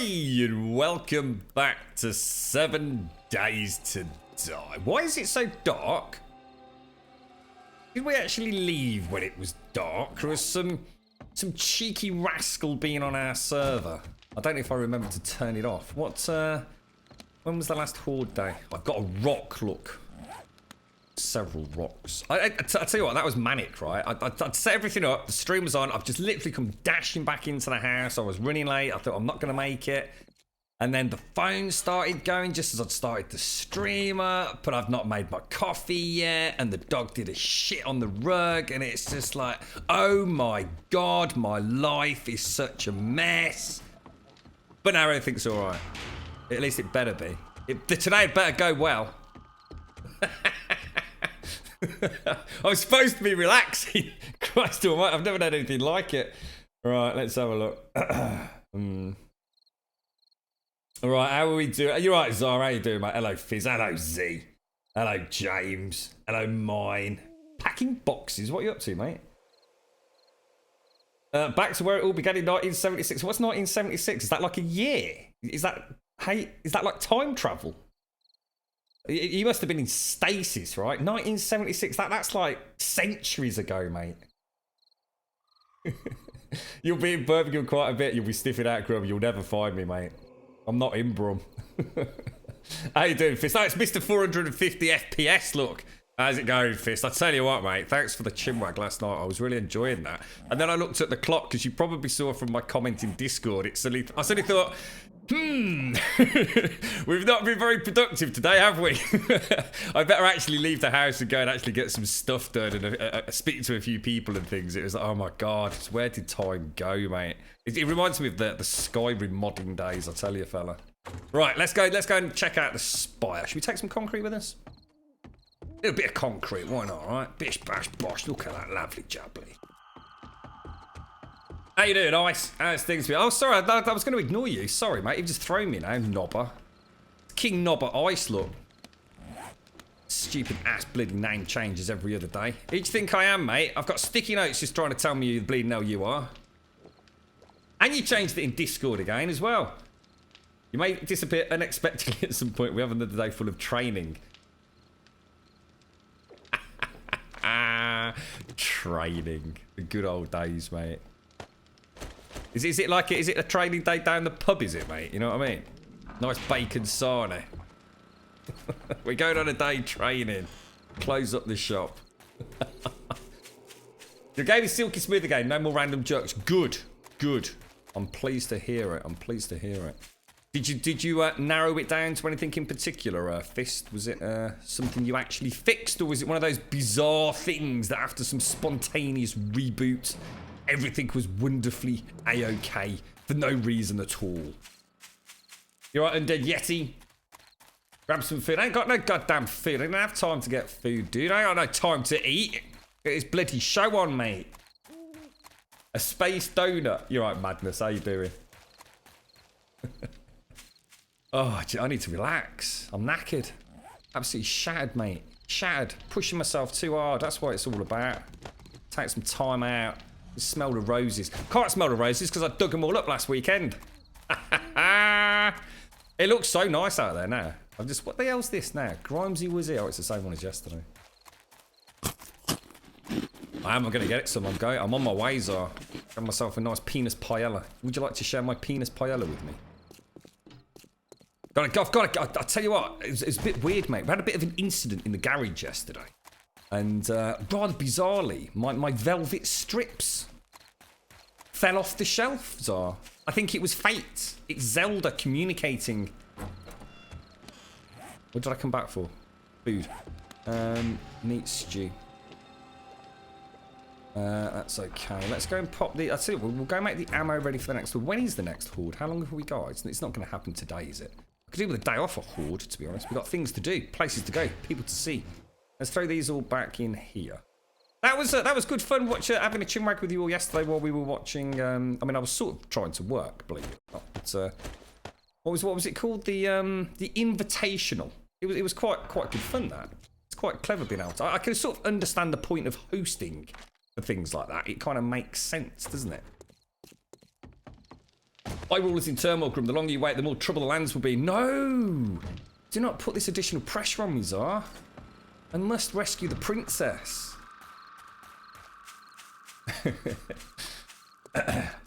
and welcome back to 7 Days to Die. Why is it so dark? Did we actually leave when it was dark? Or was some cheeky rascal being on our server? I don't know if I remember to turn it off. When was the last horde day? I've got a rock, look. Several rocks. I tell you what, that was manic, right? I'd set everything up, the stream was on, I've just literally come dashing back into the house. I was running late, I thought I'm not going to make it. And then the phone started going just as I'd started the stream up, but I've not made my coffee yet, and the dog did a shit on the rug, and it's just like, oh my god, my life is such a mess. But now everything's alright. At least it better be. Today it better go well. I was supposed to be relaxing. Christ almighty, I've never had anything like it. Right, let's have a look. Alright, how are we doing? You're right, Zara, how you doing, mate? Hello, Fizz. Hello, Z. Hello, James. Hello, Mine. Packing boxes, what are you up to, mate? Back to where it all began in 1976. What's 1976? Is that like a year? Is that like time travel? You must have been in stasis, right? 1976, that's like centuries ago, mate. You'll be in Birmingham quite a bit. You'll be sniffing out grub. You'll never find me, mate. I'm not in Brum. How you doing, Fist? Oh, it's Mr. 450 FPS, look. How's it going, Fist? I tell you what, mate. Thanks for the chinwag last night. I was really enjoying that. And then I looked at the clock, because you probably saw from my comment in Discord. I suddenly thought, we've not been very productive today, have we? I better actually leave the house and go and actually get some stuff done and speak to a few people and things. It was like, oh my god, where did time go, mate? It reminds me of the Skyrim modding days, I tell you, fella. Right, let's go and check out the spire. Should we take some concrete with us? A little bit of concrete, why not, right? Bish, bash, bosh, look at that lovely jubbly. How you doing, Ice? How's things for you? Oh, sorry, I was going to ignore you. Sorry, mate. You've just thrown me now, Nobber. King Nobber Ice, look. Stupid ass bleeding name changes every other day. Who do you think I am, mate? I've got sticky notes just trying to tell me who the bleeding hell you are. And you changed it in Discord again as well. You may disappear unexpectedly at some point. We have another day full of training. Training. The good old days, mate. Is it a training day down the pub, is it, mate? You know what I mean? Nice bacon sauna. We're going on a day training. Close up the shop. Your game is silky smooth again. No more random jerks. Good. Good. I'm pleased to hear it. I'm pleased to hear it. Did you narrow it down to anything in particular, Fist? Was it something you actually fixed, or was it one of those bizarre things that after some spontaneous reboot, everything was wonderfully A-OK for no reason at all? You right, Undead Yeti? Grab some food. I ain't got no goddamn food. I didn't have time to get food, dude. I ain't got no time to eat. Get this bloody show on, mate. A space donut. You're right, Madness. How you doing? Oh, I need to relax. I'm knackered. Absolutely shattered, mate. Shattered. Pushing myself too hard. That's what it's all about. Take some time out. Just smell the roses. Can't smell the roses because I dug them all up last weekend. It looks so nice out there now. What the hell's this now? Grimesy Wizzy. Oh, it's the same one as yesterday. I am going to get it some. I'm on my way, Zar. Got myself a nice penis paella. Would you like to share my penis paella with me? I'll tell you what, it's a bit weird, mate. We had a bit of an incident in the garage yesterday. And rather bizarrely, my velvet strips fell off the shelf, Zar. I think it was fate. It's Zelda communicating. What did I come back for? Food. Meat stew. That's okay. Let's go and pop the... I'll tell you what, we'll go make the ammo ready for the next horde. When is the next horde? How long have we got? It's not going to happen today, is it? I could do with a day off a horde, to be honest. We've got things to do, places to go, people to see. Let's throw these all back in here. That was good fun having a chinwag with you all yesterday while we were watching. I mean, I was sort of trying to work, believe it or not. But, what was it called? The Invitational. It was quite good fun. That it's quite clever being able to. I can sort of understand the point of hosting for things like that. It kind of makes sense, doesn't it? My rule is in turmoil, Grum. The longer you wait, the more trouble the lands will be. No! Do not put this additional pressure on me, Tsar. I must rescue the princess.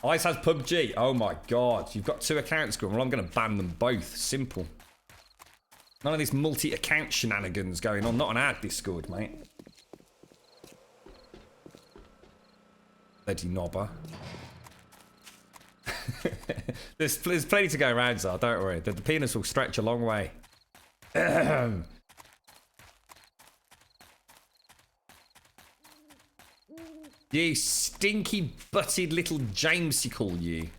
Ice has PUBG. Oh my god. You've got 2 accounts, Grum. Well, I'm going to ban them both. Simple. None of this multi-account shenanigans going on. Not on our Discord, mate. Bloody knobber. there's plenty to go around, Tsar. Don't worry. The penis will stretch a long way. You stinky butted little Jamesicle, you.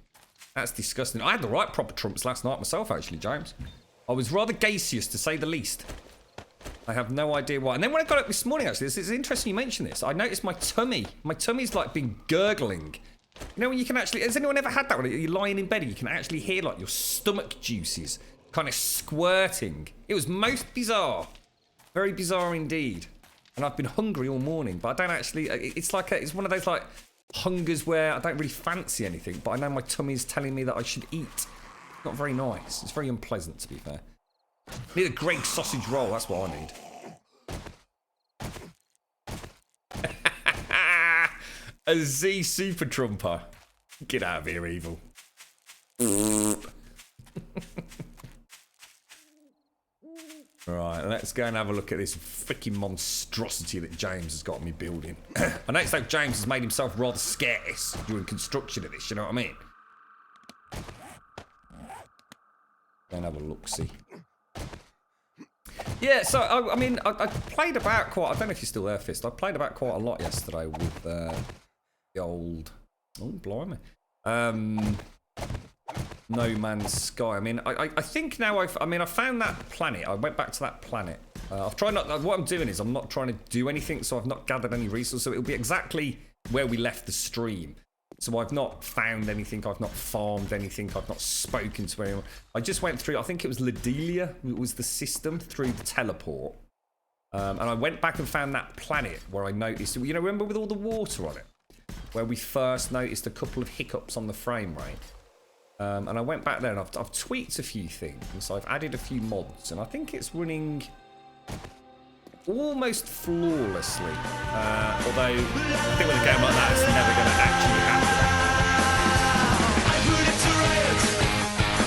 That's disgusting. I had the right proper trumps last night myself, actually, James. I was rather gaseous, to say the least. I have no idea why. And then when I got up this morning, actually, it's interesting you mention this. I noticed my tummy. My tummy's like been gurgling. You know when you can actually... Has anyone ever had that when you're lying in bed and you can actually hear like your stomach juices kind of squirting? It was most bizarre. Very bizarre indeed. And I've been hungry all morning, but I don't actually... It's like it's one of those like hungers where I don't really fancy anything, but I know my tummy's telling me that I should eat. Not very nice. It's very unpleasant, to be fair. I need a Greg sausage roll. That's what I need. A Z Super Trumper. Get out of here, evil. Right, let's go and have a look at this freaking monstrosity that James has got me building. I noticed that James has made himself rather scarce during construction of this, you know what I mean? Go and have a look-see. Yeah, so, I mean, I played about quite... I don't know if you're still there, Fist. I played about quite a lot yesterday with the old... Oh, blimey. No Man's Sky. I mean, I think now I found that planet. I went back to that planet. I've tried not... What I'm doing is I'm not trying to do anything, so I've not gathered any resources. So it'll be exactly where we left the stream. So I've not found anything. I've not farmed anything. I've not spoken to anyone. I just went through... I think it was Ladelia. It was the system through the teleport. And I went back and found that planet where I noticed... You know, remember with all the water on it? Where we first noticed a couple of hiccups on the frame rate. And I went back there and I've tweaked a few things. And so I've added a few mods. And I think it's running almost flawlessly. Although I think with a game like that, it's never going to actually happen. I put it to riot.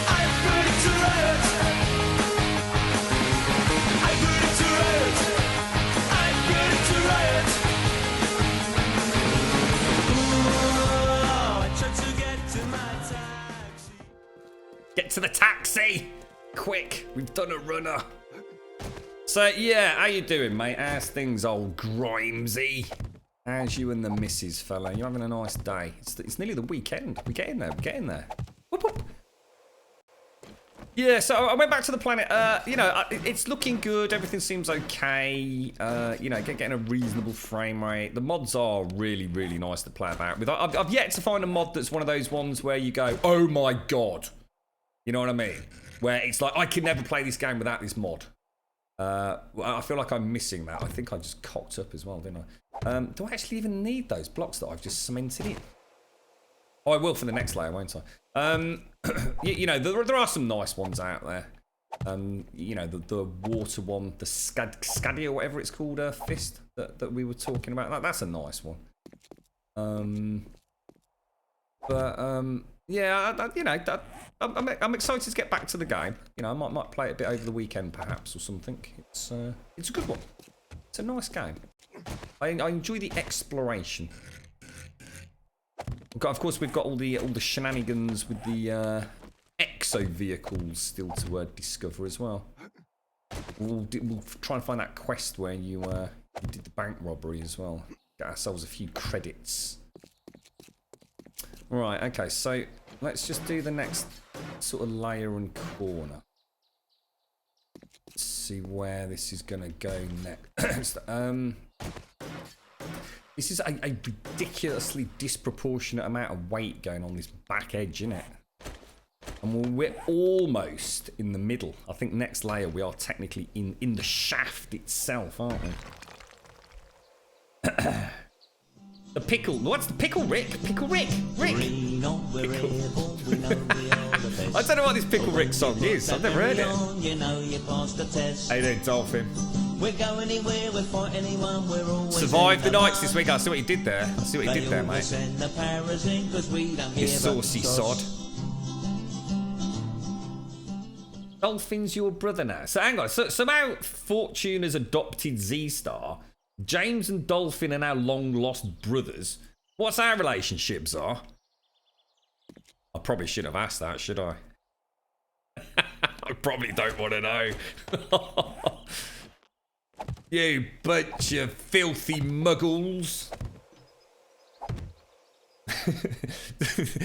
I put it to riot. I put it to riot. I put it to riot. Ooh, I tried to get to my taxi. Get to the taxi! Quick, we've done a runner. So, yeah, how you doing, mate? How's things, old Grimesy? How's you and the missus, fella? You having a nice day? It's nearly the weekend. We're getting there. We're getting there. Whoop, whoop. Yeah, so I went back to the planet. You know, it's looking good. Everything seems okay. You know, getting a reasonable frame rate. The mods are really, really nice to play about with. I've yet to find a mod that's one of those ones where you go, oh my god. You know what I mean? Where it's like, I can never play this game without this mod. I feel like I'm missing that. I think I just cocked up as well, didn't I? Do I actually even need those blocks that I've just cemented in? Oh, I will for the next layer, won't I? You know, there are some nice ones out there. You know, the water one, the Scadi or whatever it's called, Fist, that we were talking about. That's a nice one. Yeah, you know, I'm excited to get back to the game. You know, I might play it a bit over the weekend, perhaps, or something. It's a good one. It's a nice game. I enjoy the exploration. Of course, we've got all the shenanigans with the exo vehicles still to discover as well. We'll try and find that quest where you did the bank robbery as well. Get ourselves a few credits. Right, okay, so let's just do the next sort of layer and corner. Let's see where this is going to go next. This is a ridiculously disproportionate amount of weight going on this back edge, isn't it? And we're almost in the middle. I think next layer we are technically in the shaft itself, aren't we? The pickle. What's the pickle, Rick? Pickle Rick. Rick. Pickle. I don't know what this Pickle Rick song is. I've never heard it. You know you passed the test. How you doing, Dolphin? We'll go anywhere, we'll fight anyone, we're always Survived the in nights this week. I see what you did there. I see what you did there, mate. Send the paras in 'cause we don't You give up saucy sauce. sod. Dolphin's your brother now. So hang on. So somehow Fortune has adopted Z-Star. James and Dolphin are now long lost brothers. What's our relationships are? I probably shouldn't have asked that, should I? I probably don't want to know. You bunch of filthy muggles.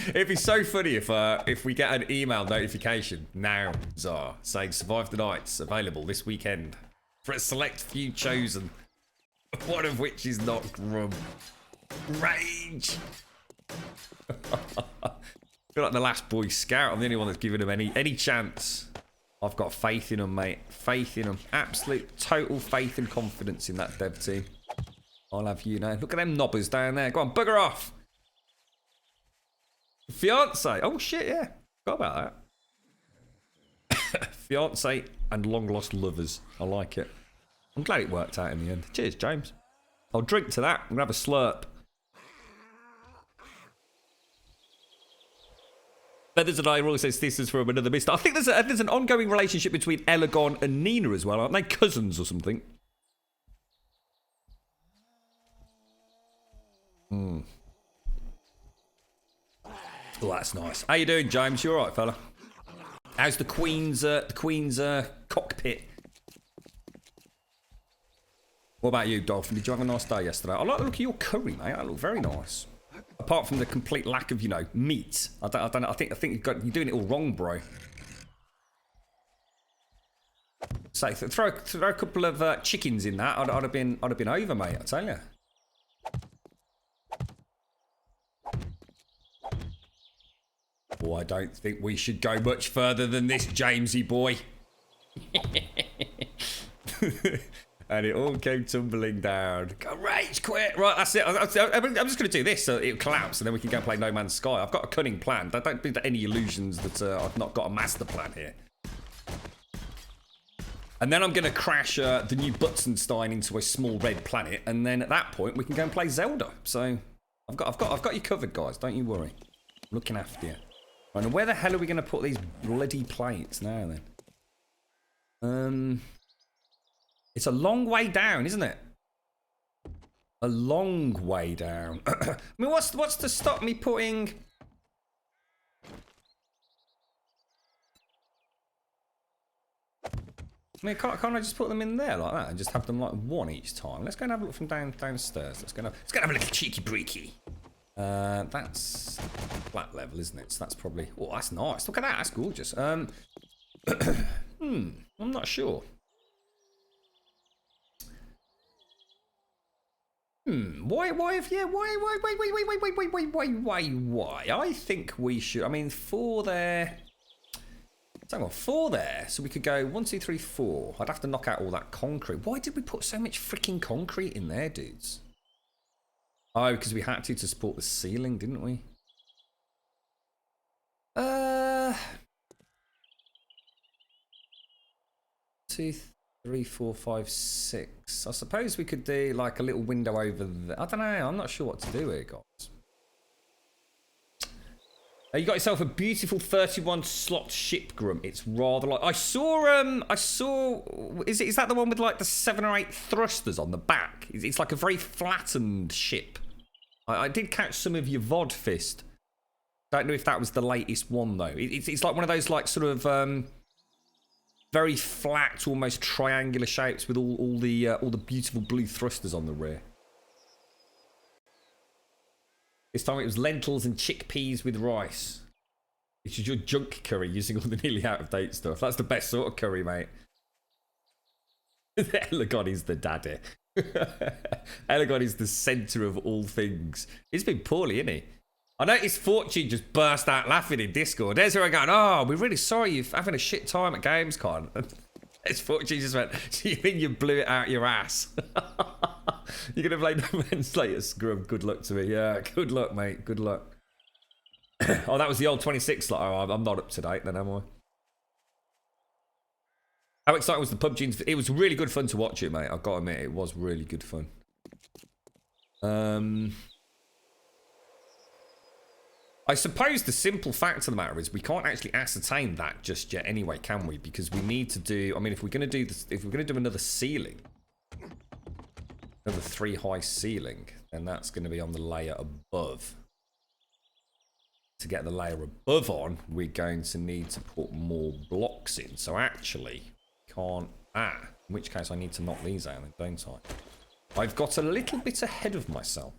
It'd be so funny if we get an email notification now, Zar, saying Survive the Nights available this weekend for a select few chosen, one of which is not Grum. Rage. I feel like the last Boy Scout. I'm the only one that's given him any chance. I've got faith in them, mate. Faith in them. Absolute, total faith and confidence in that dev team. I'll have you know. Look at them knobbers down there. Go on, bugger off. Fiance. Oh, shit, yeah. Forgot about that. Fiance and long lost lovers. I like it. I'm glad it worked out in the end. Cheers, James. I'll drink to that. I'm going to have a slurp. Feathers and I always says this is from another mister. I think there's an ongoing relationship between Elegon and Nina as well, aren't they? Cousins or something. Oh, that's nice. How you doing, James? You all right, fella? How's the Queen's cockpit? What about you, Dolphin? Did you have a nice day yesterday? I like the look of your curry, mate. That looked very nice. Apart from the complete lack of, meat. I don't know. I think you're doing it all wrong, bro. So throw a couple of chickens in that. I'd have been over, mate. I tell you. Oh, I don't think we should go much further than this, Jamesy boy. And it all came tumbling down. Go rage quit. Right, that's it. I'm just going to do this so it'll collapse and then we can go play No Man's Sky. I've got a cunning plan. Don't be any illusions that I've not got a master plan here. And then I'm going to crash the new Butzenstein into a small red planet. And then at that point, we can go and play Zelda. So I've got you covered, guys. Don't you worry. I'm looking after you. Right, and where the hell are we going to put these bloody plates now, then? It's a long way down, isn't it? A long way down. I mean, what's to stop me putting... I mean, can't I just put them in there like that and just have them like one each time? Let's go and have a look from downstairs. Let's go and have a little cheeky breaky. That's flat level, isn't it? So that's probably... Oh, that's nice. Look at that. That's gorgeous. I'm not sure. Why? I think we should. I mean, 4 there. Hang on, 4 there. So we could go 1, 2, 3, 4. I'd have to knock out all that concrete. Why did we put so much freaking concrete in there, dudes? Oh, because we had to support the ceiling, didn't we? 2, 3, 4, 5, 6. I suppose we could do like a little window over there. I don't know. I'm not sure what to do here, guys. You got yourself a beautiful 31 slot ship, Grum. It's rather like I saw. Is that the one with like the 7 or 8 thrusters on the back? It's like a very flattened ship. I did catch some of your VOD fist. Don't know if that was the latest one though. It's like one of those like sort of very flat, almost triangular shapes with all the beautiful blue thrusters on the rear. This time it was lentils and chickpeas with rice. Which is your junk curry using all the nearly out-of-date stuff. That's the best sort of curry, mate. Elegon is the daddy. Elegon is the centre of all things. He's been poorly, isn't he? I noticed Fortune just burst out laughing in Discord. There's her going, oh, we're really sorry you're having a shit time at Gamescom. There's Fortune just went, so you think you blew it out your ass? You're going to play No Man's later, Scrum. Good luck to me. Yeah, good luck, mate. Good luck. Oh, that was the old 26 slot. Oh, I'm not up to date then, am I? How exciting was the PUBG? It was really good fun to watch it, mate. I've got to admit, it was really good fun. I suppose the simple fact of the matter is we can't actually ascertain that just yet anyway, can we? Because we need to do... I mean, if we're going to do this, if we're going to do another ceiling, another 3 high ceiling, then that's going to be on the layer above. To get the layer above on, we're going to need to put more blocks in. So actually, can't... in which case I need to knock these out, don't I? I've got a little bit ahead of myself.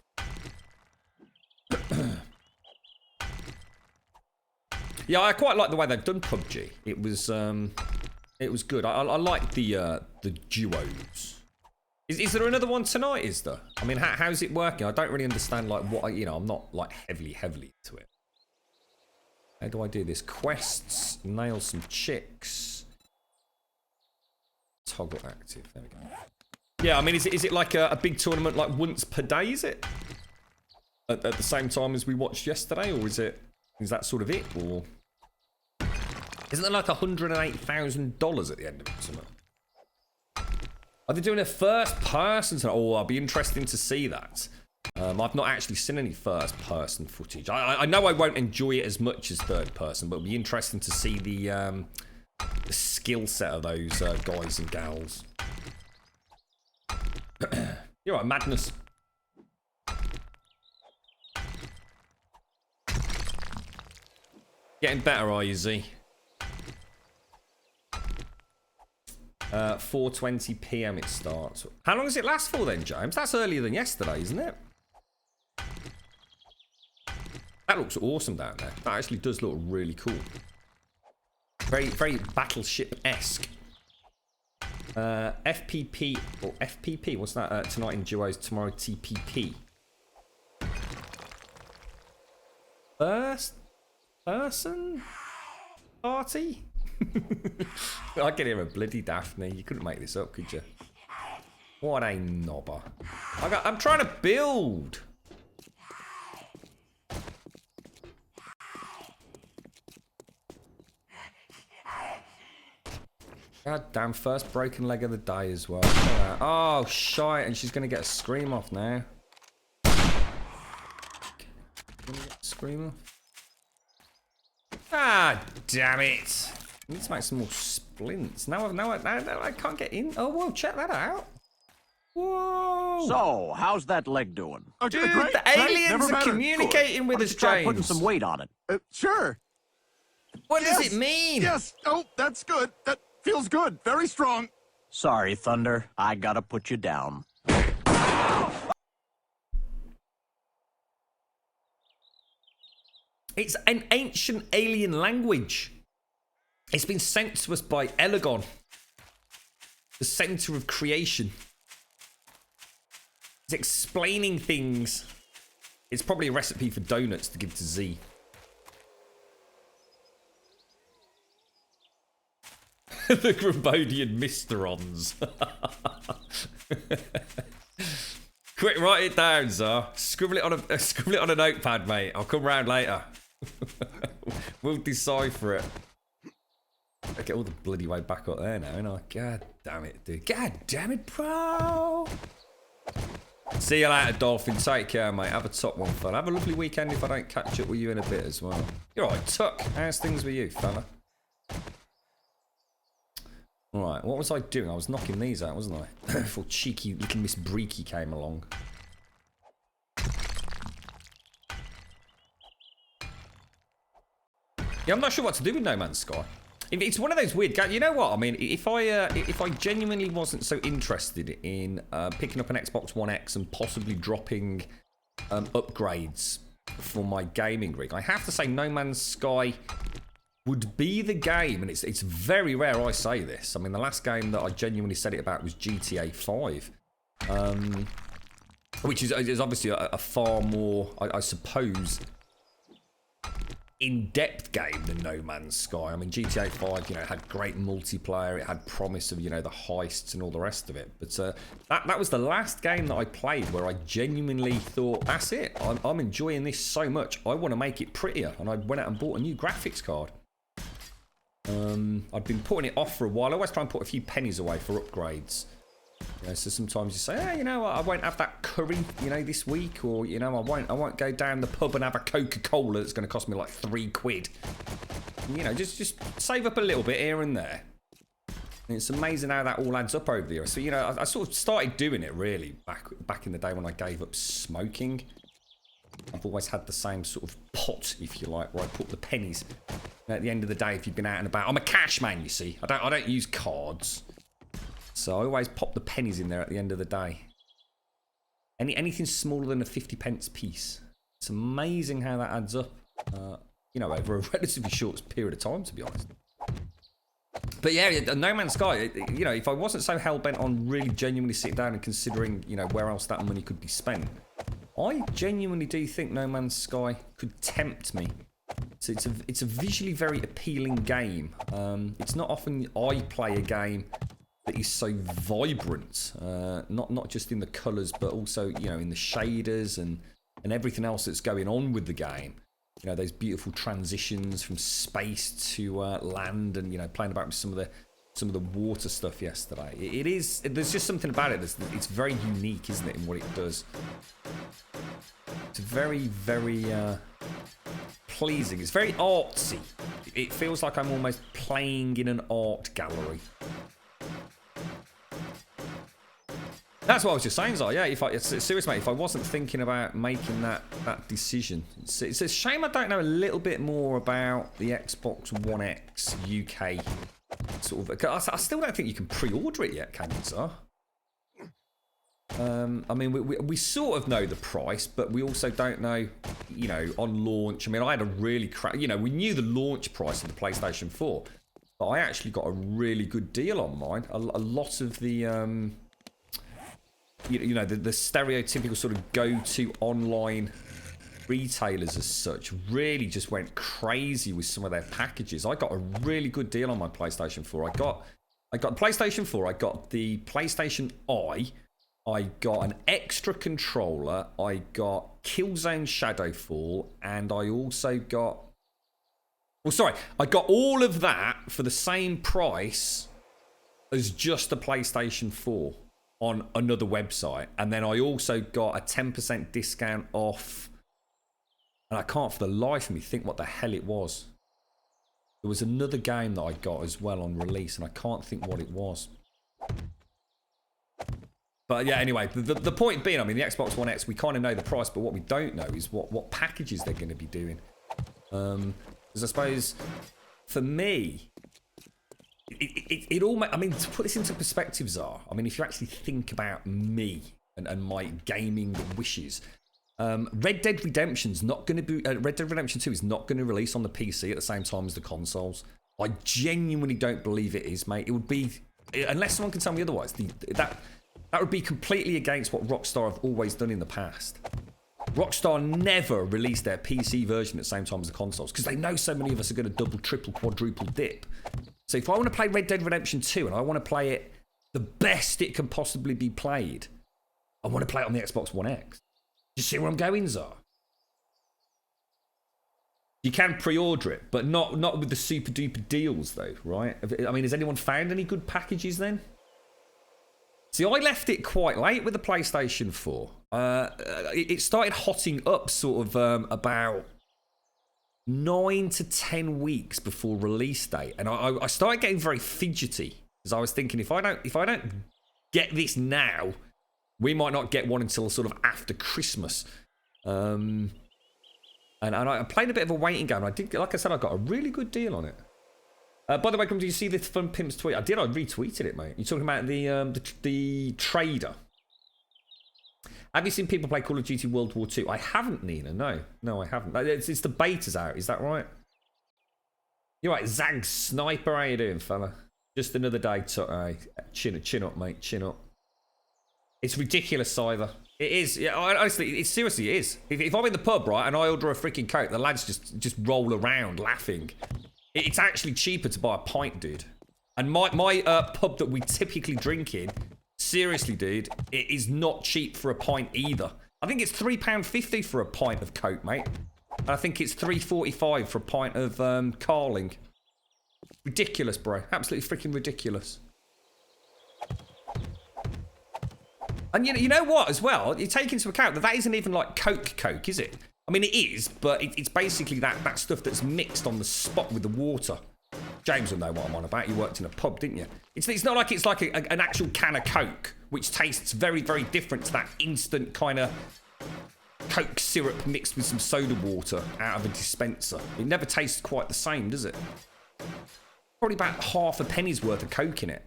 Yeah, I quite like the way they've done PUBG. It was good. I like the duos. Is there another one tonight? Is there? I mean, how's it working? I don't really understand. Like what you know, I'm not like heavily into it. How do I do this? Quests, nail some chicks, toggle active. There we go. Yeah, I mean, is it like a big tournament like once per day? Is it at the same time as we watched yesterday, or is that sort of it, or isn't there like $108,000 at the end of it? Something? Are they doing a first person? Oh, I'll be interesting to see that. I've not actually seen any first person footage. I know I won't enjoy it as much as third person, but it'll be interesting to see the skill set of those guys and gals. You're right, madness. Getting better, are you, Z? 4:20 PM it starts. How long does it last for then, James? That's earlier than yesterday, isn't it? That looks awesome down there. That actually does look really cool. Very, very battleship-esque. FPP or FPP? What's that? Tonight in duos, tomorrow TPP. First person party? I can hear a bloody Daphne. You couldn't make this up, could you? What a knobber. I'm trying to build. God damn, first broken leg of the day as well. Oh, shite, and she's going to get a scream off now. Scream off? Ah, damn it. I need to make some more splints. Now I can't get in. Oh, whoa, check that out. Whoa. So, how's that leg doing? Dude, the aliens are communicating with us, Try James. putting some weight on it. Sure. What does it mean? Yes. Oh, that's good. That feels good. Very strong. Sorry, Thunder. I gotta put you down. It's an ancient alien language. It's been sent to us by Elegon, the center of creation. It's explaining things. It's probably a recipe for donuts to give to Z. The Grumbodian Mysterons. Quick, write it down, Zar. Scribble it on a notepad, mate. I'll come round later. We'll decipher it. I get all the bloody way back up there now, and I god damn it, dude. God damn it, bro. See you later, Dolphin. Take care, mate. Have a top one, fella. Have a lovely weekend if I don't catch up with you in a bit as well. You're right, Tuck. How's things with you, fella? Alright, what was I doing? I was knocking these out, wasn't I? Before cheeky little Miss Breaky came along. Yeah, I'm not sure what to do with No Man's Sky. It's one of those weird games. You know what? I mean, if I genuinely wasn't so interested in picking up an Xbox One X and possibly dropping upgrades for my gaming rig, I have to say No Man's Sky would be the game, and it's very rare I say this. I mean, the last game that I genuinely said it about was GTA 5, which is obviously a far more, I suppose, in-depth game than No Man's Sky. I mean, GTA 5, you know, had great multiplayer. It had promise of, you know, the heists and all the rest of it. But that was the last game that I played where I genuinely thought, that's it. I'm enjoying this so much. I want to make it prettier. And I went out and bought a new graphics card. I'd been putting it off for a while. I always try and put a few pennies away for upgrades. You know, so sometimes you say, hey, you know, I won't have that curry, you know, this week, or you know, I won't go down the pub and have a Coca-Cola that's going to cost me like £3. You know, just save up a little bit here and there. And it's amazing how that all adds up over the years. So you know, I sort of started doing it really back in the day when I gave up smoking. I've always had the same sort of pot, if you like, where I put the pennies. And at the end of the day, if you've been out and about, I'm a cash man, you see. I don't use cards. So I always pop the pennies in there at the end of the day. Anything smaller than a 50p piece. It's amazing how that adds up, you know, over a relatively short period of time, to be honest. But yeah, No Man's Sky, you know, if I wasn't so hell-bent on really genuinely sitting down and considering, you know, where else that money could be spent, I genuinely do think No Man's Sky could tempt me. So it's a visually very appealing game. It's not often I play a game that is so vibrant, not just in the colours, but also, you know, in the shaders and everything else that's going on with the game. You know, those beautiful transitions from space to land, and you know, playing about with some of the water stuff yesterday. There's just something about it it's very unique, isn't it, in what it does. It's very, very pleasing. It's very artsy. It feels like I'm almost playing in an art gallery. That's what I was just saying, Zara. Yeah, it's serious, mate. If I wasn't thinking about making that decision, it's a shame I don't know a little bit more about the Xbox One X UK sort of. I still don't think you can pre-order it yet, can you, Zara? I mean, we sort of know the price, but we also don't know, you know, on launch. I mean, I had a really you know, we knew the launch price of the PlayStation 4, but I actually got a really good deal on mine. A lot of the you know, the stereotypical sort of go-to online retailers as such really just went crazy with some of their packages. I got a really good deal on my PlayStation 4. I got the PlayStation 4, I got the PlayStation I got an extra controller, I got Killzone Shadowfall, and I also got... Well, sorry, I got all of that for the same price as just the PlayStation 4 on another website. And then I also got a 10% discount off, and I can't for the life of me think what the hell it was. There was another game that I got as well on release, and I can't think what it was. But yeah, anyway, the point being, I mean, the Xbox One X, we kind of know the price, but what we don't know is what packages they're going to be doing. Because I suppose, for me, it all... I mean, to put this into perspective, Zara, I mean, if you actually think about me and my gaming wishes, Red Dead Redemption's not going to be... Red Dead Redemption 2 is not going to release on the PC at the same time as the consoles. I genuinely don't believe it is, mate. It would be... Unless someone can tell me otherwise, that would be completely against what Rockstar have always done in the past. Rockstar never released their PC version at the same time as the consoles because they know so many of us are going to double, triple, quadruple dip. So if I want to play Red Dead Redemption 2 and I want to play it the best it can possibly be played, I want to play it on the Xbox One X. You see where I'm going, Zara? You can pre-order it, but not with the super duper deals though, right? I mean, has anyone found any good packages then? See, I left it quite late with the PlayStation 4. It started hotting up sort of about 9 to 10 weeks before release date, and I started getting very fidgety because I was thinking if I don't get this now, we might not get one until sort of after Christmas. And I played a bit of a waiting game. I did, like I said, I got a really good deal on it. By the way, did you see the Fun Pimp's tweet? I did. I retweeted it, mate. You're talking about the trader. Have you seen people play Call of Duty World War II? I haven't, Nina. No, I haven't. It's the beta's out. Is that right? You're right, Zag Sniper. How you doing, fella? Just another day. Chin up, mate. Chin up. It's ridiculous, Cyber. It is. Yeah, honestly, it seriously is. If I'm in the pub, right, and I order a freaking Coke, the lads just roll around laughing. It's actually cheaper to buy a pint, dude. And my pub that we typically drink in, seriously, dude, it is not cheap for a pint either. I think it's £3.50 for a pint of Coke, mate. And I think it's £3.45 for a pint of Carling. Ridiculous, bro. Absolutely freaking ridiculous. And you know what, as well? You take into account that isn't even like Coke, is it? I mean, it is, but it's basically that stuff that's mixed on the spot with the water. James will know what I'm on about. You worked in a pub, didn't you? It's not like it's like an actual can of Coke, which tastes very, very different to that instant kind of Coke syrup mixed with some soda water out of a dispenser. It never tastes quite the same, does it? Probably about half a penny's worth of Coke in it.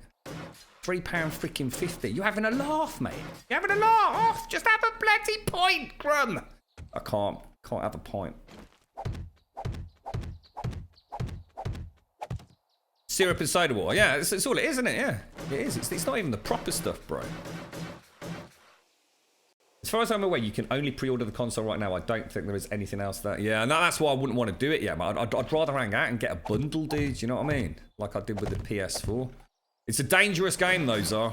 £3.50. You having a laugh, mate? You having a laugh? Just have a bloody pint, Grum. I can't have a pint. Syrup and soda water. Yeah, it's all it is, isn't it? Yeah, it is. It's not even the proper stuff, bro. As far as I'm aware, you can only pre-order the console right now. I don't think there is anything else that... Yeah, and that's why I wouldn't want to do it yet, man. I'd rather hang out and get a bundle, dude. You know what I mean? Like I did with the PS4. It's a dangerous game, though, Zar.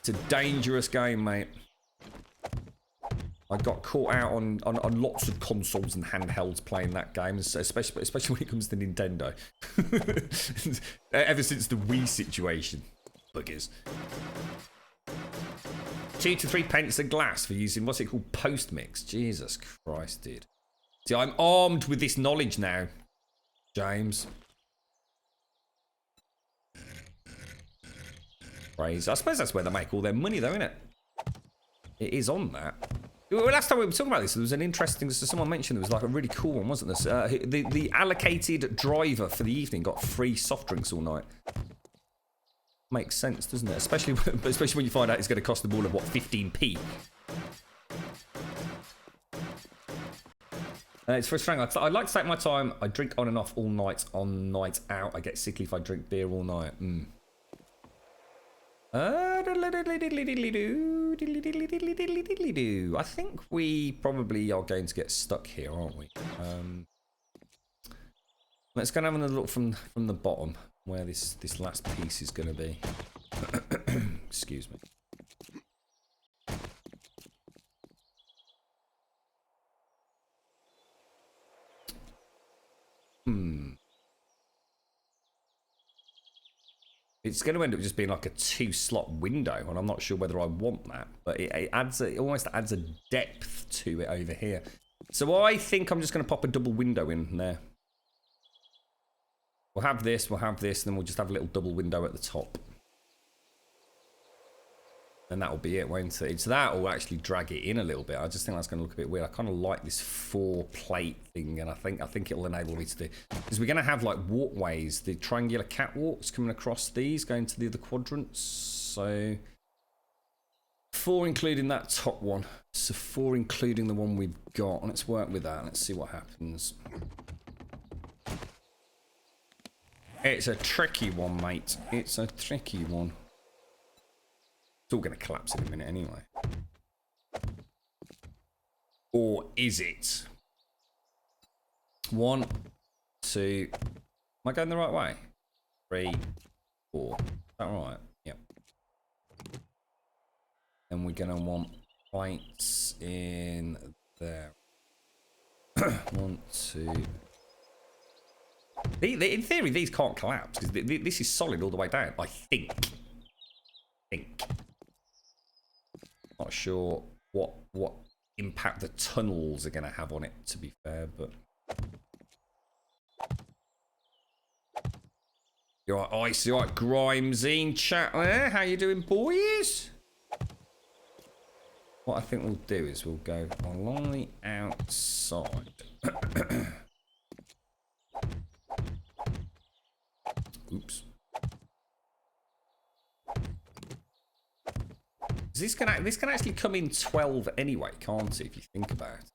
It's a dangerous game, mate. I got caught out on lots of consoles and handhelds playing that game, especially when it comes to Nintendo. Ever since the Wii situation. Buggers. 2 to 3 pence a glass for using, what's it called, post-mix. Jesus Christ, dude. See, I'm armed with this knowledge now, James. Praise. I suppose that's where they make all their money, though, isn't it? It is on that. Well, last time we were talking about this, there was an interesting... Someone mentioned there was like a really cool one, wasn't there? The allocated driver for the evening got free soft drinks all night. Makes sense, doesn't it? Especially when you find out it's going to cost them all of, what, 15p? It's frustrating. I like to take my time. I drink on and off all night, on night out. I get sickly if I drink beer all night. I think we probably are going to get stuck here, aren't we? Let's go and have another look from the bottom where this last piece is going to be. Excuse me. It's going to end up just being like a 2-slot window, and I'm not sure whether I want that, but it almost adds a depth to it over here. So I think I'm just going to pop a double window in there. We'll have this, and then we'll just have a little double window at the top. And that'll be it, won't it? So that'll actually drag it in a little bit. I just think that's going to look a bit weird. I kind of like this 4-plate thing, and I think it'll enable me to do... Because we're going to have, like, walkways, the triangular catwalks coming across these, going to the other quadrants. So... 4 including that top one. So 4 including the one we've got. Let's work with that. Let's see what happens. It's a tricky one, mate. It's a tricky one. It's all going to collapse in a minute anyway. Or is it? 1, 2. Am I going the right way? 3, 4. Is that right? Yep. And we're going to want lights in there. 1, 2. In theory, these can't collapse because this is solid all the way down. I think. Not sure what impact the tunnels are going to have on it, to be fair, but... You're right, Ice, you're right, Grimesine chat there. How you doing, boys? What I think we'll do is we'll go along the outside. Oops. This can actually come in 12 anyway, can't it, if you think about it?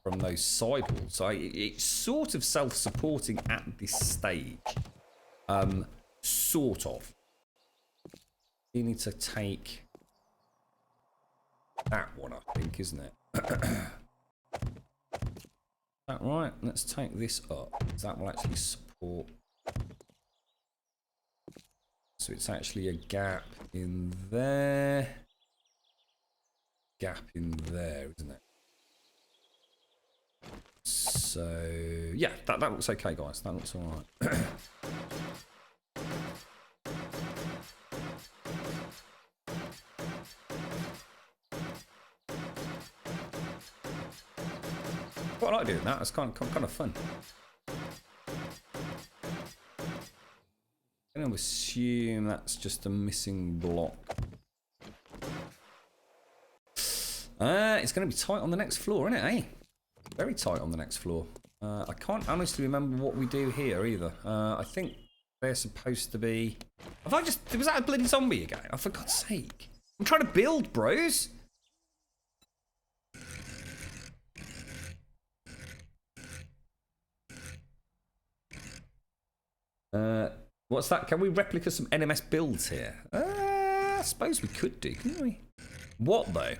From those sidewalls. So it's sort of self-supporting at this stage. Sort of. You need to take that think, isn't it? That right? Let's take this up. That will actually support. So it's actually a gap in there. Gap in there, isn't it? So yeah, that looks okay, guys. That looks alright. Quite like doing that. It's kind of fun. I'm going to assume that's just a missing block. It's going to be tight on the next floor, isn't it, eh? Very tight on the next floor. I can't honestly remember what we do here either. I think they're supposed to be... Was that a bloody zombie again? Oh, for God's sake. I'm trying to build, bros. What's that? Can we replica some NMS builds here? I suppose we could do, couldn't we? What, though?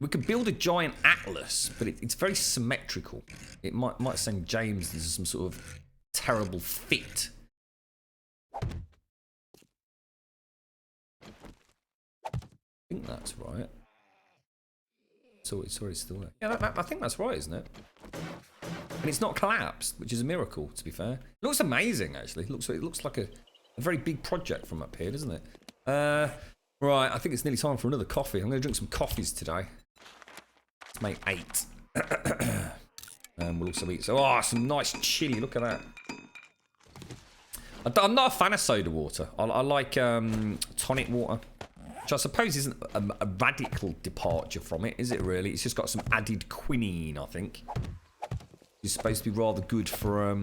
We could build a giant atlas, but it's very symmetrical. It might send James into some sort of terrible fit. I think that's right. So it's already still there. Yeah, I think that's right, isn't it? And it's not collapsed, which is a miracle, to be fair. It looks amazing, actually. It looks like a very big project from up here, doesn't it? Right, I think it's nearly time for another coffee. I'm going to drink some coffees today. Let's make 8. And we'll also eat some nice chili. Look at that. I'm not a fan of soda water. I like tonic water, which I suppose isn't a radical departure from it, is it really? It's just got some added quinine, I think. It's supposed to be rather good for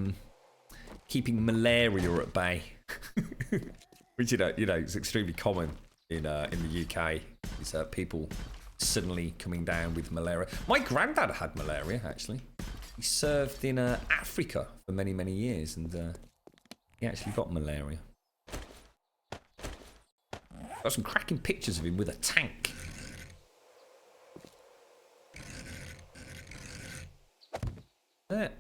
keeping malaria at bay, which you know is extremely common in the UK. Is people suddenly coming down with malaria. My granddad had malaria, actually. He served in Africa for many years, and he actually got malaria. Got some cracking pictures of him with a tank. There.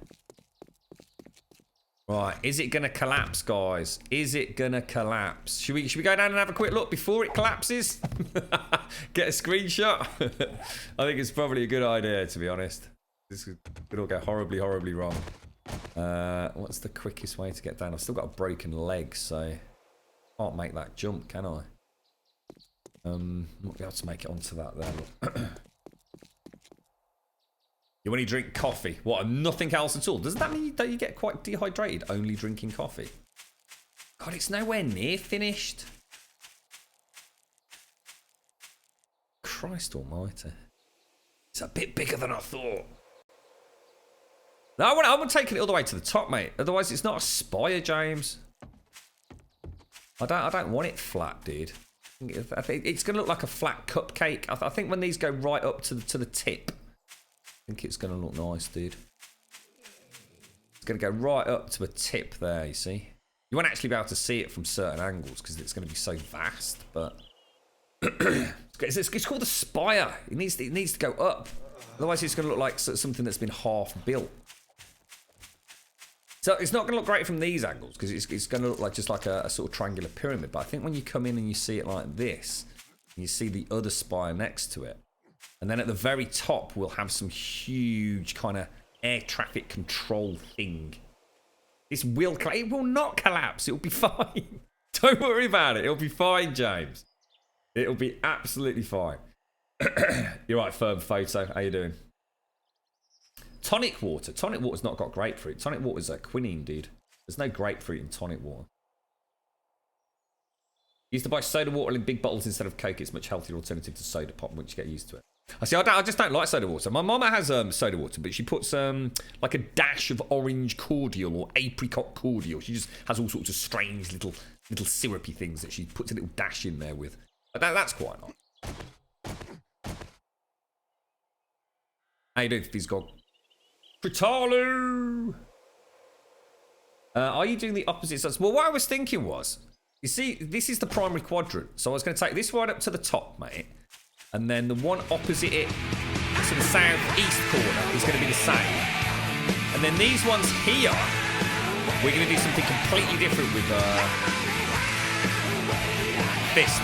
Right, is it gonna collapse, guys? Is it gonna collapse? Should we go down and have a quick look before it collapses? Get a screenshot. I think it's probably a good idea, to be honest. This could all go horribly wrong. What's the quickest way to get down? I've still got a broken leg, so can't make that jump, can I? Not be able to make it onto that there. Look. You only drink coffee. What, and nothing else at all? Doesn't that mean that you get quite dehydrated only drinking coffee? God, it's nowhere near finished. Christ almighty. It's a bit bigger than I thought. No, I want to take it all the way to the top, mate. Otherwise, it's not a spire, James. I don't want it flat, dude. I think it's going to look like a flat cupcake. I think when these go right up to the tip, I think it's going to look nice, dude. It's going to go right up to a tip there, you see. You won't actually be able to see it from certain angles because it's going to be so vast, but... it's called a spire. It needs to go up. Otherwise, it's going to look like something that's been half built. So it's not going to look great from these angles because it's going to look like just like a sort of triangular pyramid. But I think when you come in and you see it like this, and you see the other spire next to it, and then at the very top, we'll have some huge kind of air traffic control thing. It will not collapse. It'll be fine. Don't worry about it. It'll be fine, James. It'll be absolutely fine. You're right, Firm Photo. How you doing? Tonic water. Tonic water's not got grapefruit. Tonic water's quinine, dude. There's no grapefruit in tonic water. Used to buy soda water in big bottles instead of Coke. It's a much healthier alternative to soda pop once you get used to it. I just don't like soda water. My mama has soda water, but she puts like a dash of orange cordial or apricot cordial. She just has all sorts of strange little syrupy things that she puts a little dash in there with. But that's quite nice. How you doing, Fizz God? Critalu! Are you doing the opposite sides? Well, what I was thinking was, you see, this is the primary quadrant. So I was going to take this right up to the top, mate. and then the one opposite it, to the southeast corner, is going to be the same. And then these ones here, we're going to do something completely different with this.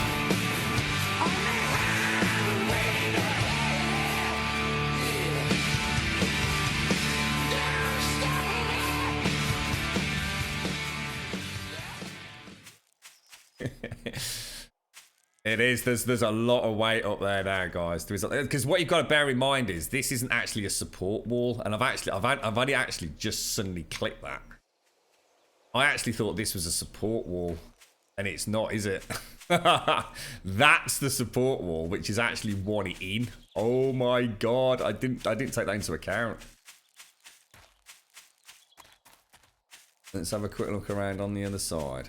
It is. There's a lot of weight up there now, guys. Because what you've got to bear in mind is this isn't actually a support wall, and I've only actually just suddenly clicked that. I actually thought this was a support wall, and it's not, is it? That's the support wall, which is actually one in. Oh my god! I didn't take that into account. Let's have a quick look around on the other side.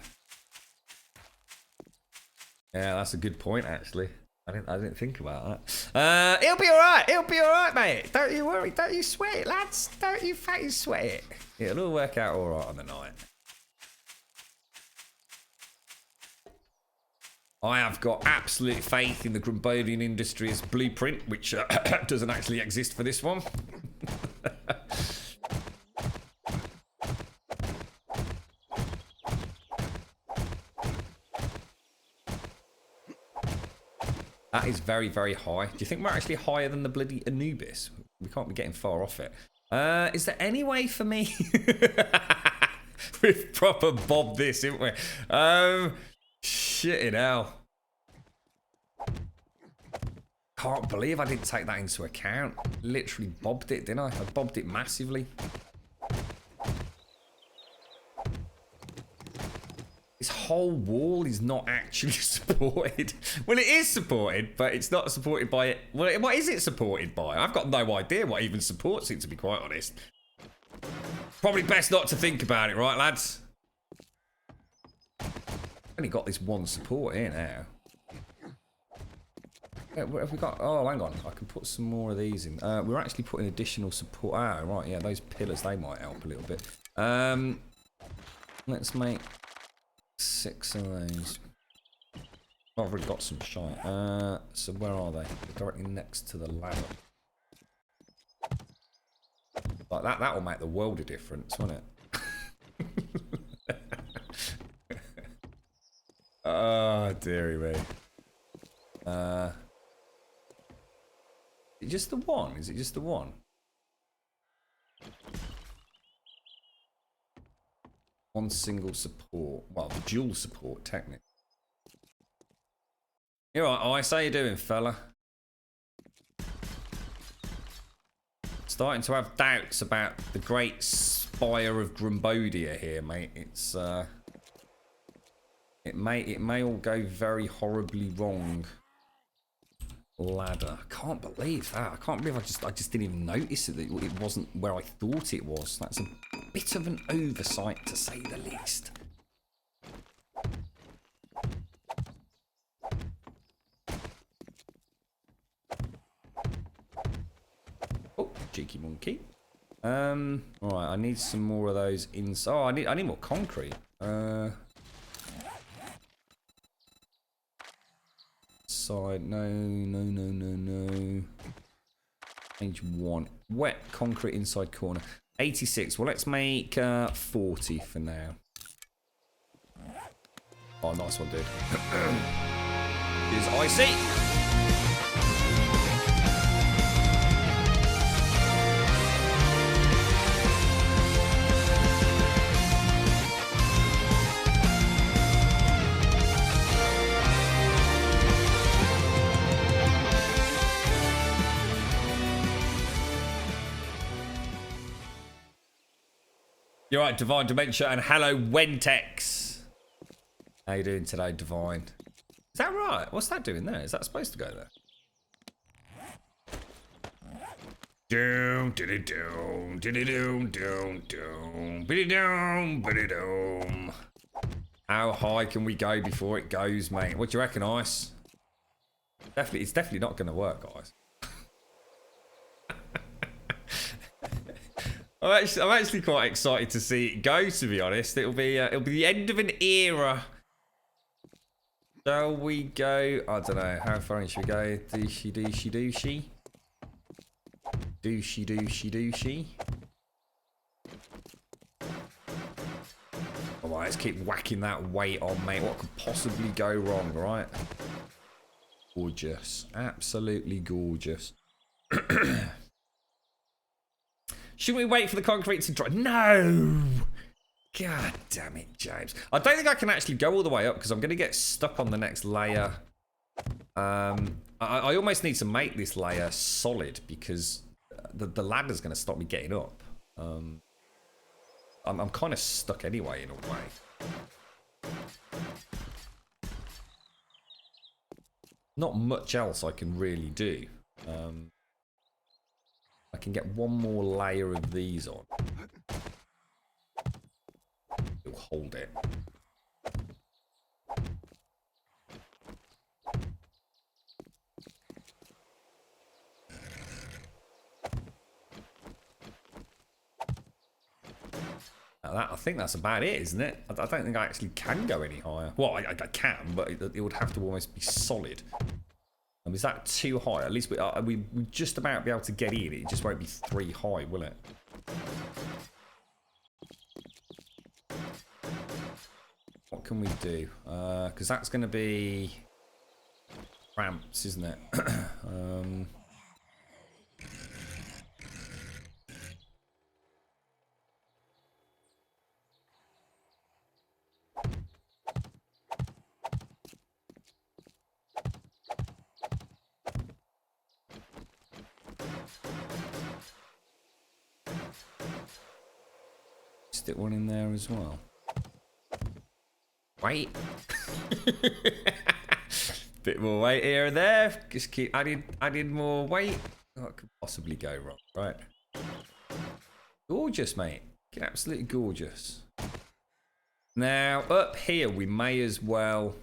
Yeah, that's a good point, actually. I didn't think about that. It'll be alright. It'll be alright, mate. Don't you worry. Don't you sweat it, lads. Don't you fucking sweat it. It'll all work out alright on the night. I have got absolute faith in the Grumbulian Industries blueprint, which doesn't actually exist for this one. That is very, very high. Do you think we're actually higher than the bloody Anubis? We can't be getting far off it. Is there any way for me? We've proper bobbed this, haven't we? Shitting hell. Can't believe I didn't take that into account. Literally bobbed it, didn't I? I bobbed it massively. This whole wall is not actually supported. Well, it is supported, but it's not supported by it. Well, what is it supported by? I've got no idea what even supports it, to be quite honest. Probably best not to think about it, right, lads? Only got this one support here now. Yeah, what have we got? Oh, hang on. I can put some more of these in. We're actually putting additional support. Ah, right. Yeah, those pillars, they might help a little bit. Let's make 6 of those. I've already got some shite. So where are they? They're directly next to the ladder. Like that will make the world of difference, won't it? Oh, dearie me. Is it just the one? Is it just the one? One single support. Well, the dual support, technically. You're right, Ice. How you doing, fella? Starting to have doubts about the great spire of Grumbodia here, mate. It's it may all go very horribly wrong. Ladder. I can't believe that. I can't believe I just didn't even notice it, that it wasn't where I thought it was. That's a bit of an oversight, to say the least. Oh, cheeky monkey. Alright, I need some more of those inside. Oh, I need more concrete. Side, no. Page 1. Wet concrete inside corner. 86. Well, let's make 40 for now. Oh, nice one, dude. Is icy. You're right, Divine Dementia, and hello, Wentex. How you doing today, Divine? Is that right? What's that doing there? Is that supposed to go there? Doom, diddy doom, diddy doom, doom, doom, biddy doom, biddy doom. How high can we go before it goes, mate? What do you reckon, Ice? It's definitely not going to work, guys. I'm actually quite excited to see it go, to be honest. It'll be the end of an era. Shall we go? I don't know. How far in should we go? Dooshy, dooshy, dooshy. Dooshy, dooshy, dooshy. Alright, let's keep whacking that weight on, mate. What could possibly go wrong, right? Gorgeous. Absolutely gorgeous. Shouldn't we wait for the concrete to dry? No! God damn it, James. I don't think I can actually go all the way up because I'm going to get stuck on the next layer. I almost need to make this layer solid because the ladder's going to stop me getting up. I'm kind of stuck anyway in a way. Not much else I can really do. I can get one more layer of these on. It'll hold it. Now I think that's about it, isn't it? I don't think I actually can go any higher. Well, I can, but it would have to almost be solid. Is that too high? At least we just about be able to get in. It just won't be 3 high, will it? What can we do? Because that's going to be cramps, isn't it? Stick one in there as well. Wait. Bit more weight here and there. Just keep adding more weight. What could possibly go wrong, right? Gorgeous, mate. Absolutely gorgeous. Now up here we may as well.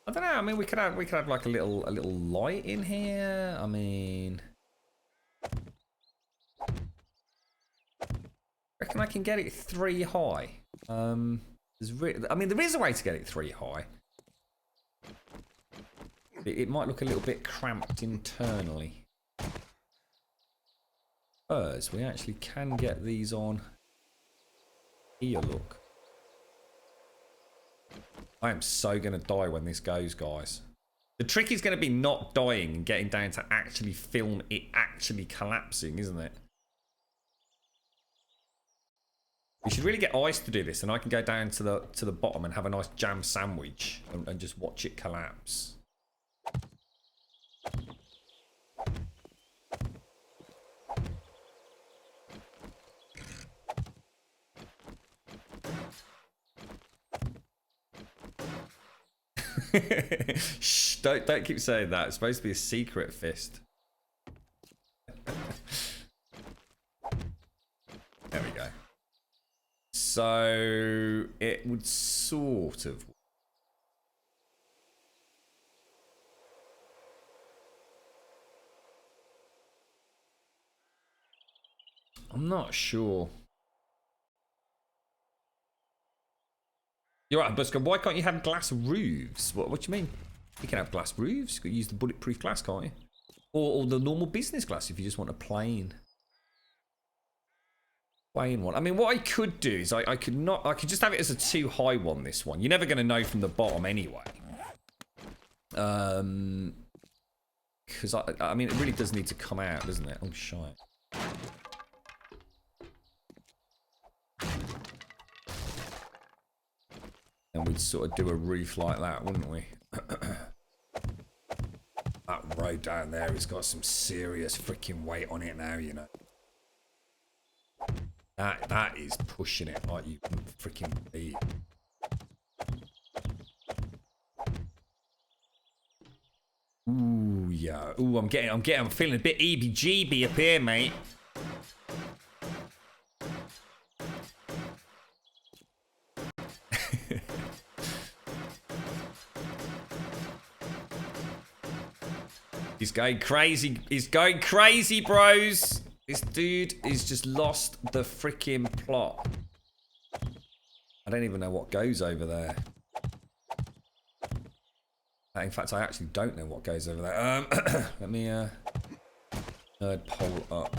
I don't know. I mean, we could have like a little light in here. I mean, reckon I can get it 3 high. I mean, there is a way to get it 3 high. It might look a little bit cramped internally. But we actually can get these on here, look. I am so going to die when this goes, guys. The trick is going to be not dying and getting down to actually film it actually collapsing, isn't it? We should really get Ice to do this, and I can go down to the bottom and have a nice jam sandwich and just watch it collapse. Shh, don't keep saying that. It's supposed to be a secret fist. There we go. So it would sort of. I'm not sure. You're right, Busker. Why can't you have glass roofs? What do you mean? You can have glass roofs. You can use the bulletproof glass, can't you? Or the normal business glass if you just want a plain one. I mean, what I could do is I could just have it as a 2 high one. This one, you're never going to know from the bottom anyway. Because I mean, it really does need to come out, doesn't it? Oh shite. And we'd sort of do a roof like that, wouldn't we? That road down there has got some serious freaking weight on it now, you know. That is pushing it like you can freaking believe. Ooh, yeah. Ooh, I'm feeling a bit EBGB up here, mate. He's going crazy. He's going crazy, bros. This dude is just lost the freaking plot. I don't even know what goes over there. In fact, I actually don't know what goes over there. Let me third pole up.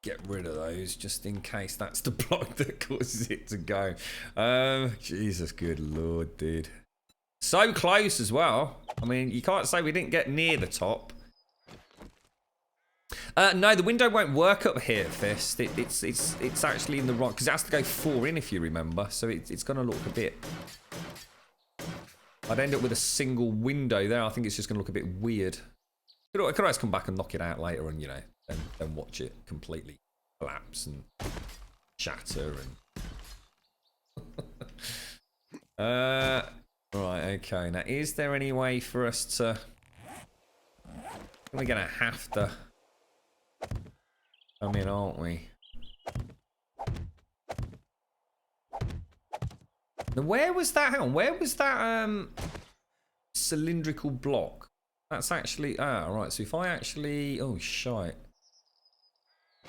Get rid of those just in case that's the block that causes it to go. Jesus, good lord, dude. So close as well. I mean, you can't say we didn't get near the top. No, the window won't work up here, Fist. It's actually in the wrong, because it has to go 4 in if you remember. So it's going to look a bit. I'd end up with a single window there. I think it's just going to look a bit weird. I could always come back and knock it out later, and then watch it completely collapse and shatter and. Right, okay. Now, is there any way for us to? We're gonna have to come in, aren't we? Now, where was that? Hang on, where was that cylindrical block? That's actually right. So if I actually, oh shite,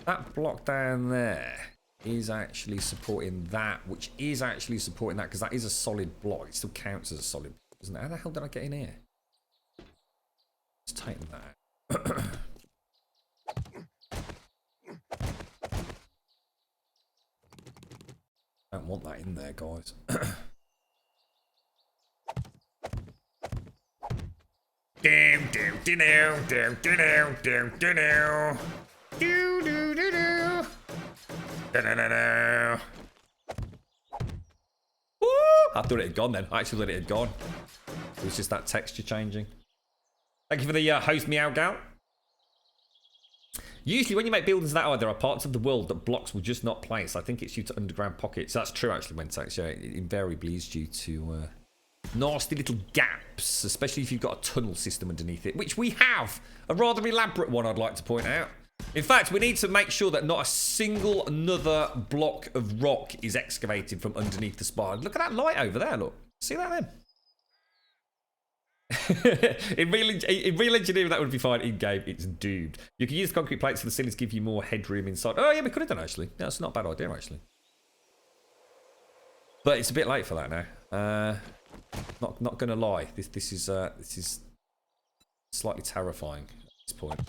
that block down there is actually supporting that, which is actually supporting that because that is a solid block. It still counts as a solid block, doesn't it? How the hell did I get in here? Let's tighten that out. Don't want that in there, guys. Down, down, down, down, down, down, down, down. Do do do do. Da da da da. Woo! I thought it had gone then. I actually thought it had gone. It was just that texture changing. Thank you for the host meow gal. Usually when you make buildings that way, there are parts of the world that blocks will just not place. I think it's due to underground pockets. That's true actually, Wentex. Yeah, it invariably is due to nasty little gaps, especially if you've got a tunnel system underneath it, which we have. A rather elaborate one, I'd like to point out. In fact, we need to make sure that not a single another block of rock is excavated from underneath the spine. Look at that light over there, look. See that then? in real engineering, that would be fine. In game, it's doomed. You can use concrete plates for the ceilings to give you more headroom inside. Oh yeah, we could have done actually. That's not a bad idea actually. But it's a bit late for that now. Not gonna lie. This is slightly terrifying at this point.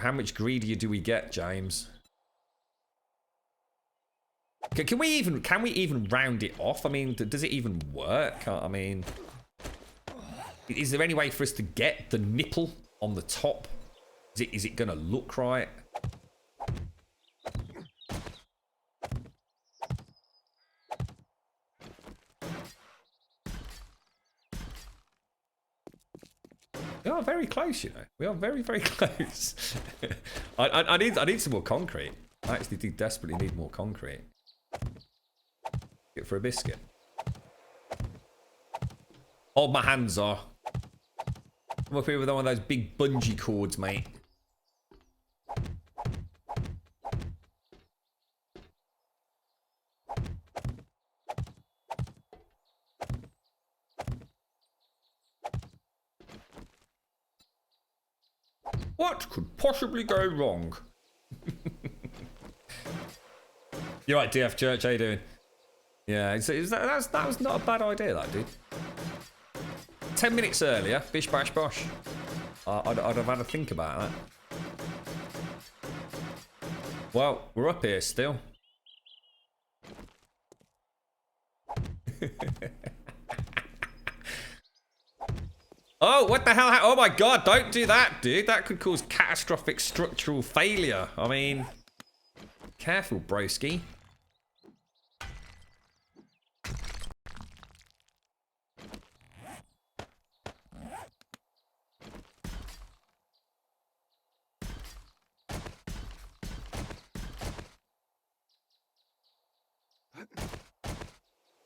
How much greedier do we get, James? Can we even round it off? I mean, does it even work? I mean, is there any way for us to get the nipple on the top? Is it gonna look right? We are very close, you know. We are very, very close. I need some more concrete. I actually do desperately need more concrete. Get for a biscuit. Hold my hands are. I'm up here with one of those big bungee cords, mate. What could possibly go wrong? You're right, DF Church. How you doing? Yeah, that was not a bad idea, that dude. 10 minutes earlier, bish bash bosh. I'd have had to think about that. Well, we're up here still. Oh, what the hell? Oh my god, don't do that, dude. That could cause catastrophic structural failure. I mean, careful, broski.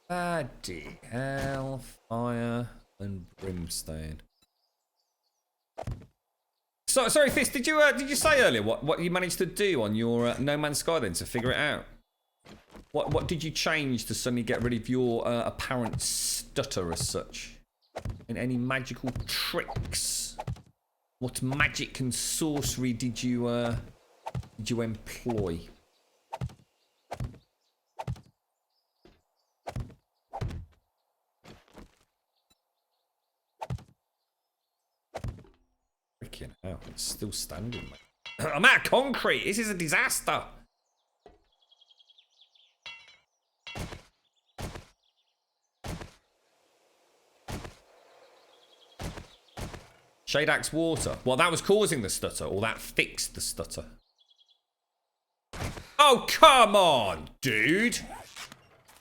Bloody hell, fire and brimstone. So, sorry, Fist, did you say earlier what you managed to do on your No Man's Sky then to figure it out? What did you change to suddenly get rid of your apparent stutter as such? And any magical tricks? What magic and sorcery did you employ? Fucking hell, it's still standing, mate. I'm out of concrete. This is a disaster. Shade Axe water. Well, that was causing the stutter, or that fixed the stutter. Oh, come on, dude.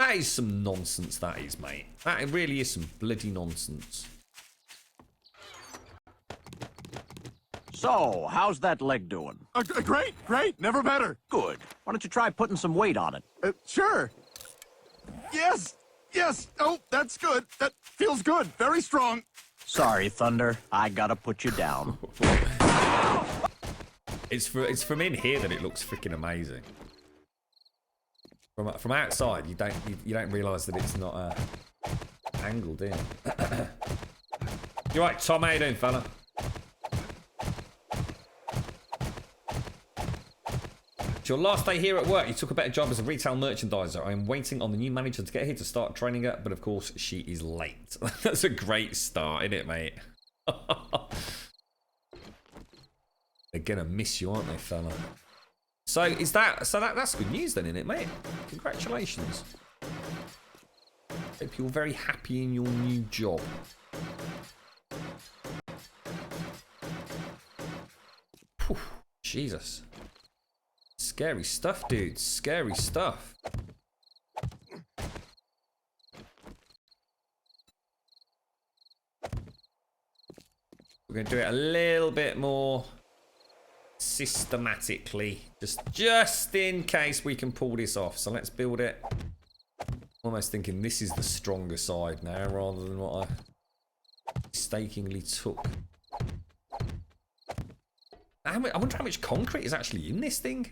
That is some nonsense, that is, mate. That really is some bloody nonsense. So, how's that leg doing? Great, great, never better. Good. Why don't you try putting some weight on it? Sure. Yes, yes. Oh, that's good. That feels good. Very strong. Sorry, Thunder. I gotta put you down. It's from in here that it looks freaking amazing. From outside, you don't realise that it's not angled in. You right, Tom? How you doing, fella? It's your last day here at work. You took a better job as a retail merchandiser. I am waiting on the new manager to get here to start training her, but of course she is late. That's a great start, isn't it, mate? They're gonna miss you, aren't they, fella? So that's good news then, isn't it, mate? Congratulations. Hope you're very happy in your new job. Whew, Jesus. Scary stuff, dude. Scary stuff. We're going to do it a little bit more systematically, just in case we can pull this off. So let's build it. Almost thinking this is the stronger side now, rather than what I mistakenly took. I wonder how much concrete is actually in this thing.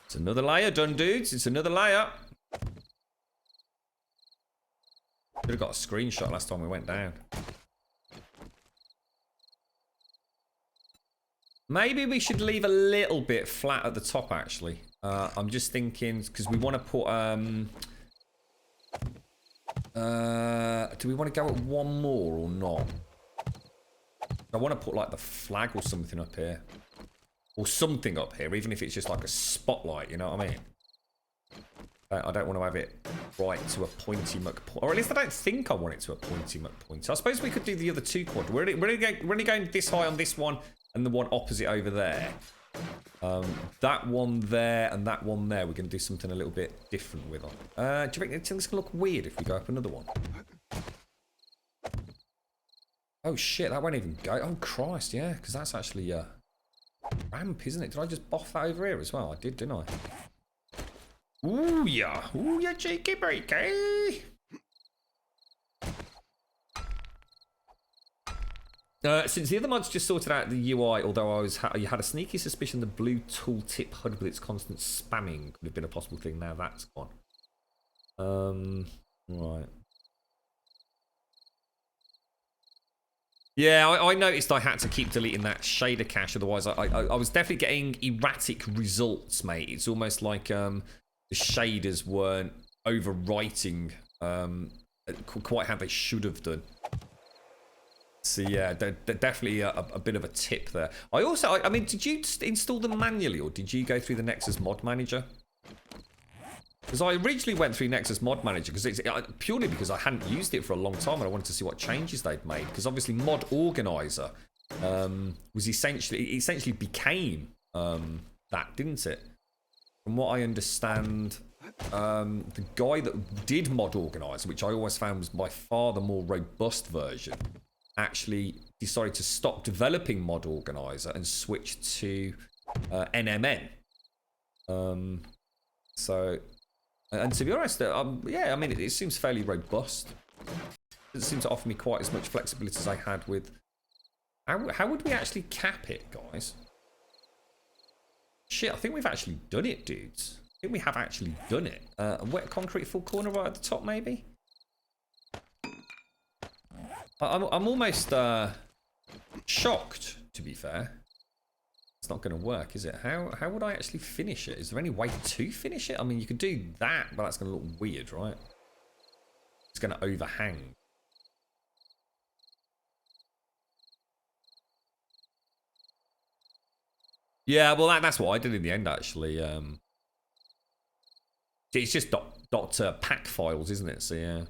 It's another layer done, dudes. It's another layer. Could have got a screenshot last time we went down. Maybe we should leave a little bit flat at the top, actually. I'm just thinking, because we want to put... do we want to go at one more or not? I want to put, like, the flag or something up here. Or something up here, even if it's just like a spotlight, you know what I mean? I don't want to have it right to a pointy McPoint. Or at least I don't think I want it to a pointy McPoint. I suppose we could do the other two quad. We're only going this high on this one and the one opposite over there. That one there and that one there, we're going to do something a little bit different with them. Do you think it's going to look weird if we go up another one? Oh shit, that won't even go. Oh Christ, yeah, because that's actually... ramp, isn't it? Did I just boff that over here as well? I did, didn't I? Ooh, yeah. Ooh, yeah, cheeky breaky. Since the other mods just sorted out the UI, although you had a sneaky suspicion the blue tooltip HUD with its constant spamming could have been a possible thing. Now that's gone. Right. Yeah, I noticed I had to keep deleting that shader cache, otherwise I was definitely getting erratic results, mate. It's almost like the shaders weren't overwriting quite how they should have done. So yeah, they're definitely a bit of a tip there. I mean, did you install them manually or did you go through the Nexus Mod Manager? Because I originally went through Nexus Mod Manager purely because I hadn't used it for a long time and I wanted to see what changes they'd made. Because obviously Mod Organizer was essentially became that, didn't it? From what I understand, the guy that did Mod Organizer, which I always found was by far the more robust version, actually decided to stop developing Mod Organizer and switch to NMN. And to be honest, yeah, I mean, it seems fairly robust. It doesn't seem to offer me quite as much flexibility as I had with... How would we actually cap it, guys? Shit, I think we've actually done it, dudes. I think we have actually done it. A wet concrete full corner right at the top, maybe? I'm almost shocked, to be fair, as It's not going to work, is it? How would I actually finish it? Is there any way to finish it? I mean, you could do that, but that's going to look weird, right? It's going to overhang. Yeah, well, that's what I did in the end, actually. It's just pack files, isn't it? So, yeah.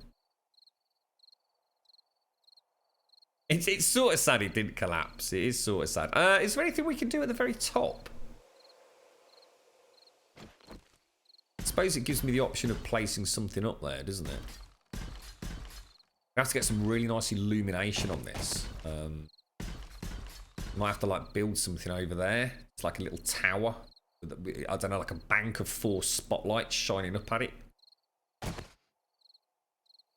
It's sort of sad it didn't collapse. It is sort of sad. Is there anything we can do at the very top? I suppose it gives me the option of placing something up there, doesn't it? I have to get some really nice illumination on this. Might have to like build something over there. It's like a little tower. I don't know, like a bank of 4 spotlights shining up at it.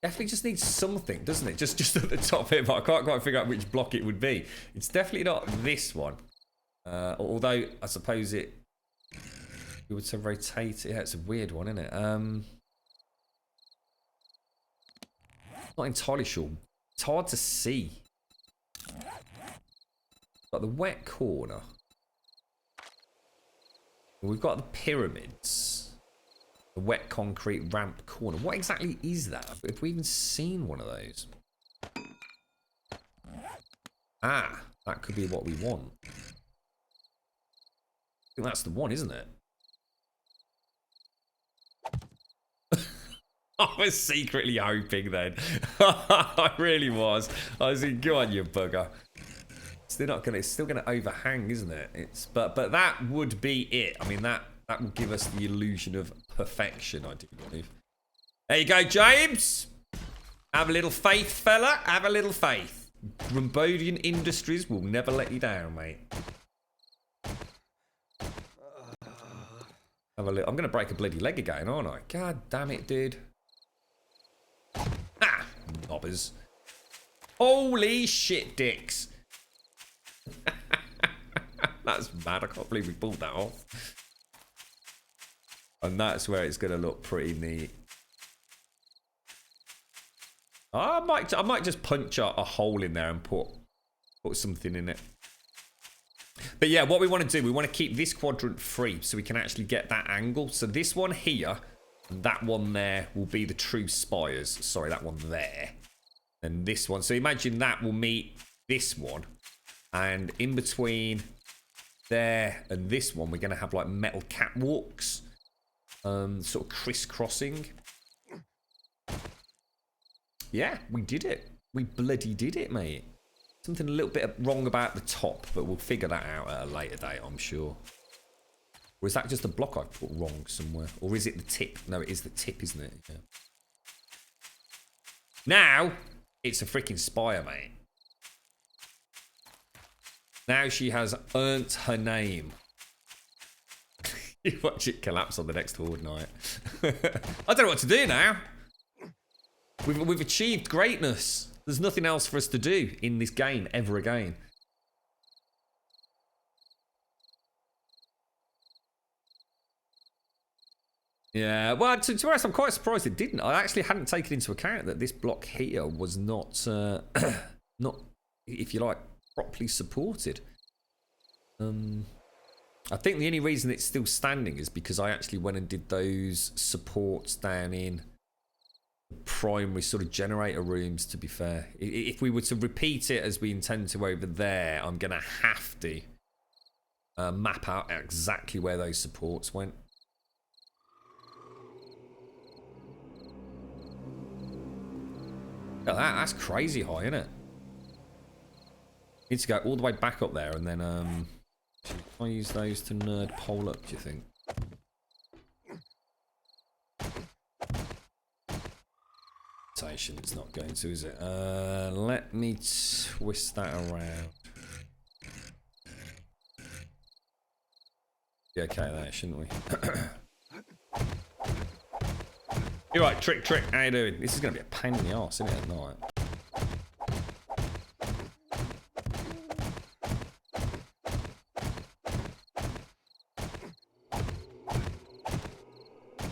Definitely just needs something, doesn't it? Just at the top here, but I can't quite figure out which block it would be. It's definitely not this one. Although, I suppose it would to rotate. Yeah, it's a weird one, isn't it? Not entirely sure. It's hard to see. Got the wet corner. We've got the pyramids. The wet concrete ramp corner. What exactly is that? Have we even seen one of those? Ah, that could be what we want. I think that's the one, isn't it? I was secretly hoping then. I really was. I was thinking, go on, you bugger. It's still gonna overhang, isn't it? But that would be it. I mean, that will give us the illusion of perfection, I do believe. There you go, James. Have a little faith, fella. Have a little faith. Grumbul Industries will never let you down, mate. Have a little. I'm gonna break a bloody leg again, aren't I? God damn it, dude. Ha! Knobbers. Holy shit, dicks. That's mad. I can't believe we pulled that off. And that's where it's going to look pretty neat. I might just punch a hole in there and put something in it. But yeah, what we want to do, we want to keep this quadrant free so we can actually get that angle. So this one here and that one there will be the true spires. Sorry, that one there. And this one. So imagine that will meet this one. And in between there and this one, we're going to have like metal catwalks. Sort of crisscrossing. Yeah, we did it. We bloody did it, mate. Something a little bit wrong about the top, but we'll figure that out at a later date, I'm sure. Or is that just a block I've put wrong somewhere? Or is it the tip? No, it is the tip, isn't it? Yeah. Now, it's a freaking spire, mate. Now she has earned her name. You watch it collapse on the next Horde night. I don't know what to do now. We've achieved greatness. There's nothing else for us to do in this game ever again. Yeah, well, to be honest, I'm quite surprised it didn't. I actually hadn't taken into account that this block here was not, not, if you like, properly supported. I think the only reason it's still standing is because I actually went and did those supports down in the primary sort of generator rooms, to be fair. If we were to repeat it as we intend to over there, I'm going to have to map out exactly where those supports went. Look at that, that's crazy high, isn't it? Need to go all the way back up there and then should I use those to nerd pole up, do you think? It's not going to, is it? Let me twist that around. Yeah, okay, that shouldn't we? You're right, Trick. How you doing? This is going to be a pain in the arse, isn't it, at night?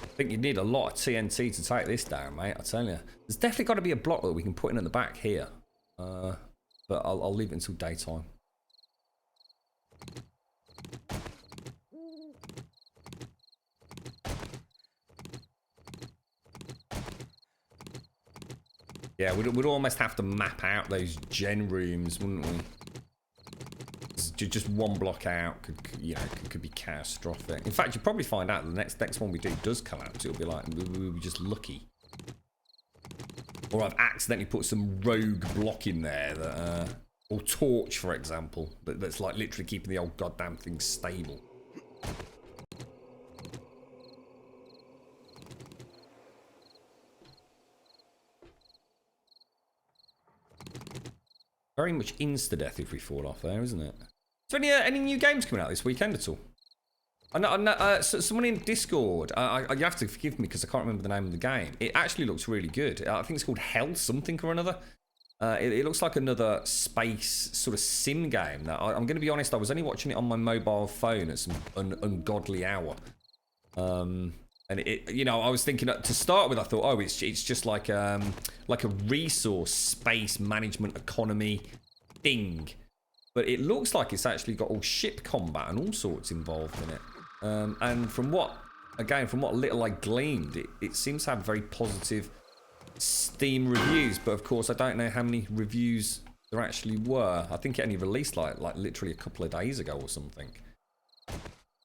I think you need a lot of TNT to take this down, mate. I tell you, there's definitely got to be a block that we can put in at the back here, but I'll leave it until daytime. yeah, we'd almost have to map out those gen rooms, wouldn't we? Just one block out could be catastrophic. In fact, you'll probably find out the next one we do does collapse. It'll be like we were just lucky, or I've accidentally put some rogue block in there that, or torch, for example, that's like literally keeping the old goddamn thing stable. Very much insta-death if we fall off there, isn't it? Is there any new games coming out this weekend at all? I know, someone in Discord, you have to forgive me because I can't remember the name of the game. It actually looks really good. I think it's called Hell something or another. It looks like another space sort of sim game. Now, I'm going to be honest, I was only watching it on my mobile phone at some ungodly hour. And I was thinking to start with, I thought, oh, it's just like a resource space management economy thing, but it looks like it's actually got all ship combat and all sorts involved in it. And from what little I gleaned, it seems to have very positive Steam reviews. But of course, I don't know how many reviews there actually were. I think it only released like literally a couple of days ago or something.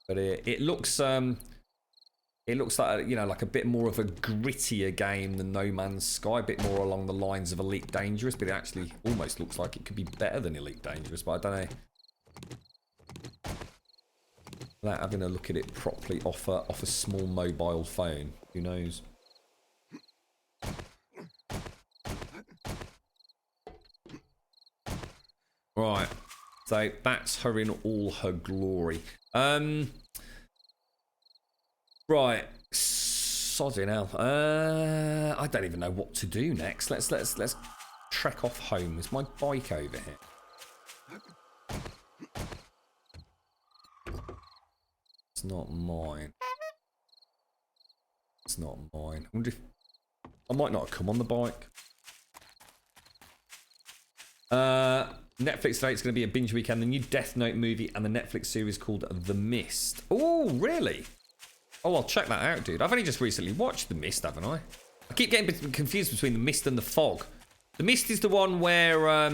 But it looks like, like a bit more of a grittier game than No Man's Sky, a bit more along the lines of Elite Dangerous, but it actually almost looks like it could be better than Elite Dangerous, but I don't know. Without having a look at it properly off a small mobile phone, who knows? Right, so that's her in all her glory. Right, sodding hell. I don't even know what to do next. Let's trek off home. Is my bike over here? It's not mine. It's not mine. I wonder if I might not have come on the bike. Netflix today, it's going to be a binge weekend. The new Death Note movie and the Netflix series called The Mist. Oh, really? Oh, I'll check that out, dude. I've only just recently watched The Mist, haven't I? I keep getting confused between The Mist and The Fog. The Mist is the one where, I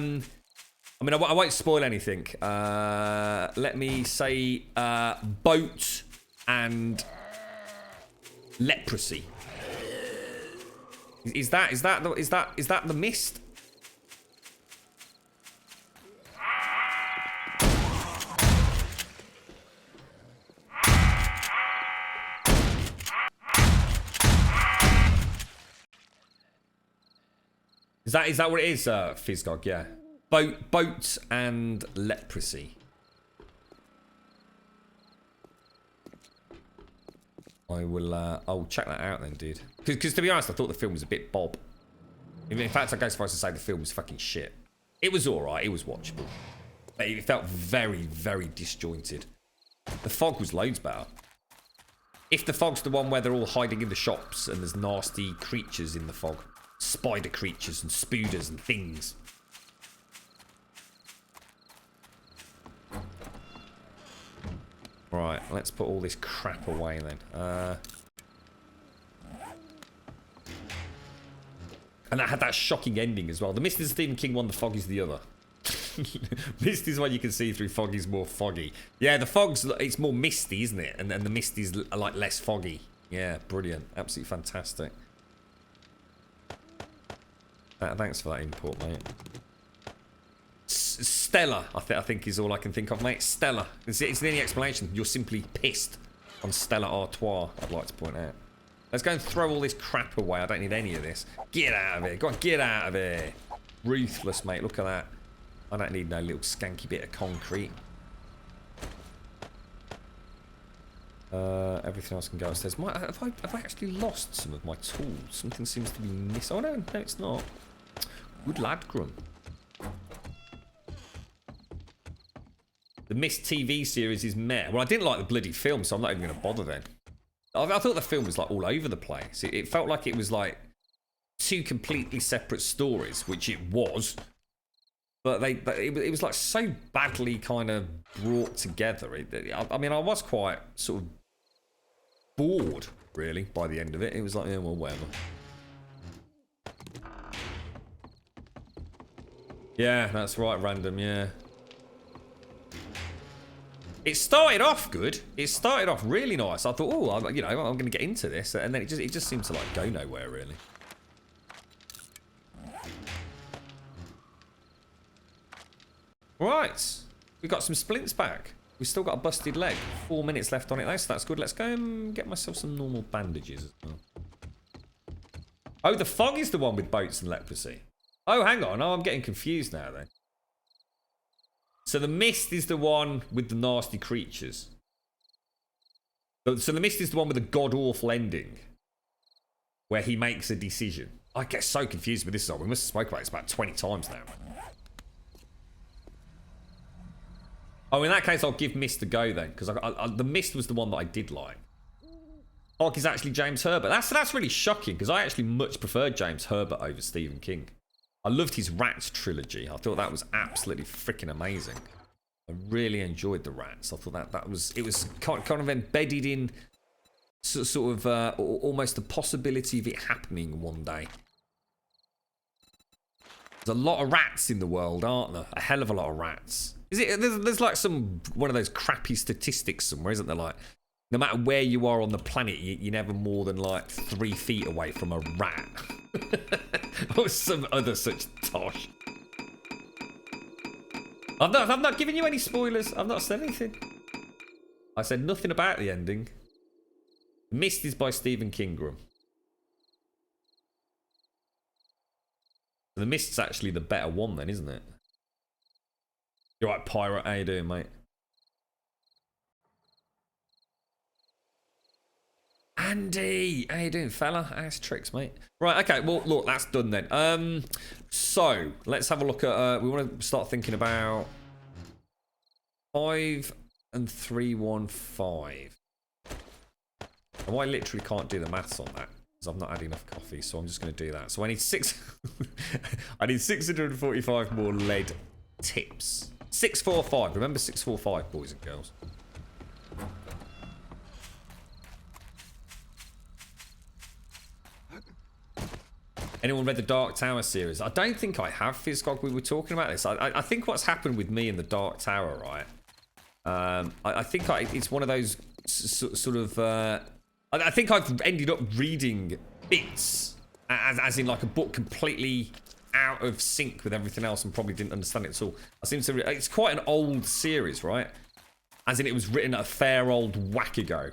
won't spoil anything. Let me say, boat and leprosy. Is that The Mist? Is that what it is, Fizzgog? Yeah. Boats and leprosy. I'll check that out then, dude. Because to be honest, I thought the film was a bit bob. In fact, I go so far as to say the film was fucking shit. It was alright, it was watchable. But it felt very, very disjointed. The Fog was loads better. If the Fog's the one where they're all hiding in the shops and there's nasty creatures in the fog. Spider creatures and spooders and things. Right, let's put all this crap away then. And that had that shocking ending as well. The Mist is Stephen King one, the Fog is the other. Mist is what you can see through, Fog is more foggy. Yeah, the Fog's, it's more misty, isn't it? And the Mist is like less foggy. Yeah, brilliant. Absolutely fantastic. Thanks for that input, mate. Stella, I think is all I can think of, mate. Stella. It's the only explanation. You're simply pissed on Stella Artois, I'd like to point out. Let's go and throw all this crap away. I don't need any of this. Get out of here. Go on, get out of here. Ruthless, mate. Look at that. I don't need no little skanky bit of concrete. Everything else can go upstairs. Have I actually lost some of my tools? Something seems to be missing. Oh, no, it's not. Good lad, Grum. The Mist TV series is meh. Well, I didn't like the bloody film, so I'm not even going to bother then. I thought the film was like all over the place. It felt like it was like two completely separate stories, which it was. But it was like so badly kind of brought together. I mean, I was quite sort of bored, really, by the end of it. It was like, yeah, well, whatever. Yeah, that's right, random, yeah. It started off good. It started off really nice. I thought, oh, I'm going to get into this. And then it just seemed to, like, go nowhere, really. Right. We got some splints back. We've still got a busted leg. 4 minutes left on it, though, so that's good. Let's go and get myself some normal bandages as well. Oh, the fog is the one with boats and leprosy. Oh, hang on. Oh, I'm getting confused now, then. So the mist is the one with the nasty creatures. So the mist is the one with the god-awful ending. Where he makes a decision. I get so confused with this song. We must have spoken about it about 20 times now. Oh, in that case, I'll give Mist a go then. Because the Mist was the one that I did like. Fog is actually James Herbert. That's really shocking. Because I actually much preferred James Herbert over Stephen King. I loved his Rats trilogy. I thought that was absolutely freaking amazing. I really enjoyed the Rats. I thought that was kind of embedded in sort of almost the possibility of it happening one day. There's a lot of rats in the world, aren't there? A hell of a lot of rats. There's like one of those crappy statistics somewhere, isn't there? Like, no matter where you are on the planet, you're never more than like 3 feet away from a rat. Or some other such tosh. I've not given you any spoilers. I've not said anything. I said nothing about the ending. Mist is by Stephen King. The Mist's actually the better one then, isn't it? You're right, Pirate. How you doing, mate? Andy, how you doing, fella? Ass tricks, mate. Right, okay. Well, look, that's done then. So let's have a look at. We want to start thinking about 5 and 315. And I literally can't do the maths on that because I've not had enough coffee, so I'm just going to do that. So I need I need 645 more lead tips. 645. Remember 645, boys and girls. Anyone read the Dark Tower series? I don't think I have, Fizzgog. We were talking about this. I think what's happened with me in the Dark Tower, right? I think it's one of those sort of... I think I've ended up reading bits, as in like a book completely out of sync with everything else and probably didn't understand it at all. It's quite an old series, right? As in it was written a fair old whack ago.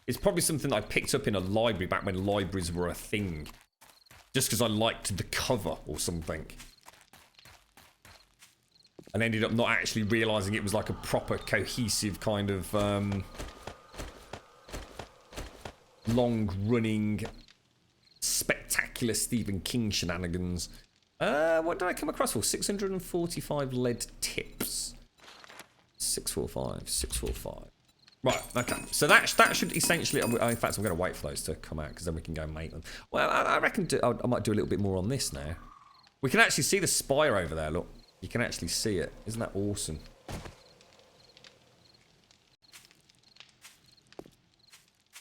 It's probably something that I picked up in a library back when libraries were a thing. Just because I liked the cover or something. And ended up not actually realising it was like a proper cohesive kind of long-running spectacular Stephen King shenanigans. What did I come across for? 645 lead tips. 645. Right, okay. So that should essentially... In fact, I'm going to wait for those to come out because then we can go and make them. Well, I reckon I might do a little bit more on this now. We can actually see the spire over there, look. You can actually see it. Isn't that awesome?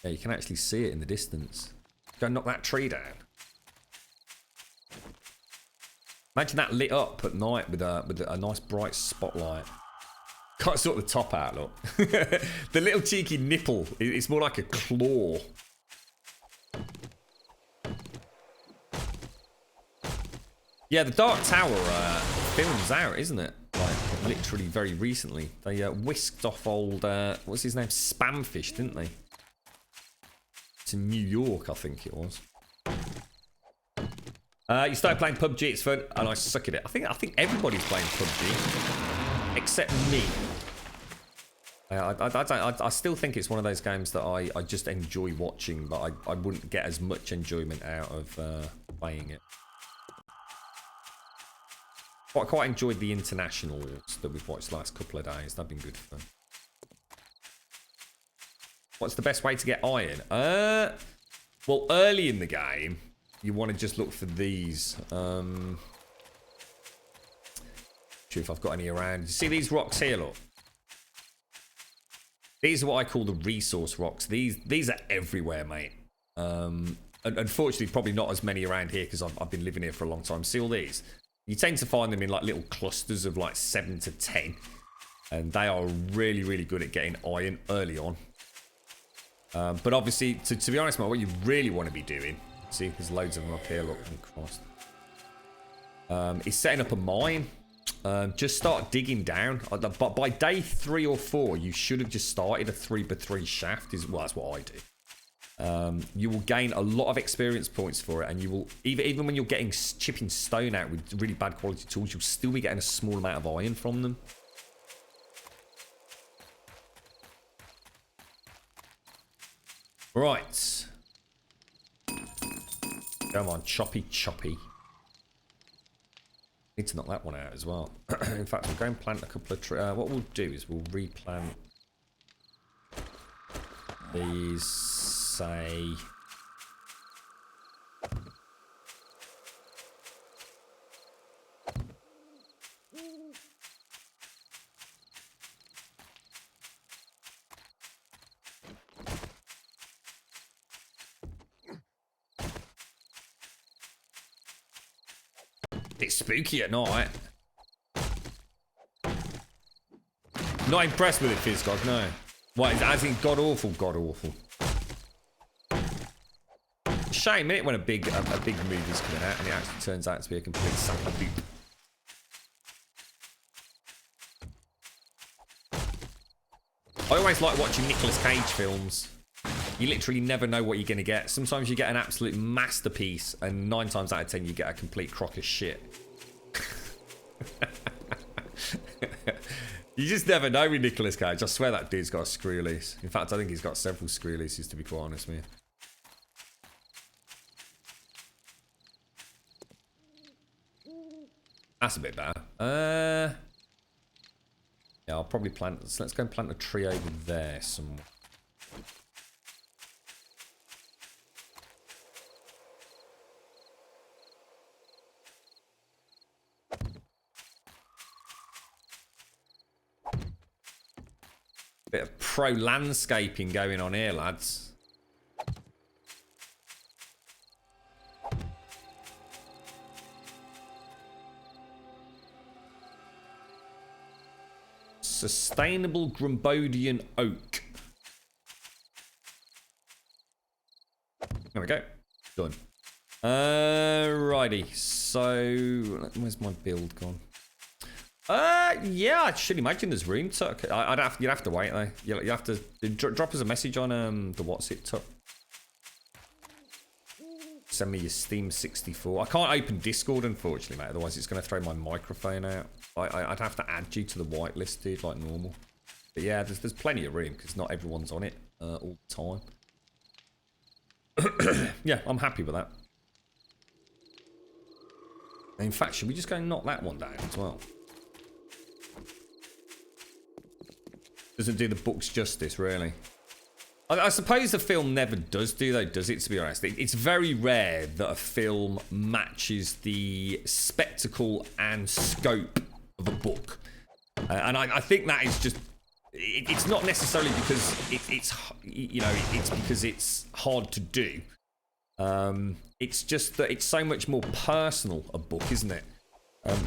Yeah, you can actually see it in the distance. Go knock that tree down. Imagine that lit up at night with a nice bright spotlight. Can't sort the top out, look. The little cheeky nipple, it's more like a claw. Yeah, the Dark Tower film's out, isn't it? Like, literally very recently. They whisked off old, what's his name? Spamfish, didn't they? It's in New York, I think it was. You started playing PUBG, it's fun, and I suck at it. I think everybody's playing PUBG, except me. I still think it's one of those games that I just enjoy watching, but I wouldn't get as much enjoyment out of playing it. Quite enjoyed the internationals that we've watched the last couple of days. They've been good fun. What's the best way to get iron? Well, early in the game, you want to just look for these. Sure if I've got any around. You see these rocks here, look? These are what I call the resource rocks. These are everywhere, mate. Unfortunately, probably not as many around here because I've been living here for a long time. See all these? You tend to find them in like little clusters of like 7 to 10. And they are really, really good at getting iron early on. But obviously, to be honest, mate, what you really want to be doing, see, there's loads of them up here, look, across, is setting up a mine. Just start digging down. But by day 3 or 4, you should have just started a 3x3 shaft. Well, that's what I do. You will gain a lot of experience points for it, and you will even when you're getting chipping stone out with really bad quality tools, you'll still be getting a small amount of iron from them. Right. Come on, choppy. Need to knock that one out as well. In fact, we'll go and plant a couple of trees. What we'll do is we'll replant these, say... It's spooky at night. Not impressed with it, Fizzgod, no. What, as in god awful, god awful. Shame, innit, when a big movie's coming out and it actually turns out to be a complete sack of poop. I always like watching Nicolas Cage films. You literally never know what you're going to get. Sometimes you get an absolute masterpiece, and 9 times out of 10 you get a complete crock of shit. You just never know with Nicolas Cage. I swear that dude's got a screw loose. In fact, I think he's got several screw looses, to be quite honest with you. That's a bit better. Yeah, I'll probably plant... So let's go and plant a tree over there somewhere. Bit of pro landscaping going on here, lads. Sustainable Grumbodian oak. There we go. Done. Righty. So, where's my build gone? Yeah, I should imagine there's room to. You'd have to wait though. You have to drop us a message on the what's it tuck. Send me your Steam 64. I can't open Discord unfortunately, mate. Otherwise, it's going to throw my microphone out. I'd have to add you to the whitelist, dude, like normal. But yeah, there's plenty of room because not everyone's on it all the time. Yeah, I'm happy with that. In fact, should we just go and knock that one down as well? Doesn't do the books justice, really. I suppose the film never does do, though, does it, to be honest? It's very rare that a film matches the spectacle and scope of a book. And I think that is just... It's not necessarily because it's because it's hard to do. It's just that it's so much more personal, a book, isn't it?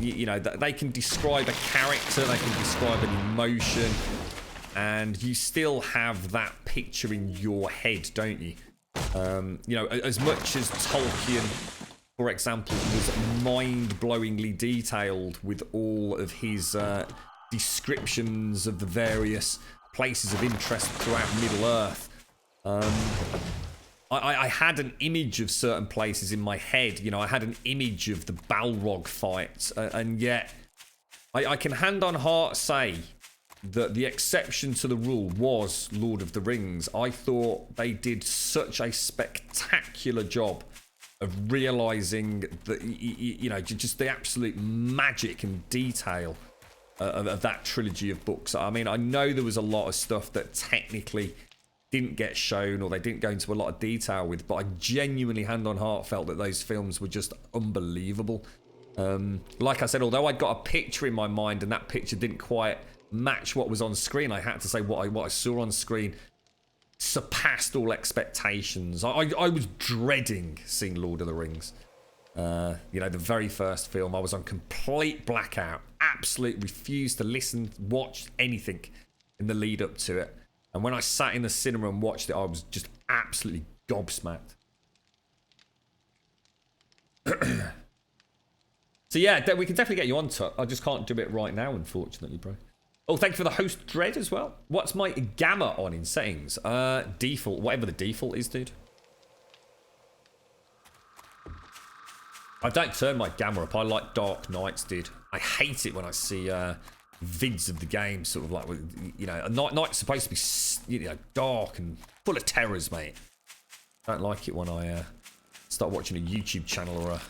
You know, they can describe a character, they can describe an emotion, and you still have that picture in your head, don't you? You know, as much as Tolkien, for example, was mind-blowingly detailed with all of his descriptions of the various places of interest throughout Middle-earth, I had an image of certain places in my head. You know, I had an image of the Balrog fight, and yet I can hand on heart say that the exception to the rule was Lord of the Rings. I thought they did such a spectacular job of realising that, you know, just the absolute magic and detail of that trilogy of books. I mean, I know there was a lot of stuff that technically didn't get shown or they didn't go into a lot of detail with, but I genuinely hand on heart felt that those films were just unbelievable. Like I said, although I got a picture in my mind and that picture didn't quite match what was on screen, I had to say what I saw on screen surpassed all expectations. I was dreading seeing Lord of the Rings. You know, the very first film, I was on complete blackout. Absolutely refused to listen, watch anything in the lead up to it. And when I sat in the cinema and watched it, I was just absolutely gobsmacked. So yeah, we can definitely get you on to it. I just can't do it right now, unfortunately, bro. Oh, thank you for the host dread as well. What's my gamma on in settings? Default, whatever the default is, dude. I don't turn my gamma up. I like Dark Nights, dude. I hate it when I see vids of the game, sort of like, you know, a night's supposed to be, you know, dark and full of terrors, mate. I don't like it when I start watching a YouTube channel or a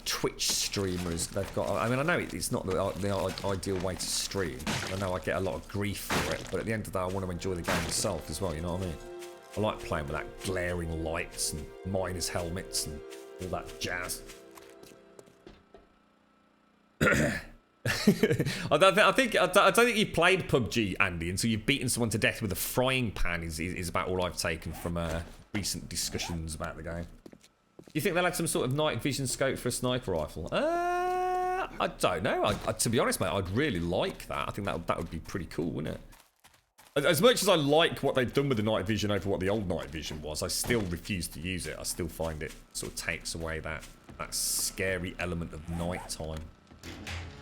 Twitch streamer. They've got. I mean, I know it's not the ideal way to stream. I know I get a lot of grief for it, but at the end of the day, I want to enjoy the game myself as well. You know what I mean? I like playing with that glaring lights and miners' helmets and all that jazz. I don't think you've played PUBG, Andy, until you've beaten someone to death with a frying pan. Is about all I've taken from recent discussions about the game. Do you think they'll have some sort of night vision scope for a sniper rifle? I don't know. To be honest, mate, I'd really like that. I think that would be pretty cool, wouldn't it? As much as I like what they've done with the night vision over what the old night vision was, I still refuse to use it. I still find it sort of takes away that scary element of nighttime.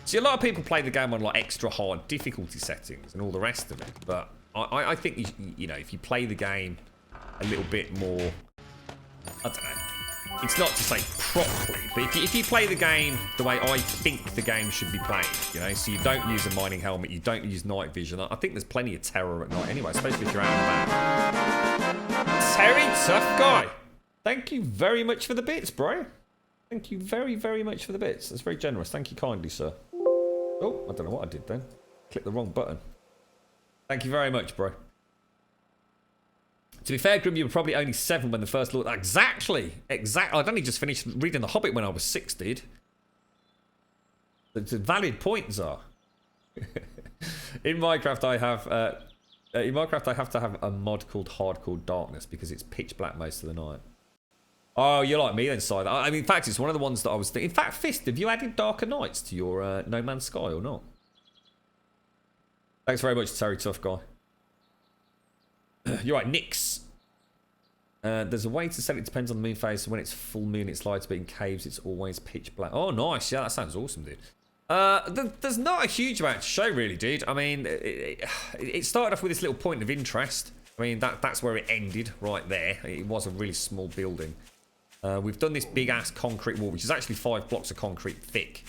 See, a lot of people play the game on like extra hard difficulty settings and all the rest of it, but I think you know, if you play the game a little bit more, I don't know. It's not to say properly, but if you play the game the way I think the game should be played, you know, so you don't use a mining helmet, you don't use night vision. I think there's plenty of terror at night anyway, especially if you're out and about. Terry Tough Guy, thank you very much for the bits, bro. Thank you very, very much for the bits. That's very generous. Thank you kindly, sir. Oh, I don't know what I did then. Clicked the wrong button. Thank you very much, bro. To be fair, Grim, you were probably only 7 when the first Lord... Exactly! I'd only just finished reading The Hobbit when I was 6, dude. The valid points are. In Minecraft, I have to have a mod called Hardcore Darkness because it's pitch black most of the night. Oh, you're like me then, Side. I mean, in fact, it's one of the ones that I was thinking. In fact, Fist, have you added Darker Nights to your No Man's Sky or not? Thanks very much, Terry Tough Guy. You're right, Nix. There's a way to set it, depends on the moon phase. So when it's full moon, it's light, but in caves, it's always pitch black. Oh, nice. Yeah, that sounds awesome, dude. There's not a huge amount to show, really, dude. I mean, it started off with this little point of interest. I mean, that's where it ended, right there. It was a really small building. We've done this big-ass concrete wall, which is actually 5 blocks of concrete thick.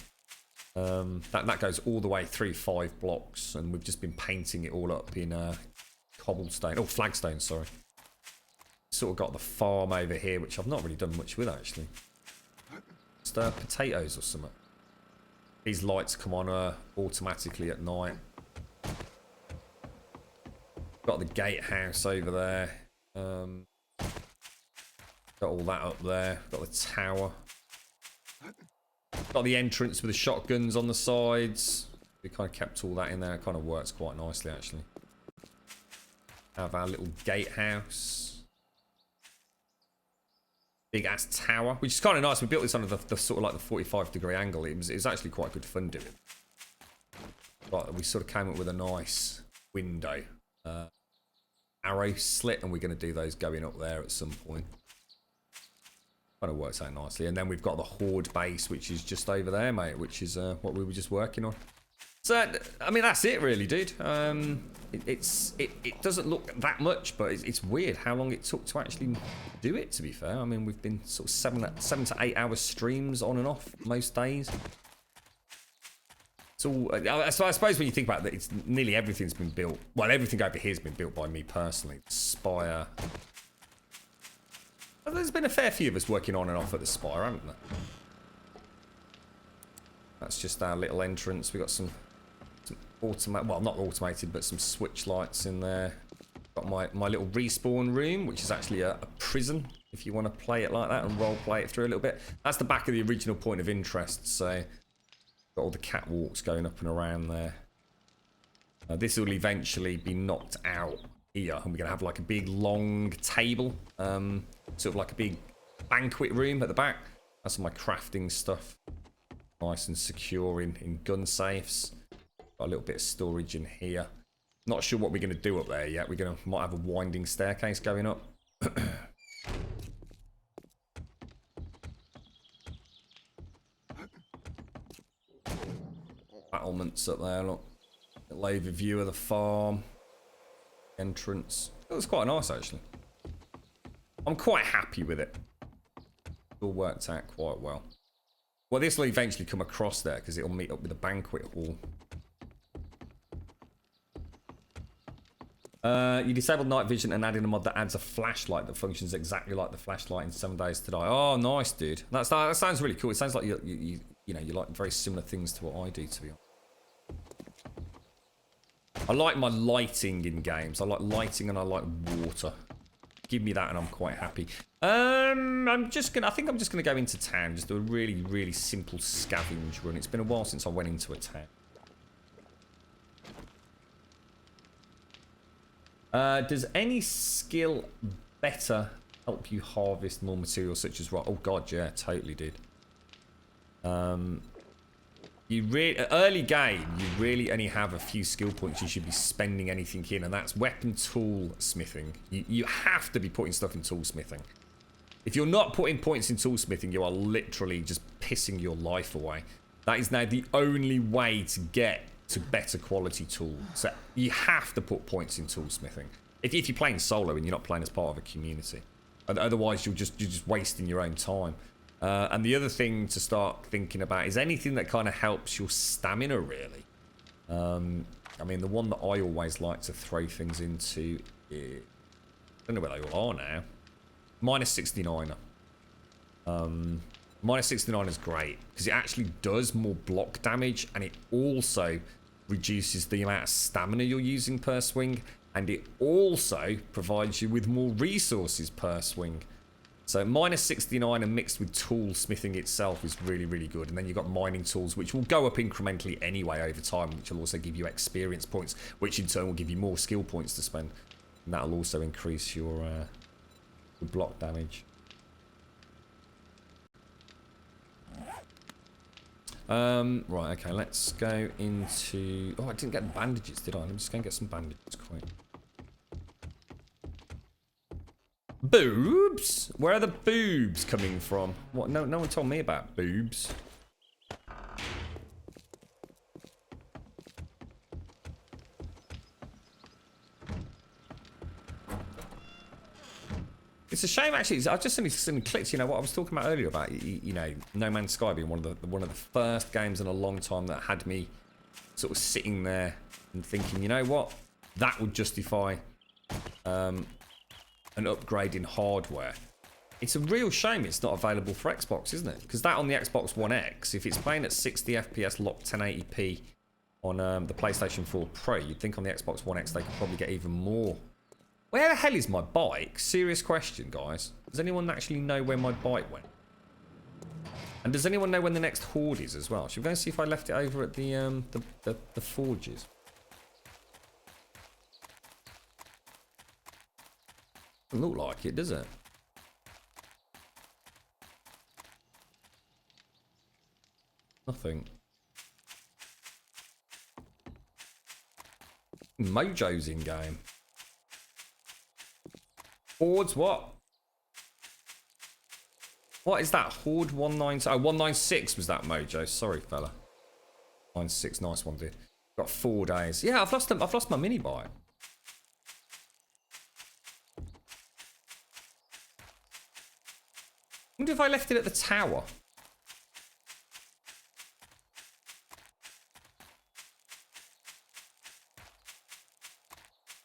That goes all the way through 5 blocks, and we've just been painting it all up in... cobblestone. Oh, flagstone, sorry. Sort of got the farm over here, which I've not really done much with, actually. Just potatoes or something. These lights come on automatically at night. Got the gatehouse over there. Got all that up there. Got the tower. Got the entrance with the shotguns on the sides. We kind of kept all that in there. It kind of works quite nicely, actually. Have our little gatehouse. Big ass tower, which is kind of nice. We built this under the sort of like the 45-degree angle. It was actually quite good fun doing. But we sort of came up with a nice window. Arrow slit, and we're going to do those going up there at some point. Kind of works out nicely. And then we've got the Horde base, which is just over there, mate, which is what we were just working on. So, I mean, that's it really, dude. It doesn't look that much, but it's weird how long it took to actually do it, to be fair. I mean, we've been sort of 7 to 8 hour streams on and off most days. So I suppose when you think about it, it's nearly everything's been built. Well, everything over here has been built by me personally. Spire. Well, there's been a fair few of us working on and off at the Spire, haven't there? That's just our little entrance. We've got some automated, well, not automated, but some switch lights in there. Got my little respawn room, which is actually a prison, if you want to play it like that and role play it through a little bit. That's the back of the original point of interest, so got all the catwalks going up and around there. This will eventually be knocked out here, and we're going to have like a big long table, sort of like a big banquet room at the back. That's my crafting stuff. Nice and secure in gun safes. Got a little bit of storage in here. Not sure what we're going to do up there yet. Might have a winding staircase going up. Battlements up there, look. A lava view of the farm. Entrance. It was quite nice, actually. I'm quite happy with it. It all worked out quite well. Well, this will eventually come across there because it'll meet up with the banquet hall. You disabled night vision and added a mod that adds a flashlight that functions exactly like the flashlight in 7 Days to Die. Oh, nice, dude. That sounds really cool. It sounds like you like very similar things to what I do, to be honest. I like my lighting in games. I like lighting and I like water. Give me that and I'm quite happy. I think I'm just gonna go into town. Just do a really, really simple scavenge run. It's been a while since I went into a town. Does any skill better help you harvest more materials such as rock? Oh god, yeah, totally did. Early game, you really only have a few skill points you should be spending anything in, and that's weapon tool smithing. You have to be putting stuff in tool smithing. If you're not putting points in tool smithing, you are literally just pissing your life away. That is now the only way to get to better quality tools. So you have to put points in tool smithing. If you're playing solo and you're not playing as part of a community. Otherwise, you're just wasting your own time. And the other thing to start thinking about is anything that kind of helps your stamina, really. I mean, the one that I always like to throw things into is... I don't know where they all are now. Minus 69er. Minus 69 is great because it actually does more block damage and it also reduces the amount of stamina you're using per swing, and it also provides you with more resources per swing. So minus 69 and mixed with tool smithing itself is really, really good. And then you've got mining tools, which will go up incrementally anyway over time, which will also give you experience points, which in turn will give you more skill points to spend. And that'll also increase your block damage. Right, okay, let's go into... Oh, I didn't get the bandages, did I? Let me just go and get some bandages quick. Boobs? Where are the boobs coming from? What? No one told me about boobs. It's a shame, actually. I just suddenly clicked. You know what I was talking about earlier about, you know, No Man's Sky being one of the first games in a long time that had me sort of sitting there and thinking, you know what, that would justify an upgrade in hardware. It's a real shame it's not available for Xbox, isn't it? Because that on the Xbox One X, if it's playing at 60 FPS locked 1080p on the PlayStation 4 Pro, you'd think on the Xbox One X they could probably get even more. Where the hell is my bike? Serious question, guys. Does anyone actually know where my bike went? And does anyone know when the next horde is as well? Should we go and see if I left it over at the forges? Doesn't look like it, does it? Nothing. Mojo's in game. Hordes, what? What is that? Horde 196. Oh, 196 was that Mojo. Sorry, fella. 96, nice one, dude. Got 4 days. Yeah, I've lost my mini bike. Wonder if I left it at the tower.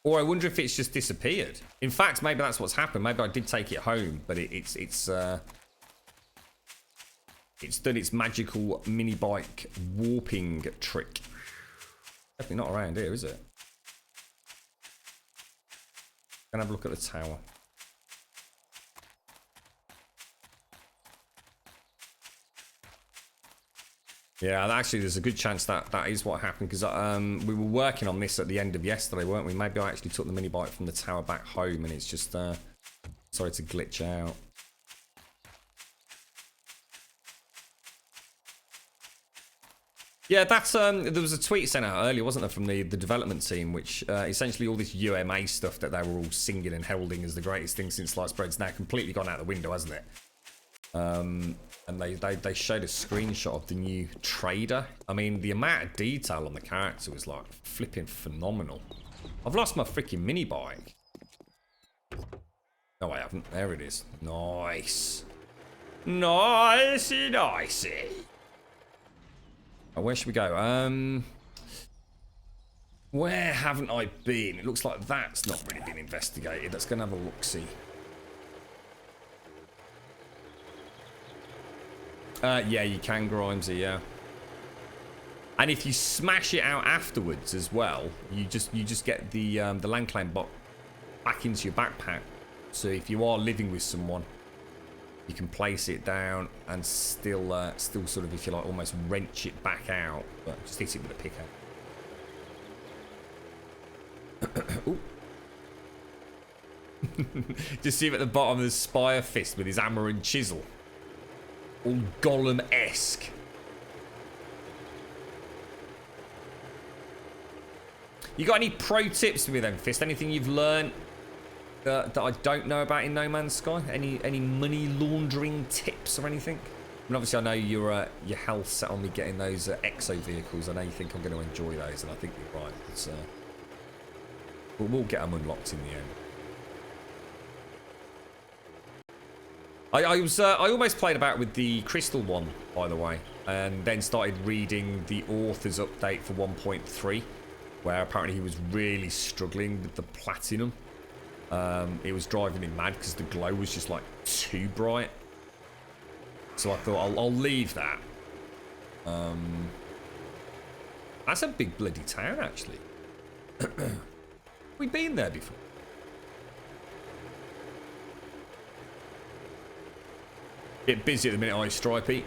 Or I wonder if it's just disappeared. In fact, maybe that's what's happened. Maybe I did take it home, but it's done its magical mini bike warping trick. Definitely not around here, is it? Gonna have a look at the tower. Yeah, actually, there's a good chance that that is what happened, because we were working on this at the end of yesterday, weren't we? Maybe I actually took the mini bike from the tower back home, and it's just sorry to glitch out. Yeah, that's there was a tweet sent out earlier, wasn't there, from the development team, which essentially all this UMA stuff that they were all singing and heralding as the greatest thing since sliced bread's now completely gone out the window, hasn't it? And they showed a screenshot of the new trader. I mean, the amount of detail on the character was like flipping phenomenal. I've lost my freaking mini bike. No, I haven't. There it is. Nice. Nicey, nicey. Oh, where should we go? Where haven't I been? It looks like that's not really been investigated. Let's go and have a look-see. Yeah, you can, Grimesy, yeah. And if you smash it out afterwards as well, you just get the land claim bot back into your backpack. So if you are living with someone, you can place it down and still sort of, if you like, almost wrench it back out. But just hit it with a pickaxe. Ooh. Just see him at the bottom of the Spire Fist with his hammer and chisel. All Gollum-esque. You got any pro tips for me then, Fist? Anything you've learned that I don't know about in No Man's Sky? Any money laundering tips or anything? I mean, obviously I know your health set on me getting those exo vehicles. I know you think I'm going to enjoy those, and I think you're right. It's, we'll get them unlocked in the end. I almost played about with the crystal one, by the way, and then started reading the author's update for 1.3, where apparently he was really struggling with the platinum. It was driving him mad because the glow was just like too bright. So I thought I'll leave that. That's a big bloody town, actually. We've been there before. Bit busy at the minute, Stripey.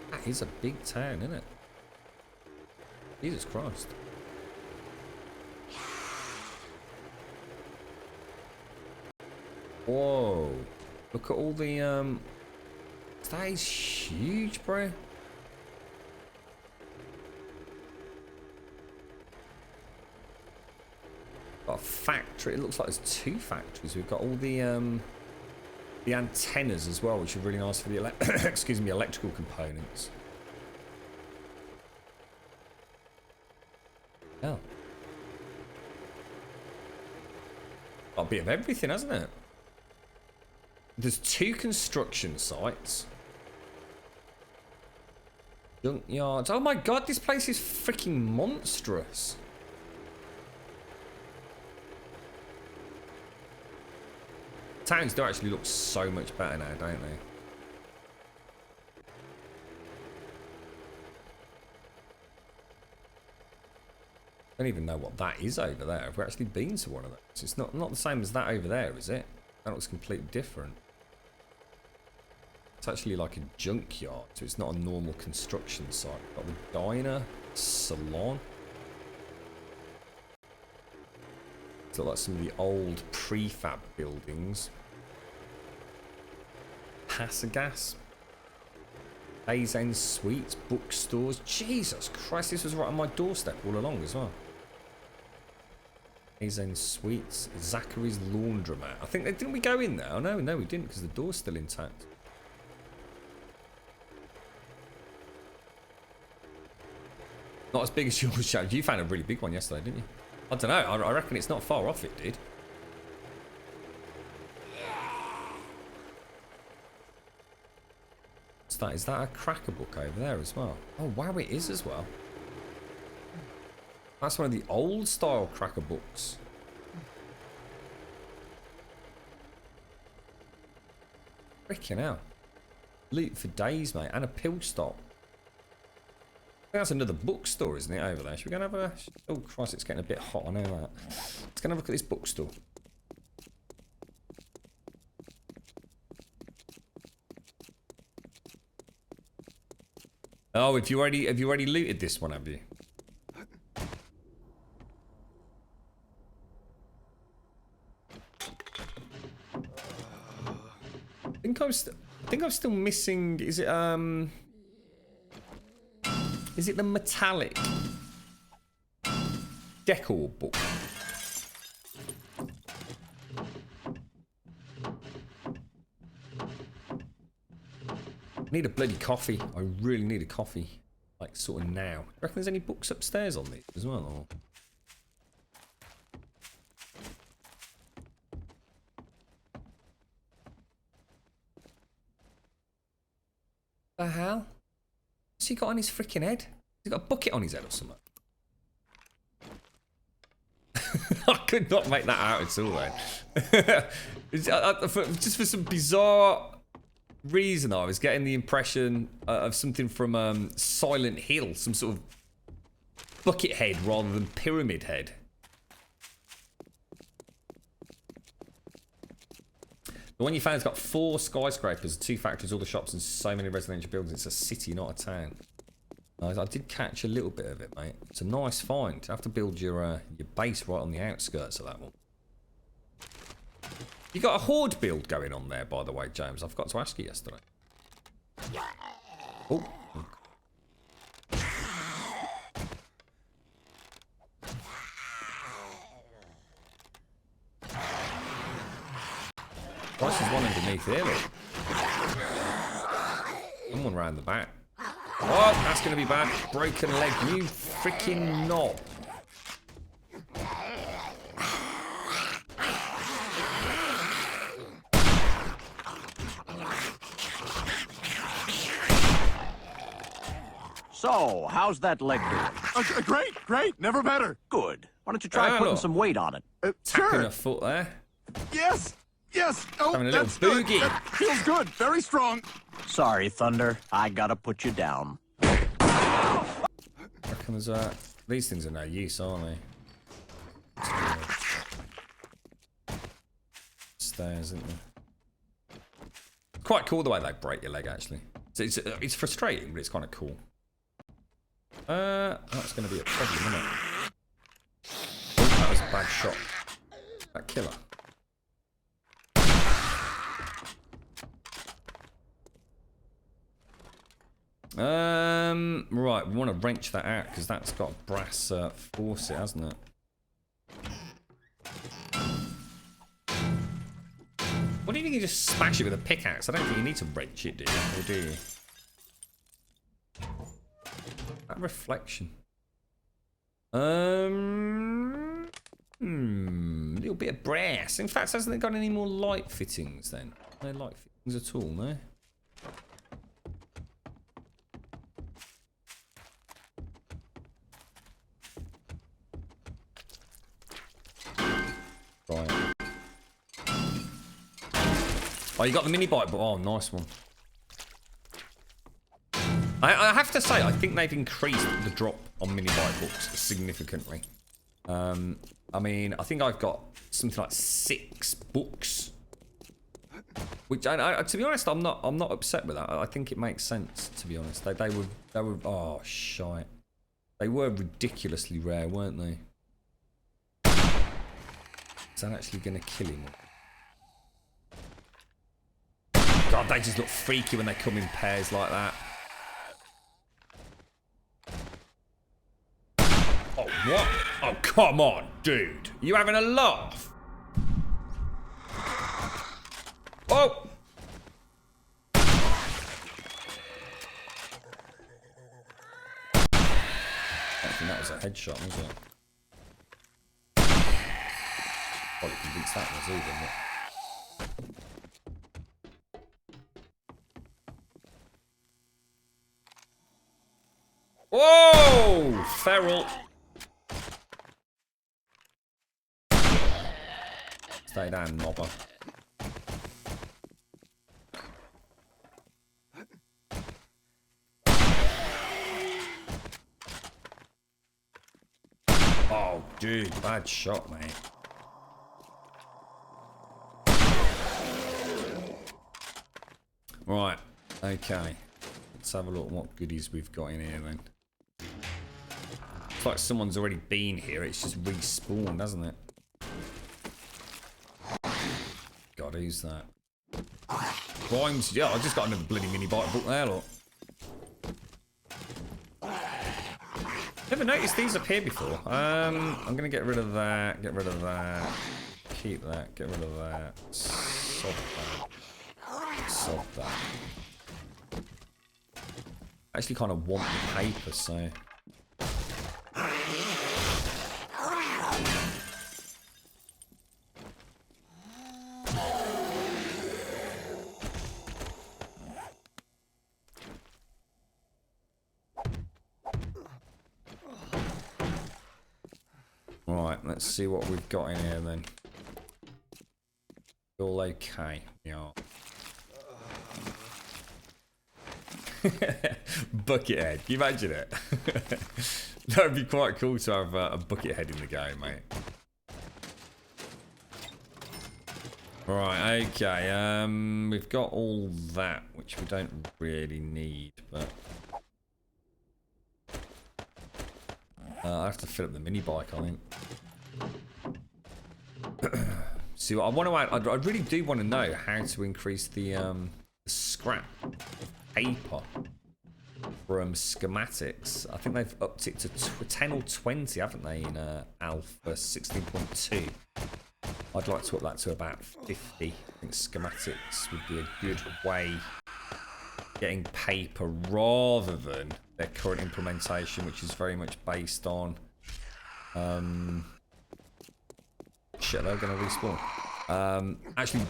That is a big town, isn't it? Jesus Christ. Whoa. Look at all the, that is huge, bro. Got a factory. It looks like there's two factories. We've got all the antennas as well, which are really nice for the excuse me, electrical components. Oh. Got a bit of everything, hasn't it? There's two construction sites. Junkyards. Oh my god, this place is freaking monstrous. Towns do actually look so much better now, don't they? I don't even know what that is over there. Have we actually been to one of those? It's not the same as that over there, is it? That looks completely different. It's actually like a junkyard, so it's not a normal construction site. Got the diner, salon. It's like some of the old prefab buildings. Passagas. Days End Suites, bookstores. Jesus Christ, this was right on my doorstep all along as well. Days End Suites, Zachary's Laundromat. I think, didn't we go in there? Oh no, we didn't, because the door's still intact. Not as big as yours, Chad. You found a really big one yesterday, didn't you? I don't know. I reckon it's not far off. It did. What's that? Is that a cracker book over there as well? Oh wow, it is as well. That's one of the old style cracker books. Freaking hell. Loot for days, mate, and a pill stop. I think that's another bookstore, isn't it, over there? Should we go and have a... Oh, Christ, it's getting a bit hot, I know that. Let's go and have a look at this bookstore. Oh, have you already looted this one, have you? I think I'm still missing. Is it the metallic decor book? I need a bloody coffee. I really need a coffee. Like, sort of now. Do you reckon there's any books upstairs on these as well? Or? The hell? What's he got on his freaking head? Has he got a bucket on his head or something? I could not make that out at all, man. Just for some bizarre reason, I was getting the impression of something from Silent Hill, some sort of bucket head rather than pyramid head. The one you found has got 4 skyscrapers, 2 factories, all the shops, and so many residential buildings. It's a city, not a town. I did catch a little bit of it, mate. It's a nice find. You have to build your base right on the outskirts of that one. You got a horde build going on there, by the way, James. I forgot to ask you yesterday. Oh. Price is one underneath here, look. Someone round the back. Oh, that's going to be bad. Broken leg, you freaking knob. So, how's that leg doing? Great. Never better. Good. Why don't you try putting some weight on it? Tapping Sure. a foot there. Yes. Oh, Having a little that's good. boogie. That feels good. Very strong. Sorry, Thunder. I gotta put you down. Reckon there's these things are no use, aren't they? Stairs, isn't there? Quite cool the way they break your leg, actually. So it's frustrating, but it's kind of cool. That's going to be a problem, isn't it? Oh, that was a bad shot. That killer. Right, we want to wrench that out because that's got a brass faucet, hasn't it? What do you think you just smash it with a pickaxe? I don't think you need to wrench it, do you? Or do you? That reflection. Little bit of brass. In fact, hasn't it got any more light fittings then? No light fittings at all, no? Right. Oh, you got the mini bike, but oh, nice one. I have to say, I think they've increased the drop on mini bike books significantly. I mean, I think I've got something like 6 books, which to be honest, I'm not upset with that. I think it makes sense. To be honest, they were oh shite. They were ridiculously rare, weren't they? Is that actually going to kill him? God, they just look freaky when they come in pairs like that. Oh, what? Oh, come on, dude. You having a laugh? Oh! I don't think that was a headshot, was it? Probably convinced that was either, but... Whoa! Feral. Stay down, mobber. Oh, dude, bad shot, mate. Right, okay. Let's have a look at what goodies we've got in here then. It's like someone's already been here, it's just respawned, hasn't it? God, who's that? Rhymes. Yeah, I just got another bloody mini bike book there, look. Never noticed these up here before. I'm gonna get rid of that, get rid of that, keep that, get rid of that, sod that, sod that. I actually kind of want the paper, so. Right, let's see what we've got in here then. All okay, yeah. Buckethead, can you imagine it? That would be quite cool to have a buckethead in the game, mate. Right, okay, we've got all that, which we don't really need, but... I have to fill up the mini bike, I think. See, what I want to add, I really do want to know how to increase the scrap paper from schematics. I think they've upped it to 10 or 20, haven't they, in Alpha 16.2. I'd like to up that to about 50. I think schematics would be a good way of getting paper rather than their current implementation, which is very much based on shit, they're going to respawn. Actually,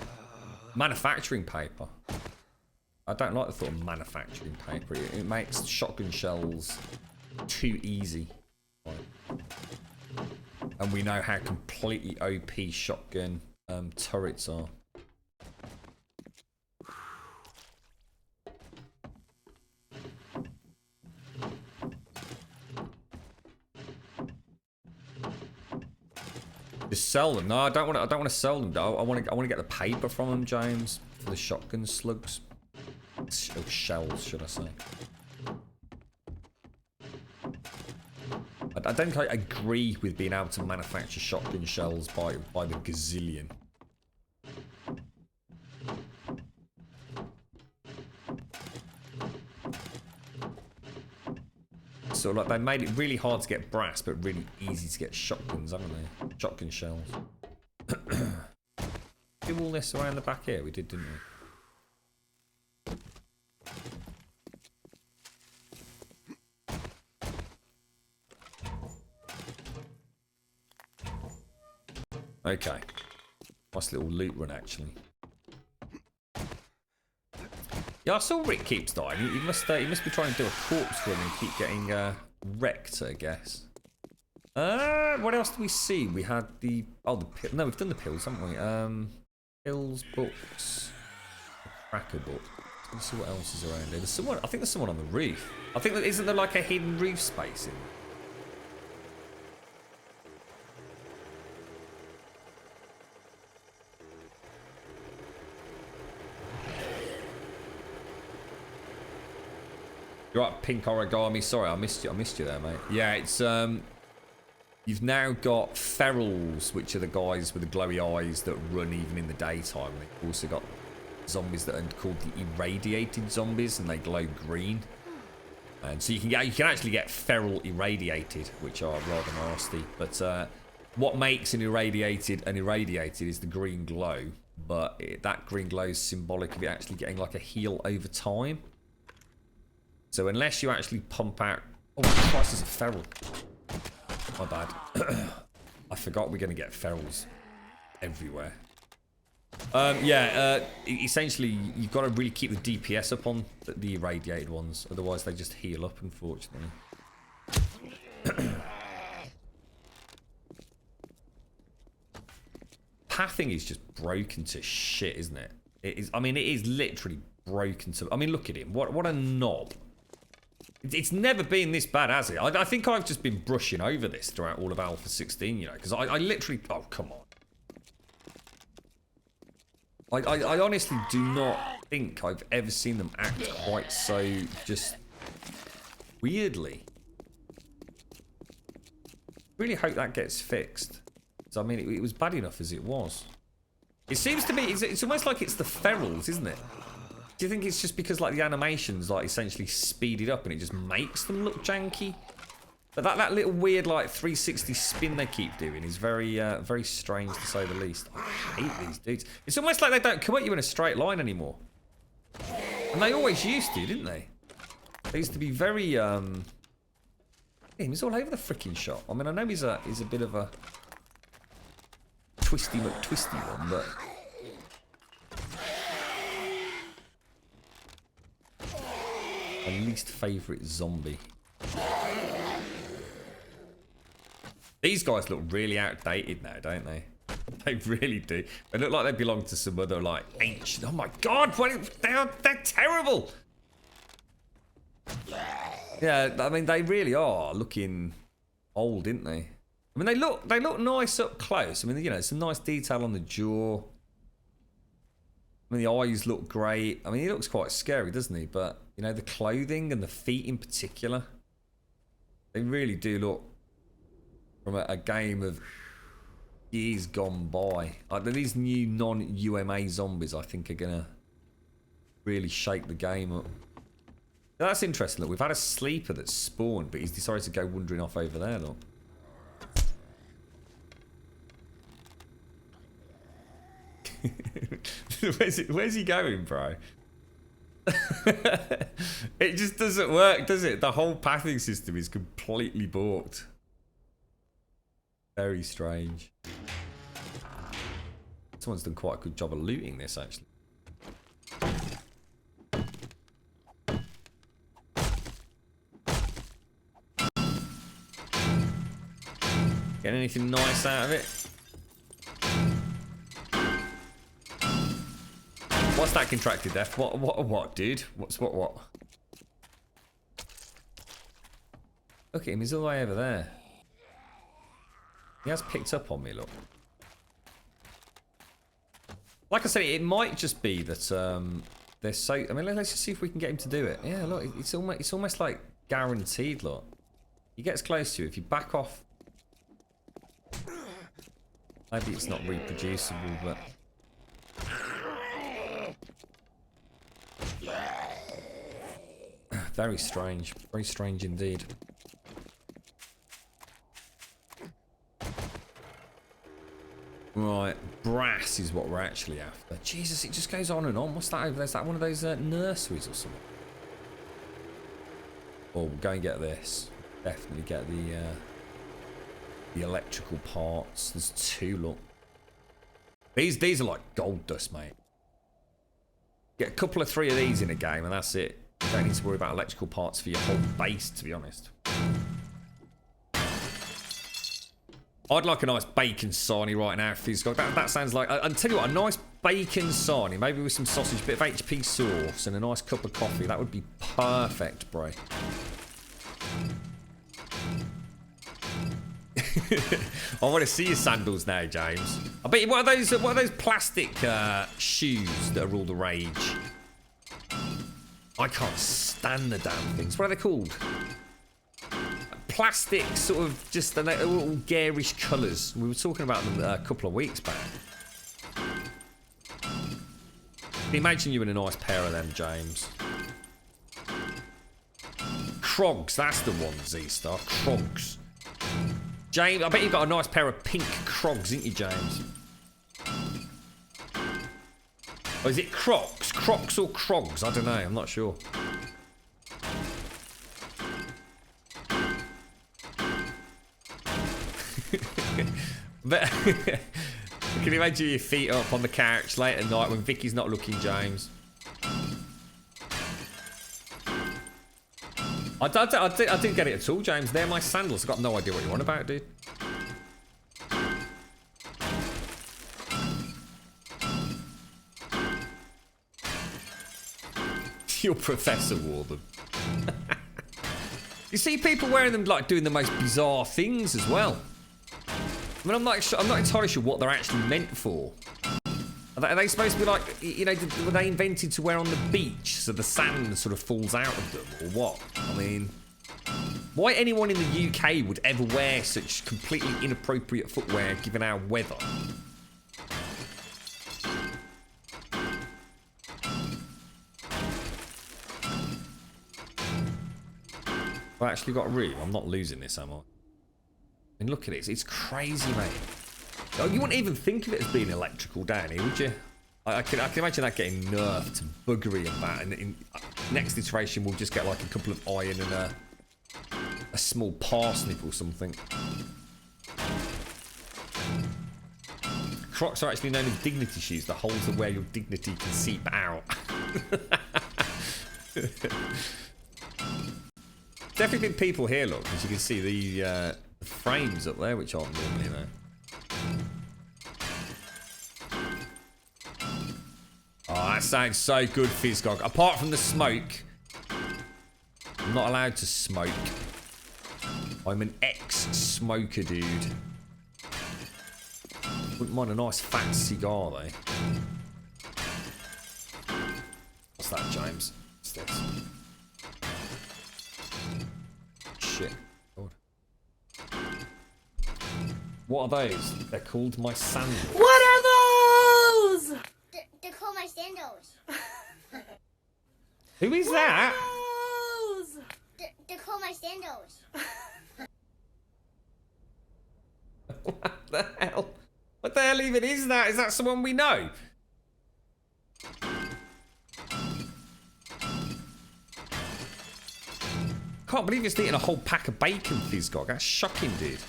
manufacturing paper. I don't like the thought of manufacturing paper. It makes shotgun shells too easy. And we know how completely OP shotgun turrets are. Just sell them. No, I don't want to sell them. I want to get the paper from them, James, for the shotgun slugs. Shells, should I say? I don't quite agree with being able to manufacture shotgun shells by the gazillion. So like they made it really hard to get brass, but really easy to get shotguns, haven't they? Shotgun shells. Do all this around the back here? We did, didn't we? Okay. Nice little loot run, actually. Yeah, I saw Rick keeps dying. He must be trying to do a corpse run and keep getting wrecked, I guess. What else do we see? We had the no, we've done the pills, haven't we? Pills, books, cracker book. Let's see what else is around here. There's someone. I think there's someone on the roof. I think that isn't there like a hidden roof space in there? You're right, pink origami. Sorry, I missed you. I missed you there, mate. Yeah, it's you've now got ferals, which are the guys with the glowy eyes that run even in the daytime. They've also got zombies that are called the irradiated zombies, and they glow green. And so you can actually get feral irradiated, which are rather nasty. But what makes an irradiated is the green glow. But that green glow is symbolic of it actually getting like a heal over time. So unless you actually pump out... Oh, Christ, there's a feral. My bad. I forgot we're going to get ferals everywhere. Essentially, you've got to really keep the DPS up on the irradiated ones. Otherwise, they just heal up, unfortunately. Pathing is just broken to shit, isn't it? It is. I mean, it is literally broken to... I mean, look at him. What a knob. It's never been this bad, has it? I think I've just been brushing over this throughout all of Alpha 16, you know, because I literally... Oh, come on. I honestly do not think I've ever seen them act quite so just weirdly. Really hope that gets fixed. So, I mean, it was bad enough as it was. It seems to me, it's almost like it's the ferals, isn't it? Do you think it's just because like the animations like essentially speeded up and it just makes them look janky? But that little weird like 360 spin they keep doing is very very strange to say the least. I hate these dudes. It's almost like they don't come at you in a straight line anymore. And they always used to, didn't they? They used to be very he's all over the freaking shop. I mean, I know he's a bit of a twisty McTwisty one, but my least favourite zombie. These guys look really outdated now, don't they? They really do. They look like they belong to some other like ancient. Oh my god, they're terrible. Yeah, I mean they really are looking old, didn't they? I mean they look nice up close. I mean, you know, some nice detail on the jaw. I mean the eyes look great. I mean he looks quite scary, doesn't he? But you know, the clothing and the feet in particular, they really do look from a game of years gone by. Like these new non-UMA zombies, I think, are gonna really shake the game up. That's interesting. Look, we've had a sleeper that's spawned, but he's decided to go wandering off over there. Look. Where's he going, bro? It just doesn't work, does it? The whole pathing system is completely balked. Very strange. Someone's done quite a good job of looting this, actually. Get anything nice out of it? What's that contracted death? What, dude? What? Look at him, he's all the way over there. He has picked up on me, look. Like I said, it might just be that they're so... I mean, let's just see if we can get him to do it. Yeah, look, it's almost like guaranteed, look. He gets close to you. If you back off... Maybe it's not reproducible, but... Very strange. Very strange indeed. Right, brass is what we're actually after. Jesus, it just goes on and on. What's that over there? Is that one of those nurseries or something? Oh, we'll go and get this. Definitely get the electrical parts. There's two, look. These are like gold dust, mate. Get a couple of three of these in a game and that's it. You don't need to worry about electrical parts for your whole base, to be honest. I'd like a nice bacon sarnie right now. If these guys, that sounds like... I'll tell you what, a nice bacon sarnie, maybe with some sausage, bit of HP sauce and a nice cup of coffee. That would be perfect, bro. I want to see your sandals now, James. I bet you, what are those plastic shoes that are all the rage? I can't stand the damn things. What are they called? Plastic, sort of, just all garish colours. We were talking about them a couple of weeks back. Imagine you in a nice pair of them, James. Crogs, that's the one, Z-Star. Crogs. James, I bet you've got a nice pair of pink Crogs, ain't you, James? Or is it Crocs? Crocs or Crogs? I don't know, I'm not sure. But can you imagine your feet up on the couch late at night when Vicky's not looking, James? I didn't get it at all, James. They're my sandals. I've got no idea what you're on about, dude. Your professor wore them. You see people wearing them, like, doing the most bizarre things as well. I mean, I'm not entirely sure what they're actually meant for. Are they supposed to be like, you know, were they invented to wear on the beach so the sand sort of falls out of them, or what? I mean, why anyone in the UK would ever wear such completely inappropriate footwear given our weather? I actually got room. I'm not losing this, am I? I mean, look at it. It's crazy, mate. Oh, you wouldn't even think of it as being electrical down here, would you? I can imagine that getting nerfed to buggery and that. And in next iteration, we'll just get like a couple of iron and a small parsnip or something. Crocs are actually known as dignity shoes. The holes are where your dignity can seep out. Definitely been people here, look, as you can see the frames up there, which aren't normally there. Oh, that sounds so good, Fizzgog. Apart from the smoke, I'm not allowed to smoke. I'm an ex-smoker, dude. Wouldn't mind a nice fat cigar, though. What's that, James? What's this? Shit. God. What are those? They're called my sandals. What are those? They're called my sandals. Who is What that? are those? They're called my sandals. What the hell? What the hell even is that? Is that someone we know? Can't believe you're eating a whole pack of bacon, Fizzgog. That's shocking, dude.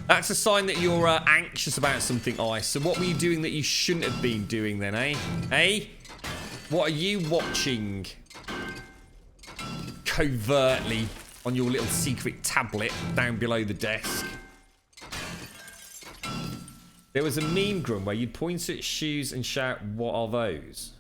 That's a sign that you're anxious about something, Ice. So what were you doing that you shouldn't have been doing then, eh? Eh? What are you watching covertly on your little secret tablet down below the desk? There was a meme, Grum, where you'd point at shoes and shout, "What are those?"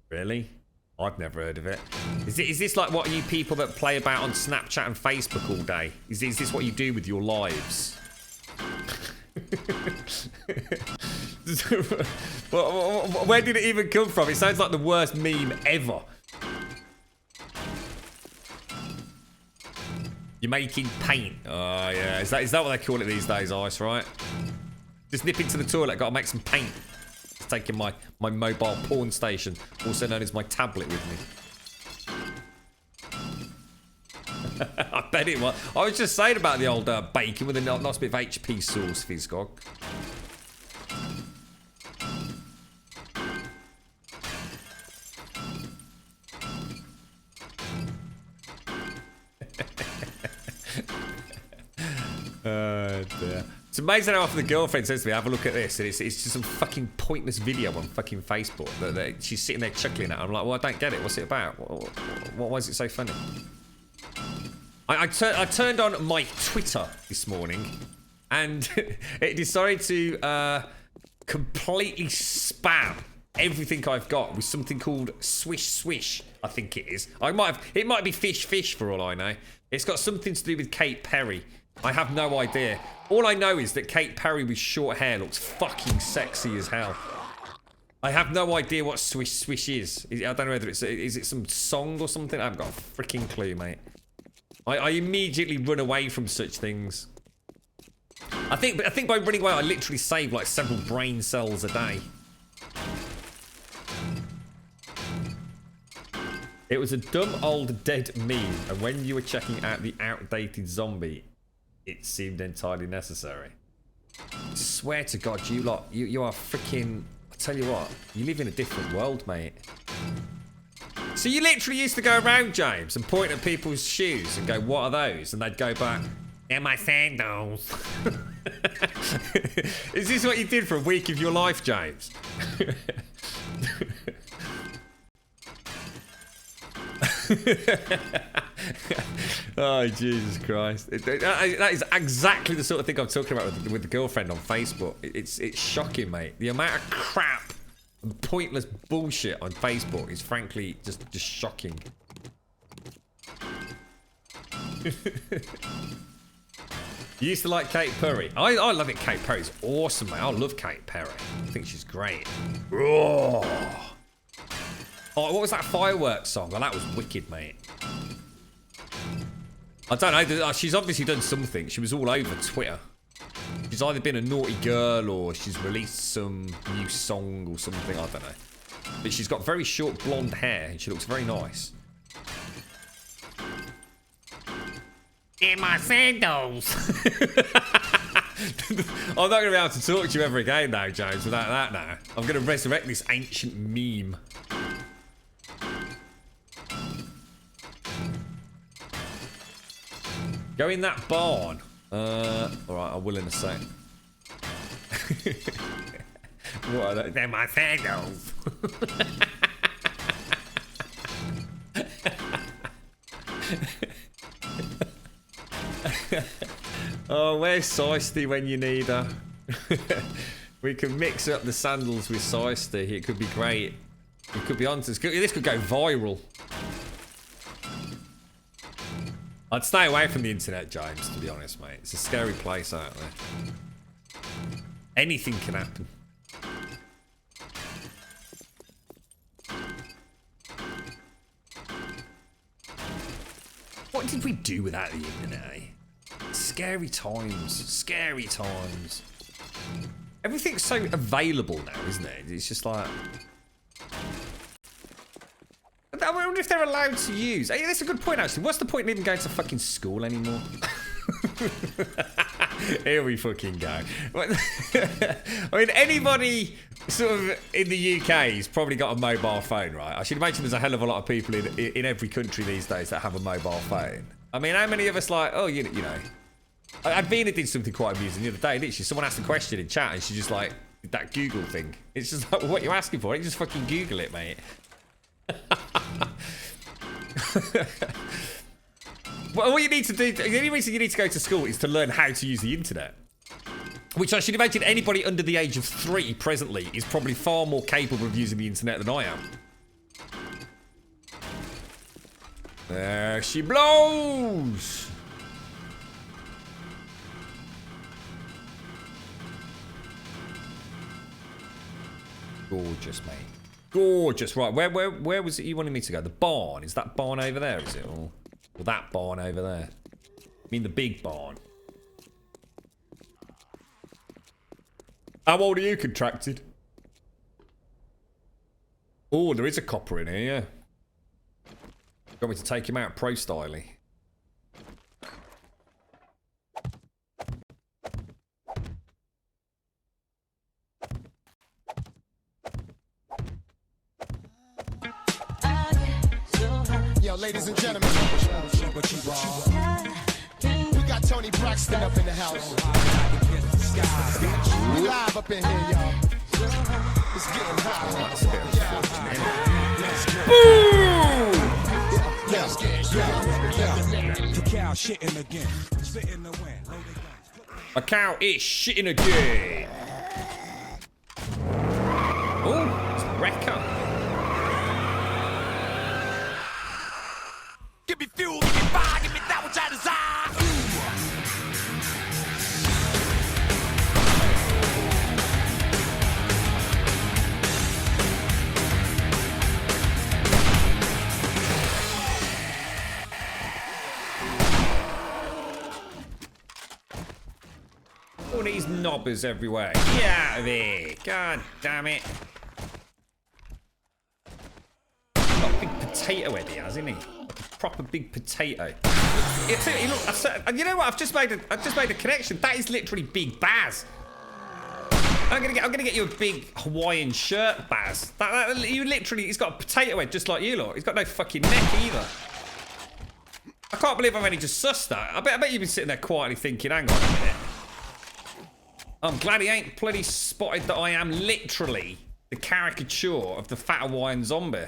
Really? I've never heard of it. Is this like what you people that play about on Snapchat and Facebook all day? Is this what you do with your lives? Where did it even come from? It sounds like the worst meme ever. You're making paint. Oh, yeah. Is that what they call it these days, Ice, right? Just nip into the toilet. Got to make some paint. Just taking my mobile porn station, also known as my tablet, with me. I bet it was. I was just saying about the old bacon with a nice bit of HP sauce, Fizzgog. Dear. It's amazing how often the girlfriend says to me, "Have a look at this," and it's just some fucking pointless video on fucking Facebook that she's sitting there chuckling at. I'm like, well, I don't get it. What's it about? Why is it so funny? I turned on my Twitter this morning, and it decided to completely spam everything I've got with something called Swish Swish. I think it is. It might be Fish Fish for all I know. It's got something to do with Kate Perry. I have no idea. All I know is that Kate Perry with short hair looks fucking sexy as hell. I have no idea what Swish Swish is. I don't know whether is it some song or something? I haven't got a freaking clue, mate. I immediately run away from such things. I think by running away, I literally save like several brain cells a day. It was a dumb old dead meme, and when you were checking out the outdated zombie, it seemed entirely necessary. I swear to God, you lot, you are freaking... I tell you what, you live in a different world, mate. So you literally used to go around, James, and point at people's shoes and go, "What are those?" And they'd go back, "They're my sandals." Is this what you did for a week of your life, James? Oh, Jesus Christ. That is exactly the sort of thing I'm talking about with the girlfriend on Facebook. It's shocking, mate. The amount of crap and pointless bullshit on Facebook is frankly just shocking. You used to like Kate Perry. I love it. Kate Perry's awesome, mate. I love Kate Perry. I think she's great. Oh, what was that fireworks song? Well, that was wicked, mate. I don't know. She's obviously done something. She was all over Twitter. She's either been a naughty girl or she's released some new song or something. I don't know. But she's got very short blonde hair and she looks very nice. In my sandals. I'm not going to be able to talk to you ever again now, James, without that now. I'm going to resurrect this ancient meme. Go in that barn. Alright, I will in a sec. What are they? They're my sandals. Oh, where's Seisty when you need her? We can mix up the sandals with Seisty. It could be great. It could be on. This could go viral. I'd stay away from the internet, James, to be honest, mate. It's a scary place out there. Anything can happen. What did we do without the internet, eh? Scary times. Scary times. Everything's so available now, isn't it? It's just like... I wonder if they're allowed to use... Hey, that's a good point, actually. What's the point in even going to fucking school anymore? Here we fucking go. I mean, anybody sort of in the UK has probably got a mobile phone, right? I should imagine there's a hell of a lot of people in every country these days that have a mobile phone. I mean, how many of us like, oh, you know... Advina did something quite amusing the other day, didn't she? Someone asked a question in chat and she just like, that Google thing. It's just like, what are you asking for? You just fucking Google it, mate. Well, all you need to do, the only reason you need to go to school is to learn how to use the internet. Which I should imagine anybody under the age of 3 presently is probably far more capable of using the internet than I am. There she blows! Gorgeous, mate. Gorgeous. Right, where was it you wanted me to go? The barn. Is that barn over there, is it? Or that barn over there? I mean the big barn. How old are you, contracted? Oh, there is a copper in here, yeah. You want me to take him out pro-styly? Yo, ladies and gentlemen, we got Tony Braxton up in the house. We live up in here, y'all. It's getting hot. The cow shitting again. Spit in the wind. A cow is shitting again. Oh, it's a wrecker. Give me fuel, give me fire, give me that which I desire. All these knobbers everywhere. Get out of here. God damn it. Got a big potato head he has, isn't he? Proper big potato. You know what? I've just made a connection. That is literally Big Baz. I'm gonna get you a big Hawaiian shirt, Baz. He's got a potato head just like you lot. He's got no fucking neck either. I can't believe I've only just sussed that. I bet you've been sitting there quietly thinking, hang on a minute. I'm glad he ain't bloody spotted that I am literally the caricature of the fat Hawaiian zombie.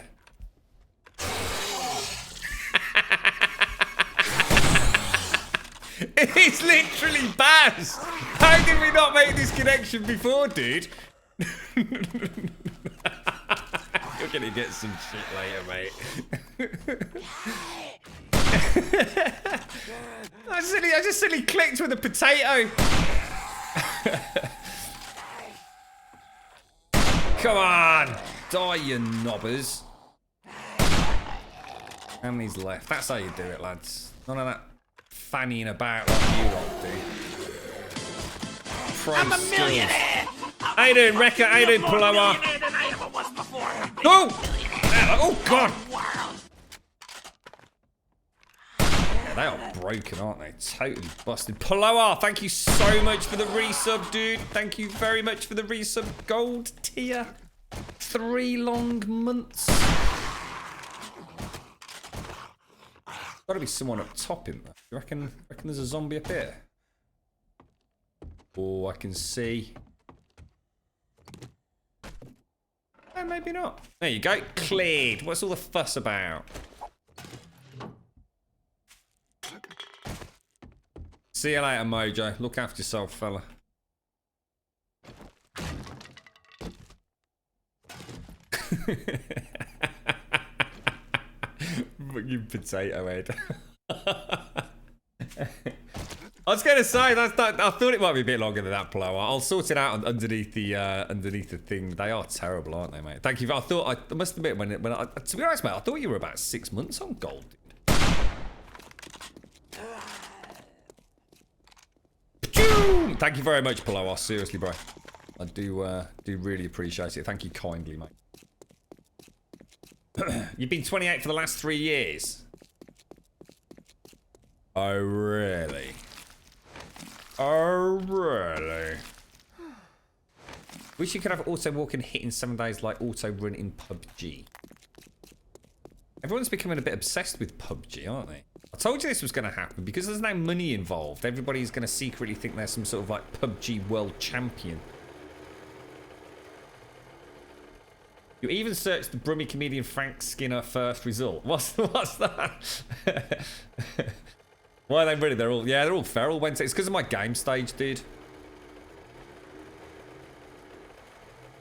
It's literally Baz! How did we not make this connection before, dude? You're gonna get some shit later, mate. I just suddenly clicked with a potato. Come on! Die, you knobbers. How many's left? That's how you do it, lads. None of that fannying about like you lot do. I'm a millionaire. How you doing, Rekka? How you doing, Paloma? Oh! Oh, God! Yeah, they are broken, aren't they? Totally busted. Paloma, thank you so much for the resub, dude. Thank you very much for the resub. Gold tier. 3 long months. Gotta be someone up top in there. You reckon there's a zombie up here? Oh, I can see. Oh, maybe not. There you go. Cleared. What's all the fuss about? See you later, Mojo. Look after yourself, fella. You potato head. I was going to say I thought it might be a bit longer than that, Plow. I'll sort it out underneath the thing. They are terrible, aren't they, mate? Thank you. I must admit when I, to be honest, mate, I thought you were about 6 months on gold. Thank you very much, Plow. Seriously, bro. I do really appreciate it. Thank you kindly, mate. You've been 28 for the last 3 years. Oh, really? Oh, really? Wish you could have auto walk and hit in 7 days like auto run in PUBG. Everyone's becoming a bit obsessed with PUBG, aren't they? I told you this was going to happen because there's no money involved. Everybody's going to secretly think they're some sort of like PUBG world champion. You even searched the Brummy comedian Frank Skinner first result. What's that? Why are they really? They're all feral Wednesday. It's because of my game stage, dude.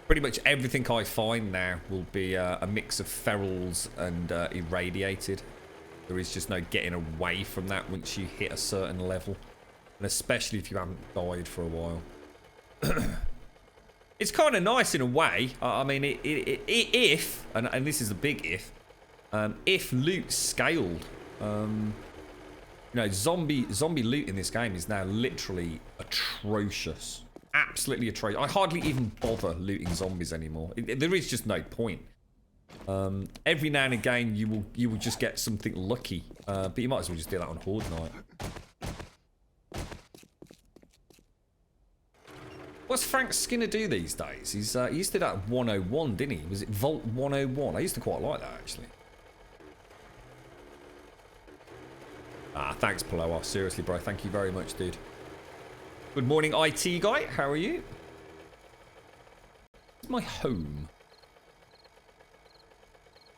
Pretty much everything I find now will be a mix of ferals and irradiated. There is just no getting away from that once you hit a certain level. And especially if you haven't died for a while. It's kind of nice in a way. I mean, if, and this is a big if loot scaled, you know, zombie loot in this game is now literally atrocious. Absolutely atrocious. I hardly even bother looting zombies anymore. There is just no point. Every now and again, you will just get something lucky, but you might as well just do that on Horde Night. What's Frank Skinner do these days? He used to do that at 101, didn't he? Was it Vault 101? I used to quite like that, actually. Ah, thanks, Paloa. Seriously, bro. Thank you very much, dude. Good morning, IT guy. How are you? It's my home.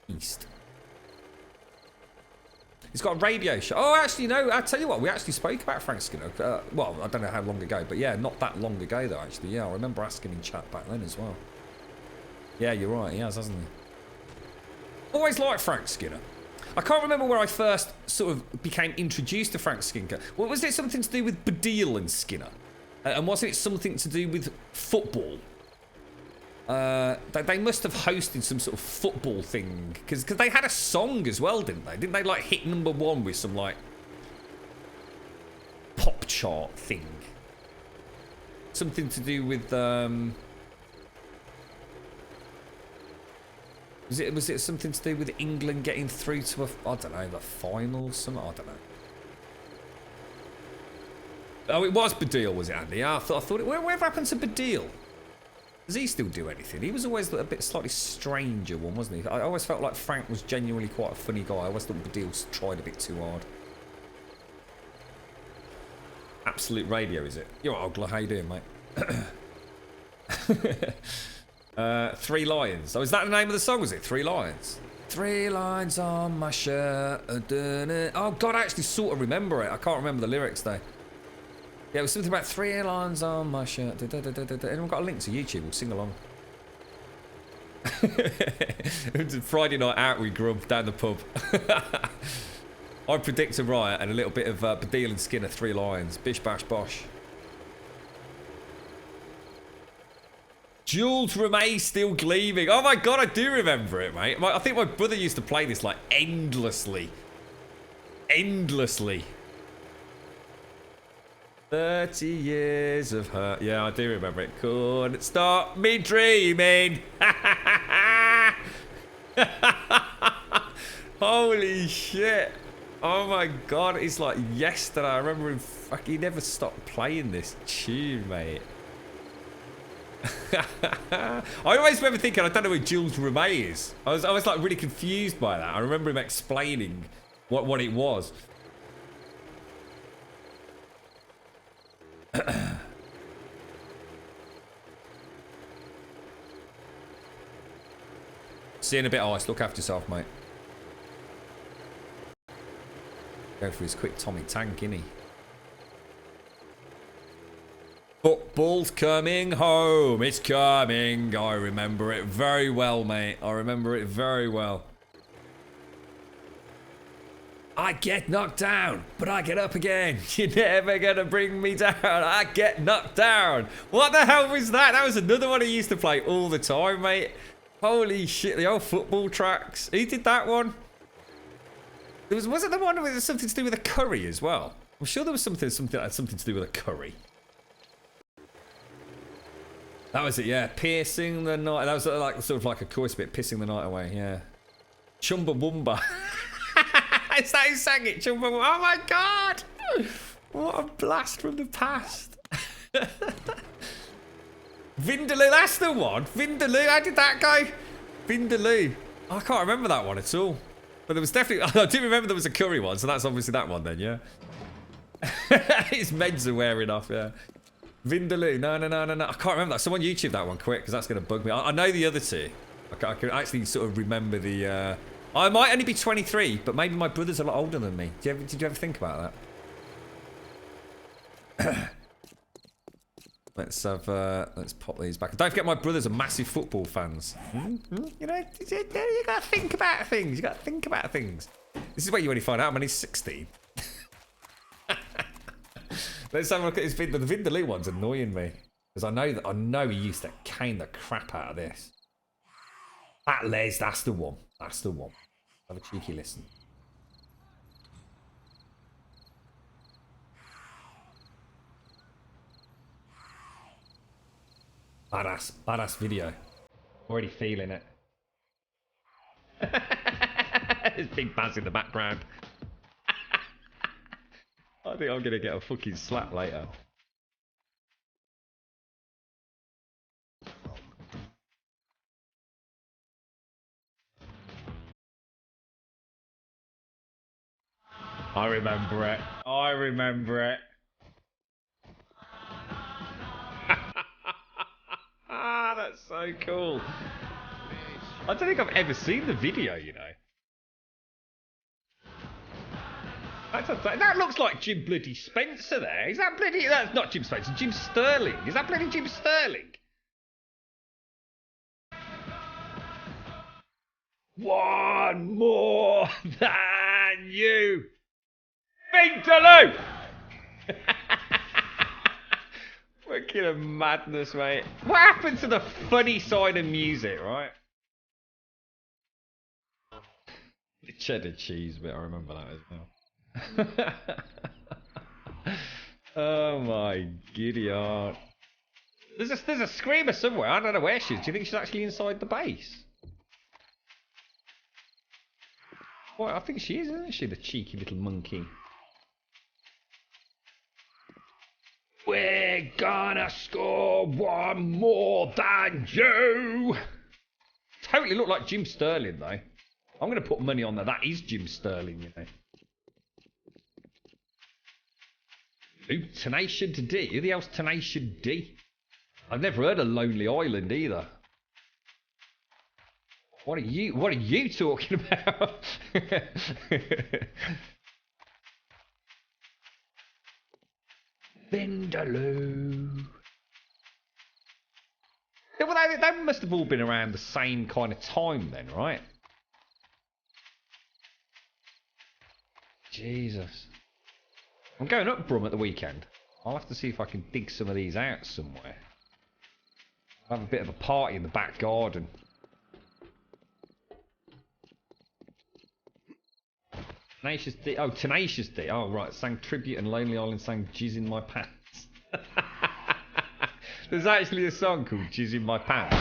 East. He's got a radio show. Oh, actually, no. I'll tell you what. We actually spoke about Frank Skinner. Well, I don't know how long ago, but yeah, not that long ago, though, actually. Yeah, I remember asking in chat back then as well. Yeah, you're right. He has, hasn't he? Always liked Frank Skinner. I can't remember where I first sort of became introduced to Frank Skinner. Well, was it something to do with Badil and Skinner? And wasn't it something to do with football? They must have hosted some sort of football thing because they had a song as well, didn't they? Didn't they like hit #1 with some like pop chart thing? Something to do with was it something to do with England getting through to I don't know, the finals? Something, I don't know. Oh, it was Badil, was it, Andy? I thought it. Whatever happened to Badil? Does he still do anything? He was always a bit slightly stranger one, wasn't he? I always felt like Frank was genuinely quite a funny guy. I always thought Badil tried a bit too hard. Absolute Radio, is it? You're right, Ogler. How you doing, mate? 3 Lions. Oh, is that the name of the song, was it? 3 Lions? 3 lines on my shirt. Oh, God, I actually sort of remember it. I can't remember the lyrics, though. Yeah, it was something about 3 lines on my shirt. Anyone got a link to YouTube? We'll sing along. Friday night out with Grub down the pub. I predict a riot and a little bit of Badil and Skinner 3 Lions. Bish bash bosh. Jules Ramey still gleaming. Oh my God, I do remember it, mate. I think my brother used to play this like endlessly. Endlessly. 30 years of hurt. Yeah, I do remember it. Couldn't stop me dreaming. Holy shit. Oh my god, it's like yesterday. I remember him he never stopped playing this tune, mate. I always remember thinking, I don't know who Jules Rimet is. I was like really confused by that. I remember him explaining what it was. See you in a bit, Ice. Look after yourself, mate. Go for his quick Tommy Tank, innit? Football's coming home. It's coming. I remember it very well, mate. I remember it very well. I get knocked down, but I get up again. You're never gonna bring me down. I get knocked down. What the hell was that? That was another one I used to play all the time, mate. Holy shit, the old football tracks. Who did that one? Was it the one with something to do with a curry as well? I'm sure there was something that had something to do with a curry. That was it, yeah. Piercing the night. That was like sort of like a chorus bit, pissing the night away, yeah. Chumbawamba. Is that who sang it? Chumbawamba. Oh my god! What a blast from the past. Vindaloo, that's the one. Vindaloo, how did that go? Vindaloo. I can't remember that one at all. But there was definitely, I do remember there was a curry one, so that's obviously that one then, yeah. His meds are wearing off, yeah. Vindaloo, no. I can't remember that. Someone YouTube that one quick, because that's going to bug me. I know the other two. I can actually sort of remember the, I might only be 23, but maybe my brother's a lot older than me. Did you ever think about that? Let's pop these back. Don't forget my brothers are massive football fans. You know, you gotta think about things. You gotta think about things. This is where you only find out when he's 16. Let's have a look at his video. The Vindaloo one's annoying me. Because I know he used to cane the crap out of this. That Les, that's the one. That's the one. Have a cheeky listen. Badass video. Already feeling it. There's big Baz in the background. I think I'm gonna get a fucking slap later. I remember it. I remember it. Ah, that's so cool. I don't think I've ever seen the video, you know. That looks like Jim bloody Spencer there. Is that bloody... That's not Jim Spencer, Jim Sterling. Is that bloody Jim Sterling? One more than you. Vindaloo! Fucking madness, mate. What happened to the funny side of music, right? The cheddar cheese bit, I remember that as well. Oh my giddy art. There's a screamer somewhere. I don't know where she is. Do you think she's actually inside the base? Well, I think she is, isn't she? The cheeky little monkey. We're gonna score one more than you. Totally look like Jim Sterling, though. I'm gonna put money on that. That is Jim Sterling, you know. Who? Tenacious D? Who the hell's Tenacious D? I've never heard of Lonely Island either. What are you talking about? Vindaloo. Yeah, well, they must have all been around the same kind of time then, right? Jesus. I'm going up Brum at the weekend. I'll have to see if I can dig some of these out somewhere. I'll have a bit of a party in the back garden. Tenacious D. Oh, Tenacious D. Oh, right. Sang Tribute and Lonely Island sang Jizz in My Pants. There's actually a song called Jizz in My Pants.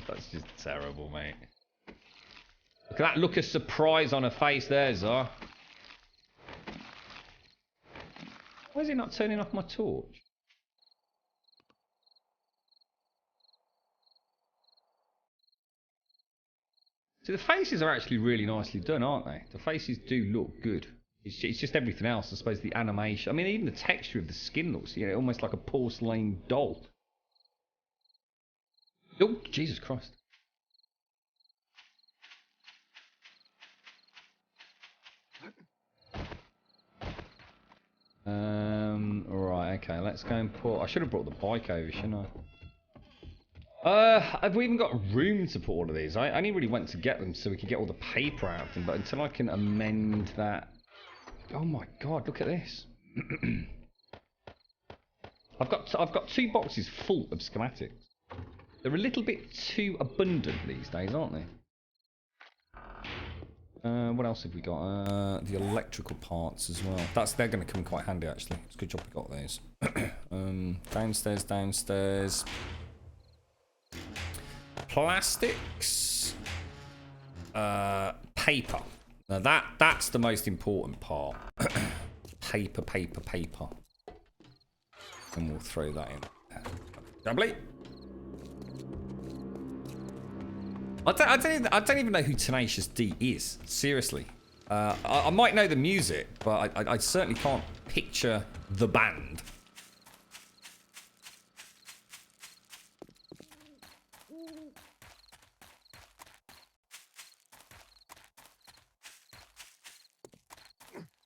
That's just terrible, mate. Look at that look of surprise on her face there, Zar. Why is he not turning off my torch? See, the faces are actually really nicely done, aren't they? The faces do look good. It's just everything else, I suppose, the animation. I mean, even the texture of the skin looks, you know, almost like a porcelain doll. Oh, Jesus Christ. Right, okay, let's go and put... I should have brought the bike over, shouldn't I? Have we even got room to put all of these? I only really went to get them so we could get all the paper out of them, but until I can amend that... Oh my god, look at this. I've got 2 boxes full of schematics. They're a little bit too abundant these days, aren't they? What else have we got? The electrical parts as well. They're going to come in quite handy, actually. It's a good job we got those. Downstairs. Plastics. Paper. Now that's the most important part. Paper. And we'll throw that in. Lovely. I don't even know who Tenacious D is. Seriously. I might know the music, but I certainly can't picture the band.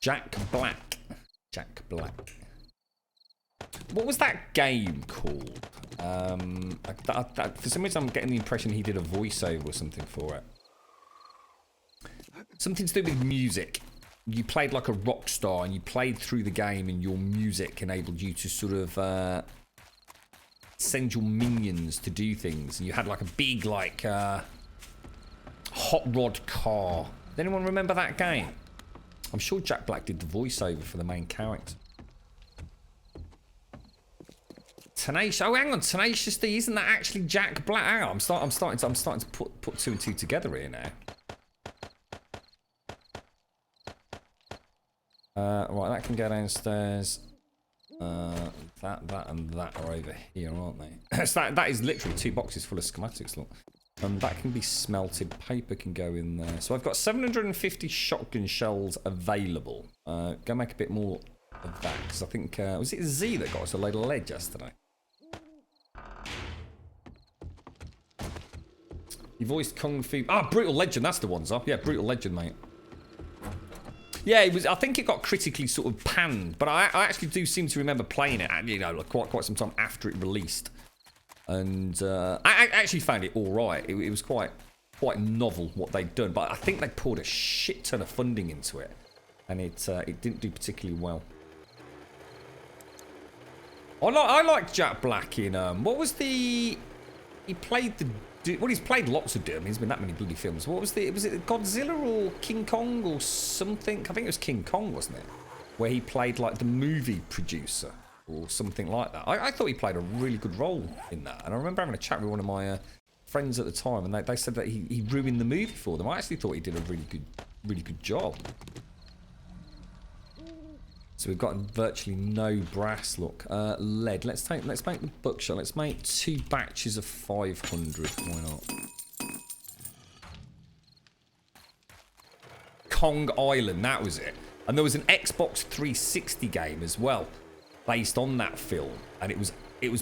Jack Black. What was that game called? For some reason, I'm getting the impression he did a voiceover or something for it. Something to do with music. You played like a rock star, and you played through the game, and your music enabled you to sort of send your minions to do things. And you had like a big, like, hot rod car. Does anyone remember that game? I'm sure Jack Black did the voiceover for the main character. Tenacious. Oh, hang on, Tenacious D. Isn't that actually Jack Black? Hang on, I'm starting to put 2 and 2 together here now. Right, that can go downstairs. That and that are over here, aren't they? So that is literally 2 boxes full of schematics. Look, that can be smelted. Paper can go in there. So I've got 750 shotgun shells available. Go make a bit more of that because I think was it Z that got us a load of lead yesterday? You voiced Kung Fu. Ah, Brutal Legend. That's the one, Zop. Yeah, Brutal Legend, mate. Yeah, it was. I think it got critically sort of panned, but I actually do seem to remember playing it, you know, like quite some time after it released, and I actually found it all right. It was quite novel what they'd done, but I think they poured a shit ton of funding into it, and it didn't do particularly well. I liked Jack Black in what was the? He played the. Well, he's played lots of Doom. He's been that many bloody films. What was the? Was it Godzilla or King Kong or something? I think it was King Kong, wasn't it? Where he played like the movie producer or something like that. I thought he played a really good role in that. And I remember having a chat with one of my friends at the time, and they said that he ruined the movie for them. I actually thought he did a really good job. So we've got virtually no brass. Look, lead. Let's make the buckshot. Let's make 2 batches of 500. Why not? Kong Island. That was it. And there was an Xbox 360 game as well, based on that film, and it was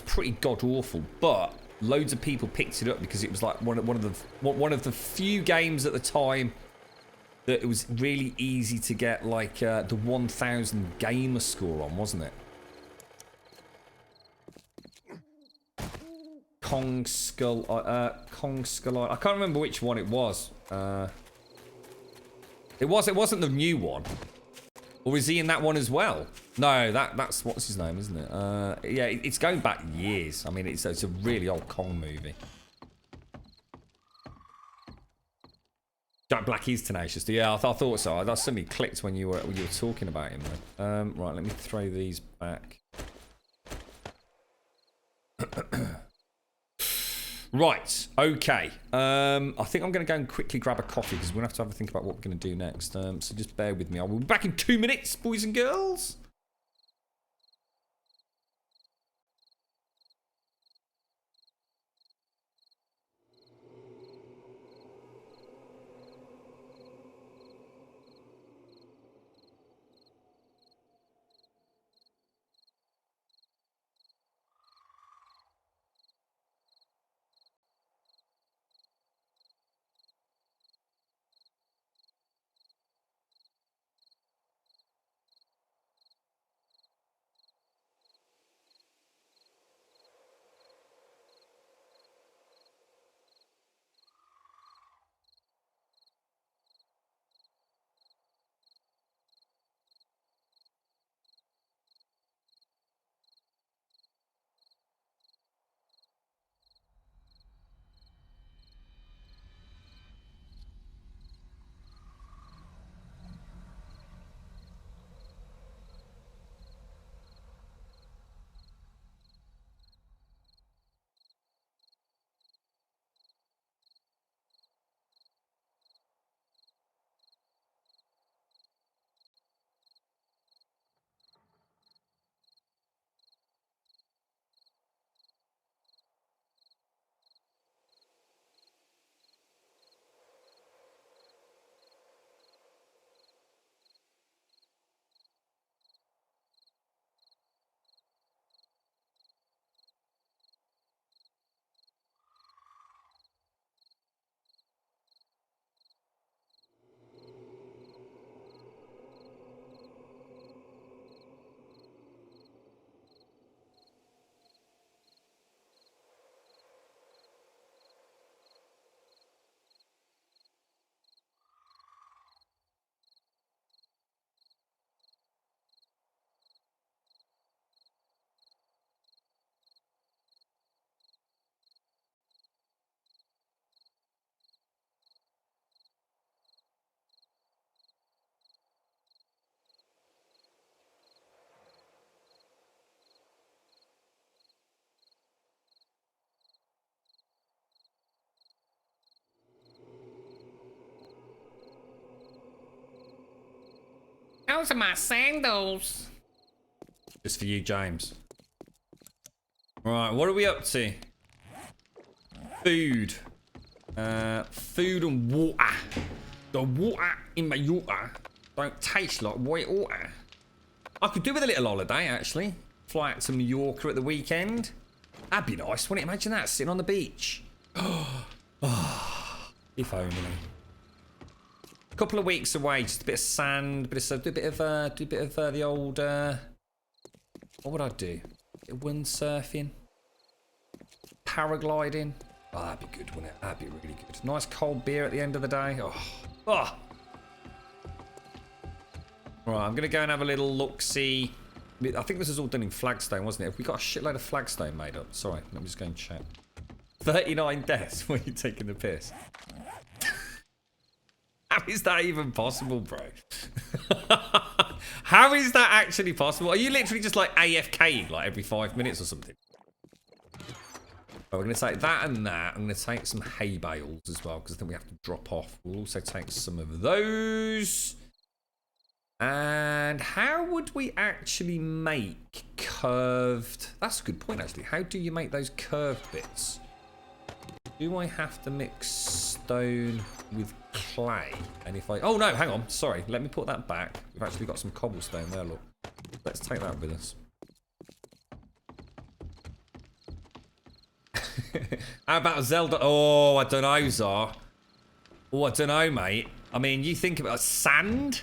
pretty god awful. But loads of people picked it up because it was like one of the few games at the time that it was really easy to get like the 1000 gamer score on, wasn't it? Kong Skull. I can't remember which one it was. It wasn't the new one. Or is he in that one as well? No, that's what's his name, isn't it? Yeah, it's going back years. I mean, it's a really old Kong movie. Jack Black is tenacious. Yeah, I thought so. I suddenly clicked when you were talking about him. Though. Right, let me throw these back. Right, okay. I think I'm going to go and quickly grab a coffee because we're going to have to think about what we're going to do next. So just bear with me. I will be back in 2 minutes, boys and girls. Those are my sandals. Just for you, James. Right, what are we up to? Food. Food and water. The water in my water don't taste like white water. I could do with a little holiday, actually. Fly out to Mallorca at the weekend. That'd be nice, wouldn't it? Imagine that, sitting on the beach. If only. A couple of weeks away, just a bit of sand, do a bit of the old. What would I do? A bit of windsurfing, paragliding. Oh, that'd be good, wouldn't it? That'd be really good. Nice cold beer at the end of the day. Oh. Right, I'm gonna go and have a little look-see. I think this is all done in flagstone, wasn't it? Have we got a shitload of flagstone made up? Sorry, let me just go and check. 39 deaths. When are you taking the piss? How is that even possible, bro? How is that actually possible? Are you literally just like AFK like every 5 minutes or something? We're going to take that and that. I'm going to take some hay bales as well because I think we have to drop off. We'll also take some of those. And how would we actually make curved... That's a good point, actually. How do you make those curved bits? Do I have to mix stone with clay? And if I... Oh, no, hang on. Sorry. Let me put that back. We've actually got some cobblestone there, look. Let's take that with us. How about Zelda? Oh, I don't know, Zar. Oh, I don't know, mate. I mean, you think about sand?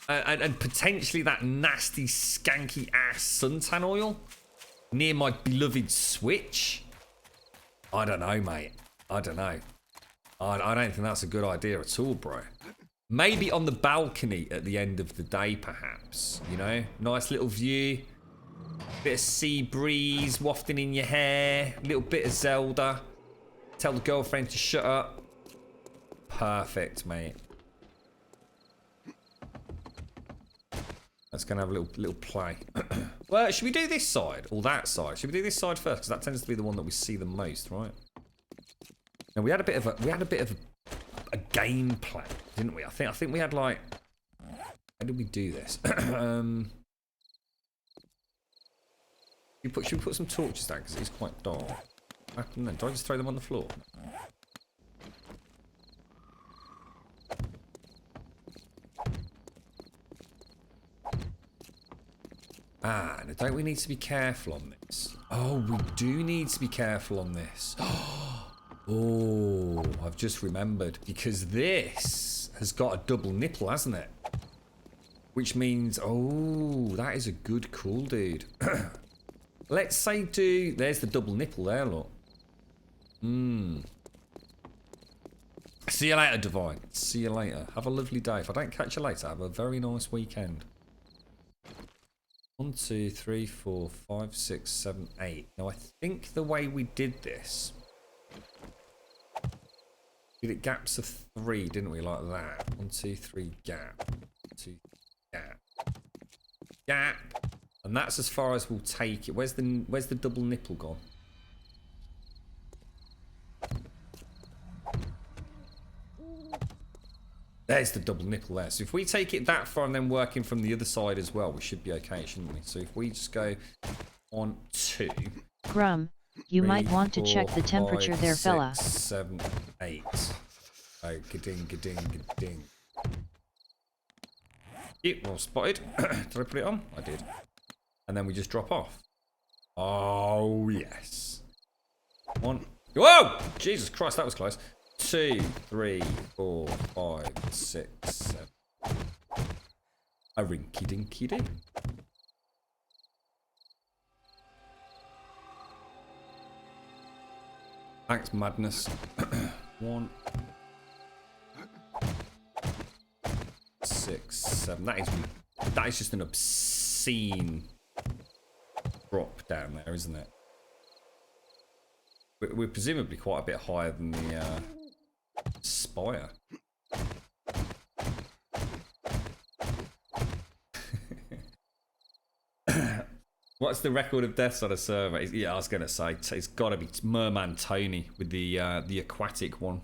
And potentially that nasty, skanky ass suntan oil near my beloved Switch? I don't know, mate. I don't know. I don't think that's a good idea at all, bro. Maybe on the balcony at the end of the day, perhaps. You know? Nice little view. Bit of sea breeze wafting in your hair. Little bit of Zelda. Tell the girlfriend to shut up. Perfect, mate. Let's go and have a little play. Well, should we do this side or that side? Should we do this side first? Because that tends to be the one that we see the most, right? Now we had a bit of a game plan, didn't we? I think we had like. How did we do this? Should we put some torches down because it's quite dark? I don't know. Do I just throw them on the floor? Ah, now don't we need to be careful on this? Oh, we do need to be careful on this. Oh, I've just remembered. Because this has got a double nipple, hasn't it? Which means, oh, that is a good call, dude. Let's say there's the double nipple there, look. See you later, Divine. See you later. Have a lovely day. If I don't catch you later, have a very nice weekend. 1, 2, 3, 4, 5, 6, 7, 8. Now, I think the way we did this... Did it gaps of 3, didn't we? Like that. 1, 2, 3, gap. 2, gap. Gap. And that's as far as we'll take it. Where's the double nipple gone? There's the double nipple there. So if we take it that far and then working from the other side as well, we should be okay, shouldn't we? So if we just go 1, 2... Grum, you 3, might want to 4, check the temperature 5, there, 6, fella. 7, 8. Oh, ga-ding, ga-ding, ga-ding. It well spotted. Did I put it on? I did. And then we just drop off. Oh, yes. 1. Whoa! Jesus Christ, that was close. 2, 3, 4, 5, 6, 7. A rinky dinky ding. Thanks, madness. 1, 6, 7. That is just an obscene drop down there, isn't it? We're presumably quite a bit higher than the spire. What's the record of deaths on a server? Yeah, I was gonna say it's got to be Merman Tony with the aquatic one.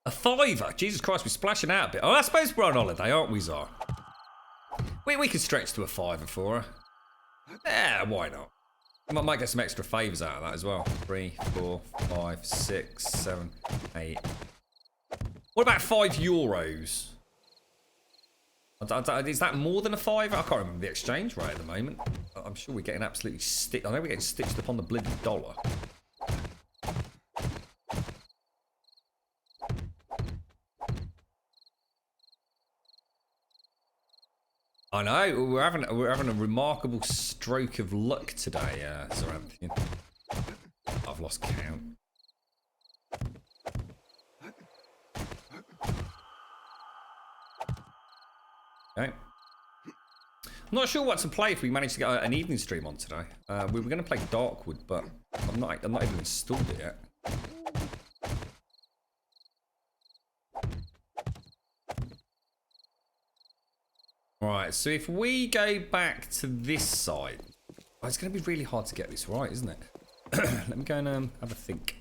A £5. Jesus Christ, we're splashing out a bit. Oh, I suppose we're on holiday, aren't we, Zar? We could stretch to a £5 for her. Yeah, why not? I might get some extra favours out of that as well. 3, 4, 5, 6, 7, 8. What about €5? Is that more than a £5? I can't remember the exchange rate at the moment. I'm sure we're getting absolutely stitched. I know we're getting stitched upon the bloody dollar. I know we're having a remarkable stroke of luck today, Zaranthian. I've lost count. Okay. I'm not sure what to play if we manage to get an evening stream on today. We were going to play Darkwood, but I'm not even installed it yet. Right, so if we go back to this side, it's going to be really hard to get this right, isn't it? Let me go and have a think.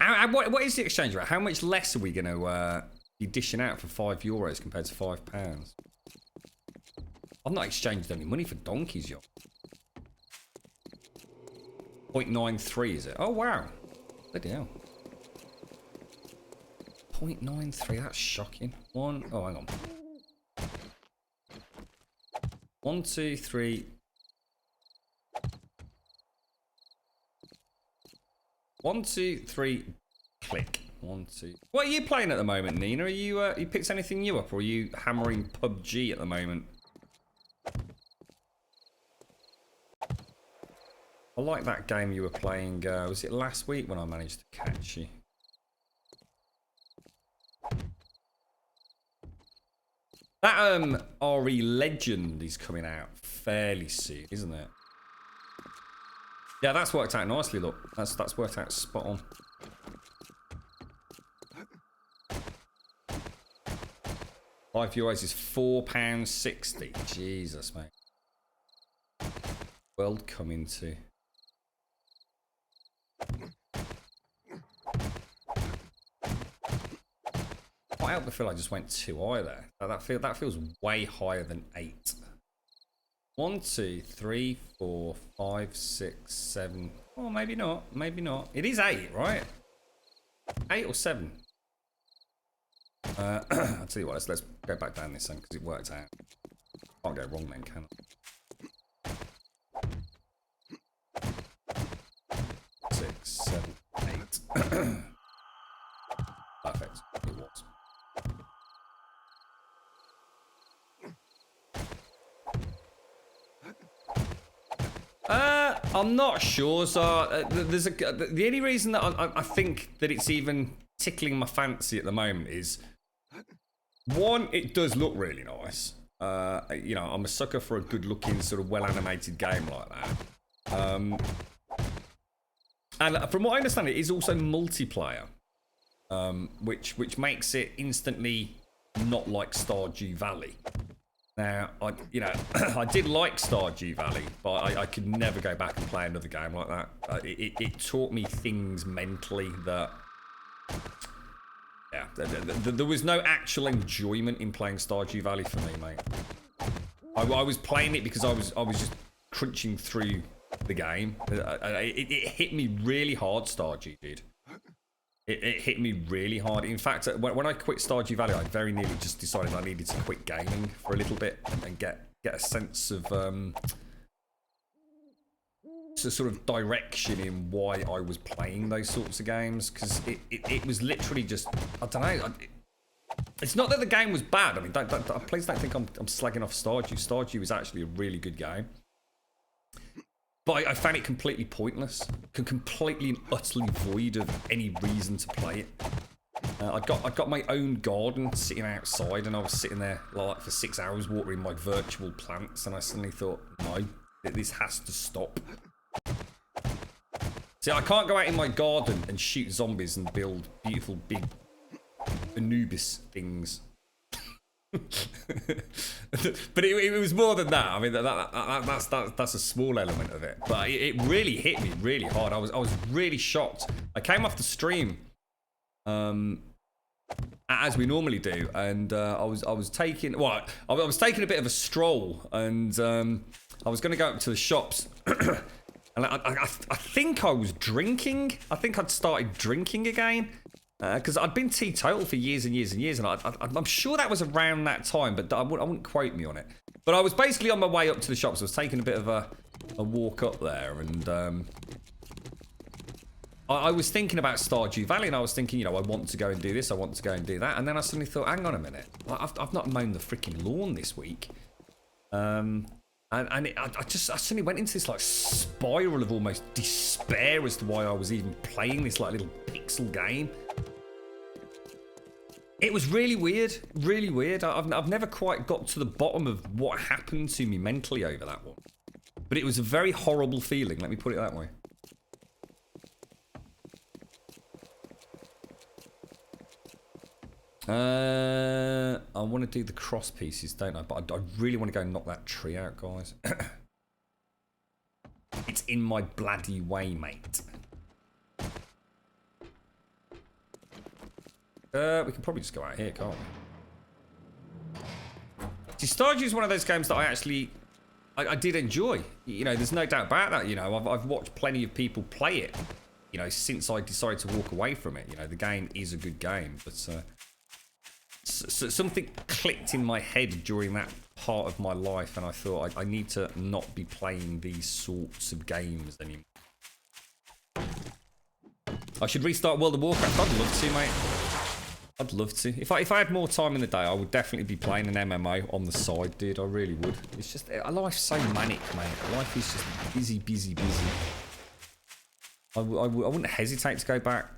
What is the exchange rate? How much less are we going to be dishing out for €5 compared to £5? I've not exchanged any money for donkeys yet. 0.93 is it? Oh wow, bloody hell. 0.93, that's shocking. Oh, hang on. 1, 2, 3. 1, 2, 3. Click. 1, 2. What are you playing at the moment, Nina? Are you picked anything new up, or are you hammering PUBG at the moment? I like that game you were playing. Was it last week when I managed to catch you? That RE Legend is coming out fairly soon, isn't it? Yeah, that's worked out nicely, look. That's worked out spot on. €5 is £4.60. Jesus, mate. World coming to. I help the feel I just went too high there. That feels way higher than 8. 1, 2, 3, 4, 5, 6, 7. Oh, maybe not. Maybe not. It is 8, right? 8 or 7. I'll tell you what. Let's go back down this end because it worked out. Can't go wrong then, can I? 6, 7, 8. Perfect. It was. I'm not sure. So there's the only reason that I think that it's even tickling my fancy at the moment is, one, it does look really nice. You know, I'm a sucker for a good-looking, sort of well-animated game like that. And from what I understand, it is also multiplayer, which makes it instantly not like Stardew Valley. Now, I did like Stardew Valley, but I could never go back and play another game like that. It taught me things mentally that, yeah, there was no actual enjoyment in playing Stardew Valley for me, mate. I was playing it because I was just crunching through the game. It hit me really hard, Stardew did. It hit me really hard. In fact, when I quit Stardew Valley, I very nearly just decided I needed to quit gaming for a little bit and get a sense of sort of direction in why I was playing those sorts of games, because it was literally just, I don't know. It's not that the game was bad. I mean, please don't think I'm slagging off Stardew. Stardew is actually a really good game. But I found it completely pointless, completely and utterly void of any reason to play it. I got my own garden sitting outside, and I was sitting there like for 6 hours watering my virtual plants, and I suddenly thought, no, this has to stop. See, I can't go out in my garden and shoot zombies and build beautiful big Anubis things. But it was more than that. I mean, that's a small element of it, but it really hit me really hard. I was really shocked. I came off the stream, as we normally do, and I was taking I was taking a bit of a stroll, and I was going to go up to the shops, and I think I was drinking. I think I'd started drinking again. Because I'd been teetotal for years and years and years, and I'm sure that was around that time, but I wouldn't quote me on it. But I was basically on my way up to the shops. I was taking a bit of a walk up there, and I was thinking about Stardew Valley, and I was thinking, you know, I want to go and do this, I want to go and do that, and then I suddenly thought, hang on a minute, I've not mown the freaking lawn this week, and I suddenly went into this like spiral of almost despair as to why I was even playing this like little pixel game. It was really weird, really weird. I've never quite got to the bottom of what happened to me mentally over that one. But it was a very horrible feeling, let me put it that way. I want to do the cross pieces, don't I? But I really want to go and knock that tree out, guys. It's in my bloody way, mate. We can probably just go out here, can't we? See, Stardew is one of those games that I did enjoy. You know, there's no doubt about that. You know, I've watched plenty of people play it, you know, since I decided to walk away from it. You know, the game is a good game, but so something clicked in my head during that part of my life, and I thought I need to not be playing these sorts of games anymore. I should restart World of Warcraft. I'd love to, mate. I'd love to. If I had more time in the day, I would definitely be playing an MMO on the side, dude. I really would. It's just, life's so manic, mate. Life is just busy, busy, busy. I wouldn't hesitate to go back.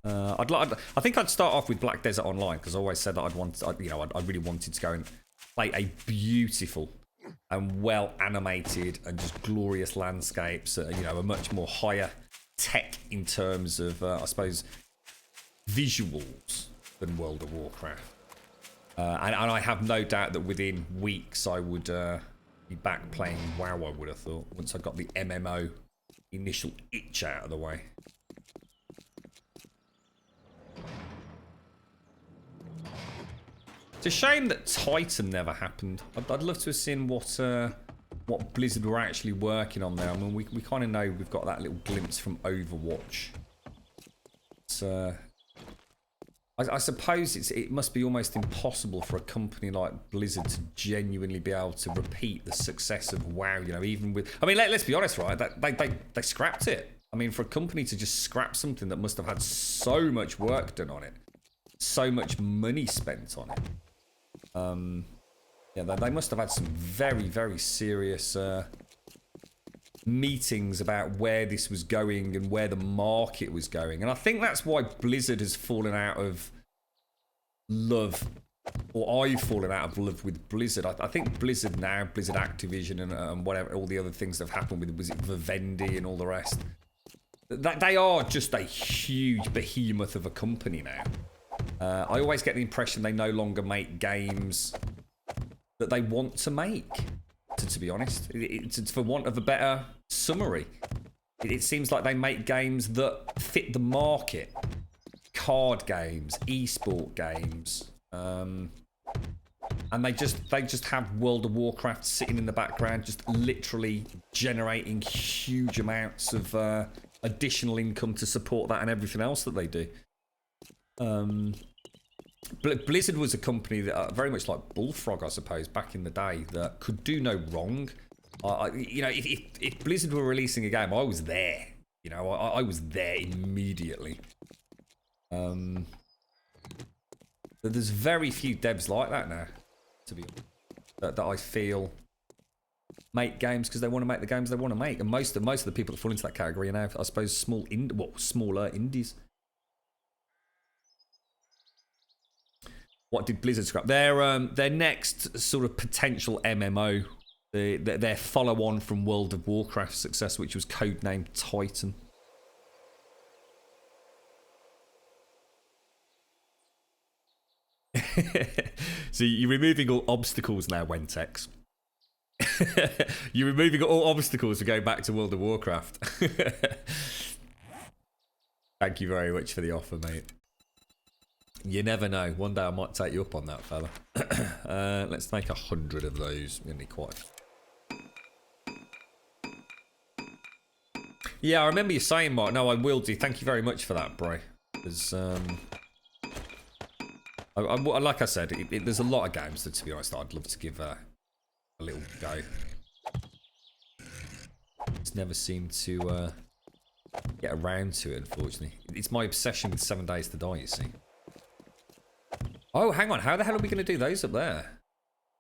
I think I'd start off with Black Desert Online, because I always said that I really wanted to go and play a beautiful and well animated and just glorious landscapes. You know, a much more higher tech in terms of, I suppose, visuals than World of Warcraft. And I have no doubt that within weeks I would be back playing WoW, I would have thought, once I got the MMO initial itch out of the way. It's a shame that Titan never happened. I'd love to have seen what Blizzard were actually working on there. I mean, we kind of know we've got that little glimpse from Overwatch. It's, I suppose it must be almost impossible for a company like Blizzard to genuinely be able to repeat the success of WoW. You know, even with, I mean, let's be honest, right? They scrapped it. I mean, for a company to just scrap something that must have had so much work done on it, so much money spent on it. Yeah, they must have had some very, very serious meetings about where this was going and where the market was going. And I think that's why Blizzard has fallen out of love, or I've fallen out of love with Blizzard. I think Blizzard now, Blizzard Activision and whatever, all the other things that have happened with, was it Vivendi and all the rest, that they are just a huge behemoth of a company now. I always get the impression they no longer make games that they want to make, to be honest. It's for want of a better summary. It seems like they make games that fit the market. Card games, esport games. And they just have World of Warcraft sitting in the background, just literally generating huge amounts of additional income to support that and everything else that they do. Blizzard was a company that, very much like Bullfrog, I suppose, back in the day, that could do no wrong. You know, if Blizzard were releasing a game, I was there. You know, I was there immediately. There's very few devs like that now, to be honest, that I feel make games because they want to make the games they want to make. And most of the people that fall into that category are now, I suppose, smaller indies. What did Blizzard scrap? Their next sort of potential MMO, their follow-on from World of Warcraft's success, which was codenamed Titan. So you're removing all obstacles now, Wentex. You're removing all obstacles to go back to World of Warcraft. Thank you very much for the offer, mate. You never know. One day I might take you up on that, fella. Let's make 100 of those. We're gonna need quite. Yeah, I remember you saying, Mark. No, I will do. Thank you very much for that, bro. There's, like I said, there's a lot of games that, to be honest, I'd love to give a little go. It's never seemed to get around to it, unfortunately. It's my obsession with 7 Days to Die, you see. Oh, hang on. How the hell are we going to do those up there?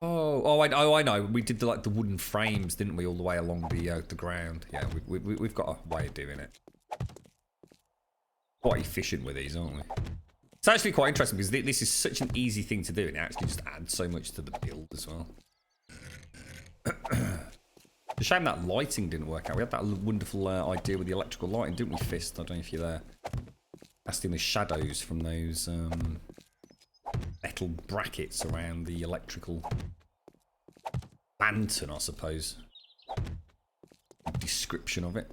Oh, I know. We did the wooden frames, didn't we, all the way along the ground? Yeah, we've got a way of doing it. Quite efficient with these, aren't we? It's actually quite interesting because this is such an easy thing to do, and it actually just adds so much to the build as well. It's a shame that lighting didn't work out. We had that wonderful idea with the electrical lighting, didn't we, Fist? I don't know if you're there. Casting the shadows from those metal brackets around the electrical lantern, I suppose. Description of it.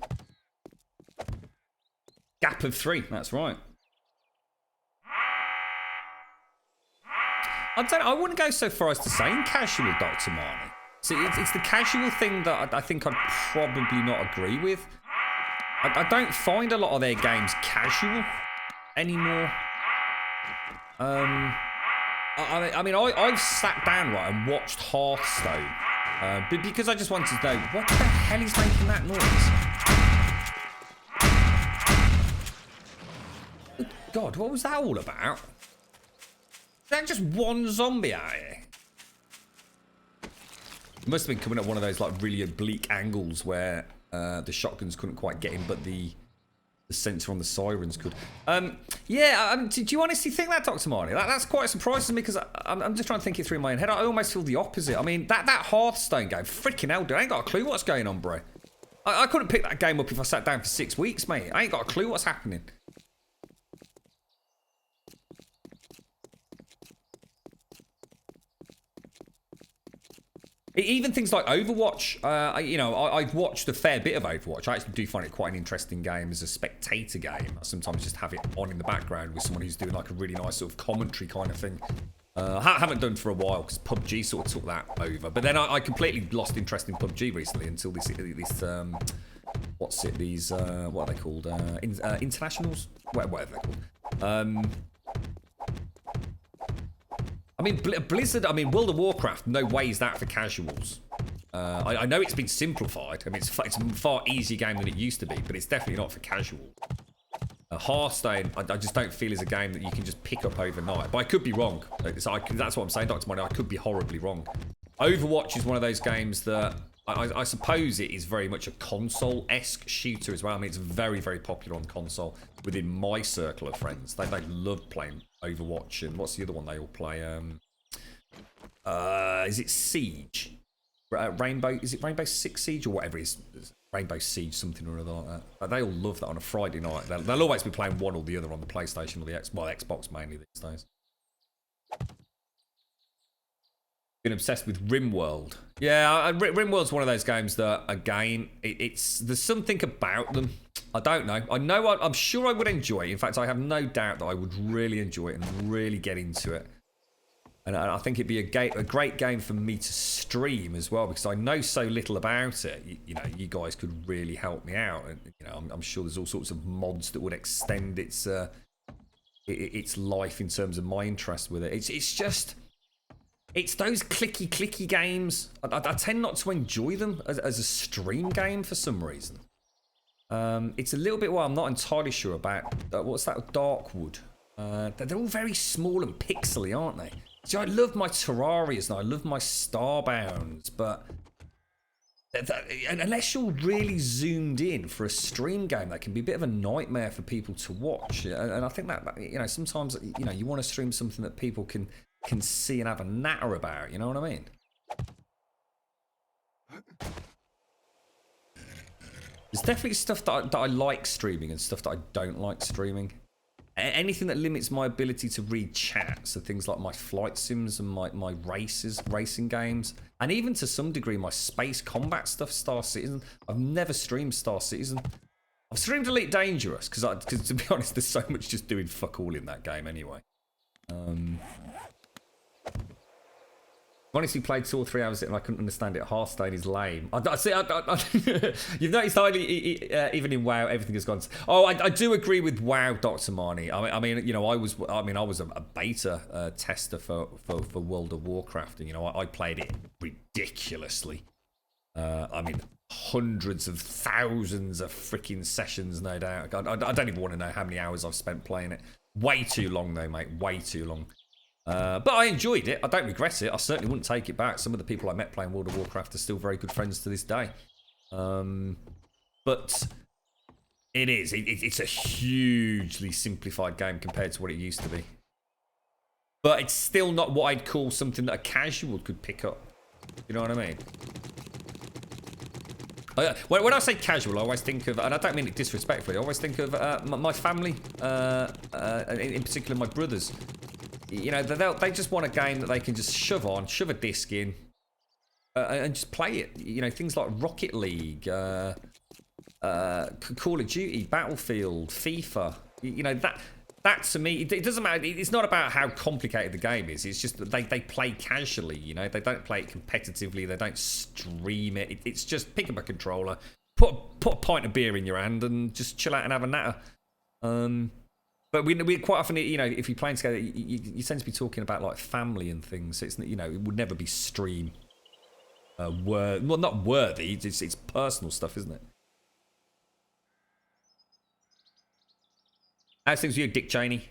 Gap of 3, that's right. I wouldn't go so far as to say casual, Dr. Marnie. See, it's the casual thing that I think I'd probably not agree with. I don't find a lot of their games casual anymore. I mean, I've sat down, right, and watched Hearthstone, but because I just wanted to know what the hell is making that noise. Good God, what was that all about? Is that just one zombie out here? It must have been coming at one of those like really oblique angles where the shotguns couldn't quite get him, but the sensor on the sirens could. Yeah, do you honestly think that, Dr. Marnie? That's quite surprising to me because I'm just trying to think it through in my own head. I almost feel the opposite. I mean, that Hearthstone game, freaking hell, dude, I ain't got a clue what's going on, bro. I couldn't pick that game up if I sat down for 6 weeks, mate. I ain't got a clue what's happening. Even things like Overwatch, I've watched a fair bit of Overwatch. I actually do find it quite an interesting game as a spectator game. I sometimes just have it on in the background with someone who's doing like a really nice sort of commentary kind of thing. Haven't done for a while because PUBG sort of took that over. But then I completely lost interest in PUBG recently until this what's it? These what are they called? Internationals? Whatever they're called. I mean, Blizzard, World of Warcraft, no way is that for casuals. I know it's been simplified. I mean, it's a far easier game than it used to be, but it's definitely not for casual. Hearthstone, I just don't feel is a game that you can just pick up overnight. But I could be wrong. That's what I'm saying, Dr. Money. I could be horribly wrong. Overwatch is one of those games that I suppose it is very much a console-esque shooter as well. I mean, it's very, very popular on console within my circle of friends. They love playing Overwatch. And what's the other one they all play? Is it Siege? Is it Rainbow Six Siege or whatever it is? Rainbow Siege, something or other like that. But they all love that on a Friday night. They'll always be playing one or the other on the PlayStation or the Xbox mainly these days. Been obsessed with RimWorld. Yeah, RimWorld's one of those games that, again, there's something about them. I don't know. I'm sure I would enjoy it. In fact, I have no doubt that I would really enjoy it and really get into it. And I think it'd be a great game for me to stream as well because I know so little about it. You guys could really help me out. And I'm sure there's all sorts of mods that would extend its life in terms of my interest with it. It's those clicky games. I tend not to enjoy them as a stream game for some reason. It's a little bit what I'm not entirely sure about. What's that? Darkwood. They're all very small and pixely, aren't they? See, I love my Terrarias and I love my Starbounds, but unless you're really zoomed in for a stream game, that can be a bit of a nightmare for people to watch. And I think that sometimes you want to stream something that people can see and have a natter about. You know what I mean? There's definitely stuff that I like streaming and stuff that I don't like streaming. Anything that limits my ability to read chat, so things like my flight sims and my racing games, and even to some degree my space combat stuff, Star Citizen. I've never streamed Star Citizen. I've streamed Elite Dangerous because to be honest, there's so much just doing fuck all in that game anyway. Honestly, played 2 or 3 hours and I couldn't understand it. Hearthstone is lame. You've noticed even in WoW, everything has gone. Oh, I do agree with WoW, Dr. Marnie. I was a beta tester for World of Warcraft, and I played it ridiculously. Hundreds of thousands of freaking sessions, no doubt. I don't even want to know how many hours I've spent playing it. Way too long, though, mate. Way too long. But I enjoyed it. I don't regret it. I certainly wouldn't take it back. Some of the people I met playing World of Warcraft are still very good friends to this day. But it's a hugely simplified game compared to what it used to be. But it's still not what I'd call something that a casual could pick up. You know what I mean? When I say casual, I always think of, and I don't mean it disrespectfully, I always think of my family, in particular my brothers. They just want a game that they can just shove a disc in, and just play it. Things like Rocket League, Call of Duty, Battlefield, FIFA. That to me, it doesn't matter. It's not about how complicated the game is. It's just that they play casually. They don't play it competitively. They don't stream it. It's just pick up a controller, put a pint of beer in your hand, and just chill out and have a natter. But we quite often, if you're playing together, you tend to be talking about like family and things. So it's it would never be stream not worthy. It's personal stuff, isn't it? How's things with you, Dick Cheney?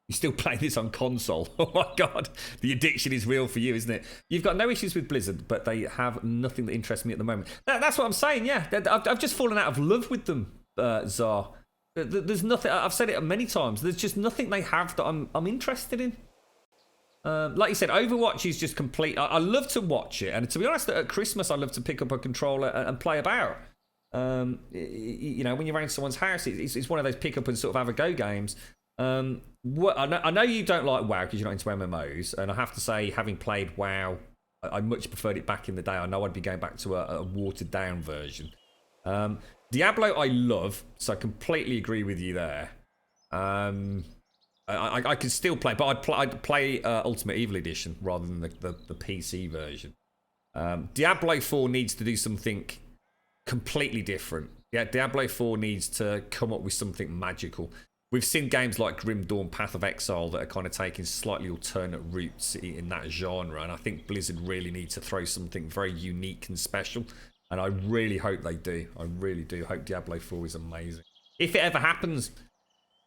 You still playing this on console? Oh my god, the addiction is real for you, isn't it? You've got no issues with Blizzard, but they have nothing that interests me at the moment. That's what I'm saying. Yeah, I've just fallen out of love with them, Czar. There's nothing. I've said it many times. There's just nothing they have that I'm interested in. Like you said, Overwatch is just complete. I love to watch it, and to be honest, at Christmas I love to pick up a controller and play about. You know, when you're around someone's house, it's one of those pick up and sort of have a go games. I know you don't like WoW because you're not into MMOs, and I have to say, having played WoW, I much preferred it back in the day. I know I'd be going back to a watered down version. Diablo I love, so I completely agree with you there. I could still play, but I'd play Ultimate Evil Edition rather than the PC version. Diablo 4 needs to do something completely different. Yeah, Diablo 4 needs to come up with something magical. We've seen games like Grim Dawn, Path of Exile that are kind of taking slightly alternate routes in that genre, and I think Blizzard really need to throw something very unique and special, and I really hope they do. I really do hope Diablo 4 is amazing. If it ever happens, I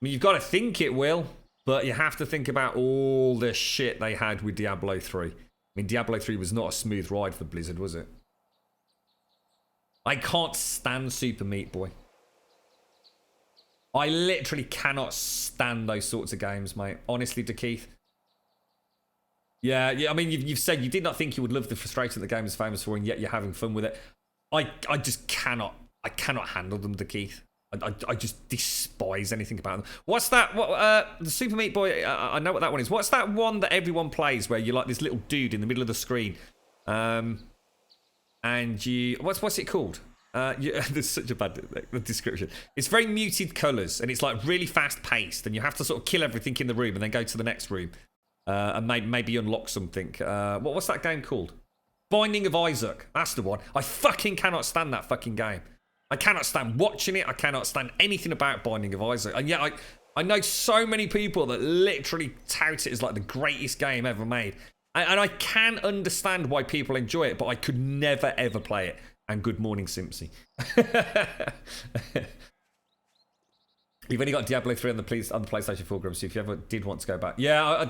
mean, you've got to think it will, but you have to think about all the shit they had with Diablo 3. I mean, Diablo 3 was not a smooth ride for Blizzard, was it? I can't stand Super Meat Boy. I literally cannot stand those sorts of games, mate. Honestly, DeKeith. Yeah. I mean, you've said you did not think you would love the frustration the game is famous for, and yet you're having fun with it. I just cannot. I cannot handle them, DeKeith. I just despise anything about them. What's that? The Super Meat Boy. I know what that one is. What's that one that everyone plays where you're like this little dude in the middle of the screen, and you what's it called? There's such a bad description. It's very muted colours, and it's like really fast paced, and you have to sort of kill everything in the room and then go to the next room, and maybe unlock something. What's that game called? Binding of Isaac. That's the one. I fucking cannot stand that fucking game. I cannot stand watching it. I cannot stand anything about Binding of Isaac. And yet I know so many people that literally tout it as like the greatest game ever made. And I can understand why people enjoy it, but I could never ever play it. And good morning, Simpsy. You've only got Diablo 3 on the PlayStation 4, Grim, so if you ever did want to go back. Yeah,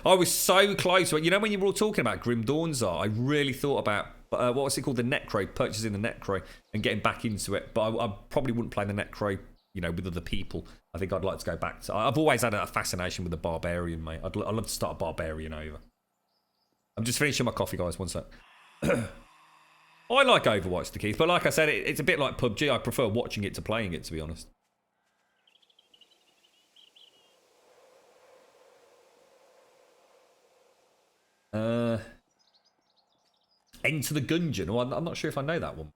I was so close. You know when you were all talking about Grim Dawn's I really thought about, what was it called? The Necro, purchasing the Necro and getting back into it. But I probably wouldn't play the Necro, you know, with other people. I think I'd like to go back to... I've always had a fascination with the Barbarian, mate. I'd love to start a Barbarian over. I'm just finishing my coffee, guys. One sec. I like Overwatch, to Keith, but like I said, it's a bit like PUBG. I prefer watching it to playing it, to be honest. Enter the Gungeon. Oh, I'm not sure if I know that one.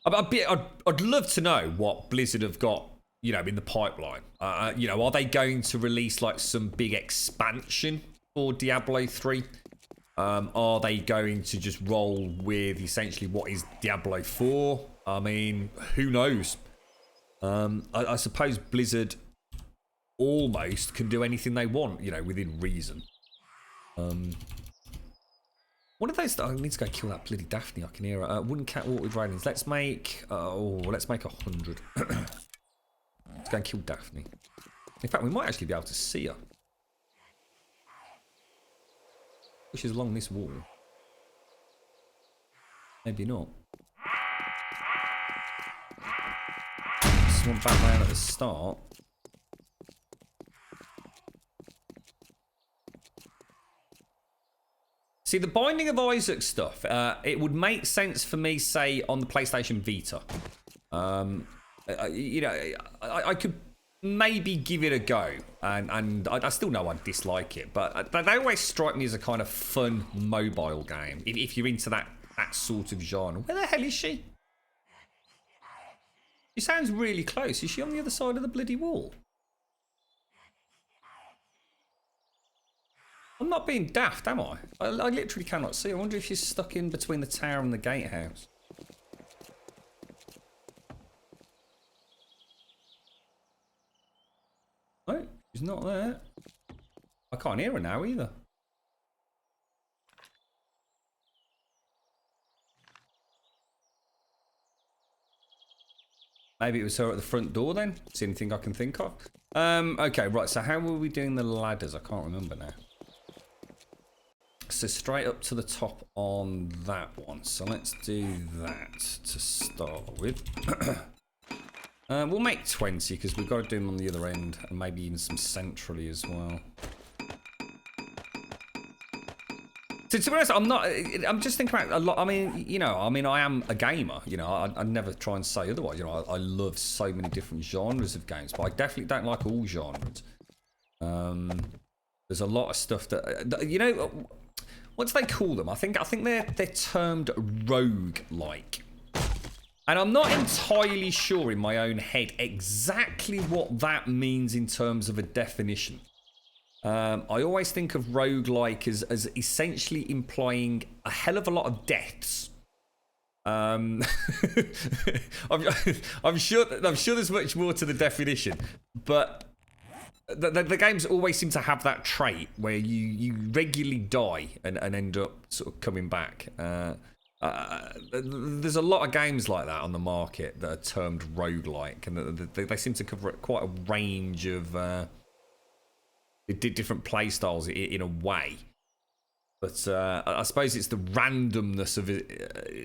I'd love to know what Blizzard have got, you know, in the pipeline. You know, are they going to release like some big expansion for Diablo 3? Are they going to just roll with essentially what is Diablo 4? I mean, who knows? I suppose Blizzard almost can do anything they want, you know, within reason. One of those... I need to go kill that bloody Daphne. I can hear her. Wooden cat walk with ridings. Let's make... let's make 100. Let's go and kill Daphne. In fact, we might actually be able to see her. Pushes along this wall. Maybe not. Swamp back round at the start. See, the Binding of Isaac stuff, it would make sense for me, say, on the PlayStation Vita. You know, I could maybe give it a go, and I still know I dislike it, but they always strike me as a kind of fun mobile game, if you're into that sort of genre. Where the hell is she? She sounds really close. Is she on the other side of the bloody wall? I'm not being daft, am I? I literally cannot see. I wonder if she's stuck in between the tower and the gatehouse. No, she's not there. I can't hear her now either. Maybe it was her at the front door then? It's the only thing I can think of. Okay, right, so how were we doing the ladders? I can't remember now. So straight up to the top on that one. So let's do that to start with. We'll make 20 because we've got to do them on the other end, and maybe even some centrally as well. So to be honest, I'm just thinking about a lot. I mean, you know, I am a gamer. You know, I never try and say otherwise. You know, I love so many different genres of games, but I definitely don't like all genres. There's a lot of stuff that you know. What do they call them? I think they're termed rogue-like. And I'm not entirely sure in my own head exactly what that means in terms of a definition. I always think of roguelike as essentially implying a hell of a lot of deaths. I'm sure there's much more to the definition, but the games always seem to have that trait where you regularly die and end up sort of coming back. There's a lot of games like that on the market that are termed roguelike, and they seem to cover quite a range of different play styles in a way. But I suppose it's the randomness of it.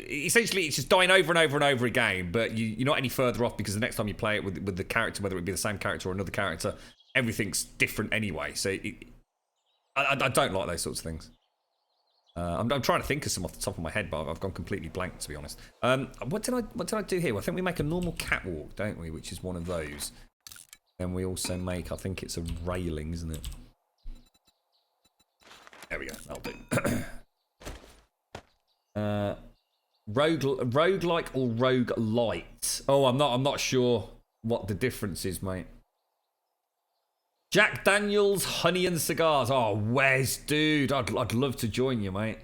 Essentially, it's just dying over and over and over again, but you're not any further off because the next time you play it with the character, whether it be the same character or another character, everything's different anyway. So I don't like those sorts of things. I'm trying to think of some off the top of my head, but I've gone completely blank, to be honest. What did I do here? Well, I think we make a normal catwalk, don't we? Which is one of those. Then we also make, I think it's a railing, isn't it? There we go. That'll do. Roguelike or roguelite? Oh, I'm not sure what the difference is, mate. Jack Daniels, honey and cigars. Oh, Wes, dude, I'd love to join you, mate.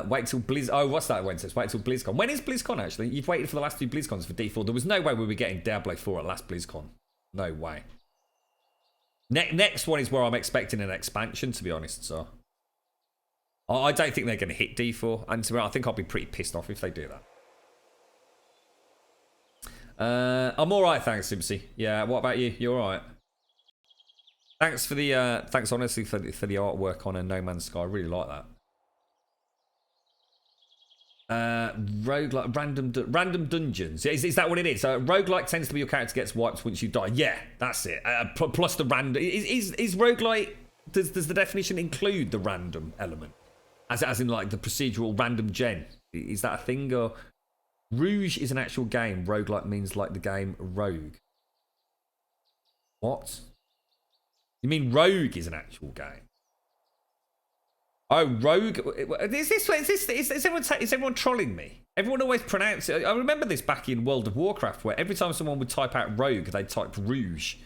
Wait till Blizz. Oh, what's that? Wednesday? Wait till BlizzCon. When is BlizzCon actually? You've waited for the last two BlizzCons for D4. There was no way we were getting Diablo 4 at last BlizzCon. No way. Next one is where I'm expecting an expansion, to be honest. So I don't think they're going to hit D4, and to be honest, I think I'll be pretty pissed off if they do that. I'm all right, thanks, Simpsy. Yeah, what about you? You all right? Thanks for the thanks honestly for the artwork on a No Man's Sky. I really like that. Roguelike, random dungeons. Is that what it is? Roguelike tends to be your character gets wiped once you die. Yeah, that's it. Plus the random. Is roguelike? Does the definition include the random element? As in like the procedural random gen? Is that a thing or? Rouge is an actual game. Roguelike means like the game Rogue. What? You mean Rogue is an actual game? Oh, Rogue. Is everyone trolling me? Everyone always pronounce it. I remember this back in World of Warcraft where every time someone would type out Rogue, they'd type Rouge.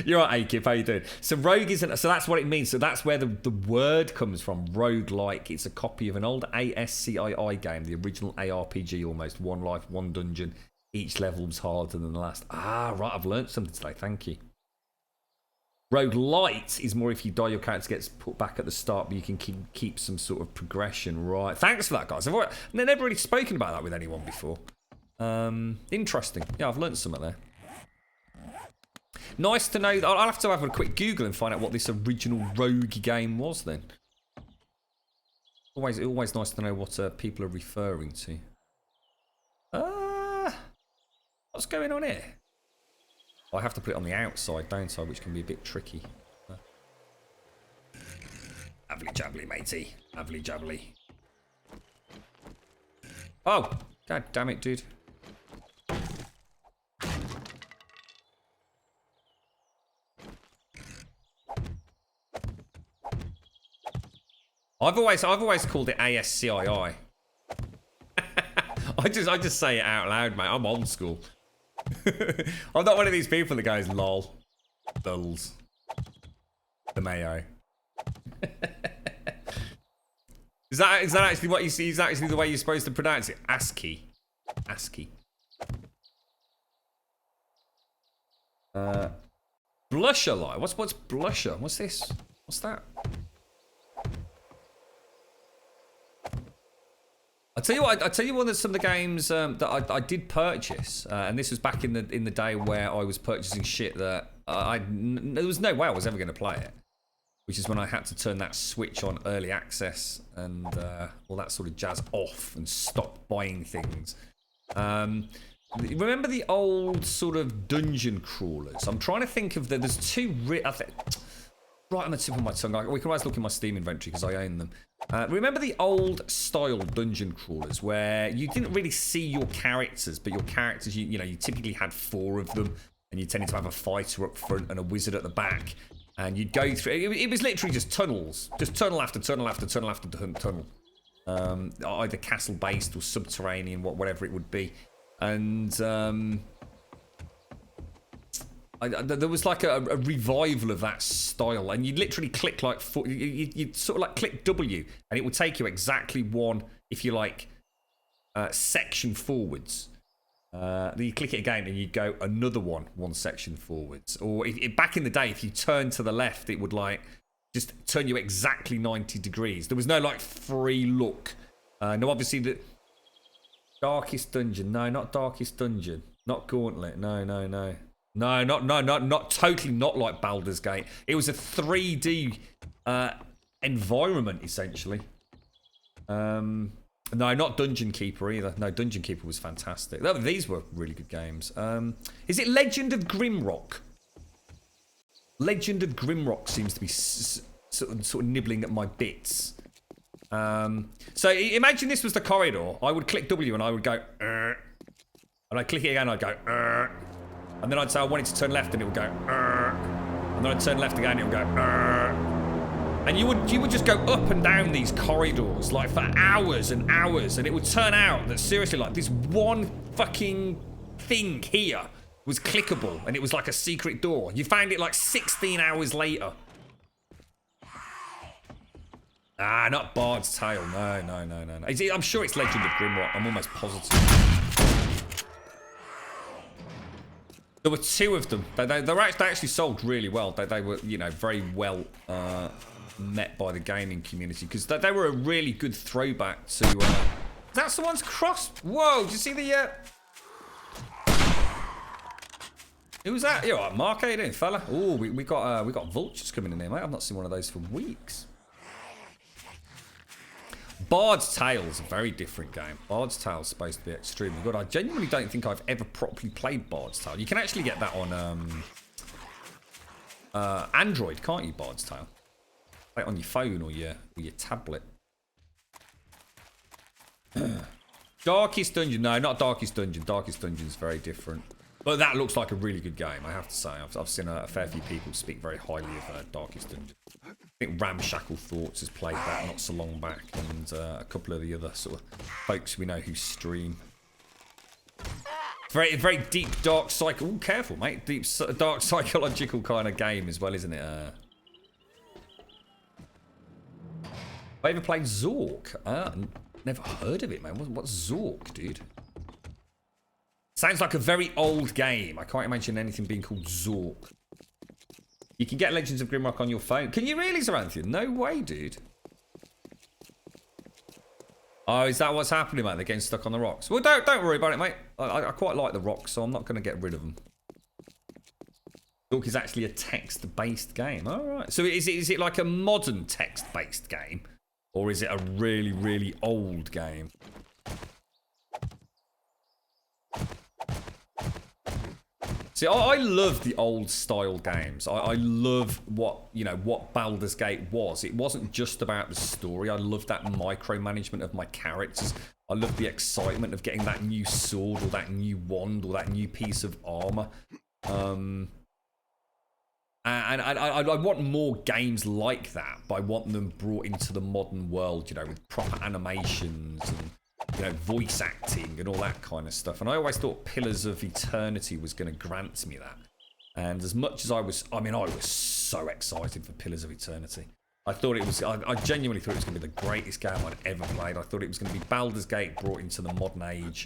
You're right, Akip, how you doing? So Rogue isn't, so that's what it means. So that's where the word comes from, roguelike. It's a copy of an old ASCII game, the original ARPG almost. One life, one dungeon, each level's harder than the last. Ah, right, I've learned something today, thank you. Roguelite is more if you die, your character gets put back at the start, but you can keep some sort of progression, right? Thanks for that, guys. I've never really spoken about that with anyone before. Interesting. Yeah, I've learned something there. Nice to know. I'll have to have a quick Google and find out what this original Rogue game was then. Always nice to know what people are referring to. What's going on here? I have to put it on the outside, don't I? Which can be a bit tricky. Avly jabbly, matey. Avly jabbly. Oh! God damn it, dude. I've always called it ASCII. I just say it out loud, mate. I'm old school. I'm not one of these people that goes lol, lulz, the mayo. Is that actually what you see? Is that actually the way you're supposed to pronounce it? ASCII. ASCII. Blusher light. What's blusher? What's this? What's that? I tell you what. There's some of the games that I did purchase, and this was back in the day where I was purchasing shit that there was no way I was ever going to play it. which is when I had to turn that switch on early access and all that sort of jazz off and stop buying things. Remember the old sort of dungeon crawlers? I'm trying to think of there's two right on the tip of my tongue. We can always look in my Steam inventory because I own them. Remember the old style dungeon crawlers where you didn't really see your characters, but your characters, you know, you typically had 4 of them, and you tended to have a fighter up front and a wizard at the back, and you'd go through. It was literally just tunnels, just tunnel after tunnel after tunnel after tunnel, either castle based or subterranean, whatever it would be, and there was like a revival of that style, and you'd literally click like you'd sort of like click W, and it would take you exactly one, if you like, section forwards. Then you click it again, and you'd go another one section forwards. Or back in the day, if you turned to the left, it would like just turn you exactly 90 degrees. There was no like free look. No, obviously the Darkest Dungeon. No, not Darkest Dungeon. Not Gauntlet. No. No, not totally not like Baldur's Gate. It was a 3D environment, essentially. No, not Dungeon Keeper either. No, Dungeon Keeper was fantastic. These were really good games. Is it Legend of Grimrock? Legend of Grimrock seems to be sort of nibbling at my bits. So imagine this was the corridor. I would click W and I would go, and I'd click it again, I'd go, and then I'd say I wanted to turn left, and it would go, and then I'd turn left again, and it would go, and you would just go up and down these corridors like for hours and hours, and it would turn out that seriously, like this one fucking thing here was clickable, and it was like a secret door. You found it like 16 hours later. Ah, not Bard's Tale. No. I'm sure it's Legend of Grimrock. I'm almost positive. There were 2 of them. They actually sold really well. They were, you know, very well met by the gaming community because they were a really good throwback to. That's the one's cross. Whoa! Did you see the? Who was that? You all right, Mark? How you doing, fella? Oh, we got vultures coming in here, mate. I've not seen one of those for weeks. Bard's Tale is a very different game. Bard's Tale is supposed to be extremely good. I genuinely don't think I've ever properly played Bard's Tale. You can actually get that on Android, can't you, Bard's Tale? Play it on your phone or your tablet. Darkest Dungeon. No, not Darkest Dungeon. Darkest Dungeon is very different. But that looks like a really good game, I have to say. I've seen a fair few people speak very highly of Darkest Dungeon. I think Ramshackle Thoughts has played that not so long back, and a couple of the other sort of folks we know who stream. Very deep, dark cycle. Ooh, careful, mate. Deep, dark psychological kind of game as well, isn't it? Have I ever played Zork? Never heard of it, man. What's Zork, dude? Sounds like a very old game. I can't imagine anything being called Zork. You can get Legends of Grimrock on your phone. Can you really, Zaranthian? No way, dude. Oh, is that what's happening, mate? They're getting stuck on the rocks. Well, don't worry about it, mate. I quite like the rocks, so I'm not going to get rid of them. Zork is actually a text-based game. All right. So is it like a modern text-based game? Or is it a really, really old game? See, I love the old style games. I love what Baldur's Gate was. It wasn't just about the story. I love that micromanagement of my characters. I love the excitement of getting that new sword or that new wand or that new piece of armor. And I want more games like that, but I want them brought into the modern world, you know, with proper animations and, you know, voice acting and all that kind of stuff. And I always thought Pillars of Eternity was going to grant me that. And as much as I was so excited for Pillars of Eternity. I genuinely thought it was going to be the greatest game I'd ever played. I thought it was going to be Baldur's Gate brought into the modern age.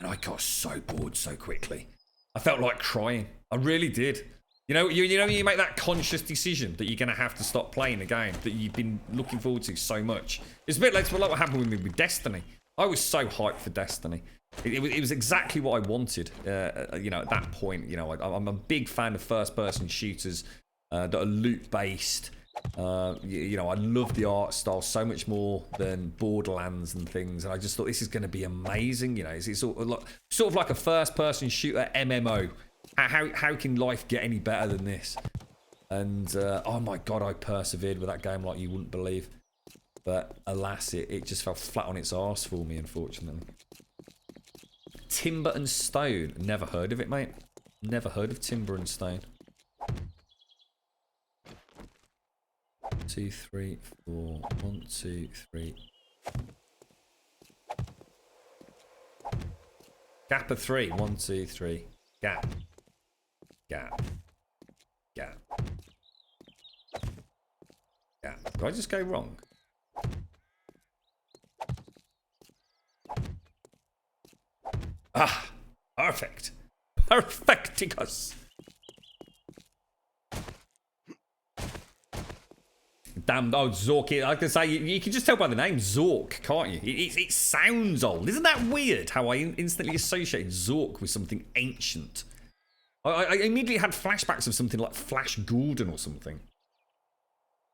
And I got so bored so quickly. I felt like crying. I really did. You know, you make that conscious decision that you're going to have to stop playing a game that you've been looking forward to so much. It's a bit like what happened with me with Destiny. I was so hyped for Destiny. It was exactly what I wanted, you know, at that point. You know, I'm a big fan of first-person shooters that are loot-based, You know, I love the art style so much more than Borderlands and things, and I just thought this is going to be amazing. You know, it's sort of like a first-person shooter MMO. How can life get any better than this? And oh my god, I persevered with that game like you wouldn't believe. But alas, it just fell flat on its arse for me, unfortunately. Timber and Stone. Never heard of it, mate. Never heard of Timber and Stone. 2, 3, 4. 1, 2, 3. Gap of 3. 1, 2, 3. Gap. Gap. Gap. Gap. Did I just go wrong? Ah, perfect. Perfecticus. Damn, oh, Zork. I can say, you can just tell by the name Zork, can't you? It sounds old. Isn't that weird how I instantly associate Zork with something ancient? I immediately had flashbacks of something like Flash Gordon or something.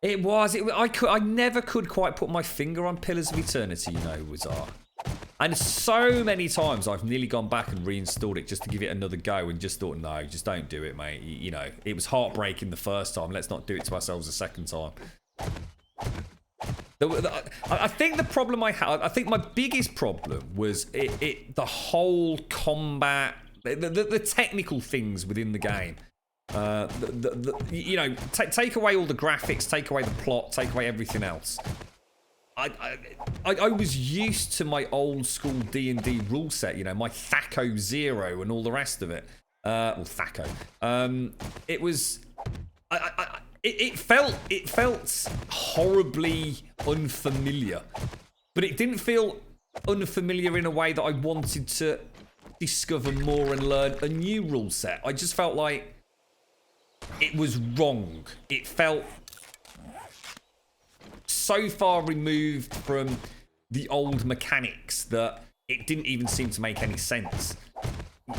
It was. I never could quite put my finger on Pillars of Eternity, you know, Wazar. And so many times I've nearly gone back and reinstalled it just to give it another go and just thought, no, just don't do it, mate. You know, it was heartbreaking the first time. Let's not do it to ourselves a second time. I think the problem I had, I think my biggest problem was the whole combat, the technical things within the game. You know, take away all the graphics, take away the plot, take away everything else. I was used to my old school D&D rule set, you know, my Thaco 0 and all the rest of it. Well, Thaco. It was... It felt horribly unfamiliar. But it didn't feel unfamiliar in a way that I wanted to discover more and learn a new rule set. I just felt like it was wrong. It felt so far removed from the old mechanics that it didn't even seem to make any sense.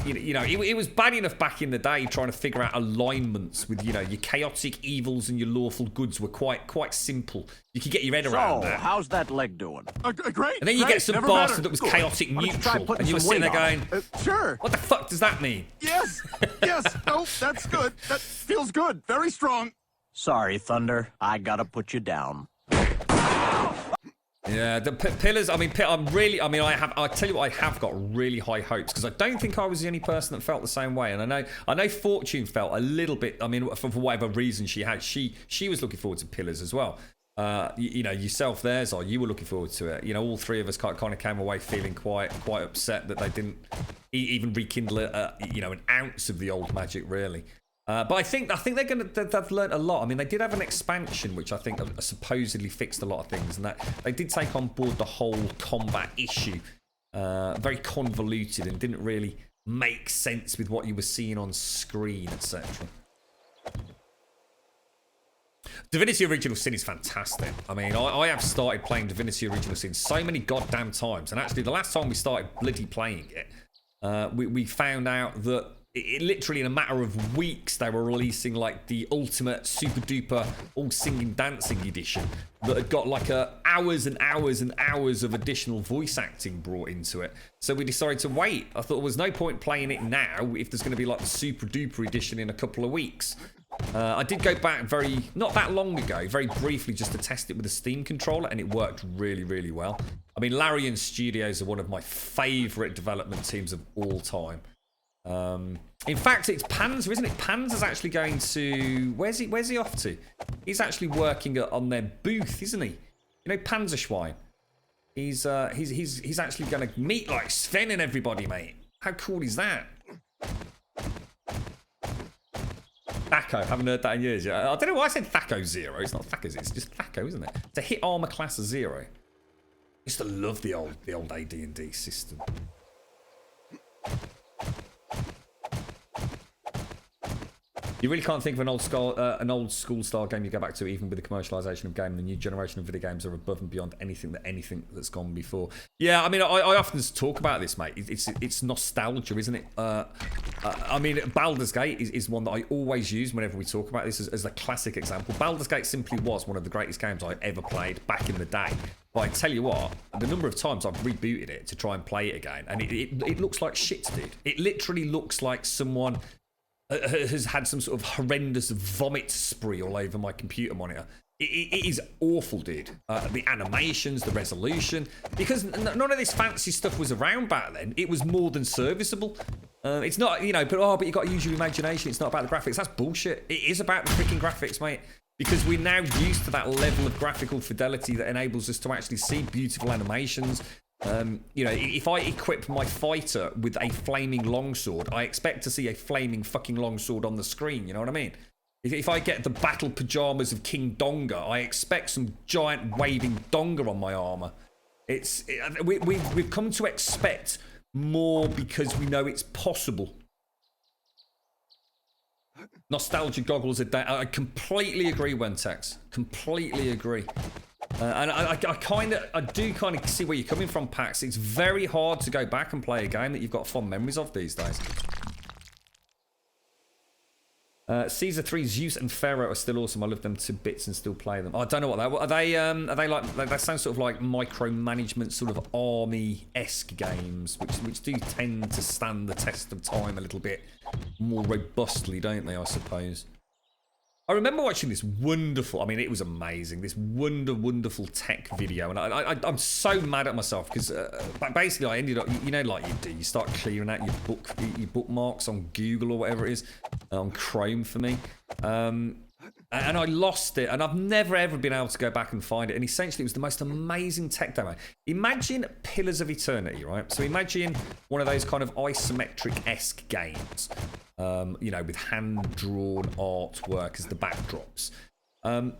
You know, it was bad enough back in the day trying to figure out alignments with, you know, your chaotic evils and your lawful goods were quite simple. You could get your head around that. How's that leg doing? Great. And then you get some bastard that was chaotic neutral, and you were sitting there going, sure. What the fuck does that mean? Yes. Oh, that's good. That feels good. Very strong. Sorry, Thunder. I gotta put you down. Yeah, the pillars. I mean, I tell you what, I have got really high hopes because I don't think I was the only person that felt the same way, and I know Fortune felt a little bit. I mean, for whatever reason she had, she was looking forward to Pillars as well. You know, yourself there, Zol, you were looking forward to it. You know, all three of us kind of came away feeling quite upset that they didn't even rekindle you know, an ounce of the old magic, really. But I think they've learned a lot. I mean, they did have an expansion which I think supposedly fixed a lot of things, and that they did take on board the whole combat issue. Very convoluted and didn't really make sense with what you were seeing on screen, etc. Divinity Original Sin is fantastic. I mean, I have started playing Divinity Original Sin so many goddamn times, and actually the last time we started bloody playing it, we found out that literally in a matter of weeks they were releasing like the ultimate super duper all singing dancing edition that had got like hours and hours and hours of additional voice acting brought into it. So we decided to wait. I thought there was no point playing it now if there's going to be like the super duper edition in a couple of weeks. I did go back not that long ago, very briefly, just to test it with a Steam controller, and it worked really, really well. I mean, Larian Studios are one of my favourite development teams of all time. In fact, it's Panzer, isn't it? Panzer's actually going to... Where's he off to? He's actually working on their booth, isn't he? You know, Panzerschwein. He's actually going to meet like Sven and everybody, mate. How cool is that? Thaco, haven't heard that in years. I don't know why I said Thaco 0. It's not Thaco 0, it's just Thaco, isn't it? It's a hit armor class of 0. I used to love the old AD&D system. You really can't think of an old school style game you go back to, even with the commercialization of game. The new generation of video games are above and beyond anything that's gone before. Yeah, I mean, I often talk about this, mate. It's nostalgia, isn't it? I mean, Baldur's Gate is one that I always use whenever we talk about this as a classic example. Baldur's Gate simply was one of the greatest games I ever played back in the day. But I tell you what, the number of times I've rebooted it to try and play it again, and it looks like shit, dude. It literally looks like someone has had some sort of horrendous vomit spree all over my computer monitor. It is awful, dude. The animations, the resolution, because none of this fancy stuff was around back then. It was more than serviceable. It's not, but you got to use your imagination. It's not about the graphics. That's bullshit. It is about the freaking graphics, mate. Because we're now used to that level of graphical fidelity that enables us to actually see beautiful animations. If I equip my fighter with a flaming longsword, I expect to see a flaming fucking longsword on the screen, you know what I mean? If I get the battle pajamas of King Donga, I expect some giant waving Donga on my armor. We've come to expect more because we know it's possible. Nostalgia goggles I completely agree, Wentex. Completely agree. And I do kind of see where you're coming from, Pax. It's very hard to go back and play a game that you've got fond memories of these days. Caesar 3, Zeus and Pharaoh are still awesome. I love them to bits and still play them. Oh, I don't know what are they like? They sound sort of like micromanagement, sort of army-esque games, which do tend to stand the test of time a little bit more robustly, don't they? I suppose. I remember watching this wonderful, I mean, it was amazing, this wonderful tech video, and I'm so mad at myself, because basically I ended up, like you do, you start clearing out your bookmarks on Google or whatever it is, on Chrome for me, and I lost it, and I've never ever been able to go back and find it, and essentially it was the most amazing tech demo. Imagine Pillars of Eternity, right? So imagine one of those kind of isometric-esque games, with hand-drawn artwork as the backdrops.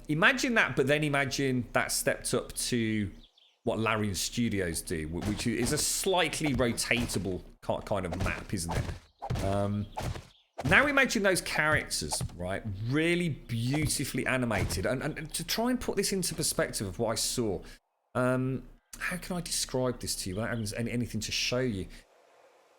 Imagine that, but then imagine that stepped up to what Larian Studios do, which is a slightly rotatable kind of map, isn't it? Now imagine those characters, right? Really beautifully animated. And to try and put this into perspective of what I saw, how can I describe this to you without having anything to show you?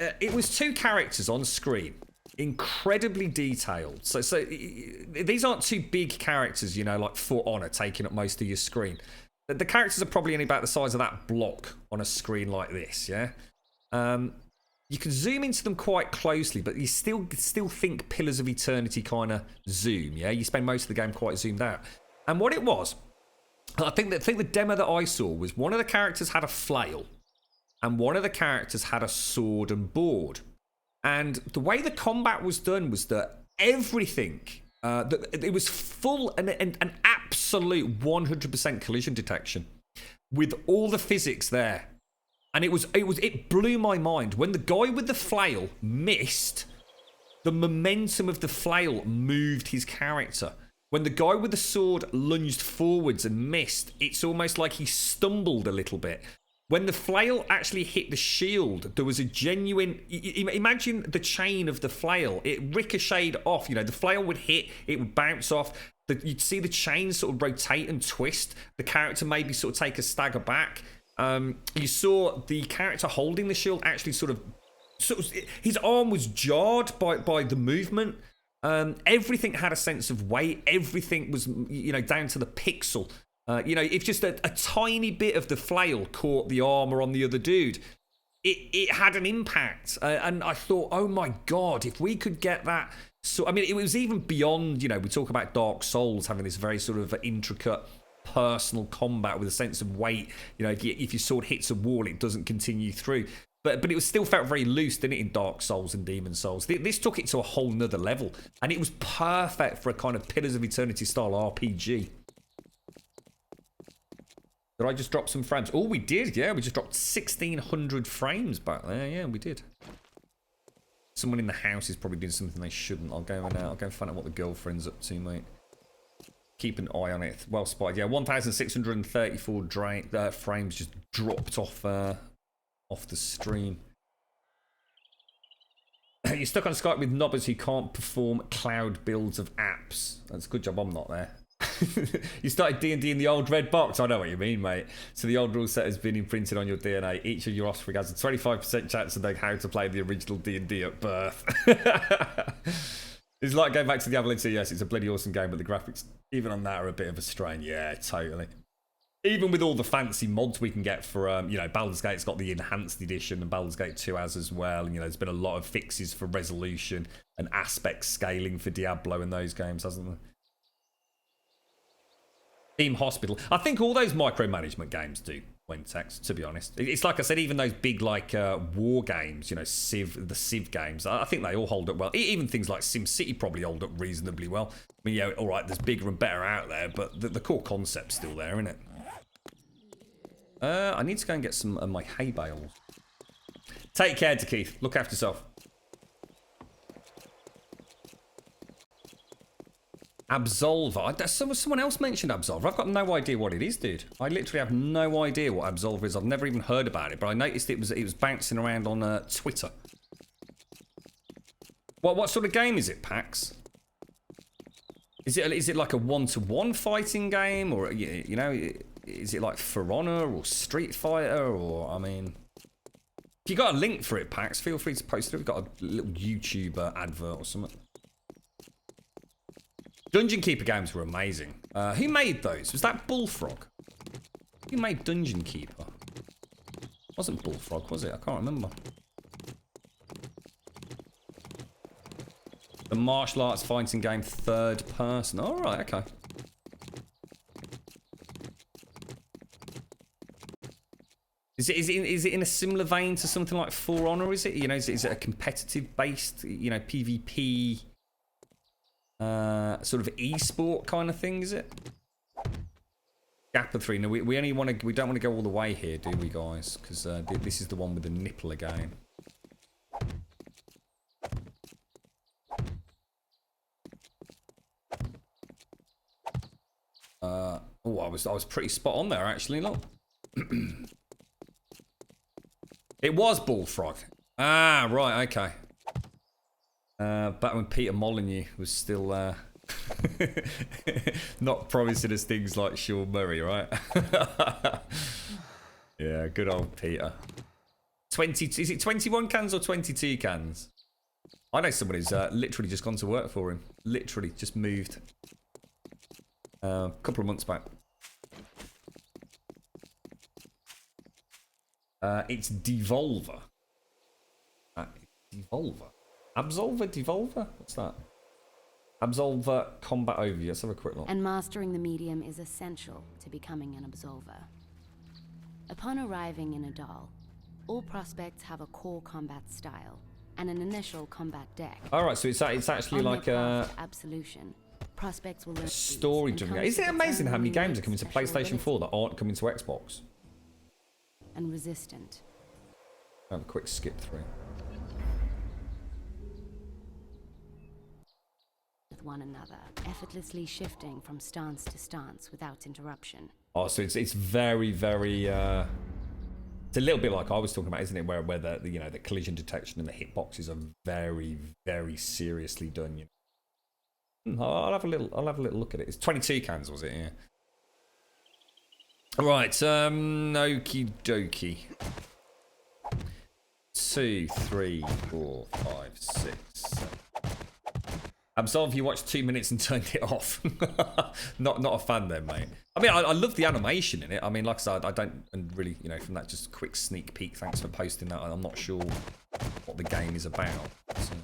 It was two characters on screen. Incredibly detailed. So these aren't two big characters, like For Honor taking up most of your screen. The characters are probably only about the size of that block on a screen like this, yeah? You can zoom into them quite closely, but you still think Pillars of Eternity kind of zoom, yeah? You spend most of the game quite zoomed out. And what it was, I think the demo that I saw was one of the characters had a flail, and one of the characters had a sword and board. And the way the combat was done was that everything, it was full and an absolute 100% collision detection with all the physics there. And it blew my mind. When the guy with the flail missed, the momentum of the flail moved his character. When the guy with the sword lunged forwards and missed, it's almost like he stumbled a little bit. When the flail actually hit the shield, there was a genuine... Imagine the chain of the flail. It ricocheted off. The flail would hit, it would bounce off. You'd see the chain sort of rotate and twist. The character maybe sort of take a stagger back. You saw the character holding the shield actually sort of his arm was jarred by the movement. Everything had a sense of weight. Everything was, down to the pixel. If just a tiny bit of the flail caught the armor on the other dude, it had an impact. And I thought, oh my God, if we could get that. So, I mean, it was even beyond, we talk about Dark Souls having this very sort of intricate personal combat with a sense of weight. If your sword hits a wall, it doesn't continue through. But it still felt very loose, didn't it, in Dark Souls and Demon Souls. This took it to a whole nother level. And it was perfect for a kind of Pillars of Eternity style RPG. Did I just drop some frames? Oh, we did, yeah. We just dropped 1,600 frames back there. Yeah, we did. Someone in the house is probably doing something they shouldn't. I'll go and find out what the girlfriend's up to, mate. Keep an eye on it. Well spotted. Yeah, 1,634 frames just dropped off the stream. You're stuck on Skype with knobbers who can't perform cloud builds of apps. That's a good job I'm not there. You started D&D in the old red box. I know what you mean, mate. So the old rule set has been imprinted on your DNA. Each of your offspring has a 25% chance of knowing how to play the original D&D at birth. It's like going back to the Avalanche. Yes, it's a bloody awesome game, but the graphics, even on that, are a bit of a strain. Yeah, totally. Even with all the fancy mods we can get for, you know, Baldur's Gate's got the enhanced edition, and Baldur's Gate 2 has as well. And, you know, there's been a lot of fixes for resolution and aspect scaling for Diablo in those games, hasn't there? Team Hospital. I think all those micromanagement games do, Wentex, to be honest. It's like I said, even those big, like, war games, you know, the Civ games, I think they all hold up well. Even things like SimCity probably hold up reasonably well. I mean, yeah, all right, there's bigger and better out there, but the core concept's still there, isn't it? I need to go and get some of my hay bales. Take care, Keith. Look after yourself. Absolver. Someone else mentioned Absolver. I've got no idea what it is, dude. I literally have no idea what Absolver is. I've never even heard about it, but I noticed it was bouncing around on Twitter. What sort of game is it, Pax? Is it like a one-to-one fighting game, or you know, is it like For Honor or Street Fighter, or I mean, if you got a link for it, Pax, feel free to post it. We've got a little YouTube advert or something. Dungeon Keeper games were amazing. Who made those? Was that Bullfrog? Who made Dungeon Keeper? Wasn't Bullfrog, was it? I can't remember. The martial arts fighting game, third person. All right, okay. Is it in a similar vein to something like For Honor? Is it, you know, is it a competitive based, you know, PvP? Sort of e-sport kind of thing, is it? Gapper 3. No, we only want to. We don't want to go all the way here, do we, guys? Because this is the one with the nipple again. Oh, I was pretty spot on there actually. Look, it was Bullfrog. Ah, right, okay. Back when Peter Molyneux was still not promising us things like Sean Murray, right? Yeah, good old Peter. 20, is it 21 cans or 22 cans? I know someone who's literally just gone to work for him. Literally just moved. A couple of months back. It's Devolver. Devolver. Absolver? Devolver? What's that? Absolver Combat Overview. Let's have a quick look. And mastering the medium is essential to becoming an absolver. Upon arriving in Adal, all prospects have a core combat style and an initial combat deck. Alright, so it's actually like a absolution. Prospects will learn story driven game. Isn't it amazing how many games are coming to PlayStation 4 that aren't coming to Xbox? And resistant. Have a quick skip through. With one another, effortlessly shifting from stance to stance without interruption. Oh, so it's very, very it's a little bit like I was talking about, isn't it? Where the you know, the collision detection and the hitboxes are very, very seriously done. You know? I'll have a little look at it. It's 22 cans, was it? Yeah. All right. Okie dokie. 2, 3, 4, 5, 6, 7. Absolve, you watched 2 minutes and turned it off. not a fan then, mate. I mean, I love the animation in it. I mean, like I said, I don't really, you know, from that just quick sneak peek, thanks for posting that. I'm not sure what the game is about. So,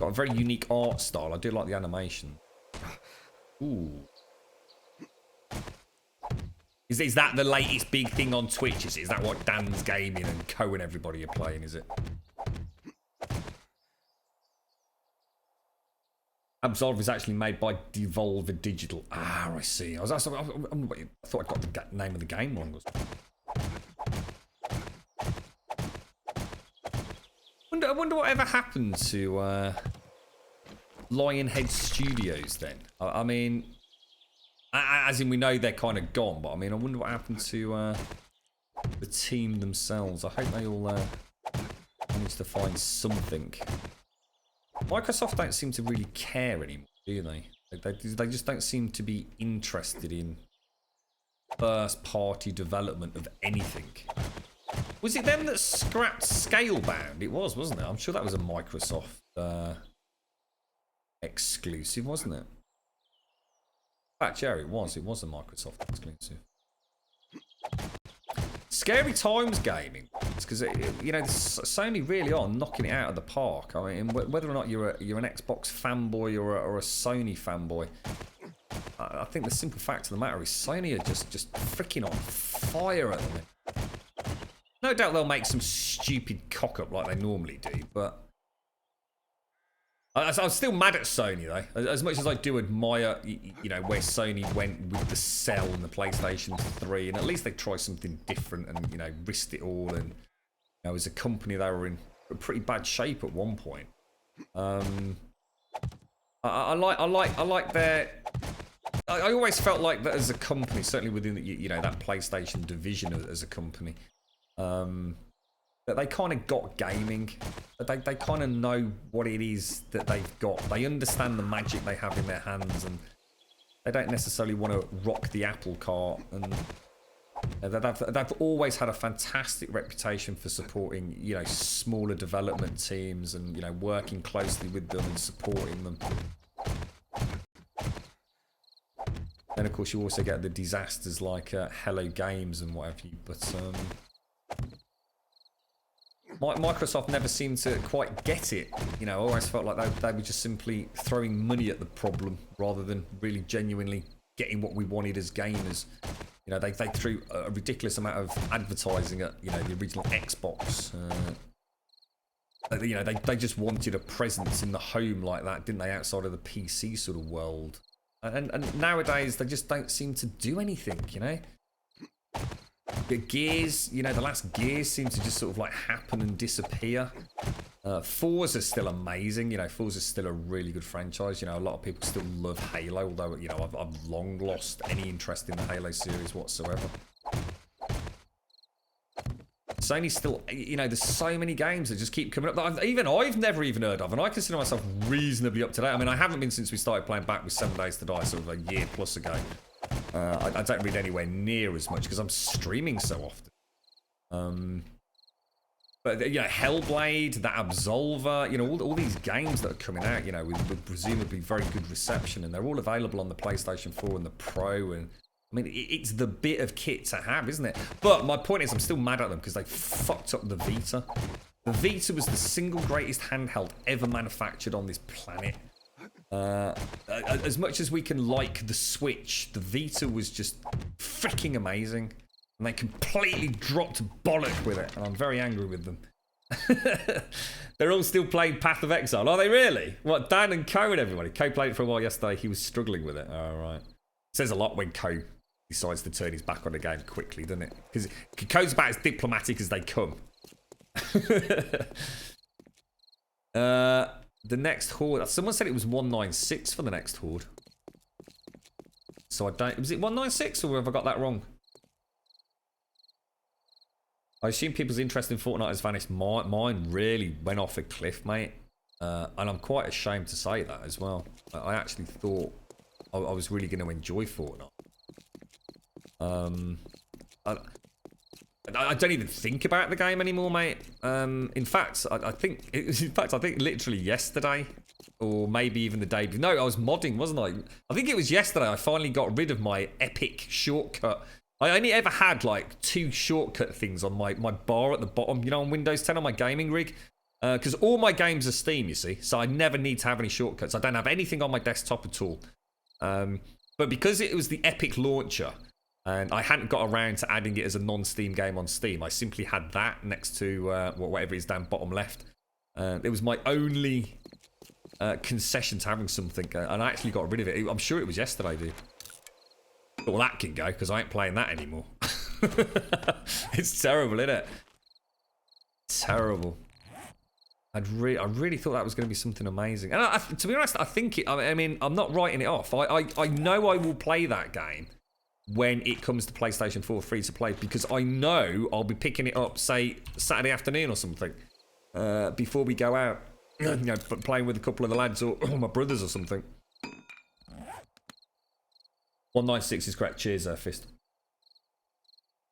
got a very unique art style. I do like the animation. Ooh. Is that the latest big thing on Twitch? Is that what Dan's Gaming and Co and everybody are playing, is it? Absolve is actually made by Devolver Digital. Ah, I see. I thought I got the name of the game wrong. I wonder whatever happened to Lionhead Studios then. I mean, as in we know they're kind of gone, but I mean, I wonder what happened to the team themselves. I hope they all Managed to find something. Microsoft don't seem to really care anymore, do they? They just don't seem to be interested in first-party development of anything. Was it them that scrapped Scalebound? It was, wasn't it? I'm sure that was a Microsoft exclusive, wasn't it? In fact, yeah, it was. It was a Microsoft exclusive. Scary times gaming. It's because, you know, Sony really are knocking it out of the park. I mean, whether or not you're an Xbox fanboy or a Sony fanboy, I think the simple fact of the matter is Sony are just freaking on fire at the minute. No doubt they'll make some stupid cock-up like they normally do, but I'm still mad at Sony, though. As much as I do admire, you know, where Sony went with the Cell and the PlayStation 3, and at least they tried something different and, you know, risked it all. And, you know, as a company, they were in pretty bad shape at one point. I like their. I always felt like that as a company, certainly within the, you know, that PlayStation division as a company. That they kind of got gaming. They kind of know what it is that they've got. They understand the magic they have in their hands, and they don't necessarily want to rock the apple cart. And they've always had a fantastic reputation for supporting, you know, smaller development teams and, you know, working closely with them and supporting them. Then, of course, you also get the disasters like Hello Games and what have you. But Microsoft never seemed to quite get it. You know, I always felt like they were just simply throwing money at the problem rather than really genuinely getting what we wanted as gamers. You know, they threw a ridiculous amount of advertising at, you know, the original Xbox. You know, they just wanted a presence in the home like that, didn't they, outside of the PC sort of world. And nowadays, they just don't seem to do anything, you know? The Gears, you know, the last Gears seem to just sort of like happen and disappear. Forza's still amazing, you know, Forza's still a really good franchise. You know, a lot of people still love Halo, although, you know, I've long lost any interest in the Halo series whatsoever. Sony's still, you know, there's so many games that just keep coming up that I've never even heard of, and I consider myself reasonably up to date. I mean, I haven't been since we started playing back with 7 Days to Die, sort of a year plus ago. I don't read anywhere near as much because I'm streaming so often. But, you know, Hellblade, that Absolver, you know, all these games that are coming out, you know, with presumably very good reception, and they're all available on the PlayStation 4 and the Pro, and I mean, it's the bit of kit to have, isn't it? But my point is, I'm still mad at them because they fucked up the Vita. The Vita was the single greatest handheld ever manufactured on this planet. As much as we can like the Switch, the Vita was just freaking amazing. And they completely dropped bollock with it. And I'm very angry with them. They're all still playing Path of Exile. Are they really? What, Dan and Co and everybody? Co played it for a while yesterday. He was struggling with it. Oh, right. Says a lot when Co decides to turn his back on the game quickly, doesn't it? Because Co's about as diplomatic as they come. The next horde. Someone said it was 196 for the next horde. So I don't. Was it 196 or have I got that wrong? I assume people's interest in Fortnite has vanished. Mine really went off a cliff, mate. And I'm quite ashamed to say that as well. I actually thought I was really going to enjoy Fortnite. I don't even think about the game anymore, mate. In fact, I think literally yesterday, or maybe even the day before. No, I was modding, wasn't I? I think it was yesterday. I finally got rid of my epic shortcut. I only ever had like 2 shortcut things on my bar at the bottom, you know, on Windows 10 on my gaming rig. Because all my games are Steam, you see, so I never need to have any shortcuts. I don't have anything on my desktop at all. But because it was the epic launcher, and I hadn't got around to adding it as a non-Steam game on Steam, I simply had that next to whatever it is down bottom left. It was my only concession to having something, and I actually got rid of it. I'm sure it was yesterday, dude. Well, that can go, because I ain't playing that anymore. It's terrible, isn't it? Terrible. I really thought that was going to be something amazing. And to be honest, I think it... I mean, I'm not writing it off. I know I will play that game when it comes to PlayStation 4 free to play, because I know I'll be picking it up, say, Saturday afternoon or something. before we go out. You know, playing with a couple of the lads or my brothers or something. 196 is correct. Cheers, Fist.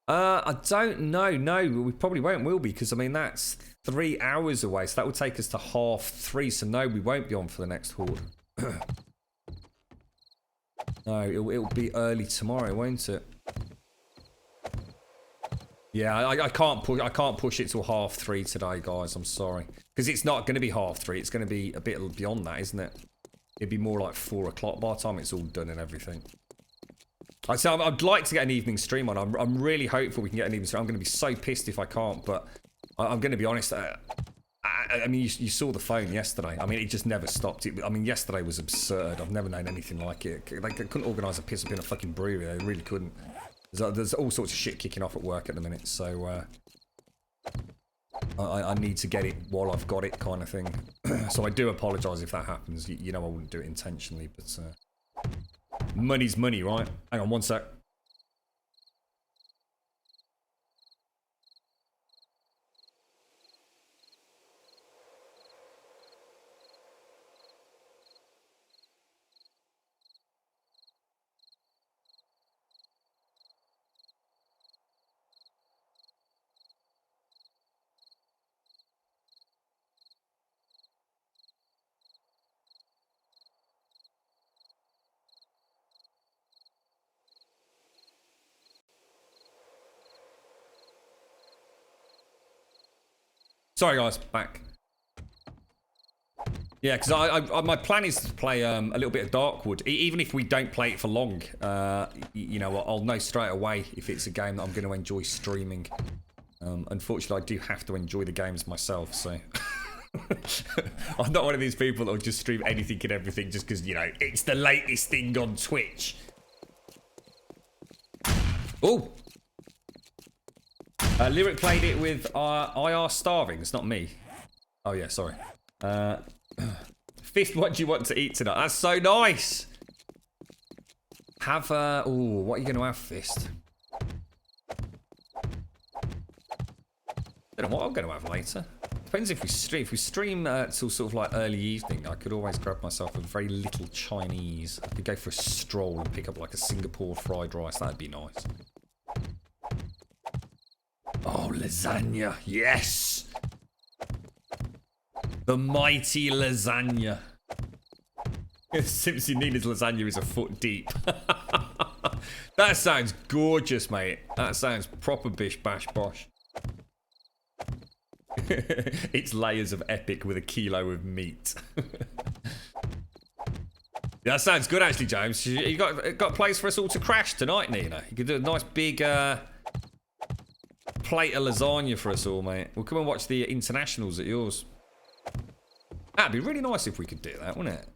I don't know. No, we probably will be, because I mean that's 3 hours away, so that would take us to 3:30. So no, we won't be on for the next horde. No, it'll be early tomorrow, won't it? Yeah, I can't push it till 3:30 today, guys. I'm sorry, because it's not going to be 3:30. It's going to be a bit beyond that, isn't it? It'd be more like 4 o'clock by the time it's all done and everything. So I'd like to get an evening stream on. I'm really hopeful we can get an evening stream. I'm going to be so pissed if I can't, but I'm going to be honest. I mean, you saw the phone yesterday. I mean, it just never stopped. I mean, yesterday was absurd. I've never known anything like it. They couldn't organise a piss up in a fucking brewery. They really couldn't. There's all sorts of shit kicking off at work at the minute, so I need to get it while I've got it, kind of thing. So I do apologise if that happens. You know I wouldn't do it intentionally, but money's money, right? Hang on one sec. Sorry guys, back. Yeah, because my plan is to play a little bit of Darkwood. Even if we don't play it for long, you know, I'll know straight away if it's a game that I'm going to enjoy streaming. Unfortunately, I do have to enjoy the games myself, so... I'm not one of these people that will just stream anything and everything just because, you know, it's the latest thing on Twitch. Oh! Lyric played it with IR Starving. It's not me. Oh, yeah, sorry. Fist, what do you want to eat tonight? That's so nice! Have, oh, what are you going to have, Fist? I don't know what I'm going to have later. Depends if we stream. If we stream till sort of like early evening, I could always grab myself a very little Chinese. I could go for a stroll and pick up like a Singapore fried rice. That'd be nice. Oh, lasagna. Yes! The mighty lasagna. Simpson Nina's lasagna is a foot deep. That sounds gorgeous, mate. That sounds proper bish bash bosh. It's layers of epic with a kilo of meat. That sounds good, actually, James. You got a place for us all to crash tonight, Nina. You could do a nice big plate of lasagna for us all, mate. We'll come and watch the internationals at yours. That'd be really nice if we could do that, wouldn't it?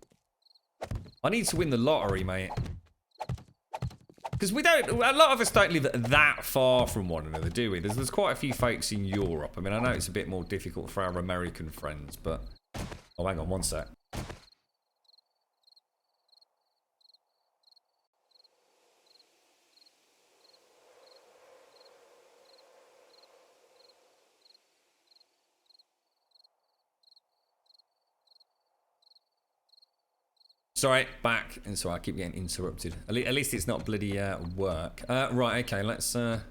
I need to win the lottery, mate. Because we don't, a lot of us don't live that far from one another, do we? There's quite a few folks in Europe. I mean, I know it's a bit more difficult for our American friends, but... Oh, hang on one sec. Sorry, back. And sorry, I keep getting interrupted. At least it's not bloody work. Right, okay, let's... Was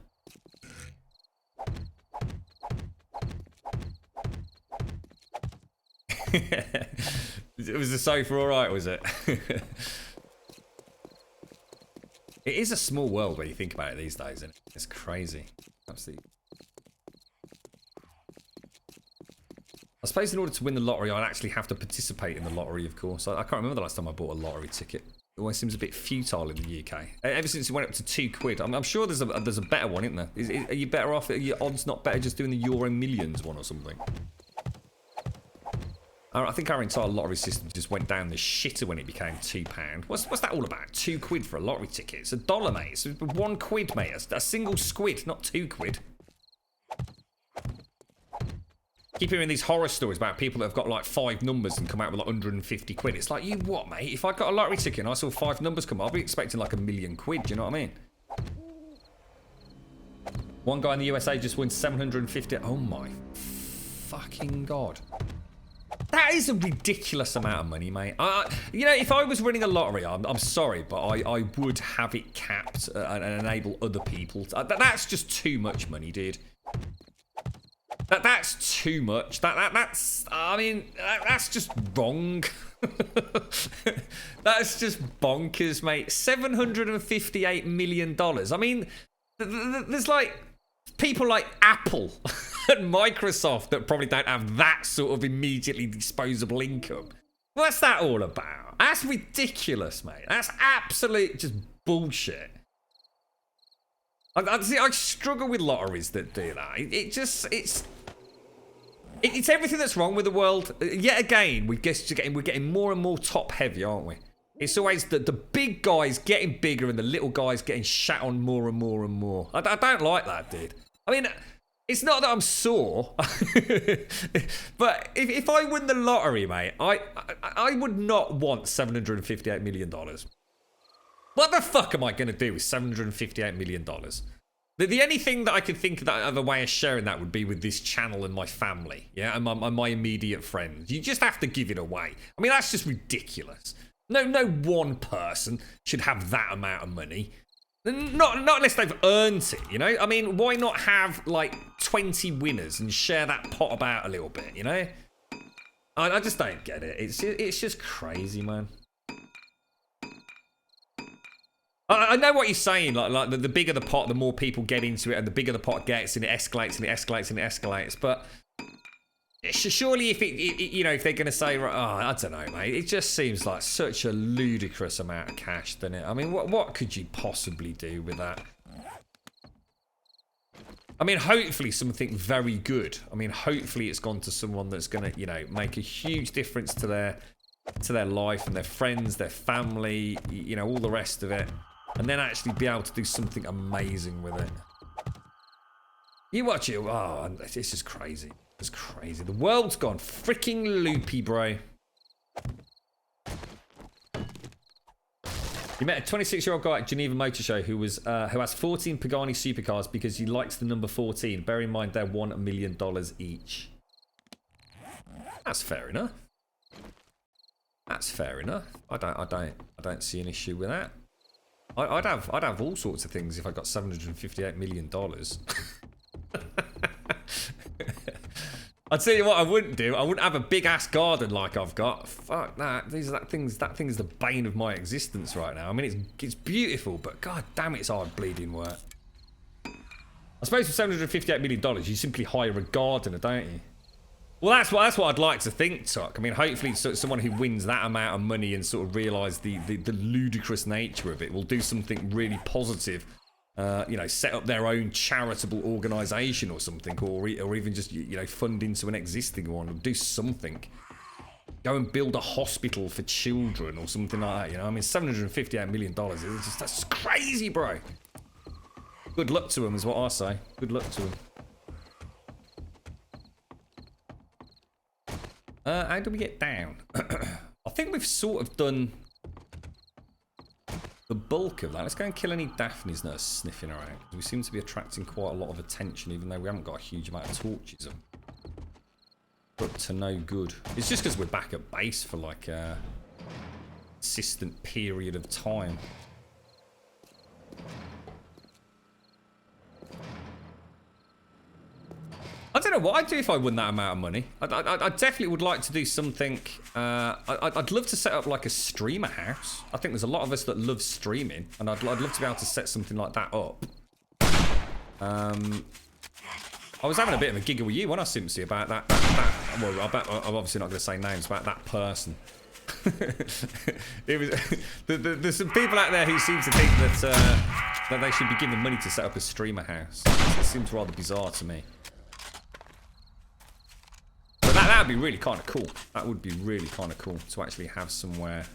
the sofa alright, was it? It is a small world when you think about it these days, isn't it? It's crazy. Absolutely. I suppose in order to win the lottery, I'd actually have to participate in the lottery, of course. I can't remember the last time I bought a lottery ticket. It always seems a bit futile in the UK. Ever since it went up to £2. I'm sure there's a better one, isn't there? Are you better off? Are your odds not better just doing the Euro Millions one or something? I think our entire lottery system just went down the shitter when it became £2. What's that all about? £2 for a lottery ticket? It's $1, mate. It's £1, mate. A single squid, not £2. Keep hearing these horror stories about people that have got like 5 numbers and come out with like 150 quid. It's like, you what, mate? If I got a lottery ticket and I saw 5 numbers come up, I'll be expecting like £1,000,000 quid. Do you know what I mean? One guy in the USA just won 750. Oh my fucking God. That is a ridiculous amount of money, mate. You know, if I was winning a lottery, I'm sorry, but I would have it capped and enable other people. That's just too much money, dude. That's too much. I mean, that's just wrong. That's just bonkers, mate. $758 million. I mean, there's like people like Apple and Microsoft that probably don't have that sort of immediately disposable income. What's that all about? That's ridiculous, mate. That's absolute just bullshit. I struggle with lotteries that do that. It's everything that's wrong with the world. Yet again, we're getting more and more top heavy, aren't we? It's always the big guys getting bigger and the little guys getting shat on more and more and more. I don't like that, dude. I mean, it's not that I'm sore, but if I win the lottery, mate, I would not want $758 million. What the fuck am I going to do with $758 million? The only thing that I could think of a way of sharing that would be with this channel and my family, yeah, and my immediate friends. You just have to give it away. I mean, that's just ridiculous. No one person should have that amount of money. Not unless they've earned it, you know? I mean, why not have, like, 20 winners and share that pot about a little bit, you know? I just don't get it. It's just crazy, man. I know what you're saying. Like the bigger the pot, the more people get into it, and the bigger the pot gets, and it escalates and it escalates and it escalates. But surely, if they're going to say, I don't know, mate. It just seems like such a ludicrous amount of cash, doesn't it? I mean, what could you possibly do with that? I mean, hopefully something very good. I mean, hopefully it's gone to someone that's going to, make a huge difference to their life and their friends, their family, all the rest of it. And then actually be able to do something amazing with it. You watch it, it's just crazy. It's crazy. The world's gone freaking loopy, bro. You met a 26-year-old guy at Geneva Motor Show who has 14 Pagani supercars because he likes the number 14. Bear in mind they're $1 million each. That's fair enough. That's fair enough. I don't see an issue with that. I'd have all sorts of things if I got $758 million. I'd tell you what I wouldn't do. I wouldn't have a big ass garden like I've got. Fuck that. That thing's the bane of my existence right now. I mean, it's beautiful, but god damn it's hard bleeding work. I suppose for $758 million, you simply hire a gardener, don't you? Well, that's what I'd like to think, Tuck. I mean, hopefully someone who wins that amount of money and sort of realise the ludicrous nature of it will do something really positive. Set up their own charitable organisation or something, or even just, fund into an existing one, or do something. Go and build a hospital for children or something like that, I mean, $758 million, that's crazy, bro. Good luck to them is what I say. Good luck to them. How do we get down? I think we've sort of done the bulk of that. Let's go and kill any Daphnes that are sniffing around. We seem to be attracting quite a lot of attention, even though we haven't got a huge amount of torches. But to no good. It's just because we're back at base for like a consistent period of time. I don't know what I'd do if I won that amount of money. I definitely would like to do something. I'd love to set up like a streamer house. I think there's a lot of us that love streaming, and I'd love to be able to set something like that up. I was having a bit of a giggle with you when I Simpsy about that. Well, I'm obviously not going to say names about that person. There's some people out there who seem to think that they should be given money to set up a streamer house. It seems rather bizarre to me. That would be really kind of cool. That would be really kind of cool to actually have somewhere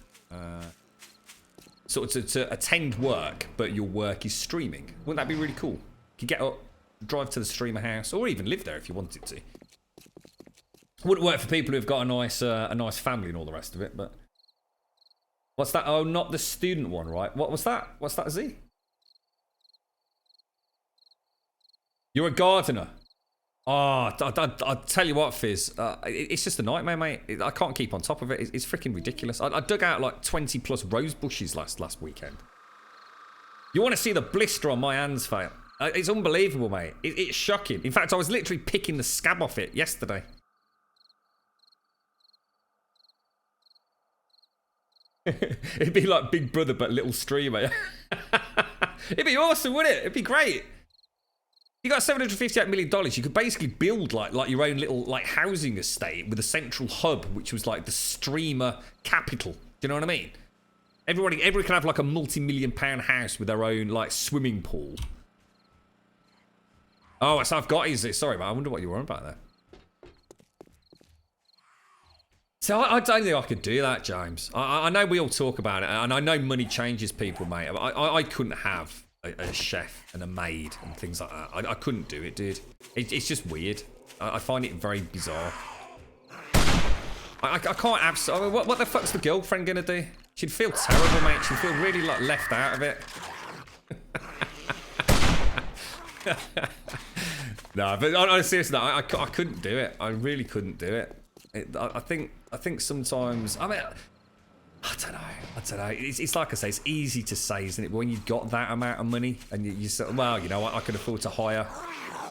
sort of to attend work, but your work is streaming. Wouldn't that be really cool? You could get up, drive to the streamer house, or even live there if you wanted to. Wouldn't work for people who've got a nice family and all the rest of it, but what's that? Oh, not the student one, right? What was that? What's that, Z? You're a gardener. I'll tell you what, Fizz. It's just a nightmare, mate. I can't keep on top of it. It's freaking ridiculous. I dug out like 20 plus rose bushes last weekend. You want to see the blister on my hands, Fail? It's unbelievable, mate. It's shocking. In fact, I was literally picking the scab off it yesterday. It'd be like Big Brother, but little streamer. It'd be awesome, wouldn't it? It'd be great. You got $758 million. You could basically build like your own little like housing estate with a central hub, which was like the streamer capital. Do you know what I mean? Everybody can have like a multi-million-pound house with their own like swimming pool. Oh, so I've got is this. Sorry, man. I wonder what you were on about there. So I don't think I could do that, James. I know we all talk about it, and I know money changes people, mate. I couldn't have a chef and a maid and things like that. I couldn't do it, dude. It's just weird. I find it very bizarre. I can't absolutely... I mean, what the fuck's the girlfriend gonna do? She'd feel terrible, mate. She'd feel really like left out of it. No, but on seriously, no, I couldn't do it. I really couldn't do it. I think sometimes... I mean... I don't know. It's like I say, it's easy to say, isn't it? But when you've got that amount of money and you sort of, well, you know what, I could afford to hire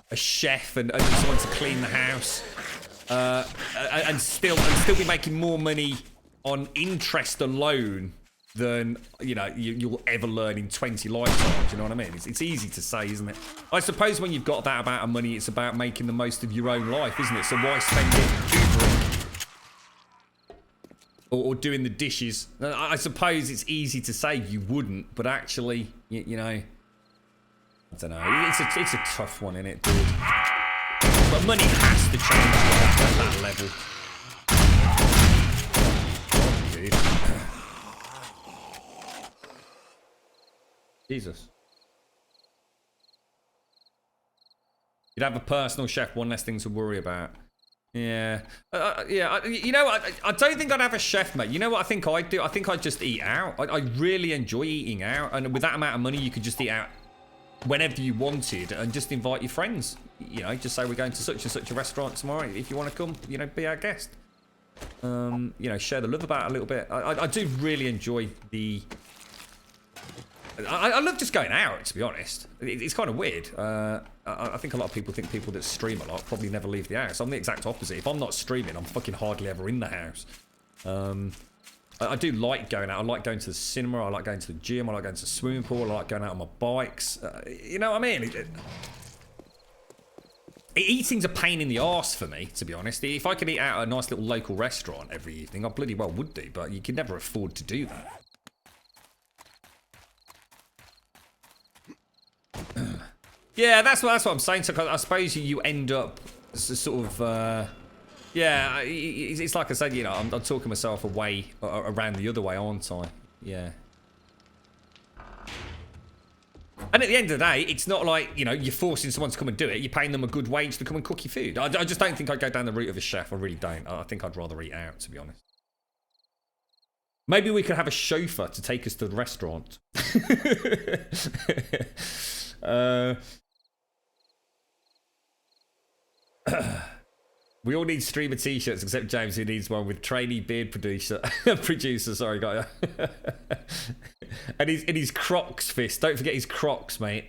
a chef and someone to clean the house, and still be making more money on interest alone than you'll ever learn in 20 lifetimes. You know what I mean? It's easy to say, isn't it? I suppose when you've got that amount of money, it's about making the most of your own life, isn't it? So why spend it hoovering? Or doing the dishes. I suppose it's easy to say you wouldn't, but actually, you know, I don't know. It's a tough one, innit, dude? But money has to change at that level. Oh, dude. Jesus. You'd have a personal chef, one less thing to worry about. Yeah. Yeah, you know, I don't think I'd have a chef, mate. You know what I think I'd do? I think I'd just eat out. I really enjoy eating out. And with that amount of money, you could just eat out whenever you wanted and just invite your friends. You know, just say we're going to such and such a restaurant tomorrow. If you want to come, you know, be our guest. You know, share the love about it a little bit. I do really enjoy the... I love just going out, to be honest. It's kind of weird. I think a lot of people think people that stream a lot probably never leave the house. I'm the exact opposite. If I'm not streaming, I'm fucking hardly ever in the house. I do like going out. I like going to the cinema. I like going to the gym. I like going to the swimming pool. I like going out on my bikes. You know what I mean? Eating's a pain in the arse for me, to be honest. If I could eat out at a nice little local restaurant every evening, I bloody well would do, but you can never afford to do that. Yeah, that's what I'm saying. So I suppose you end up sort of, yeah. It's like I said, you know, I'm talking myself away around the other way, aren't I? Yeah. And at the end of the day, it's not like, you know, you're forcing someone to come and do it. You're paying them a good wage to come and cook your food. I just don't think I'd go down the route of a chef. I really don't. I think I'd rather eat out, to be honest. Maybe we could have a chauffeur to take us to the restaurant. We all need streamer t-shirts except James, who needs one with trainee beard producer. Sorry, guy. and his Crocs fist. Don't forget his Crocs, mate.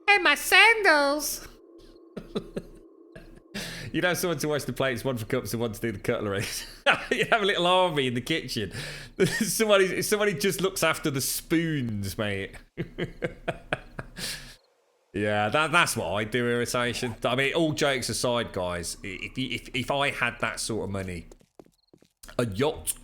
And my sandals. You'd have someone to wash the plates, one for cups and one to do the cutlery. You'd have a little army in the kitchen. Somebody just looks after the spoons, mate. Yeah, that's what I do, irritation. I mean, all jokes aside, guys, if I had that sort of money, a yacht,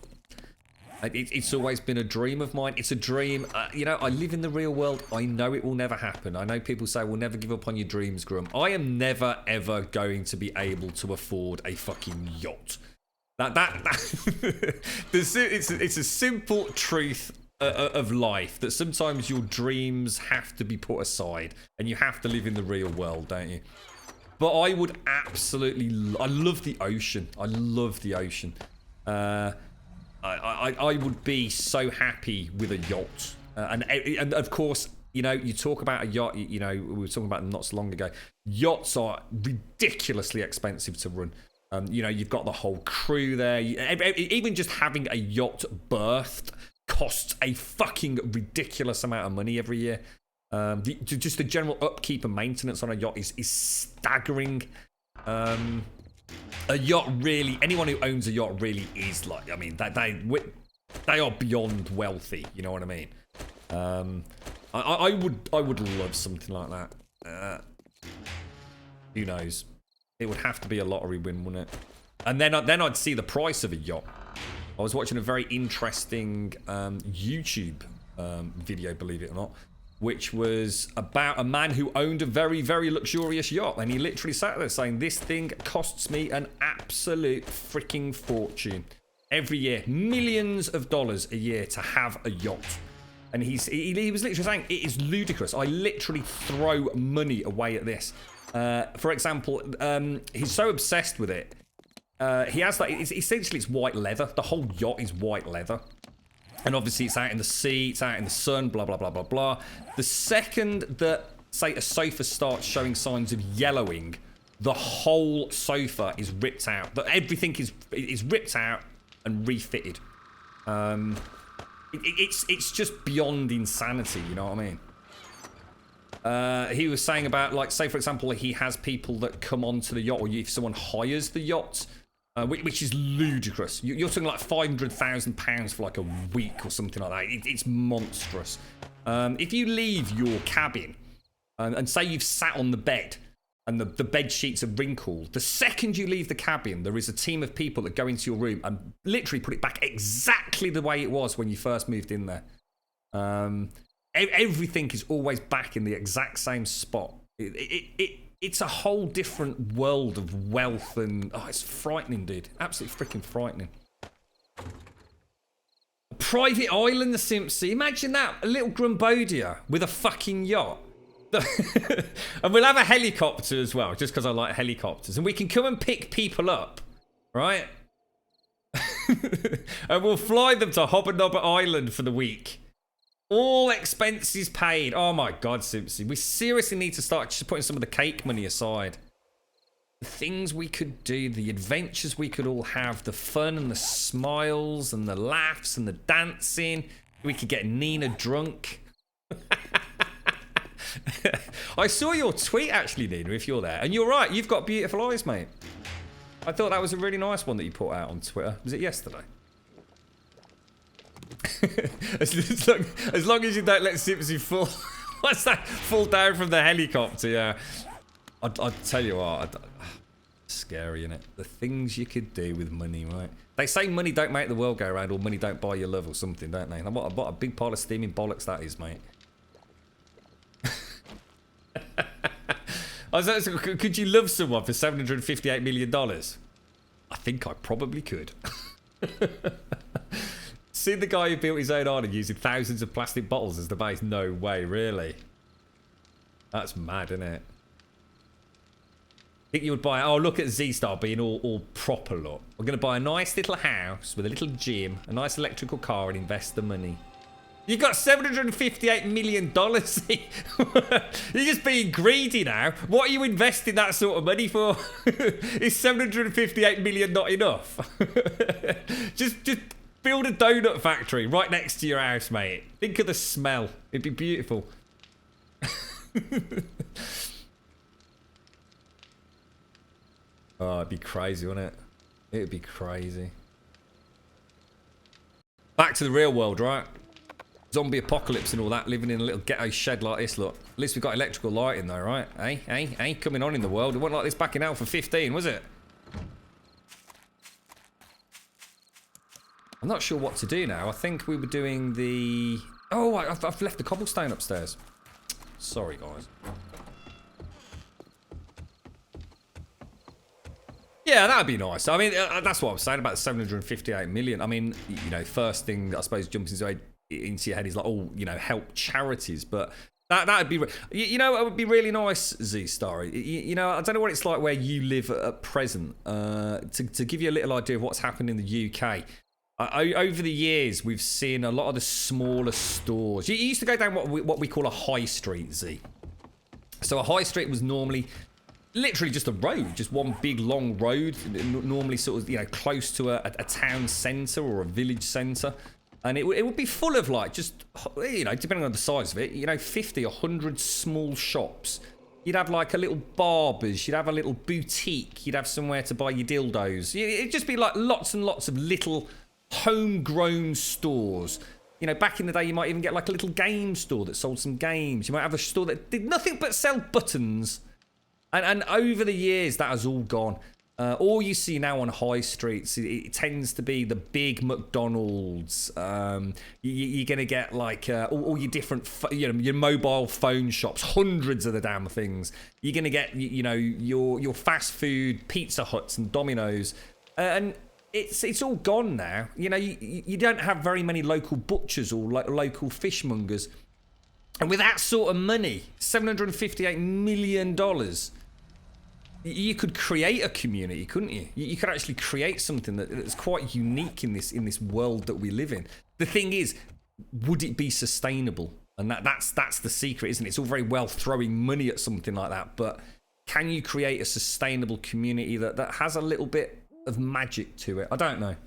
it's always been a dream of mine. It's a dream. You know, I live in the real world. I know it will never happen. I know people say we'll never give up on your dreams, Grum. I am never, ever going to be able to afford a fucking yacht. It's a simple truth of life that sometimes your dreams have to be put aside and you have to live in the real world, don't you? But I would absolutely... I love the ocean. I love the ocean. I would be so happy with a yacht. And of course, you know, you talk about a yacht, you know, we were talking about them not so long ago. Yachts are ridiculously expensive to run. You know, you've got the whole crew there. Even just having a yacht berthed costs a fucking ridiculous amount of money every year. Just the general upkeep and maintenance on a yacht is staggering. A yacht really, anyone who owns a yacht really is like, I mean, they are beyond wealthy. You know what I mean? I would love something like that. Who knows? It would have to be a lottery win, wouldn't it? And then I'd see the price of a yacht. I was watching a very interesting YouTube video, believe it or not, which was about a man who owned a very, very luxurious yacht. And he literally sat there saying, this thing costs me an absolute freaking fortune. Every year, millions of dollars a year to have a yacht. And he was literally saying, it is ludicrous. I literally throw money away at this. For example, he's so obsessed with it. He has like, essentially it's white leather. The whole yacht is white leather. And obviously it's out in the sea, it's out in the sun, blah, blah, blah, blah, blah. The second that, say, a sofa starts showing signs of yellowing, the whole sofa is ripped out. Everything is ripped out and refitted. It's just beyond insanity, you know what I mean? He was saying about, like, say, for example, he has people that come onto the yacht, or if someone hires the yacht, which is ludicrous. You're talking like £500,000 for like a week or something like that. It's monstrous. If you leave your cabin and say you've sat on the bed and the bed sheets are wrinkled, the second you leave the cabin, there is a team of people that go into your room and literally put it back exactly the way it was when you first moved in there. Everything is always back in the exact same spot. It's a whole different world of wealth, and it's frightening, dude. Absolutely freaking frightening. A private island, the Simpsons. Imagine that, a little Grumbodia with a fucking yacht. And we'll have a helicopter as well, just because I like helicopters. And we can come and pick people up, right? And we'll fly them to Hobba Nobba Island for the week. All expenses paid. Oh my God, Simpson. We seriously need to start just putting some of the cake money aside. The things we could do, the adventures we could all have, the fun and the smiles and the laughs and the dancing. We could get Nina drunk. I saw your tweet actually, Nina, if you're there. And you're right, you've got beautiful eyes, mate. I thought that was a really nice one that you put out on Twitter. Was it yesterday? as long as you don't let Simpsy fall. What's that? Fall down from the helicopter, yeah. I'd tell you what, scary, innit? The things you could do with money, right? They say money don't make the world go round, or money don't buy your love, or something, don't they? And what a big pile of steaming bollocks that is, mate. Could you love someone for $758 million? I think I probably could. See the guy who built his own island using thousands of plastic bottles as the base? No way, really. That's mad, isn't it? Think you would buy... Oh, look at Z-Star being all proper, look. We're going to buy a nice little house with a little gym, a nice electrical car, and invest the money. You've got $758 million. You're just being greedy now. What are you investing that sort of money for? Is $758 million not enough? just build a donut factory right next to your house, mate. Think of the smell. It'd be beautiful. Oh, it'd be crazy, wouldn't it? It'd be crazy. Back to the real world, right? Zombie apocalypse and all that, living in a little ghetto shed like this, look. At least we've got electrical lighting though, right? Hey, coming on in the world. It wasn't like this back in Alpha 15, was it? I'm not sure what to do now. I think we were doing the... Oh, I've left the cobblestone upstairs. Sorry, guys. Yeah, that'd be nice. I mean, that's what I'm saying about the 758 million. I mean, you know, first thing I suppose jumps into your head is like, oh, you know, help charities. But that'd be, you know, it would be really nice, Z-Star. You know, I don't know what it's like where you live at present. To give you a little idea of what's happened in the UK. Over the years, we've seen a lot of the smaller stores. You used to go down what we call a high street, Z. So a high street was normally literally just a road, just one big long road, normally sort of, you know, close to a town centre or a village centre. And it would be full of like just, you know, depending on the size of it, you know, 50, 100 small shops. You'd have like a little barbers, you'd have a little boutique, you'd have somewhere to buy your dildos. It'd just be like lots and lots of little homegrown stores. You know, back in the day, you might even get like a little game store that sold some games. You might have a store that did nothing but sell buttons. And over the years, that has all gone. All you see now on high streets, it tends to be the big McDonald's. You're going to get like all your different, you know, your mobile phone shops, hundreds of the damn things. You're going to get, you know, your fast food, Pizza Huts and Domino's. And it's all gone now. You know, you don't have very many local butchers or local fishmongers. And with that sort of money, $758 million, you could create a community, couldn't you? You could actually create something that's quite unique in this world that we live in. The thing is, would it be sustainable? And that's the secret, isn't it? It's all very well throwing money at something like that, but can you create a sustainable community that has a little bit of magic to it? I don't know.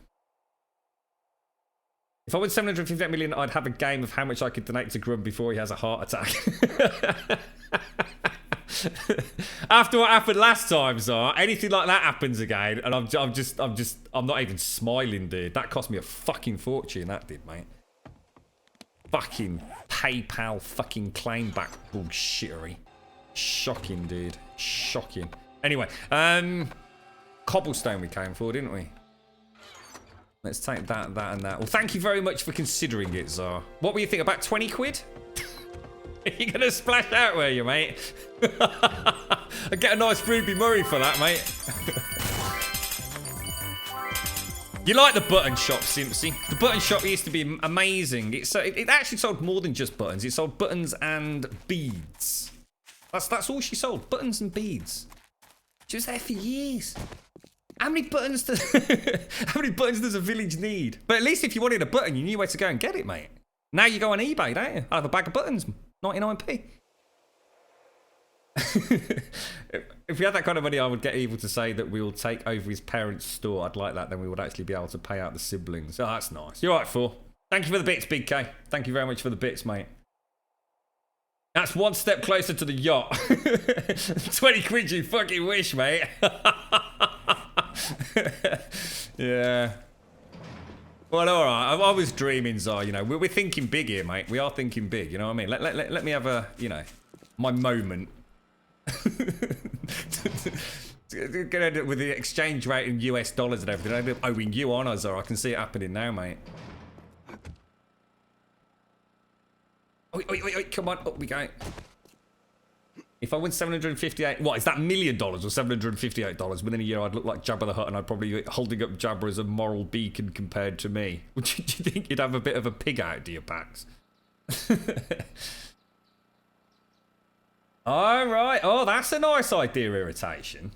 If I won 758 million, I'd have a game of how much I could donate to Grum before he has a heart attack. After what happened last time, Zar, anything like that happens again, and I'm not even smiling, dude. That cost me a fucking fortune, that did, mate. Fucking PayPal fucking claim back bullshittery. Shocking, dude. Shocking. Anyway, cobblestone we came for, didn't we? Let's take that, and that. Well, thank you very much for considering it, Zar. What were you think, about 20 quid? Are you going to splash out, were you, mate? I'd get a nice Ruby Murray for that, mate. You like the button shop, Simpsy. The button shop used to be amazing. It actually sold more than just buttons. It sold buttons and beads. That's all she sold, buttons and beads. She was there for years. How many buttons does a village need? But at least if you wanted a button, you knew where to go and get it, mate. Now you go on eBay, don't you? I have a bag of buttons, 99p. If we had that kind of money, I would get Evil to say that we will take over his parents' store. I'd like that. Then we would actually be able to pay out the siblings. Oh, that's nice. You're right, Phil. Thank you for the bits, Big K. Thank you very much for the bits, mate. That's one step closer to the yacht. 20 quid, you fucking wish, mate. Yeah. Well, all right. I was dreaming, Zar. You know, we're thinking big here, mate. We are thinking big. You know what I mean? Let me have a, you know, my moment. Gonna end up with the exchange rate in US dollars and everything. I end up owing you on, Zar. I can see it happening now, mate. Oi, come on, up we go. If I win 758, what is that, $1 million or $758? Within a year, I'd look like Jabba the Hutt, and I'd probably be holding up Jabba as a moral beacon compared to me. Do you think you'd have a bit of a pig out, do you, Pax? All right. Oh, that's a nice idea, irritation.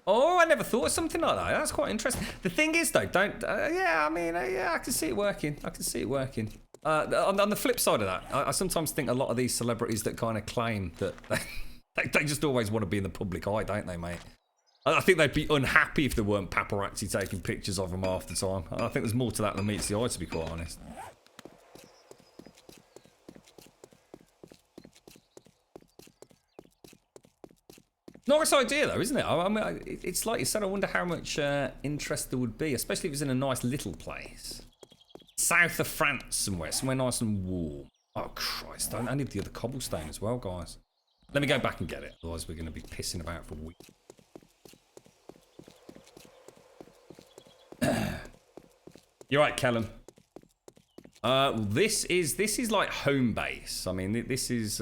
Oh, I never thought of something like that. That's quite interesting. The thing is, though, yeah, I mean, yeah, I can see it working. I can see it working. On the flip side of that, I sometimes think a lot of these celebrities that kind of claim that they just always want to be in the public eye, don't they, mate? I think they'd be unhappy if there weren't paparazzi taking pictures of them half the time. I think there's more to that than meets the eye, to be quite honest. Nice idea, though, isn't it? I mean, it's like you said, I wonder how much interest there would be, especially if it was in a nice little place. South of France somewhere nice and warm. Oh, Christ, I need the other cobblestone as well, guys. Let me go back and get it, otherwise we're going to be pissing about for a week. You're right, Callum. This is like home base. I mean, this is...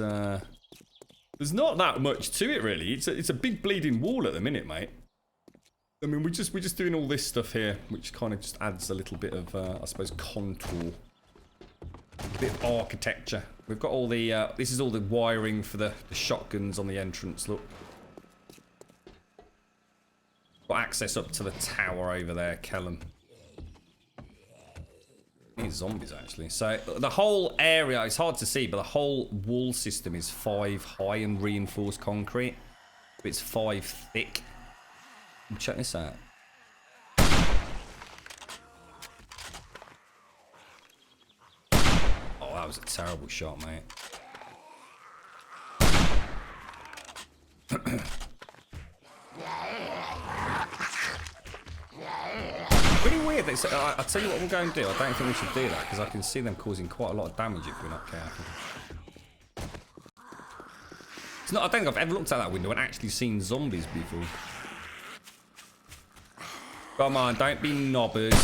There's not that much to it, really. It's a big bleeding wall at the minute, mate. I mean, we're just doing all this stuff here, which kind of just adds a little bit of, I suppose, contour, a bit of architecture. We've got all the, this is all the wiring for the shotguns on the entrance. Look. Got access up to the tower over there, Kellum. These zombies, actually. So the whole area, it's hard to see, but the whole wall system is 5 high and reinforced concrete. It's 5 thick. Check this out. Oh, that was a terrible shot, mate. Really weird. I'll tell you what we'll go and do. I don't think we should do that because I can see them causing quite a lot of damage if we're not careful. It's not. I don't think I've ever looked out that window and actually seen zombies before. Come on, don't be knobbers.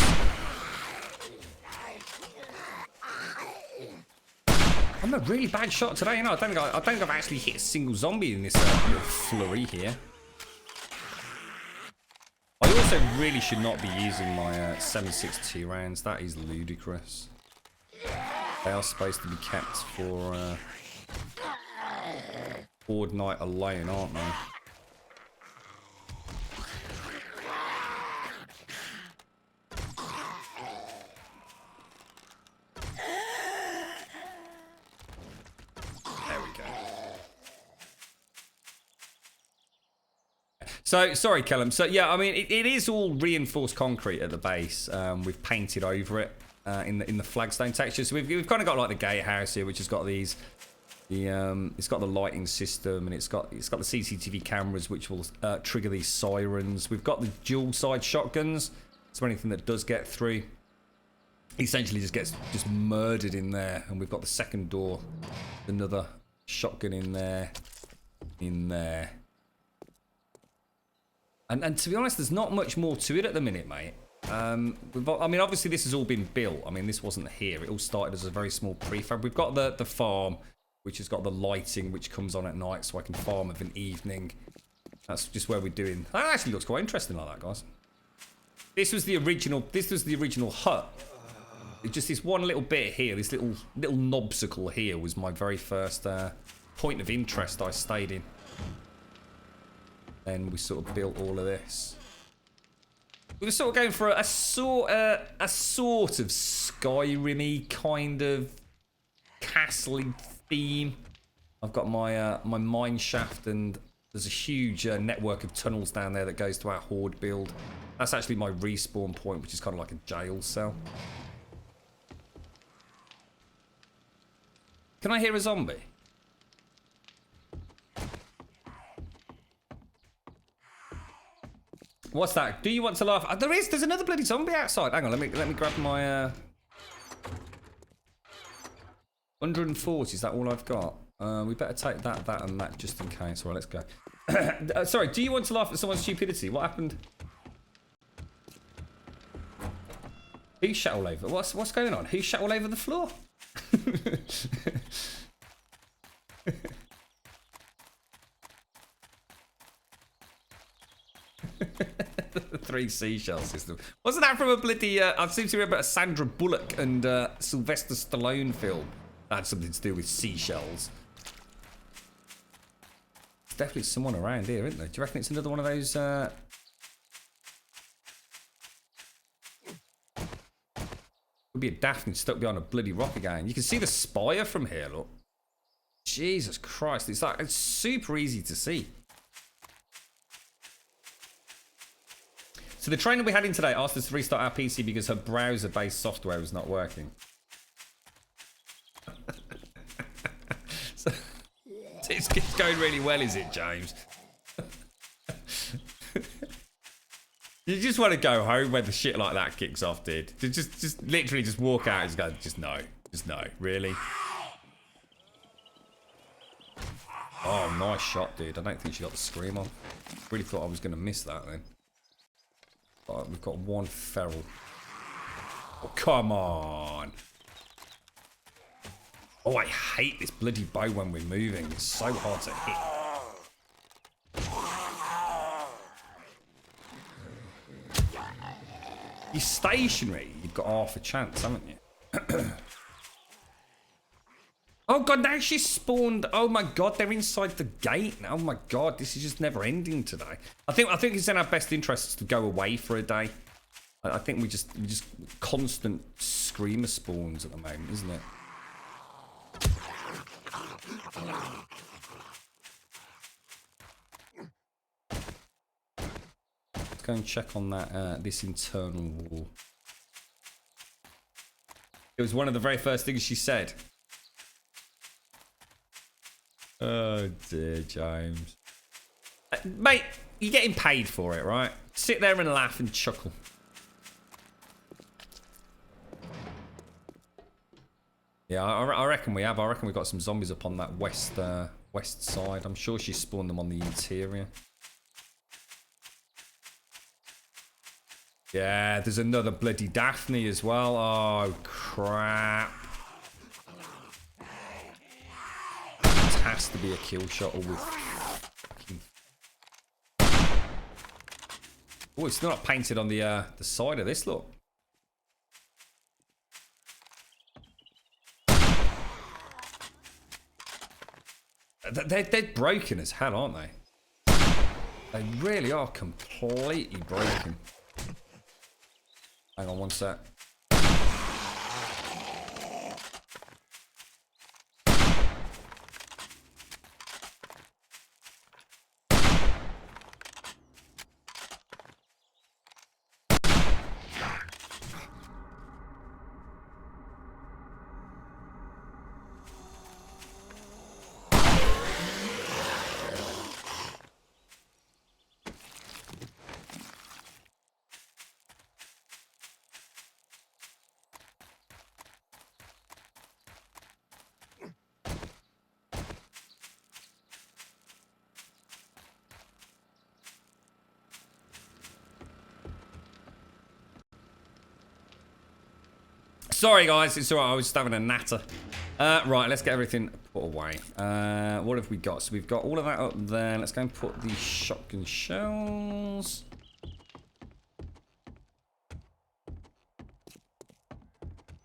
I'm a really bad shot today, you know. I don't think I've actually hit a single zombie in this little flurry here. I also really should not be using my 7.62 rounds. That is ludicrous. They are supposed to be kept for Horde night alone, aren't they? So, sorry, Kellum. So, yeah, I mean, it is all reinforced concrete at the base. We've painted over it in the flagstone texture. So we've kind of got like the gatehouse here, which has got these. It's got the lighting system, and it's got the CCTV cameras, which will trigger these sirens. We've got the dual side shotguns. So anything that does get through, essentially just gets murdered in there. And we've got the second door, another shotgun in there. And to be honest, there's not much more to it at the minute, mate. I mean, obviously this has all been built. I mean, this wasn't here. It all started as a very small prefab. We've got the farm, which has got the lighting, which comes on at night, so I can farm of an evening. That's just where we're doing. That actually looks quite interesting like that, guys. This was the original hut. It's just this one little bit here, this little knobsicle here was my very first point of interest I stayed in. And we sort of built all of this. We were sort of going for a sort of Skyrim-y kind of castle theme. I've got my my mine shaft, and there's a huge network of tunnels down there that goes to our horde build. That's actually my respawn point, which is kind of like a jail cell. Can I hear a zombie? What's that? Do you want to laugh? There's another bloody zombie outside. Hang on, let me grab my 140. Is that all I've got? We better take that, and that just in case. All right, let's go. Sorry, do you want to laugh at someone's stupidity? What happened? Who shat all over? What's going on? Who shat all over the floor? The 3 seashell system. Wasn't that from a bloody... I seem to remember a Sandra Bullock and Sylvester Stallone film that had something to do with seashells. There's definitely someone around here, isn't there? Do you reckon it's another one of those... Could be a Daphne stuck behind a bloody rock again. You can see the spire from here, look. Jesus Christ. It's super easy to see. So the trainer we had in today asked us to restart our PC because her browser-based software was not working. So it's going really well, is it, James? You just want to go home when the shit like that kicks off, dude. Just literally just walk out and just go, just no, really. Oh, nice shot, dude. I don't think she got the scream on. Really thought I was going to miss that then. Right, we've got one feral. Oh, come on. Oh, I hate this bloody bow when we're moving. It's so hard to hit. You're stationary. You've got half a chance, haven't you? Oh god, now she's spawned. Oh my god, they're inside the gate. Oh my god, this is just never ending today. I think it's in our best interests to go away for a day. I think we just constant screamer spawns at the moment, isn't it? Let's go and check on that this internal wall. It was one of the very first things she said. Oh dear, James. Mate, you're getting paid for it, right? Sit there and laugh and chuckle. Yeah, I reckon we have. I reckon we've got some zombies up on that west side. I'm sure she spawned them on the interior. Yeah, there's another bloody Daphne as well. Oh, crap. Has to be a kill shot or with fucking... Oh, it's not painted on the side of this, look. They're broken as hell, aren't they? They really are completely broken. Hang on one sec. Sorry, guys. It's all right. I was just having a natter. Right, let's get everything put away. What have we got? So we've got all of that up there. Let's go and put the shotgun shells.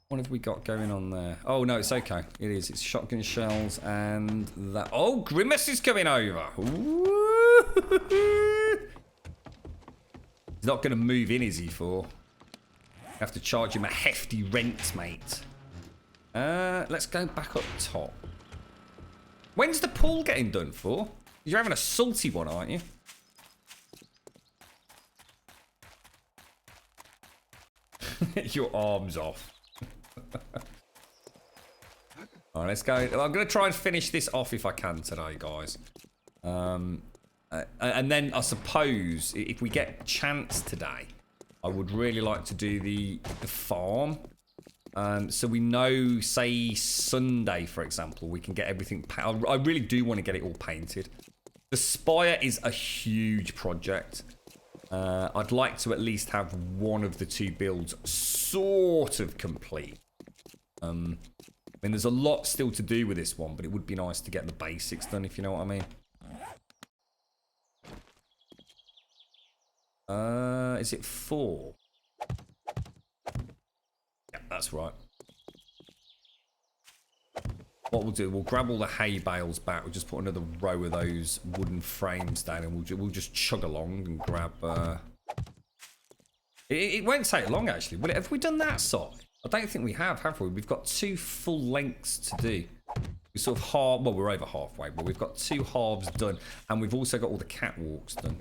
What have we got going on there? Oh, no, it's okay. It is. It's shotgun shells and that. Oh, Grimace is coming over. Ooh. He's not going to move in, is he, for? Have to charge him a hefty rent, mate. Let's go back up top. When's the pool getting done for? You're having a salty one, aren't you? Your arm's off. Alright, let's go. I'm going to try and finish this off if I can today, guys. And then I suppose if we get a chance today, I would really like to do the farm. So we know, say, Sunday, for example, we can get everything... I really do want to get it all painted. The spire is a huge project. I'd like to at least have one of the two builds sort of complete. I mean, there's a lot still to do with this one, but it would be nice to get the basics done, if you know what I mean. Is it 4? Yeah, that's right. What we'll do, we'll grab all the hay bales back. We'll just put another row of those wooden frames down, and we'll just chug along and grab. It won't take long, actually. Will it? Have we done that side? I don't think we have we? We've got 2 full lengths to do. We sort of well, we're over halfway, but we've got 2 halves done, and we've also got all the catwalks done.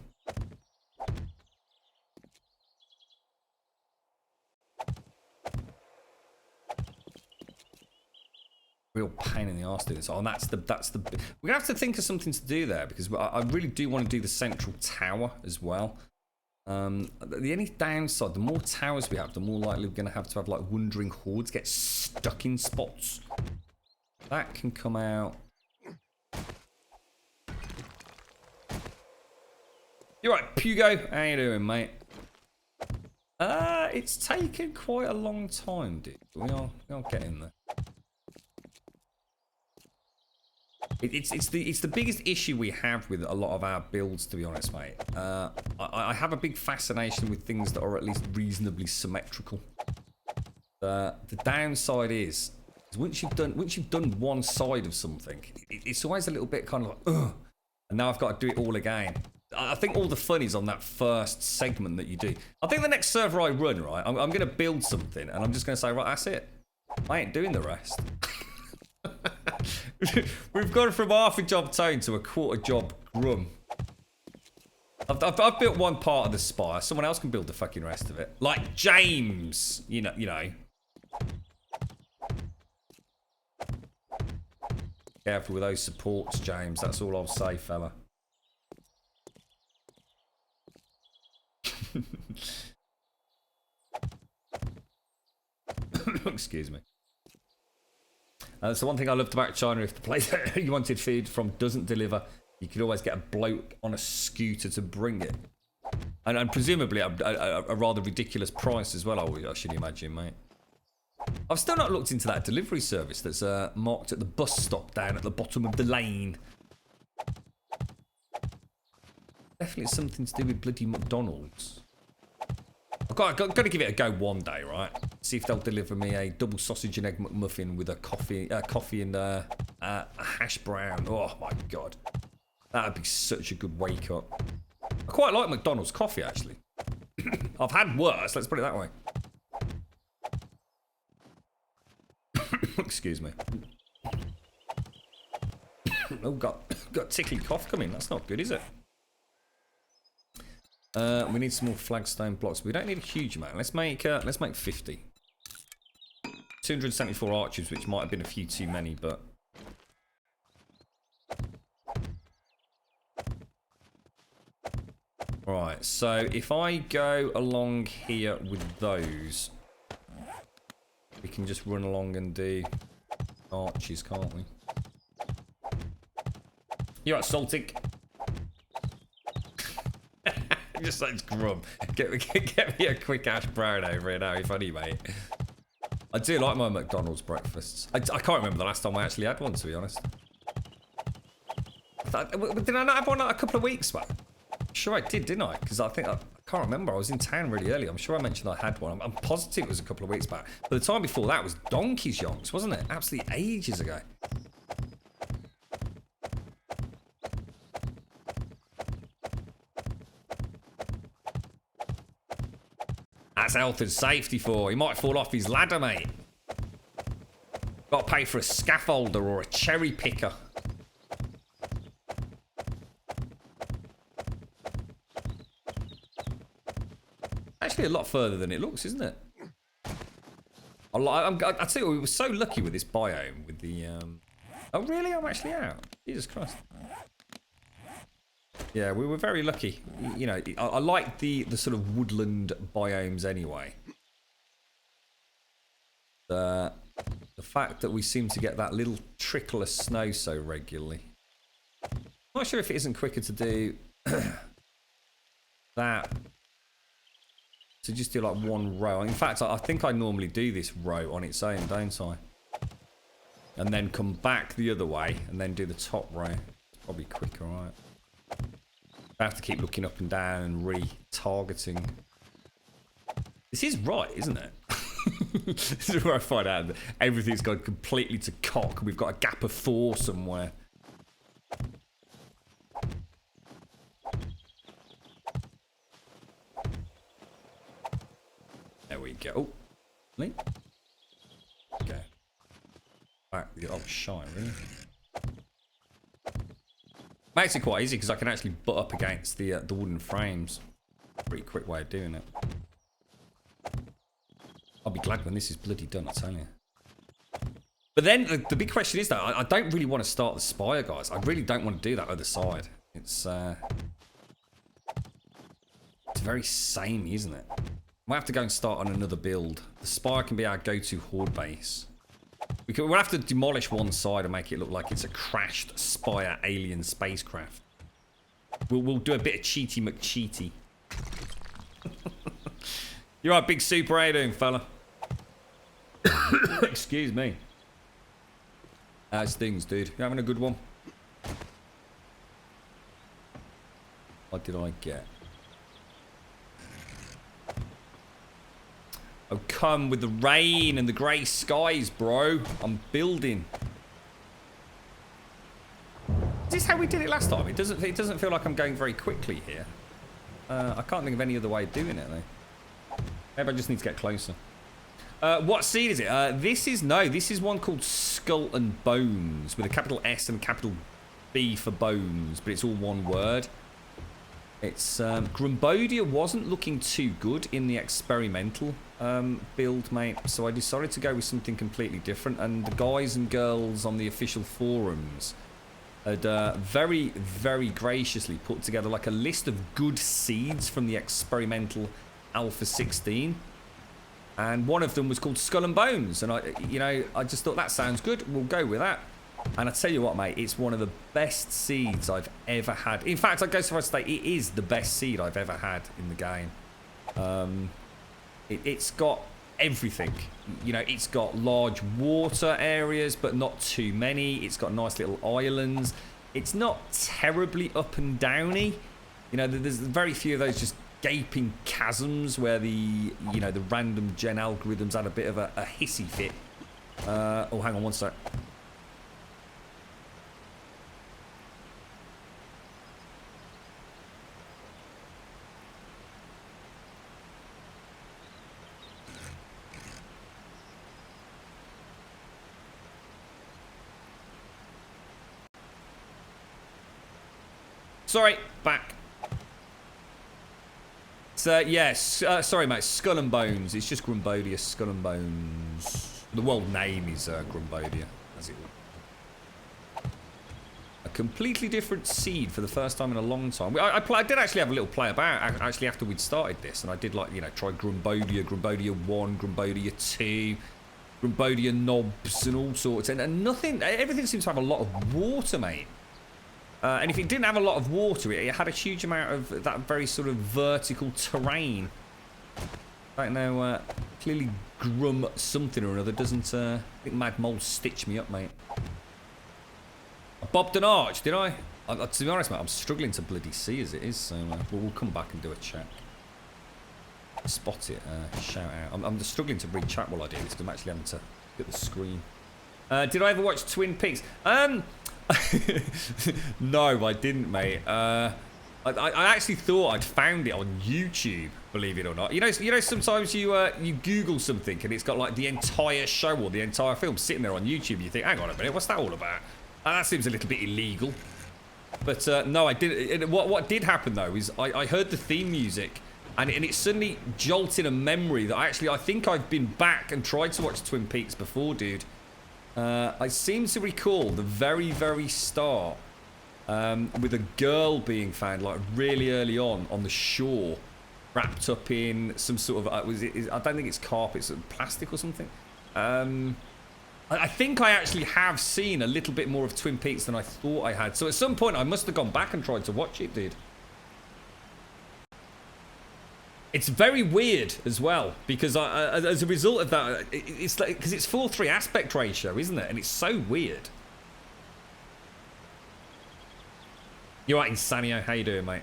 Real pain in the arse to do this. Oh, and that's the. We're gonna have to think of something to do there, because I really do want to do the central tower as well. The only downside, the more towers we have, the more likely we're gonna have like wandering hordes get stuck in spots. That can come out. You're right, Pugo. How you doing, mate? It's taken quite a long time, dude. We are getting there. It's the biggest issue we have with a lot of our builds, to be honest, mate. I have a big fascination with things that are at least reasonably symmetrical. The downside is Once you've done one side of something, it's always a little bit kind of like, ugh. And now I've got to do it all again. I think all the fun is on that first segment that you do. I think the next server I run, right, I'm going to build something and I'm just going to say, right, that's it. I ain't doing the rest. We've gone from half a job tone to a quarter job grum. I've built one part of the spire. Someone else can build the fucking rest of it. Like James, you know. Careful with those supports, James. That's all I'll say, fella. Excuse me. That's the one thing I loved about China. If the place that you wanted food from doesn't deliver, you could always get a bloke on a scooter to bring it. And presumably a rather ridiculous price as well, I should imagine, mate. I've still not looked into that delivery service that's marked at the bus stop down at the bottom of the lane. Definitely something to do with bloody McDonald's. I've got to give it a go one day, right? See if they'll deliver me a double sausage and egg McMuffin with a coffee and a hash brown. Oh my god, that'd be such a good wake up. I quite like McDonald's coffee actually. I've had worse. Let's put it that way. Excuse me. Oh, got tickly cough coming. That's not good, is it? We need some more flagstone blocks. We don't need a huge amount. Let's make 50. 274 archers, which might have been a few too many, but right. So if I go along here with those, we can just run along and do arches, can't we? You're right, Saltic. Just like grub. Get me a quick hash brown over here now, funny mate. I do like my McDonald's breakfasts. I can't remember the last time I actually had one, to be honest. Did I not have one a couple of weeks back? Sure I did, didn't I? Because I can't remember. I was in town really early. I'm sure I mentioned I had one. I'm positive it was a couple of weeks back. But the time before that was donkey's yonks, wasn't it? Absolutely ages ago. That's health and safety for. He might fall off his ladder, mate. Got to pay for a scaffolder or a cherry picker. Actually, a lot further than it looks, isn't it? I tell you, we were so lucky with this biome. With the oh, really? I'm actually out. Jesus Christ. Yeah, we were very lucky. You know, I like the sort of woodland biomes anyway. The fact that we seem to get that little trickle of snow so regularly. I'm not sure if it isn't quicker to do that. To just do like one row. In fact, I think I normally do this row on its own, don't I? And then come back the other way and then do the top row. It's probably quicker, right? I have to keep looking up and down and re-targeting. This is right, isn't it? This is where I find out that everything's gone completely to cock. We've got a gap of 4 somewhere. There we go. Oh, really? Okay. Back the old shine, really. Makes it quite easy because I can actually butt up against the wooden frames. Pretty quick way of doing it. I'll be glad when this is bloody done, I tell you. But then the big question is though, I don't really want to start the spire, guys. I really don't want to do that other side. It's very samey, isn't it? We'll have to go and start on another build. The spire can be our go-to horde base. We'll have to demolish one side and make it look like it's a crashed spire alien spacecraft. We'll do a bit of cheaty McCheaty. You're right, big super. How you doing, fella? Excuse me. How's things, dude? You having a good one? What did I get? Oh, come with the rain and the grey skies, bro. I'm building. Is this how we did it last time? It doesn't feel like I'm going very quickly here. I can't think of any other way of doing it, though. Maybe I just need to get closer. What seed is it? This is one called Skull and Bones, with a capital S and a capital B for bones, but it's all one word. It's Grumbodia wasn't looking too good in the experimental build, mate, so I decided to go with something completely different, and the guys and girls on the official forums had very, very graciously put together like a list of good seeds from the experimental Alpha 16. And one of them was called Skull and Bones. And I just thought that sounds good. We'll go with that. And I tell you what, mate, it's one of the best seeds I've ever had. In fact, I'd go so far as to say it is the best seed I've ever had in the game. It's got everything. It's got large water areas, but not too many. It's got nice little islands. It's not terribly up and downy. There's very few of those just gaping chasms where the random gen algorithms had a bit of a hissy fit. Oh, hang on one sec. Sorry, back. So, yes, sorry, mate. Skull and Bones. It's just Grumbodia, Skull and Bones. The world name is Grumbodia, as it were. A completely different seed for the first time in a long time. I did actually have a little play about actually after we'd started this, and I did try Grumbodia, Grumbodia 1, Grumbodia 2, Grumbodia knobs and all sorts, and nothing. Everything seems to have a lot of water, mate. And if it didn't have a lot of water, it had a huge amount of that very sort of vertical terrain. I don't know, clearly Grum something or another doesn't, I think Mad Mole stitched me up, mate. I bobbed an arch, did I? To be honest, mate, I'm struggling to bloody see as it is, so we'll come back and do a check. Spot it, shout out. I'm just struggling to read chat while I do this, because I'm actually having to get the screen. Did I ever watch Twin Peaks? No, I didn't, mate. I actually thought I'd found it on YouTube, believe it or not. Sometimes you Google something and it's got like the entire show or the entire film sitting there on YouTube. You think, hang on a minute, what's that all about? That seems a little bit illegal. But no, I didn't. What did happen though is I heard the theme music and it suddenly jolted a memory that I think I've been back and tried to watch Twin Peaks before, dude. I seem to recall the very, very start with a girl being found like really early on the shore, wrapped up in some sort of I don't think it's carpet, it's plastic or something. I think I actually have seen a little bit more of Twin Peaks than I thought I had. So at some point I must have gone back and tried to watch it, dude. It's very weird as well, because as a result of that, it's like, because it's 4:3 aspect ratio, isn't it? And it's so weird. You're right, Insanio. How you doing, mate?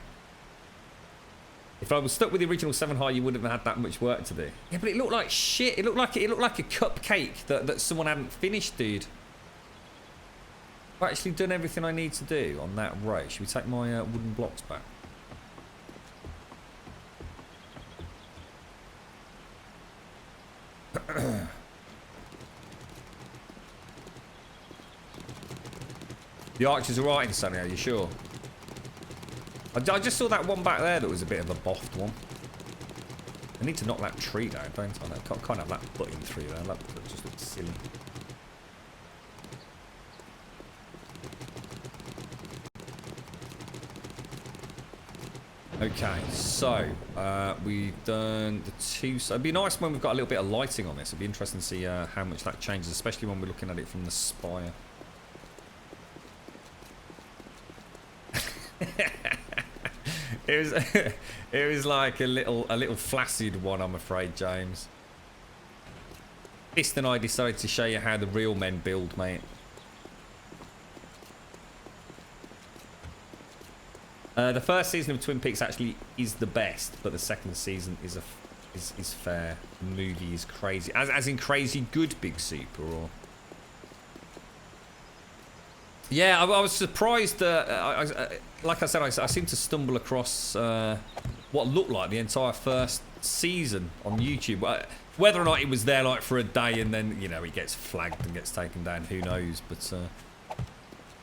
If I was stuck with the original 7 high, you wouldn't have had that much work to do. Yeah, but it looked like shit. It looked like a cupcake that someone hadn't finished, dude. I've actually done everything I need to do on that row. Should we take my wooden blocks back? The archers are right in Sunny, are you sure? I just saw that one back there that was a bit of a boffed one. I need to knock that tree down, don't I? I can't have that butting through there. That just looks silly. Okay, so we've done the two. So it'd be nice when we've got a little bit of lighting on this. It'd be interesting to see how much that changes, especially when we're looking at it from the spire. it was like a little flaccid one, I'm afraid, James. Fist and I decided to show you how the real men build, mate. The first season of Twin Peaks actually is the best, but the second season is is fair. The movie is crazy. As in crazy good Big Super, or... Yeah, I was surprised. Like I said, I seemed to stumble across what looked like the entire first season on YouTube. Whether or not it was there like for a day and then, you know, it gets flagged and gets taken down, who knows. But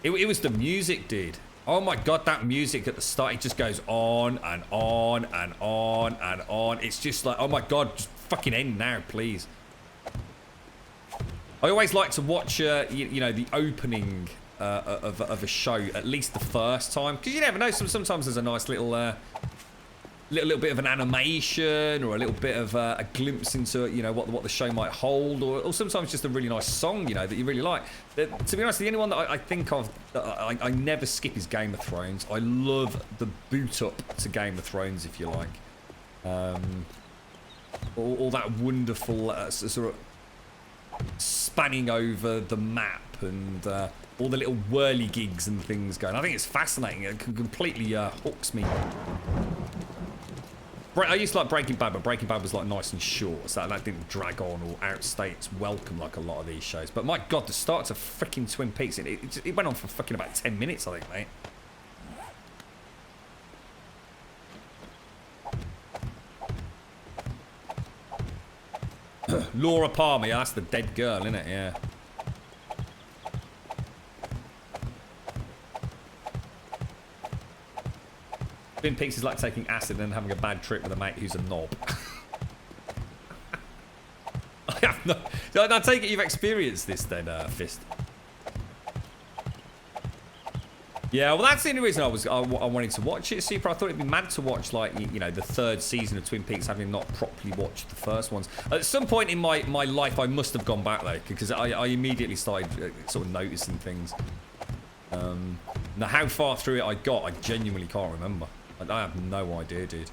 it was the music, dude. Oh my god, that music at the start, it just goes on and on and on and on. It's just like, oh my god, just fucking end now, please. I always like to watch, you know, the opening of a show at least the first time, because you never know. Sometimes there's a nice little little bit of an animation, or a little bit of a glimpse into, you know, what the show might hold, or sometimes just a really nice song, you know, that you really like. To be honest, the only one that I think of that I never skip is Game of Thrones. I love the boot up to Game of Thrones, if you like. All that wonderful sort of spanning over the map, and all the little whirly-gigs and things going. I think it's fascinating. It completely hooks me. I used to like Breaking Bad, but Breaking Bad was like nice and short, so that didn't drag on or outstay its welcome like a lot of these shows. But my god, the start to freaking Twin Peaks, it went on for fucking about 10 minutes, I think, mate. Laura Palmer, yeah, that's the dead girl, isn't it? Yeah. Twin Peaks is like taking acid and having a bad trip with a mate who's a knob. I have no... I take it you've experienced this then, Fist. Yeah, well, that's the only reason I wanted to watch it, Super. I thought it'd be mad to watch, like, you know, the third season of Twin Peaks, having not properly watched the first ones. At some point in my life, I must have gone back, though, because I immediately started sort of noticing things. Now, how far through it I got, I genuinely can't remember. I have no idea, dude.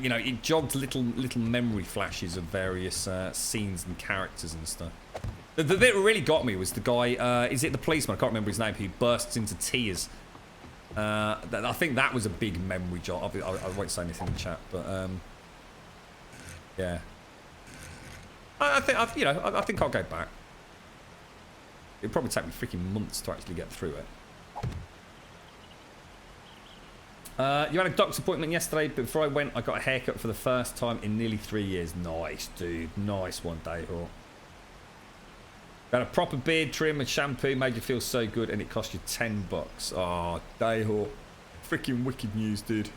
You know, it jogged little memory flashes of various scenes and characters and stuff. The bit that really got me was the guy, is it the policeman? I can't remember his name, who bursts into tears. I think that was a big memory jog. I won't say anything in the chat, but yeah. I think I'll go back. It'll probably take me freaking months to actually get through it. You had a doctor's appointment yesterday, but before I went, I got a haircut for the first time in nearly 3 years. Nice, dude. Nice one, Dayhawk. Got a proper beard trim and shampoo, made you feel so good, and it cost you $10. Oh, Dayhawk. Freaking wicked news, dude.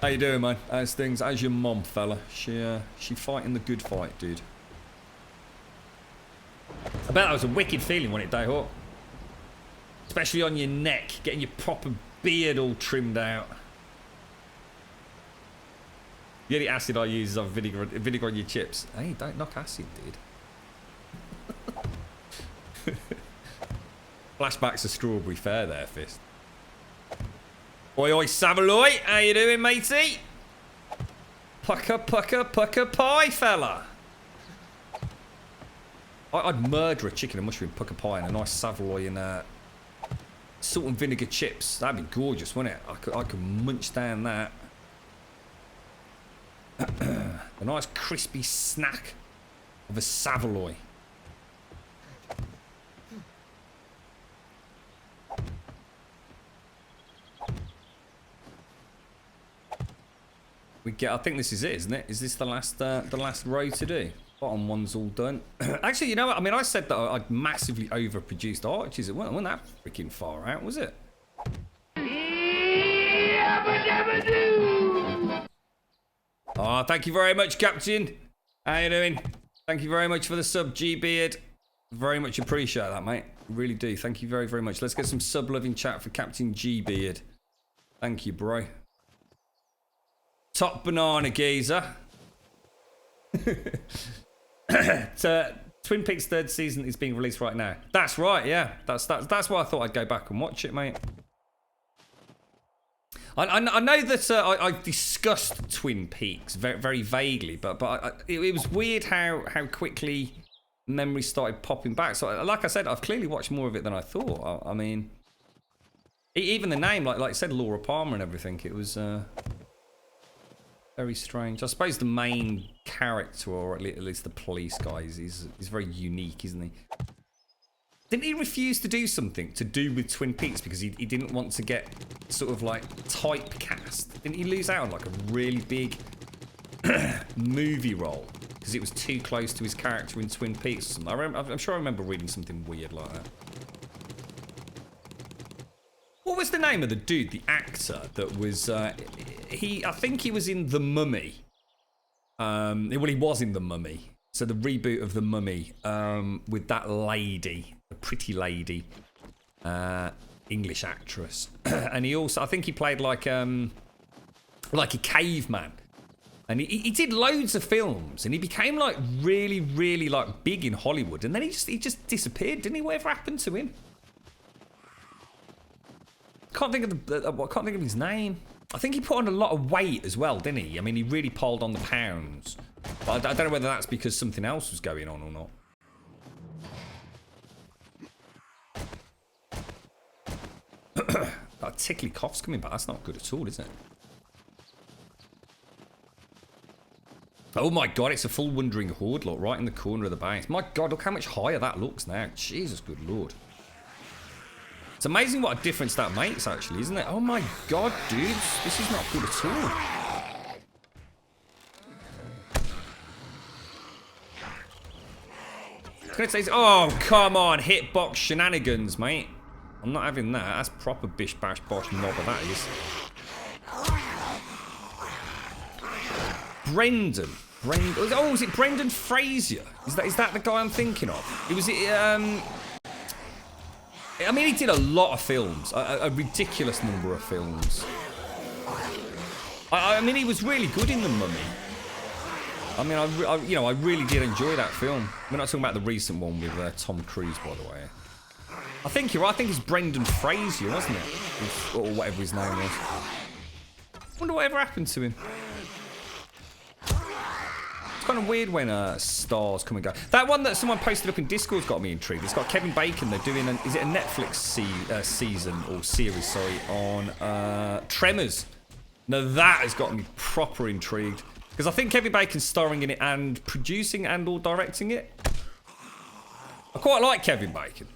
How you doing, man? How's things? How's your mom, fella? She fighting the good fight, dude. I bet that was a wicked feeling, wasn't it, Dayhawk? Especially on your neck, getting your proper beard all trimmed out. The only acid I use is on vinegar on your chips. Hey, don't knock acid, dude. Flashbacks of Strawberry Fair there, Fist. Oi, oi, Savaloy. How you doing, matey? Pucker, pucker, pucker pie, fella. I'd murder a chicken and mushroom pucker pie and a nice Savoy and salt and vinegar chips. That'd be gorgeous, wouldn't it? I could munch down that. A nice crispy snack of a Savoy. I think this is it, isn't it? Is this the last row to do? Bottom one's all done. Actually, you know what? I mean, I said that I'd massively overproduced arches. It wasn't that freaking far out, was it? Oh, thank you very much, Captain. How you doing? Thank you very much for the sub, G-Beard. Very much appreciate that, mate. Really do. Thank you very, very much. Let's get some sub-loving chat for Captain G-Beard. Thank you, bro. Top banana geezer. Twin Peaks third season is being released right now. That's right, yeah. That's why I thought I'd go back and watch it, mate. I know that I've discussed Twin Peaks very, very vaguely, but it was weird how quickly memories started popping back. So, like I said, I've clearly watched more of it than I thought. I mean, even the name, like I said, Laura Palmer and everything. It was Very strange. I suppose the main character, or at least the police guy, is very unique, isn't he? Didn't he refuse to do something to do with Twin Peaks because he didn't want to get sort of like typecast? Didn't he lose out on like a really big movie role because it was too close to his character in Twin Peaks? I'm sure I remember reading something weird like that. What was the name of the dude, the actor that was? I think he was in The Mummy. Well, he was in The Mummy. So the reboot of The Mummy with that lady, the pretty lady, English actress, and he also, I think he played like a caveman, and he did loads of films, and he became like really, really like big in Hollywood, and then he just disappeared, didn't he? Whatever happened to him? Can't think of his name. I think he put on a lot of weight as well, didn't he? I mean, he really piled on the pounds. But I don't know whether that's because something else was going on or not. That tickly cough's coming back. That's not good at all, is it? Oh my god, it's a full Wandering Horde, look, right in the corner of the base. My god, look how much higher that looks now. Jesus, good lord. It's amazing what a difference that makes, actually, isn't it? Oh my god, dudes. This is not good at all. Oh, come on. Hitbox shenanigans, mate. I'm not having that. That's proper bish bash bosh knobber, that is. Brendan. Oh, is it Brendan Fraser? Is that the guy I'm thinking of? I mean, he did a lot of films, a ridiculous number of films. I mean, he was really good in The Mummy. I mean, I really did enjoy that film. We're not talking about the recent one with Tom Cruise, by the way. I think you're right. I think it's Brendan Fraser, wasn't it? Or whatever his name was. Wonder whatever happened to him. It's kind of weird when stars come and go. That one that someone posted up in Discord's got me intrigued. It's got Kevin Bacon. They're doing is it a Netflix season or series? Sorry, on Tremors. Now that has got me proper intrigued because I think Kevin Bacon's starring in it and producing and/or directing it. I quite like Kevin Bacon.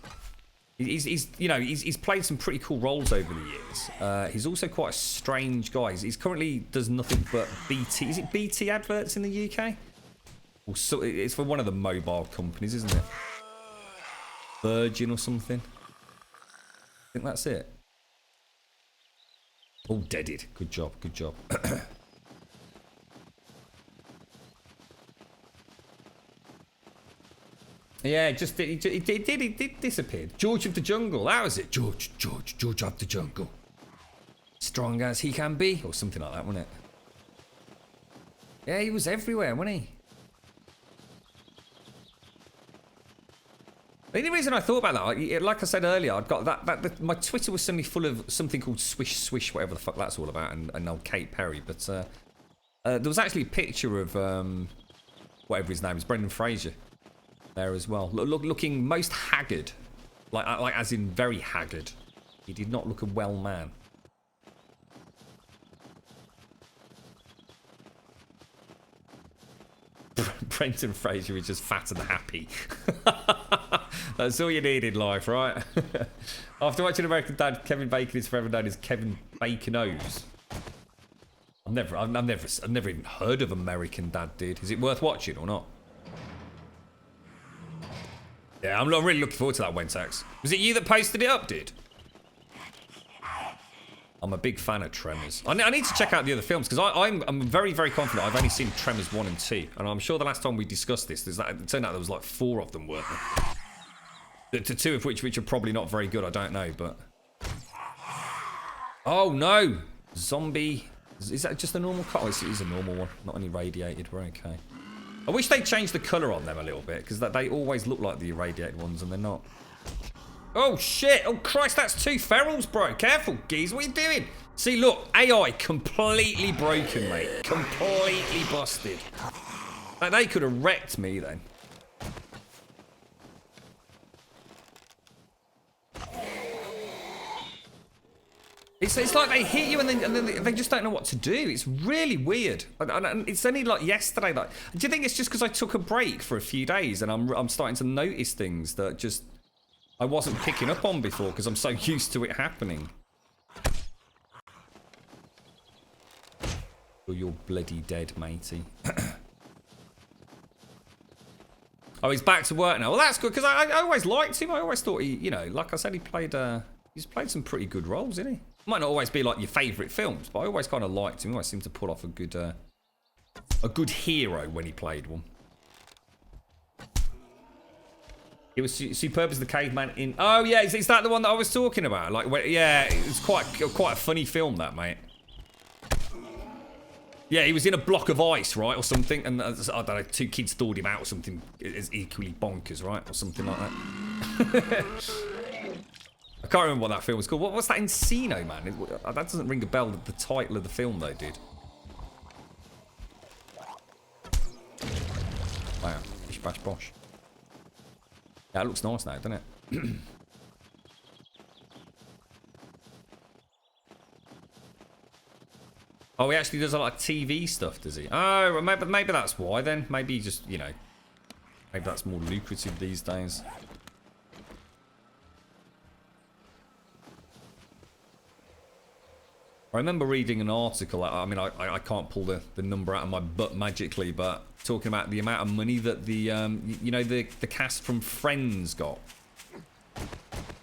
He's played some pretty cool roles over the years. He's also quite a strange guy. He's currently does nothing but BT. Is it BT adverts in the UK? Or so, it's for one of the mobile companies, isn't it? Virgin or something. I think that's it. Oh, deaded. Good job. Good job. Yeah, it did disappear. George of the Jungle, that was it. George of the Jungle. Strong as he can be, or something like that, wasn't it? Yeah, he was everywhere, wasn't he? The only reason I thought about that, like I said earlier, I'd got my Twitter was suddenly full of something called Swish Swish, whatever the fuck that's all about, and old Kate Perry. But there was actually a picture of whatever his name is, Brendan Fraser. There as well, looking most haggard, like as in very haggard. He did not look a well man. Brendan Fraser is just fat and happy. That's all you need in life, right? After watching American Dad, Kevin Bacon is forever known as Kevin Bacon-O's. I've never even heard of American Dad, dude. Is it worth watching or not? Yeah, I'm really looking forward to that, Wentex. Was it you that posted it up, dude? I'm a big fan of Tremors. I need to check out the other films, because I'm very, very confident I've only seen Tremors 1 and 2. And I'm sure the last time we discussed this, it turned out there was like 4 of them, weren't there? 2 of which are probably not very good, I don't know, but... Oh, no! Zombie... Is that just a normal car? Oh, it is a normal one, not any irradiated. We're okay. I wish they'd change the colour on them a little bit, because they always look like the irradiated ones, and they're not. Oh, shit! Oh, Christ, that's 2 ferals, bro. Careful, geez. What are you doing? See, look. AI completely broken, mate. Completely busted. Like, they could have wrecked me, then. it's like they hit you and then they just don't know what to do. It's really weird. And it's only like yesterday. Like, do you think it's just because I took a break for a few days and I'm starting to notice things that just I wasn't picking up on before because I'm so used to it happening? Oh, you're bloody dead, matey. Oh, he's back to work now. Well, that's good because I always liked him. I always thought he, you know, like I said, he's played some pretty good roles, isn't he? Might not always be like your favourite films, but I always kind of liked him. He always seemed to pull off a good hero when he played one. It was superb as the caveman in. Oh yeah, is that the one that I was talking about? Like, yeah, it's quite a funny film, that, mate. Yeah, he was in a block of ice, right, or something, and I don't know, 2 kids thawed him out or something as equally bonkers, right, or something like that. I can't remember what that film was called. What's that, Encino, man? That doesn't ring a bell. The title of the film, though, did. Wow, bish bash bosh. Yeah, it looks nice now, doesn't it? Oh, he actually does a lot of TV stuff, does he? Oh, maybe that's why then. Maybe he just, you know, maybe that's more lucrative these days. I remember reading an article. I mean, I can't pull the number out of my butt magically, but talking about the amount of money that the you know, the cast from Friends got. I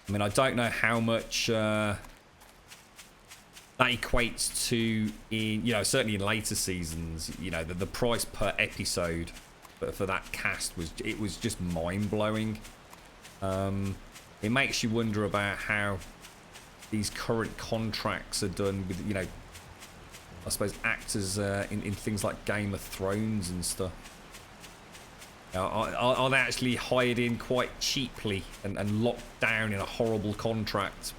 mean, I don't know how much that equates to in, you know, certainly in later seasons. You know, the price per episode for that cast was just mind blowing. It makes you wonder about how these current contracts are done with, you know, I suppose actors in things like Game of Thrones and stuff. Are they actually hired in quite cheaply and locked down in a horrible contract?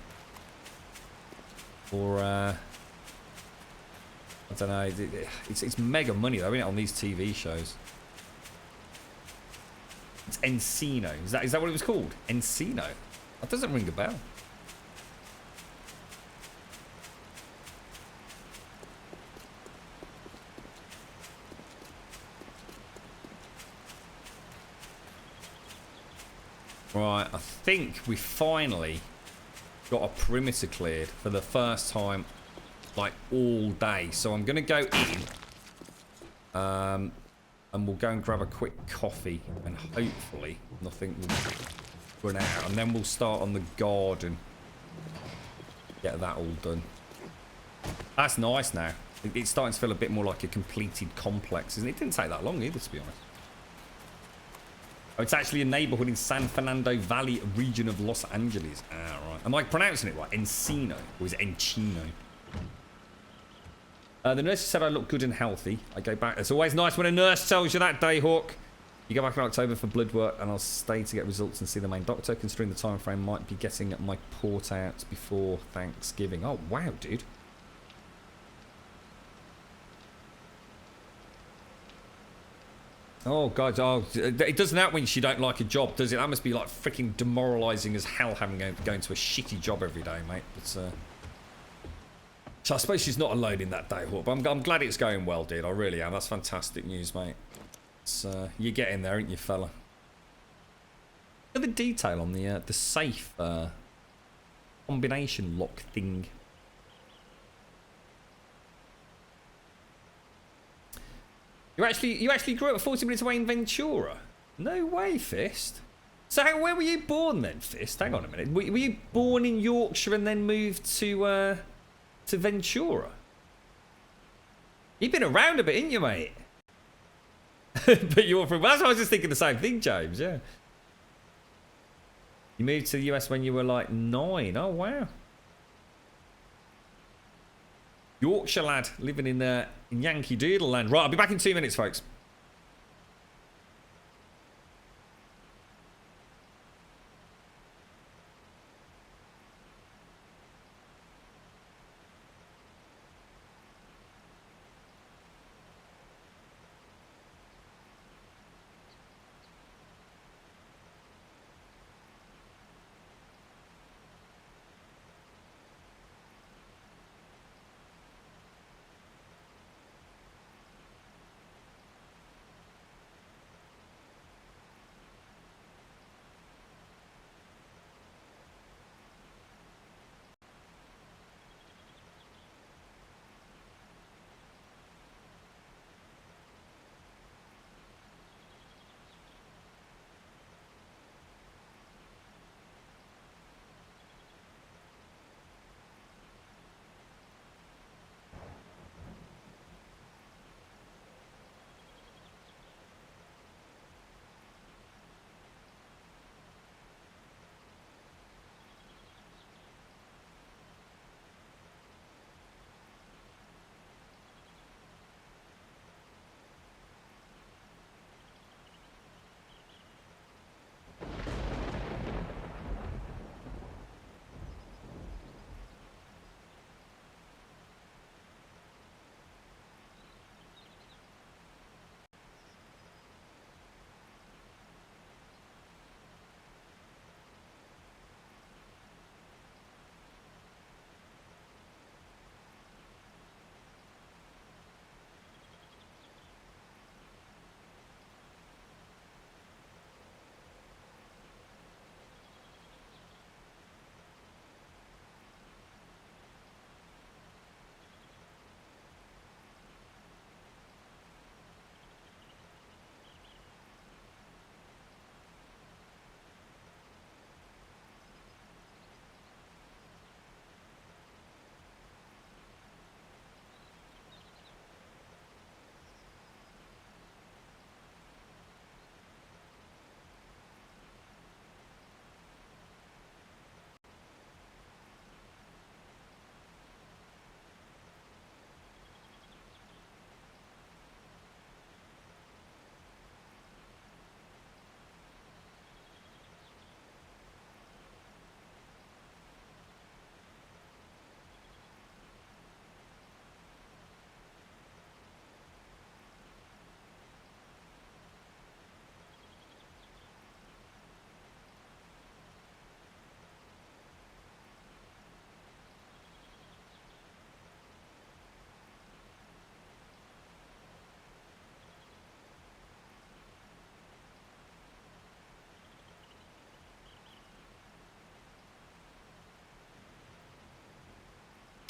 Or, I don't know, it's mega money though, isn't it, on these TV shows? It's Encino. Is that what it was called? Encino? That doesn't ring a bell. Right, I think we finally got a perimeter cleared for the first time, like, all day. So I'm going to go in, and we'll go and grab a quick coffee, and hopefully nothing will run out. And then we'll start on the garden, get that all done. That's nice now. It's starting to feel a bit more like a completed complex, isn't it? It didn't take that long either, to be honest. Oh, it's actually a neighborhood in San Fernando Valley region of Los Angeles. Ah, right. Am I pronouncing it right? Encino? Or is it Encino? The nurse said I look good and healthy. I go back. It's always nice when a nurse tells you that, Dayhawk. You go back in October for blood work, and I'll stay to get results and see the main doctor. Considering the time frame, might be getting my port out before Thanksgiving. Oh, wow, dude. Oh, God. Oh, it doesn't that when you don't like a job, does it? That must be, like, freaking demoralising as hell having going to a shitty job every day, mate. But, so I suppose she's not alone in that, Dayhawk. But I'm glad it's going well, dude. I really am. That's fantastic news, mate. It's, you're getting there, aren't you, fella? Look at the detail on the safe combination lock thing. You actually grew up 40 minutes away in Ventura? No way, Fist. So where were you born then, Fist? Hang on a minute. Were you born in Yorkshire and then moved to Ventura? You've been around a bit, ain't you, mate? But you're from... That's why I was just thinking the same thing, James, yeah. You moved to the US when you were like 9. Oh, wow. Yorkshire lad living in Yankee Doodle land. Right, I'll be back in 2 minutes, folks.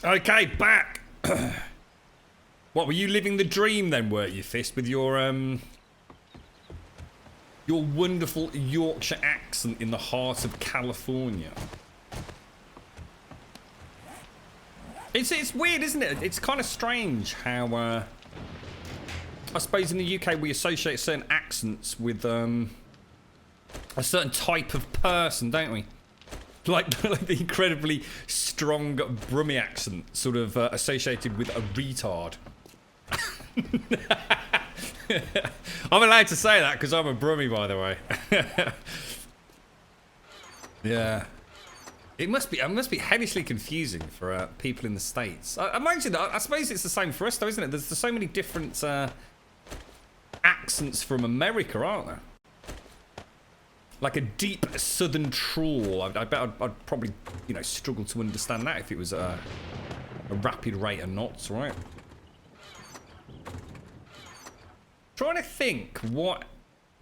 Okay, back. What, were you living the dream then, were you, Fist, with your wonderful Yorkshire accent in the heart of California? It's weird, isn't it? It's kind of strange how, I suppose in the UK we associate certain accents with a certain type of person, don't we? Like the incredibly strong Brummie accent, sort of associated with a retard. I'm allowed to say that because I'm a Brummie, by the way. Yeah. It must be hellishly confusing for people in the States. I imagine that. I suppose it's the same for us, though, isn't it? There's so many different accents from America, aren't there? Like a deep southern drawl. I bet I'd probably, you know, struggle to understand that if it was a rapid rate of knots, right? Trying to think what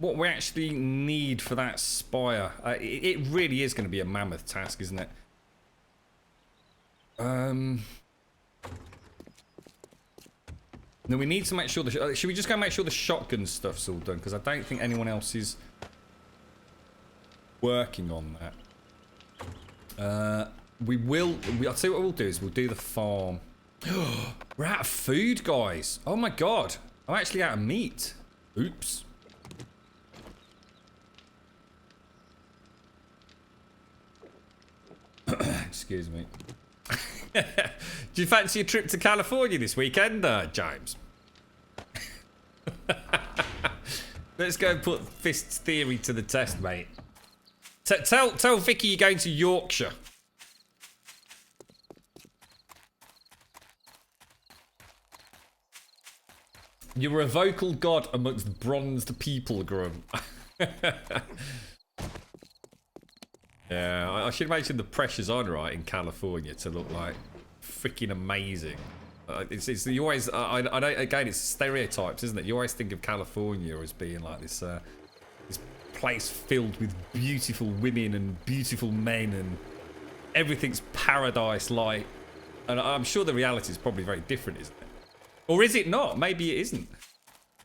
we actually need for that spire. It really is going to be a mammoth task, isn't it? No, we need to make sure should we just go make sure the shotgun stuff's all done? Because I don't think anyone else is working on that. I'll tell you what we'll do is we'll do the farm. We're out of food, guys. Oh my god. I'm actually out of meat. Oops. Excuse me. Do you fancy a trip to California this weekend, James? Let's go and put Fist's theory to the test, mate. Tell Vicky you're going to Yorkshire. You're a vocal god amongst bronzed people, Grum. Yeah, I should imagine the pressure's on, right, in California to look like freaking amazing. You always, I don't, again, it's stereotypes, isn't it? You always think of California as being like this place filled with beautiful women and beautiful men and everything's paradise-like. And I'm sure the reality is probably very different, isn't it? Or is it not? Maybe it isn't.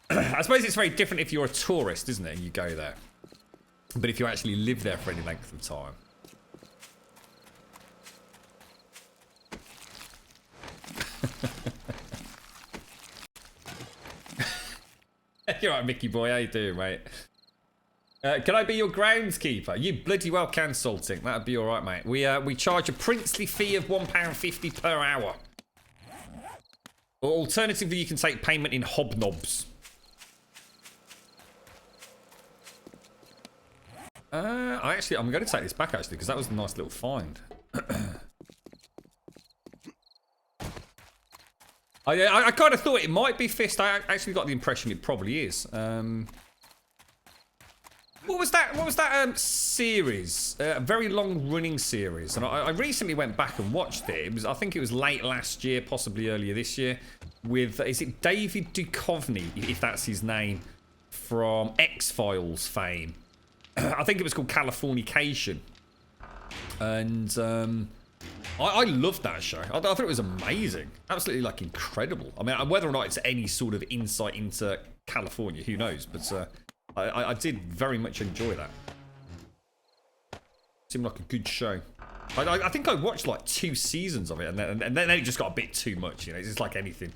I suppose it's very different if you're a tourist, isn't it, and you go there. But if you actually live there for any length of time. You're right, Mickey boy. How you doing, mate? Can I be your groundskeeper? You bloody well can, Salting. That'd be all right, mate. We charge a princely fee of £1.50 per hour. Or alternatively, you can take payment in hobnobs. I'm going to take this back, actually, because that was a nice little find. I kind of thought it might be Fist. I actually got the impression it probably is. What was that series? A very long-running series. And I recently went back and watched it. I think it was late last year, possibly earlier this year, with, is it David Duchovny, if that's his name, from X-Files fame. I think it was called Californication. And I loved that show. I thought it was amazing. Absolutely, like, incredible. I mean, whether or not it's any sort of insight into California, who knows? But I did very much enjoy that. Seemed like a good show. I think I watched like 2 seasons of it, and then it just got a bit too much, you know? It's just like anything.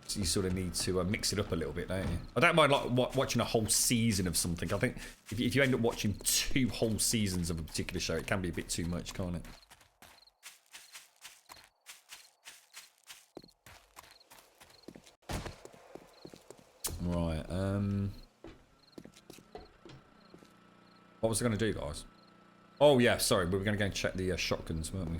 So you sort of need to mix it up a little bit, don't you? I don't mind like watching a whole season of something. I think if you end up watching 2 whole seasons of a particular show, it can be a bit too much, can't it? Right, what was I going to do, guys? Oh, yeah, sorry. We were going to go and check the shotguns, weren't we?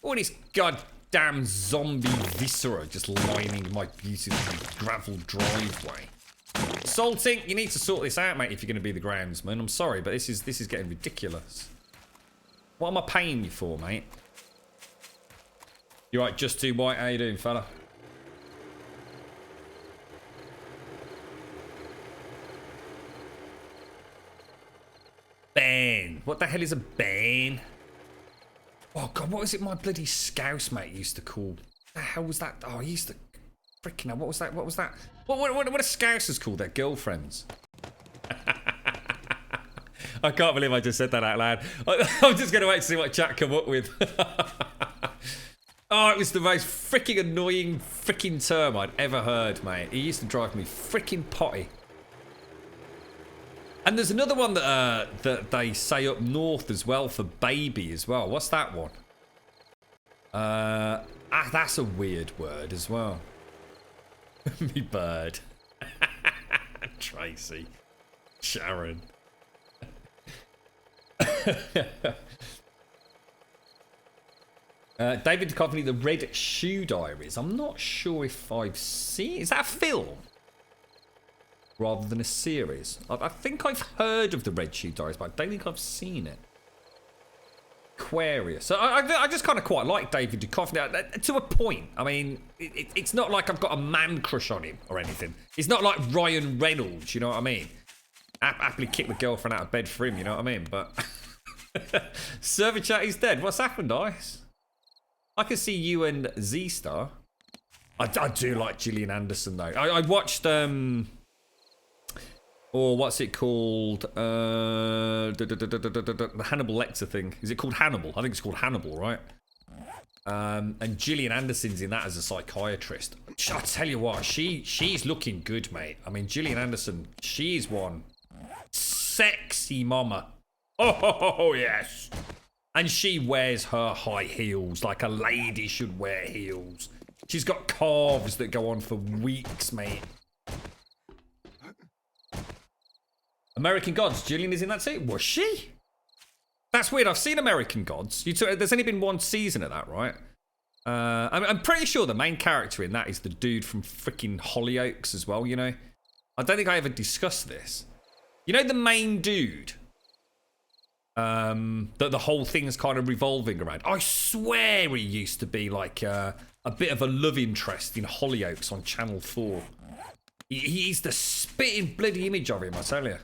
All this goddamn zombie viscera just lining my beautiful gravel driveway. Salting, you need to sort this out, mate, if you're going to be the groundsman. I'm sorry, but this is getting ridiculous. What am I paying you for, mate? You right, Just Too White? How you doing, fella? Ban. What the hell is a ban? Oh God, what was it my bloody scouse mate used to call? The hell was that? Oh, he used to freaking hell. What was that? What was that? What are scousers called? Their girlfriends. I can't believe I just said that out loud. I'm just going to wait to see what chat come up with. Oh, it was the most freaking annoying freaking term I'd ever heard, mate. It used to drive me freaking potty. And there's another one that they say up north as well for baby as well. What's that one? That's a weird word as well. Me bird. Tracy. Sharon. David Duchovny, The Red Shoe Diaries. I'm not sure if I've seen... Is that a film? Rather than a series? I think I've heard of The Red Shoe Diaries, but I don't think I've seen it. Aquarius. So I just kind of quite like David Duchovny to a point. I mean, it's not like I've got a man crush on him or anything. It's not like Ryan Reynolds, you know what I mean? Happily kick the girlfriend out of bed for him, you know what I mean? But server chat is dead. What's happened, Ice? I can see you and Z-Star. I do like Gillian Anderson though. I watched or what's it called? The Hannibal Lecter thing. Is it called Hannibal? I think it's called Hannibal, right? And Gillian Anderson's in that as a psychiatrist. I tell you what, she's looking good, mate. I mean, Gillian Anderson, she's one sexy mama. Oh yes. And she wears her high heels like a lady should wear heels. She's got calves that go on for weeks, mate. American Gods. Gillian is in that too. Was she? That's weird. I've seen American Gods. There's only been one season of that, right? I'm pretty sure the main character in that is the dude from freaking Hollyoaks as well, you know? I don't think I ever discussed this. You know the main dude? That the whole thing's kind of revolving around. I swear he used to be like a bit of a love interest in Hollyoaks on Channel 4. He's the spitting bloody image of him, I tell you.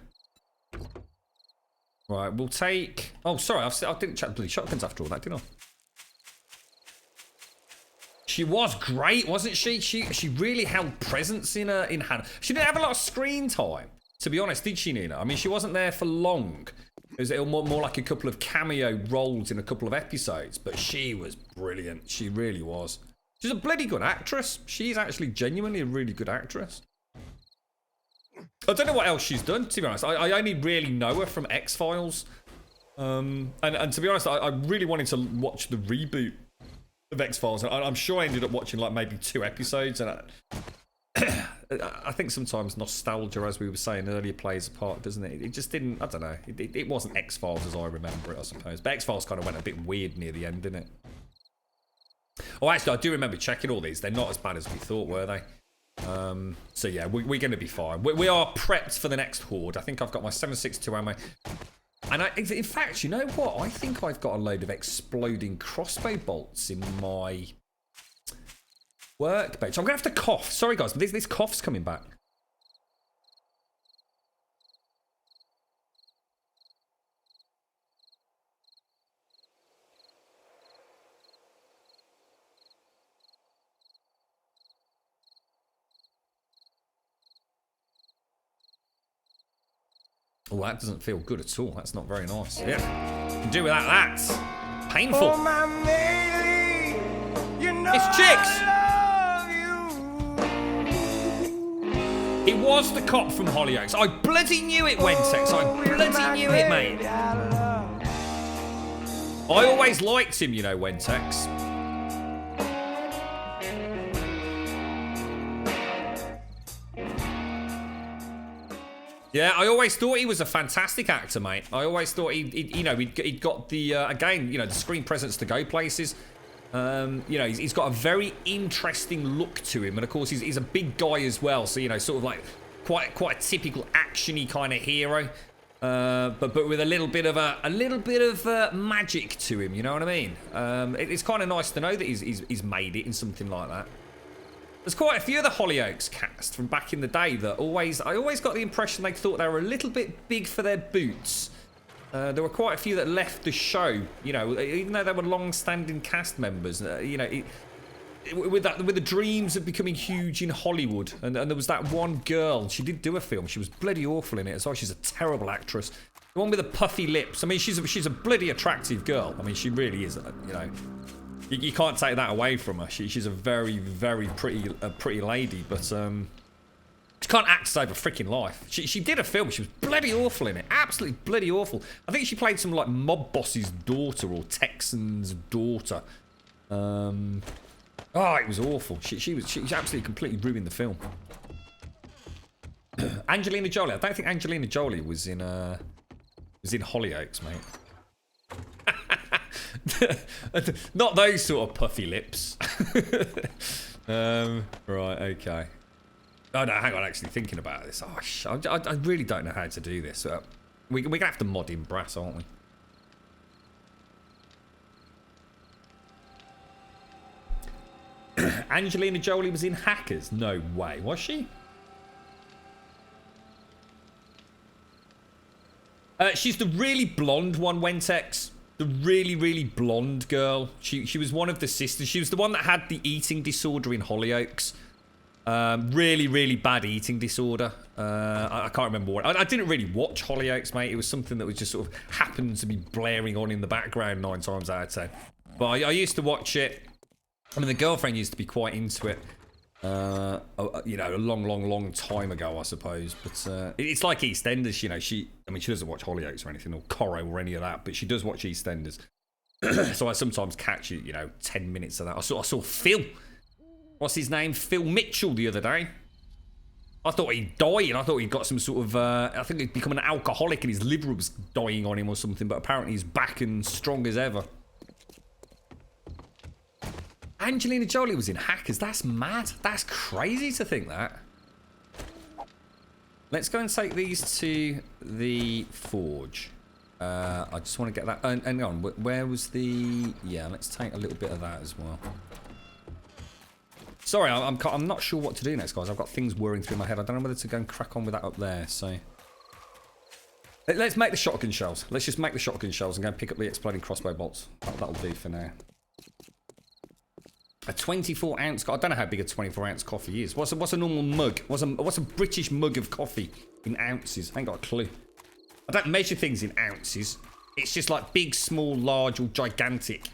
Right, we'll take... Oh, sorry, I didn't chat bloody shotguns after all that, did I? She was great, wasn't she? She really held presence in Hannah. She didn't have a lot of screen time, to be honest, did she, Nina? I mean, she wasn't there for long. It was more like a couple of cameo roles in a couple of episodes, but she was brilliant. She really was. She's a bloody good actress. She's actually genuinely a really good actress. I don't know what else she's done, to be honest. I only really know her from X-Files. And to be honest, I really wanted to watch the reboot of X-Files. And I'm sure I ended up watching like maybe 2 episodes. And I think sometimes nostalgia, as we were saying earlier, plays a part, doesn't it? It just didn't, I don't know. It wasn't X-Files as I remember it, I suppose. But X-Files kind of went a bit weird near the end, didn't it? Oh, actually, I do remember checking all these. They're not as bad as we thought, were they? So yeah, we're going to be fine. We are prepped for the next horde. I think I've got my 7.62 ammo. And in fact, you know what? I think I've got a load of exploding crossbow bolts in my workbench. I'm going to have to cough. Sorry, guys, but this cough's coming back. Oh, that doesn't feel good at all. That's not very nice. Yeah. Can do without that. Painful. Oh, my lady, you know It's Chicks. It was the cop from Hollyoaks. I bloody knew it, Wentex. I bloody knew it, mate. I always liked him, you know, Wentex. Yeah, I always thought he was a fantastic actor, mate. I always thought he'd got the again, you know, the screen presence to go places. You know, he's got a very interesting look to him, and of course, he's a big guy as well. So you know, sort of like quite a typical actiony kind of hero, but with a little bit of magic to him. You know what I mean? It's kind of nice to know that he's made it in something like that. There's quite a few of the Hollyoaks cast from back in the day that I always got the impression they thought they were a little bit big for their boots. There were quite a few that left the show, you know, even though they were long-standing cast members. You know, with the dreams of becoming huge in Hollywood, and there was that one girl. She did do a film. She was bloody awful in it as well. She's a terrible actress. The one with the puffy lips. I mean, she's a bloody attractive girl. I mean, she really is. You know, you can't take that away from her. She's a very, very pretty lady, but she can't act to save her freaking life. She did a film. She was bloody awful in it. Absolutely bloody awful. I think she played some like mob boss's daughter or Texan's daughter. Oh, it was awful. She absolutely completely ruined the film. Angelina Jolie. I don't think Angelina Jolie was in Hollyoaks, mate. Not those sort of puffy lips. Right, okay. Oh no, hang on. Actually, thinking about this. Oh, I really don't know how to do this. We're gonna have to mod in brass, aren't we? Angelina Jolie was in Hackers. No way, was she? She's the really blonde one, Wentex. The really, really blonde girl. She was one of the sisters. She was the one that had the eating disorder in Hollyoaks. Really, really bad eating disorder. I can't remember what. I didn't really watch Hollyoaks, mate. It was something that was just sort of happened to be blaring on in the background 9 times out of 10. But I used to watch it. I mean, the girlfriend used to be quite into it. You know, a long time ago, I suppose. But it's like EastEnders, you know. She doesn't watch Hollyoaks or anything, or Corro or any of that, but she does watch EastEnders. So I sometimes catch it, you know, 10 minutes of that. I saw Phil. What's his name? Phil Mitchell the other day. I thought he'd die, and I thought he'd got some sort of, I think he'd become an alcoholic and his liver was dying on him or something, but apparently he's back and strong as ever. Angelina Jolie was in Hackers. That's mad. That's crazy to think that. Let's go and take these to the forge. I just want to get that. Hang on. Where was the... Yeah, let's take a little bit of that as well. Sorry, I'm not sure what to do next, guys. I've got things whirring through my head. I don't know whether to go and crack on with that up there, so... Let's make the shotgun shells. Let's just make the shotgun shells and go and pick up the exploding crossbow bolts. That'll do for now. A 24-ounce... I don't know how big a 24-ounce coffee is. What's a normal mug? What's a British mug of coffee in ounces? I ain't got a clue. I don't measure things in ounces. It's just like big, small, large, or gigantic.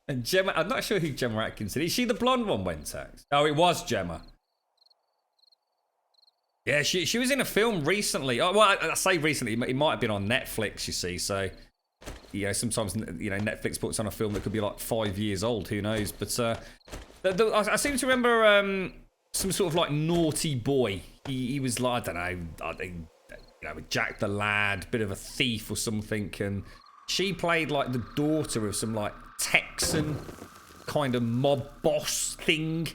And Gemma... I'm not sure who Gemma Atkins is. Is she the blonde one, Wentax? Oh, it was Gemma. Yeah, she was in a film recently. Oh, well, I say recently, it might have been on Netflix, you see. So, you know, sometimes, you know, Netflix puts on a film that could be like 5 years old. Who knows? But I seem to remember some sort of like naughty boy. He was like, I don't know, you know, Jack the Lad, bit of a thief or something. And she played like the daughter of some like Texan kind of mob boss thing.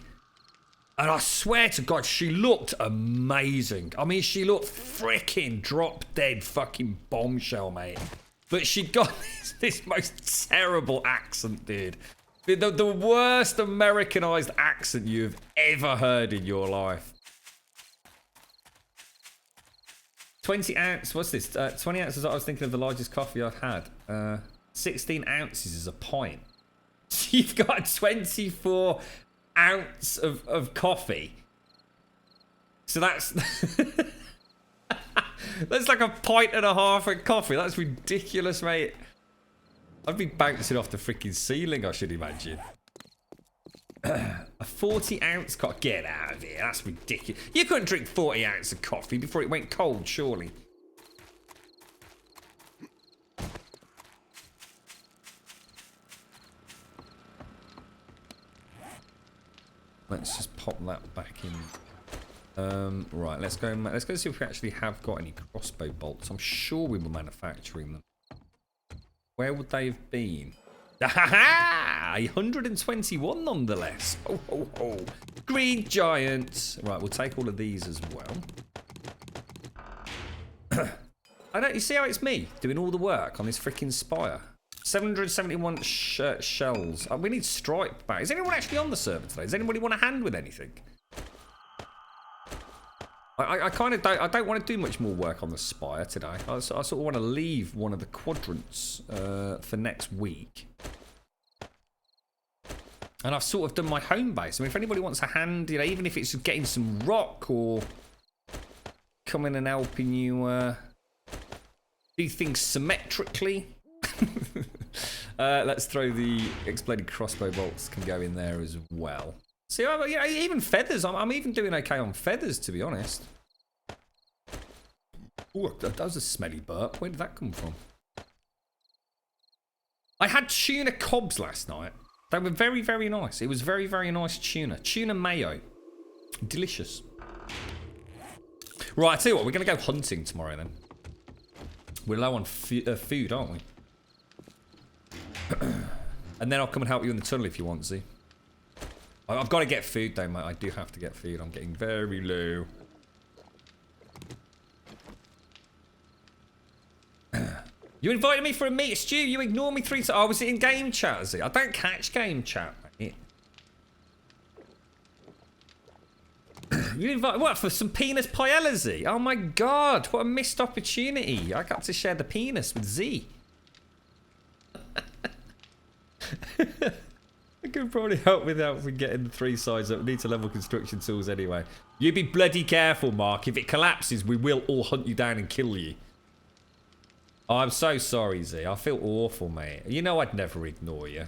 And I swear to God, she looked amazing. I mean, she looked freaking drop dead fucking bombshell, mate. But she got this most terrible accent, dude. The worst Americanized accent you've ever heard in your life. 20 ounce, what's this? 20 ounces, I was thinking of the largest coffee I've had. 16 ounces is a pint. So you've got 24 ounce of coffee. So that's that's like a pint and a half of coffee. That's ridiculous, mate. I'd be bouncing off the freaking ceiling, I should imagine. A 40 ounce coffee. Get out of here. That's ridiculous. You couldn't drink 40 ounces of coffee before it went cold, surely. Let's just pop that back in. Right, let's go see if we actually have got any crossbow bolts. I'm sure we were manufacturing them. Where would they have been? Ha 121 nonetheless. Ho ho ho. Green giant. Right, we'll take all of these as well. I don't. You see how it's me doing all the work on this freaking spire? 771 shells. We need stripe back. Is anyone actually on the server today? Does anybody want a hand with anything? I kind of don't. I don't want to do much more work on the spire today. I sort of want to leave one of the quadrants for next week. And I've sort of done my home base. I mean, if anybody wants a hand, you know, even if it's just getting some rock or coming and helping you do things symmetrically. Let's throw the exploded crossbow bolts can go in there as well. See, you know, even feathers. I'm even doing okay on feathers, to be honest. Oh, that was a smelly burp. Where did that come from? I had tuna cobs last night. They were very, very nice. It was very, very nice tuna. Tuna mayo. Delicious. Right, I tell you what, we're going to go hunting tomorrow then. We're low on food, aren't we? And then I'll come and help you in the tunnel if you want, see. I've got to get food though, mate. I do have to get food. I'm getting very low. You invited me for a meet, Stu. You ignored me 3 times. Oh, was it in game chat, is it? I don't catch game chat, mate. You invited, what, for some penis paella, Z? Oh my god, what a missed opportunity. I got to share the penis with Z. I could probably help with getting the 3 sides up. Need to level construction tools anyway. You be bloody careful, Mark. If it collapses, we will all hunt you down and kill you. Oh, I'm so sorry, Z. I feel awful, mate. You know I'd never ignore you.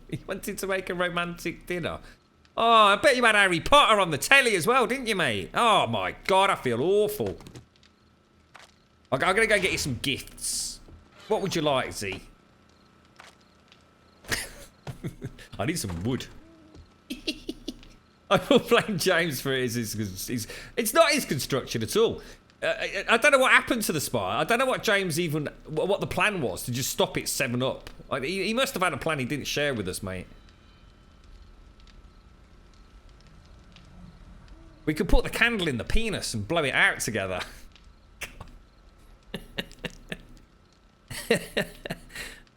You wanted to make a romantic dinner. Oh, I bet you had Harry Potter on the telly as well, didn't you, mate? Oh, my God, I feel awful. I'm going to go get you some gifts. What would you like, Z? I need some wood. I will blame James for it. It's not his construction at all. I don't know what happened to the spire. I don't know what James even... What the plan was to just stop it 7 up. Like, he must have had a plan he didn't share with us, mate. We could put the candle in the penis and blow it out together.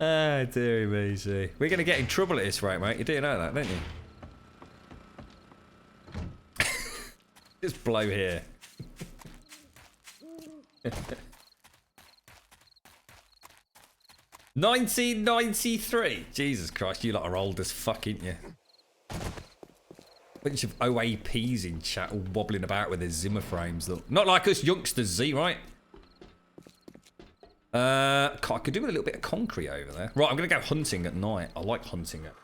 Ah, dear me, see. We're going to get in trouble at this rate, mate. You do know that, don't you? Just blow here. 1993. Jesus Christ, you lot are old as fuck, ain't you? Bunch of OAPs in chat all wobbling about with their Zimmer frames. Look. Not like us youngsters, Z, right? I could do with a little bit of concrete over there. Right, I'm going to go hunting at night. I like hunting at...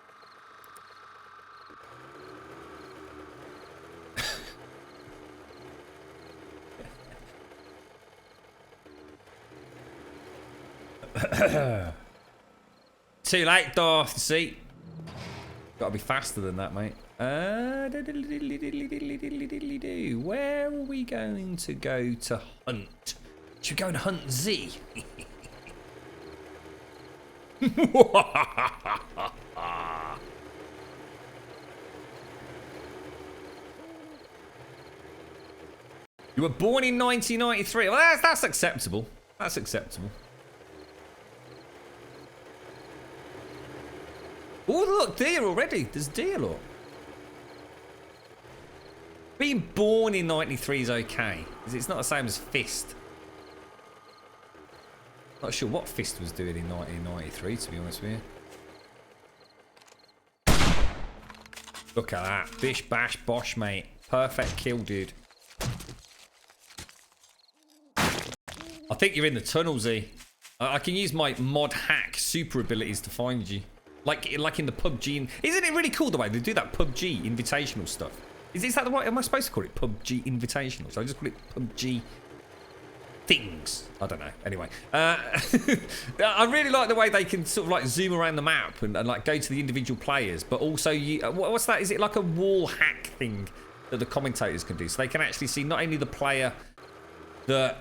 Too late, Darth, see? Gotta be faster than that, mate. Where are we going to go to hunt? Should we go and hunt Z? You were born in 1993. Well, that's acceptable. That's acceptable. Oh, look, deer already. There's deer, look. Being born in 93 is okay. It's not the same as Fist. Not sure what Fist was doing in 1993, to be honest with you. Look at that. Bish, bash, bosh, mate. Perfect kill, dude. I think you're in the tunnel, Z. I can use my mod hack super abilities to find you. Like in the PUBG. Isn't it really cool the way they do that PUBG invitational stuff? Is that the right? Am I supposed to call it PUBG invitational? So I just call it PUBG things. I don't know. Anyway, I really like the way they can sort of like zoom around the map and like go to the individual players, but also you. What's that? Is it like a wall hack thing that the commentators can do, so they can actually see not only the player that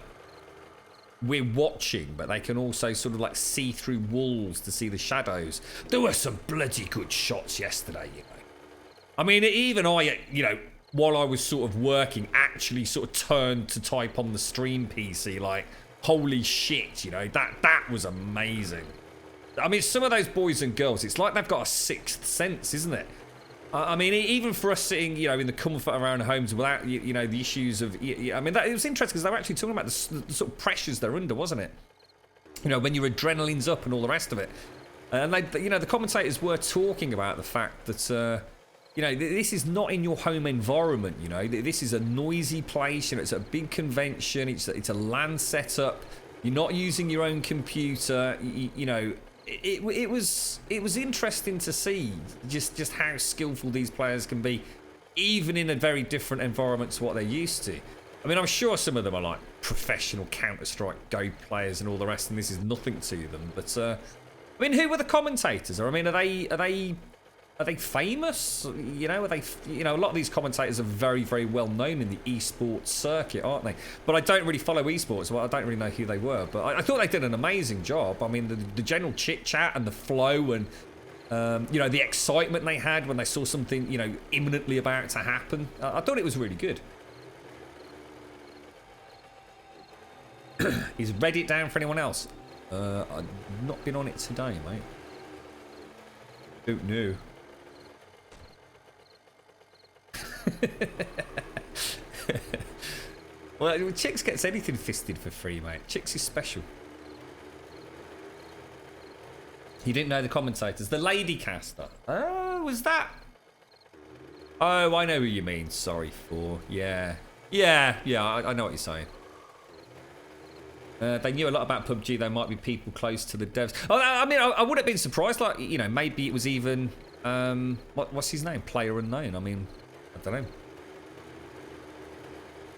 we're watching, but they can also sort of like see through walls to see the shadows. There were some bloody good shots yesterday, you know. I mean, even I, you know, while I was sort of working, actually sort of turned to type on the stream PC, like, holy shit, you know, that was amazing. I mean, some of those boys and girls, it's like they've got a sixth sense, isn't it? I mean, even for us sitting, you know, in the comfort of our own homes without, you know, the issues of, I mean, it was interesting because they were actually talking about the sort of pressures they're under, wasn't it? You know, when your adrenaline's up and all the rest of it. And they, you know, the commentators were talking about the fact that, you know, this is not in your home environment. You know, this is a noisy place. You know, it's a big convention. It's a LAN setup. You're not using your own computer. You know. It was interesting to see just how skillful these players can be, even in a very different environment to what they're used to. I mean, I'm sure some of them are like professional Counter-Strike Go players and all the rest, and this is nothing to them. But I mean, who were the commentators? Or I mean, are they famous? You know, a lot of these commentators are very, very well known in the esports circuit, aren't they? But I don't really follow esports, so I don't really know who they were. But I thought they did an amazing job. I mean, the general chit chat and the flow and you know, the excitement they had when they saw something, you know, imminently about to happen. I thought it was really good. Is Reddit down for anyone else? I've not been on it today, mate. Don't know. Well, Chicks gets anything fisted for free, mate. Chicks is special. You didn't know the commentators. The lady caster. Oh, was that? Oh, I know who you mean. Sorry for. Yeah. I know what you're saying. They knew a lot about PUBG. There might be people close to the devs. Oh, I mean, I would have been surprised. Like, you know, maybe it was even what's his name? Player Unknown. I mean, I don't know.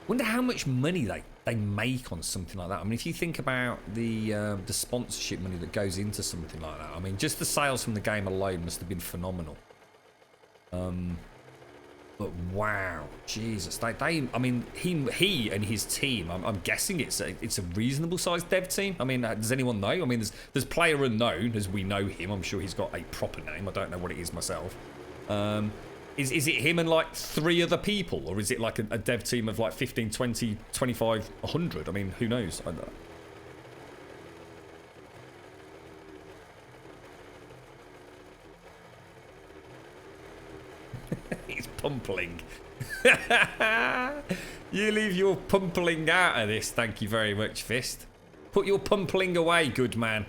Wonder how much money they make on something like that. I mean, if you think about the sponsorship money that goes into something like that, I mean, just the sales from the game alone must have been phenomenal. But wow, Jesus, I mean, he and his team. I'm guessing it's a reasonable sized dev team. I mean, does anyone know? I mean, there's Player Unknown as we know him. I'm sure he's got a proper name. I don't know what it is myself. Is it him and like 3 other people, or is it like a dev team of like 15, 20, 25, 100? I mean, who knows? I don't know. He's pumpling. You leave your pumpling out of this, thank you very much, Fist. Put your pumpling away, good man.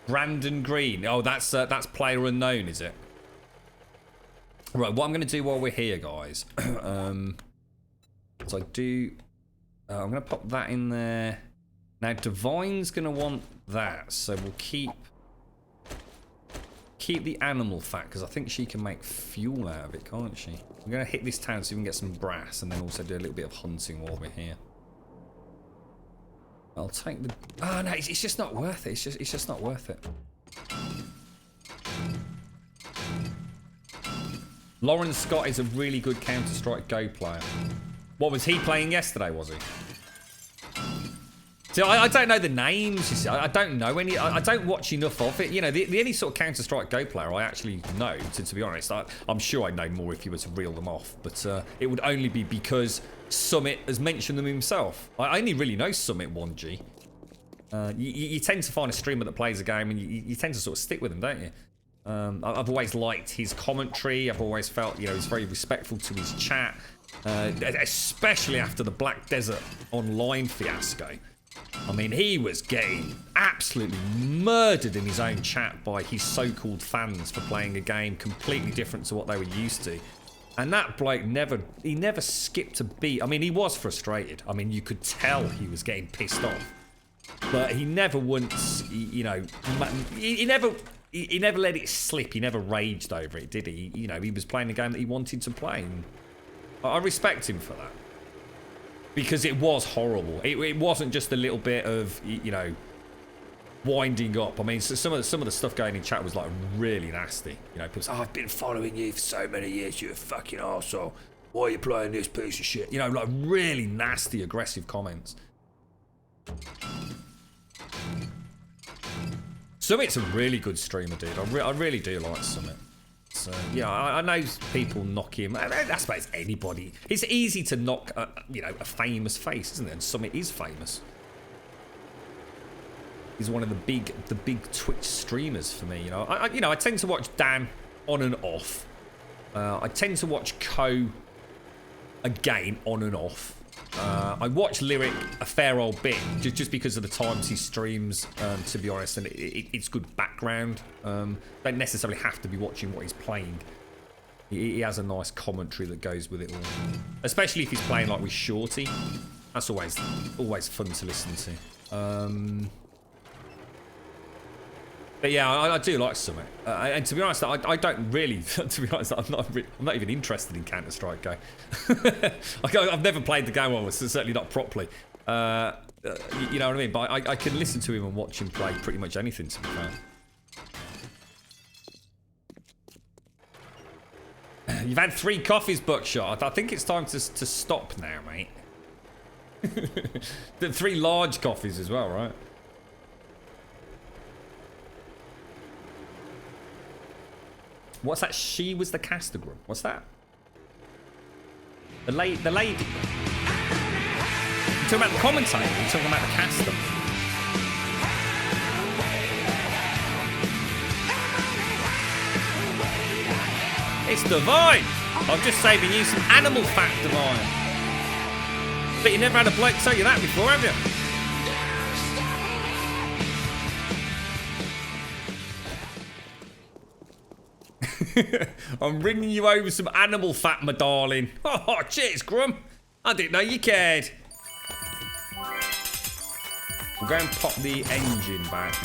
Brandon Green. Oh, that's Player Unknown, is it? Right, what I'm going to do while we're here, guys. So I do... I'm going to pop that in there. Now, Divine's going to want that, so we'll keep the animal fat, because I think she can make fuel out of it, can't she? I'm going to hit this town so we can get some brass, and then also do a little bit of hunting while we're here. I'll take the... Oh, no, it's just not worth it. It's just not worth it. Lauren Scott is a really good Counter-Strike Go player. What was he playing yesterday, was he? See, I don't know the names, you see. I don't know any... I don't watch enough of it. You know, the only sort of Counter-Strike Go player I actually know, to be honest. I'm sure I'd know more if you were to reel them off. But it would only be because Summit has mentioned them himself. I only really know Summit 1G. You tend to find a streamer that plays a game and you tend to sort of stick with them, don't you? I've always liked his commentary. I've always felt, you know, he's very respectful to his chat. Especially after the Black Desert Online fiasco. I mean, he was getting absolutely murdered in his own chat by his so-called fans for playing a game completely different to what they were used to. And that bloke never skipped a beat. I mean, he was frustrated. I mean, you could tell he was getting pissed off. But he never once, you know, he never let it slip. He never raged over it, did he? You know, he was playing the game that he wanted to play. And I respect him for that. Because it was horrible. It wasn't just a little bit of, you know, winding up. I mean, so some of the stuff going in chat was like really nasty. You know, people say, oh, I've been following you for so many years, you fucking arsehole. Why are you playing this piece of shit? You know, like really nasty, aggressive comments. Summit's a really good streamer, dude. I really do like Summit. So, yeah, I know people knock him. I suppose anybody. It's easy to knock, a famous face, isn't it? And Summit is famous. He's one of the big Twitch streamers for me. I tend to watch Dan on and off. I tend to watch Co again on and off. I watch Lyric a fair old bit just because of the times he streams, to be honest, and it's good background. Don't necessarily have to be watching what he's playing. He has a nice commentary that goes with it all, especially if he's playing like with Shorty. That's always fun to listen to. But yeah, I do like Summit, and to be honest, I don't really. To be honest, I'm not even interested in Counter-Strike Go. I've never played the game, well, certainly not properly. You know what I mean? But I can listen to him and watch him play pretty much anything, to be fair. You've had 3 coffees, Buckshot. I think it's time to stop now, mate. The 3 large coffees as well, right? What's that? She was the caster group. What's that? The lady. You're talking about the commentator. You're talking about the caster. It's Divine. I'm just saving you some animal fat, Divine. But you never had a bloke tell you that before, have you? I'm bringing you over some animal fat, my darling. Oh, cheers, Grum. I didn't know you cared. We'll go and pop the engine back.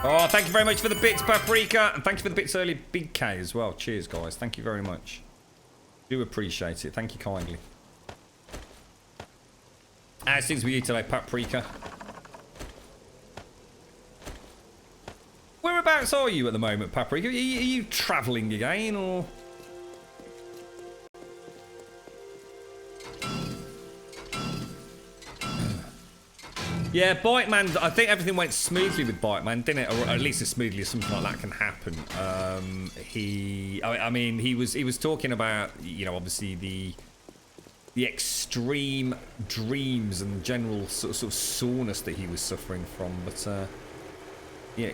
Oh, thank you very much for the bits, Paprika. And thank you for the bits earlier, Big K, as well. Cheers, guys. Thank you very much. Do appreciate it. Thank you kindly. How's things with you today, Paprika? Whereabouts are you at the moment, Paprika? Are you travelling again, or...? Yeah, Bike Man, I think everything went smoothly with Bike Man, didn't it? Or at least as smoothly as something like that can happen. He was talking about, obviously the extreme dreams and general sort of soreness that he was suffering from, but yeah,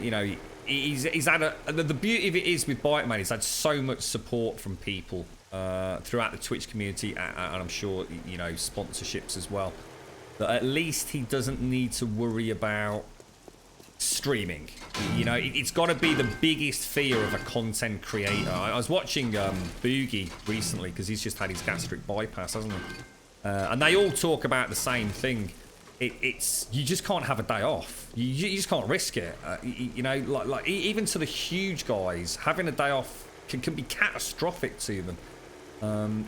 he's had the beauty of it is with Bike Man, he's had so much support from people throughout the Twitch community, and I'm sure sponsorships as well, that at least he doesn't need to worry about streaming. It's got to be the biggest fear of a content creator. I was watching Boogie recently because he's just had his gastric bypass, hasn't he? And they all talk about the same thing. It's you just can't have a day off. You just can't risk it. Like even to the huge guys, having a day off can be catastrophic to them.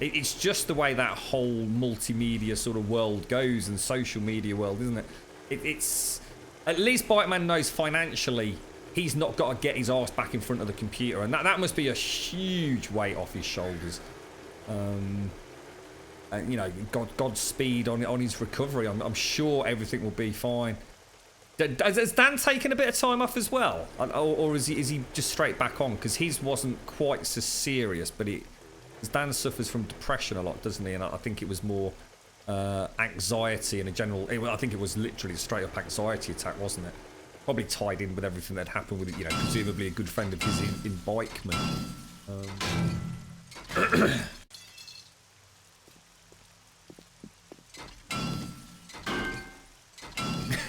It's just the way that whole multimedia sort of world goes, and social media world, isn't it? It's at least Biteman knows financially he's not got to get his arse back in front of the computer, and that must be a huge weight off his shoulders. Godspeed on his recovery. I'm sure everything will be fine. Has Dan taken a bit of time off as well, or is he just straight back on? Because his wasn't quite so serious, but Dan suffers from depression a lot, doesn't he? And I think it was more anxiety and a general. I think it was literally a straight up anxiety attack, wasn't it? Probably tied in with everything that happened with presumably a good friend of his in Bikeman.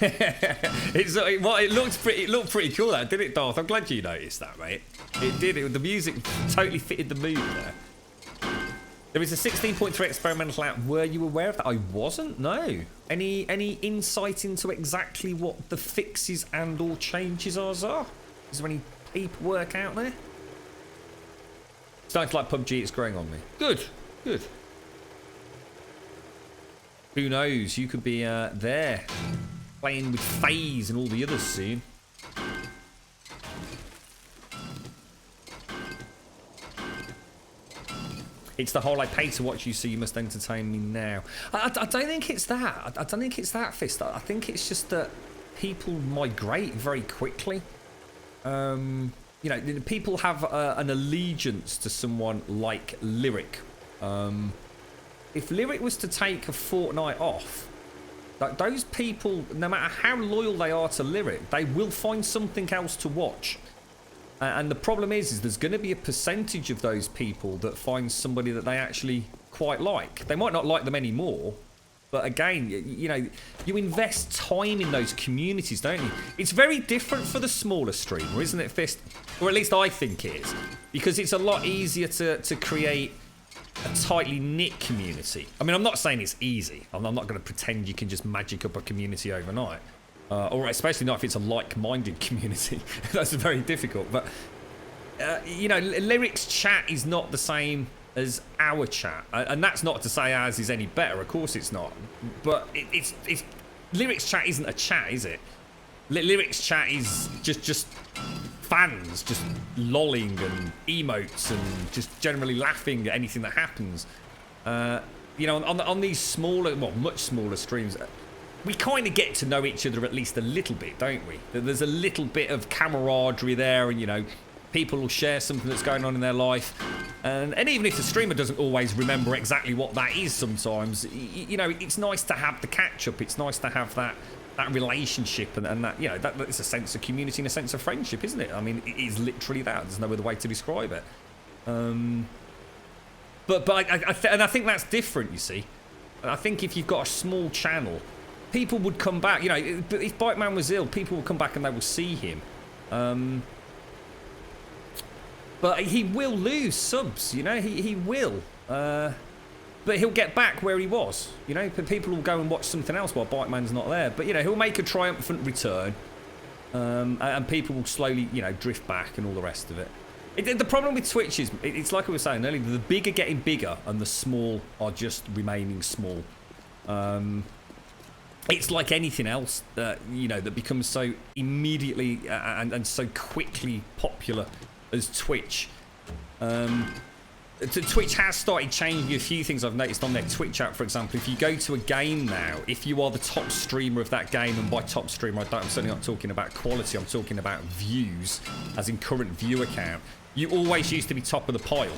It looked pretty cool, that didn't it, Darth? I'm glad you noticed that, mate. It did. The music totally fitted the mood there. There is a 16.3 experimental out. Were you aware of that? I wasn't. No. Any insight into exactly what the fixes and or changes are? Is there any paperwork out there? Starting to like PUBG. It's growing on me. Good. Who knows? You could be there. Playing with FaZe and all the others soon. It's the whole I pay to watch you, so you must entertain me now. I don't think it's that. I don't think it's that, Fist. I think it's just that people migrate very quickly. you know, people have an allegiance to someone like Lyric. If Lyric was to take a fortnight off, like those people, no matter how loyal they are to Lyric, they will find something else to watch. And the problem is there's going to be a percentage of those people that find somebody that they actually quite like. They might not like them anymore, but again, you know, you invest time in those communities, don't you? It's very different for the smaller streamer, isn't it, Fist? Or at least I think it is. Because it's a lot easier to create a tightly knit community. I mean, I'm not saying it's easy. I'm not going to pretend you can just magic up a community overnight. Or especially not if it's a like-minded community. That's very difficult. But, you know, Lyric's chat is not the same as our chat. And that's not to say ours is any better. Of course it's not. But it's Lyric's chat isn't a chat, is it? Lyric's chat is just fans just lolling and emotes and just generally laughing at anything that happens. You know, on these smaller, well, much smaller streams, we kind of get to know each other at least a little bit, don't we? There's a little bit of camaraderie there, and, you know, people will share something that's going on in their life. And even if the streamer doesn't always remember exactly what that is sometimes, you know, it's nice to have the catch-up. It's nice to have that relationship and that, you know, that it's a sense of community and a sense of friendship, isn't it? I mean, it is literally that. There's no other way to describe it. But I think that's different, you see. I think if you've got a small channel, people would come back. You know, if Bike Man was ill, people will come back and they will see him. But he will lose subs, you know, he will. But he'll get back where he was. You know, people will go and watch something else while Bike Man's not there. But, you know, he'll make a triumphant return. And people will slowly, you know, drift back and all the rest of it. The problem with Twitch is, it's like I was saying earlier, the big are getting bigger and the small are just remaining small. It's like anything else, you know, that becomes so immediately and so quickly popular as Twitch. Twitch has started changing a few things I've noticed on their Twitch app. For example, if you go to a game now, if you are the top streamer of that game, and by top streamer, I'm certainly not talking about quality, I'm talking about views, as in current viewer count, you always used to be top of the pile.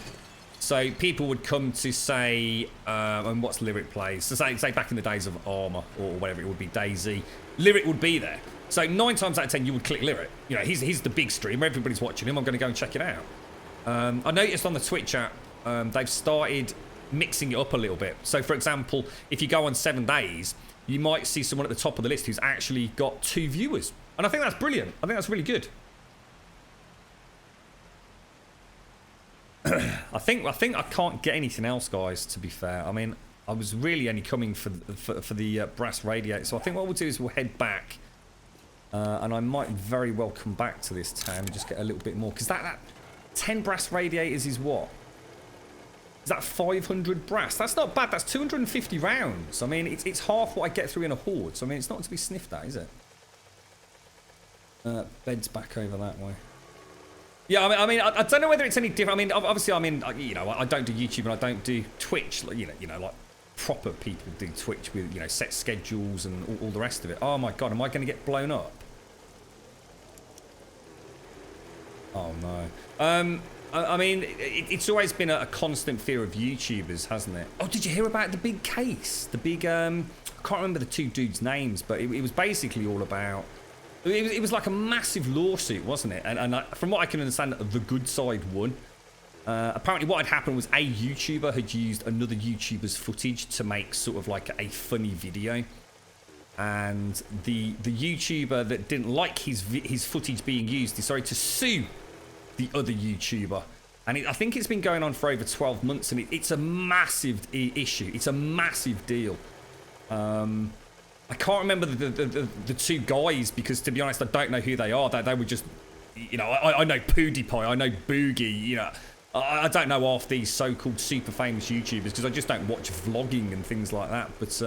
So people would come to say, and what's Lyric plays? So say back in the days of Armour or whatever it would be, DayZ, Lyric would be there. So 9 times out of 10, you would click Lyric. You know, he's the big streamer, everybody's watching him, I'm going to go and check it out. I noticed on the Twitch app, they've started mixing it up a little bit. So, for example, if you go on 7 days, you might see someone at the top of the list who's actually got 2 viewers. And I think that's brilliant. I think that's really good. I think I can't get anything else, guys, to be fair. I mean, I was really only coming for the brass radiator. So I think what we'll do is we'll head back. And I might very well come back to this town and just get a little bit more. Because that 10 brass radiators is what? Is that 500 brass? That's not bad. That's 250 rounds. I mean, it's half what I get through in a horde. So, I mean, it's not to be sniffed at, is it? Bed's back over that way. Yeah, I mean, I don't know whether it's any different. I mean, obviously, I mean, you know, I don't do YouTube and I don't do Twitch. You know, like proper people do Twitch with, you know, set schedules and all the rest of it. Oh my God, am I going to get blown up? Oh no. I mean, it's always been a constant fear of YouTubers, hasn't it? Oh, did you hear about the big case? The big, I can't remember the 2 dudes' names, but it was basically all about... It was like a massive lawsuit, wasn't it? And from what I can understand, the good side won. Apparently what had happened was a YouTuber had used another YouTuber's footage to make sort of like a funny video. And the YouTuber that didn't like his footage being used decided to sue the other YouTuber. And I think it's been going on for over 12 months, and it's a massive issue. It's a massive deal. I can't remember the 2 guys, because to be honest, I don't know who they are. They were just, you know, I know PewDiePie, I know Boogie, you know. I don't know half these so-called super famous YouTubers because I just don't watch vlogging and things like that. But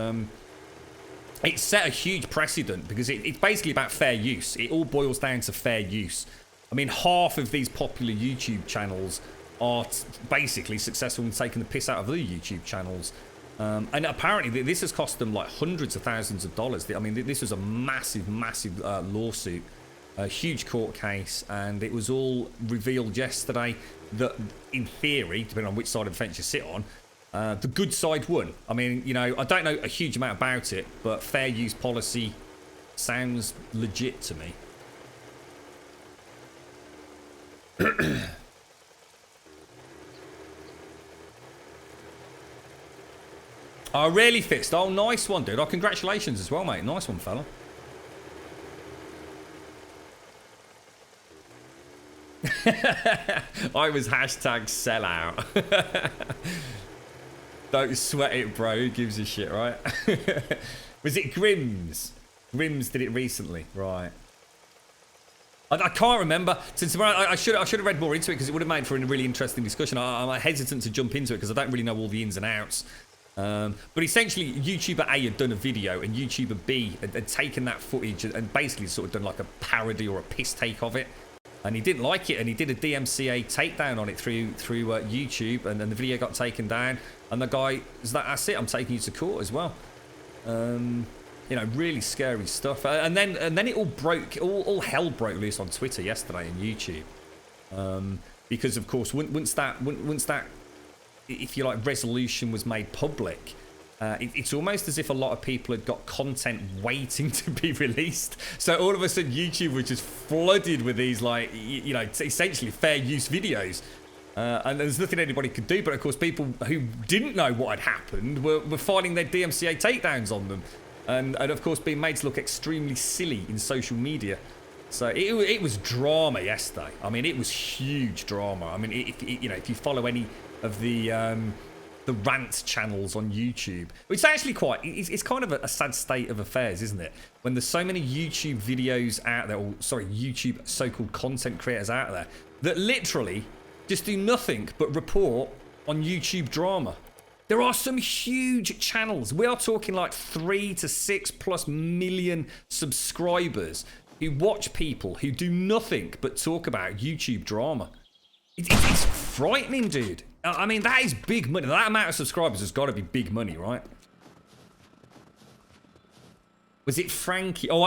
it set a huge precedent because it's basically about fair use. It all boils down to fair use. I mean, half of these popular YouTube channels are basically successful in taking the piss out of other YouTube channels. And apparently this has cost them like hundreds of thousands of dollars. I mean, this was a massive, massive lawsuit. a huge court case, and it was all revealed yesterday that, in theory, depending on which side of the fence you sit on, the good side won. I mean, you know, I don't know a huge amount about it, but fair use policy sounds legit to me. Oh, really, Fist? Oh, nice one, dude. Oh, congratulations as well, mate. Nice one, fella. I was hashtag sellout. Don't sweat it, bro. Who gives a shit, right? Was it Grimm's? Grimm's did it recently, right? I can't remember. Since I should have read more into it because it would have made for a really interesting discussion. I'm hesitant to jump into it because I don't really know all the ins and outs. But essentially, YouTuber A had done a video and YouTuber B had taken that footage and basically sort of done like a parody or a piss take of it. And he didn't like it, and he did a DMCA takedown on it through YouTube, and then the video got taken down. And the guy was like, "That's it, I'm taking you to court as well." You know, really scary stuff. And then it all broke, all hell broke loose on Twitter yesterday and YouTube, because of course once that, if you like, resolution was made public. It's almost as if a lot of people had got content waiting to be released. So all of a sudden YouTube was just flooded with these, like, you know, essentially fair use videos. And there's nothing anybody could do. But of course, people who didn't know what had happened were filing their DMCA takedowns on them. And of course being made to look extremely silly in social media. So it was drama yesterday. I mean, it was huge drama. I mean, if you follow any of the rant channels on YouTube, it's actually it's kind of a sad state of affairs, isn't it? When there's so many YouTube videos out there, or sorry, YouTube so-called content creators out there that literally just do nothing but report on YouTube drama. There are some huge channels. We are talking like 3 to 6+ million subscribers who watch people who do nothing but talk about YouTube drama. It's frightening, dude. I mean, that is big money. That amount of subscribers has got to be big money, right? Was it Frankie? Oh,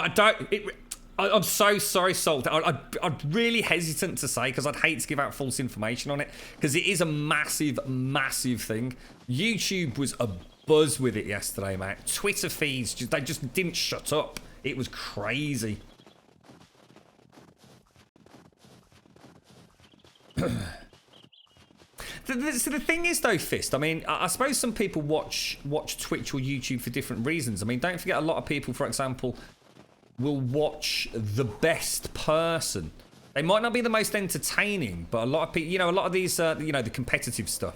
I'm so sorry, Salt. I'm really hesitant to say because I'd hate to give out false information on it because it is a massive, massive thing. YouTube was abuzz with it yesterday, mate. Twitter feeds, they just didn't shut up. It was crazy. So the thing is, though, Fist, I mean, I suppose some people watch Twitch or YouTube for different reasons. I mean, don't forget a lot of people, for example, will watch the best person. They might not be the most entertaining, but a lot of people, you know, a lot of these, you know, the competitive stuff.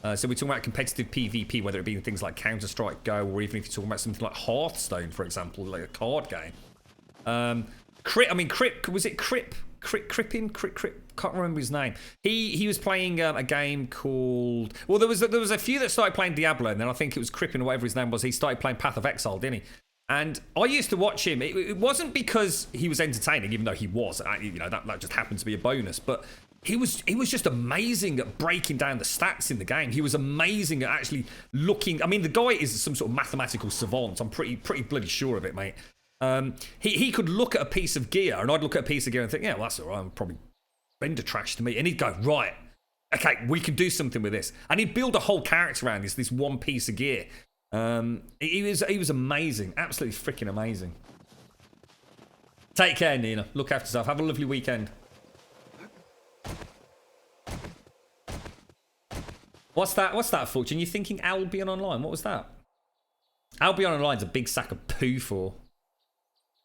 So we're talking about competitive PvP, whether it be things like Counter-Strike Go, or even if you're talking about something like Hearthstone, for example, like a card game. Crip, can't remember his name. He was playing a game called, well, there was a few that started playing Diablo, and then I think it was Crippin or whatever his name was. He started playing Path of Exile, didn't he? And I used to watch him. It wasn't because he was entertaining, even though he was. You know, that just happened to be a bonus. But he was just amazing at breaking down the stats in the game. He was amazing at actually looking. I mean, the guy is some sort of mathematical savant. I'm pretty bloody sure of it, mate. He could look at a piece of gear, and I'd look at a piece of gear and think, yeah, well, that's all right. I'm probably render trash to me. And he'd go, right, okay, we can do something with this. And he'd build a whole character around this one piece of gear. He was amazing, absolutely freaking amazing. Take care, Nina. Look after yourself. Have a lovely weekend. What's that, Fortune? You thinking Albion Online? What was that? Albion Online's a big sack of poo for.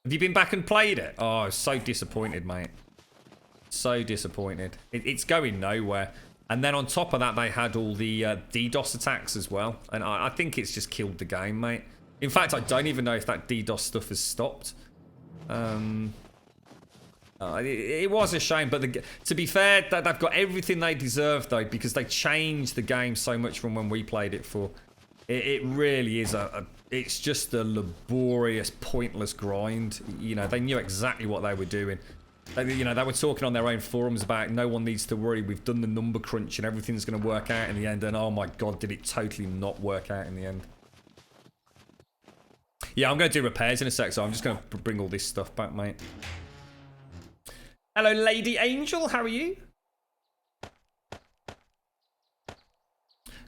Have you been back and played it? Oh, so disappointed, mate. So disappointed. It's going nowhere. And then on top of that, they had all the DDoS attacks as well. And I think it's just killed the game, mate. In fact, I don't even know if that DDoS stuff has stopped. It was a shame, but to be fair, they've got everything they deserve, though, because they changed the game so much from when we played it for. It really is it's just a laborious, pointless grind. You know, they knew exactly what they were doing. They were talking on their own forums about no one needs to worry. We've done the number crunch and everything's going to work out in the end. And oh my God, did it totally not work out in the end. Yeah, I'm going to do repairs in a sec, so I'm just going to bring all this stuff back, mate. Hello, Lady Angel. How are you?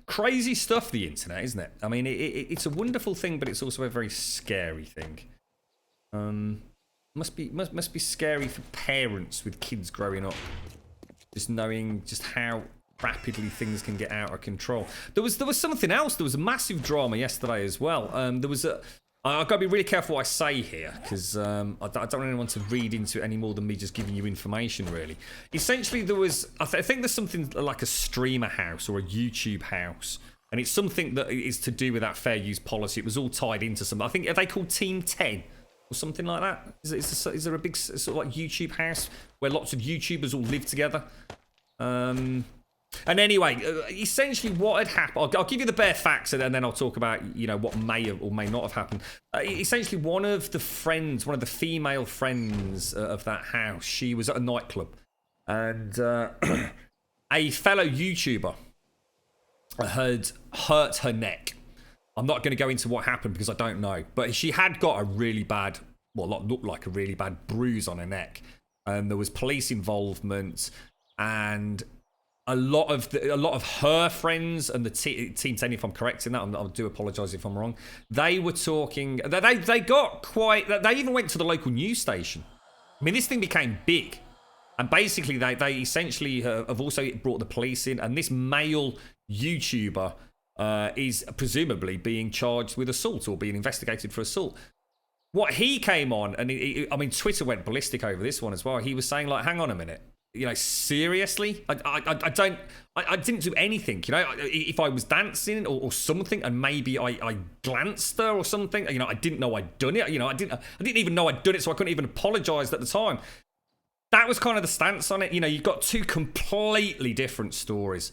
Crazy stuff, the internet, isn't it? I mean, it's a wonderful thing, but it's also a very scary thing. Must be scary for parents with kids growing up, just knowing just how rapidly things can get out of control. There was something else. There was a massive drama yesterday as well. There was a. I've got to be really careful what I say here, because I don't want anyone to read into it any more than me just giving you information, really. Essentially, there was... I think there's something like a streamer house or a YouTube house, and it's something that is to do with that fair use policy. It was all tied into something. I think, are they called Team 10 or something like that? Is there a big sort of like YouTube house where lots of YouTubers all live together? And anyway, essentially what had happened, I'll give you the bare facts and then I'll talk about, you know, what may have or may not have happened. Essentially, one of the female friends of that house, she was at a nightclub. And a fellow YouTuber had hurt her neck. I'm not going to go into what happened because I don't know. But she had got a really bad, looked like a really bad bruise on her neck. And there was police involvement, and a lot of her friends and the Team 10, if I'm correct in that, I do apologise if I'm wrong, they were talking, they got quite, they even went to the local news station. I mean, this thing became big. And basically, they essentially have also brought the police in, and this male YouTuber is presumably being charged with assault or being investigated for assault. What he came on, and I mean, Twitter went ballistic over this one as well. He was saying, like, hang on a minute. You know, seriously? I didn't do anything, you know? If I was dancing or something and maybe I glanced her or something, you know, I didn't know I'd done it. You know, I didn't even know I'd done it, so I couldn't even apologise at the time. That was kind of the stance on it. You know, you've got two completely different stories.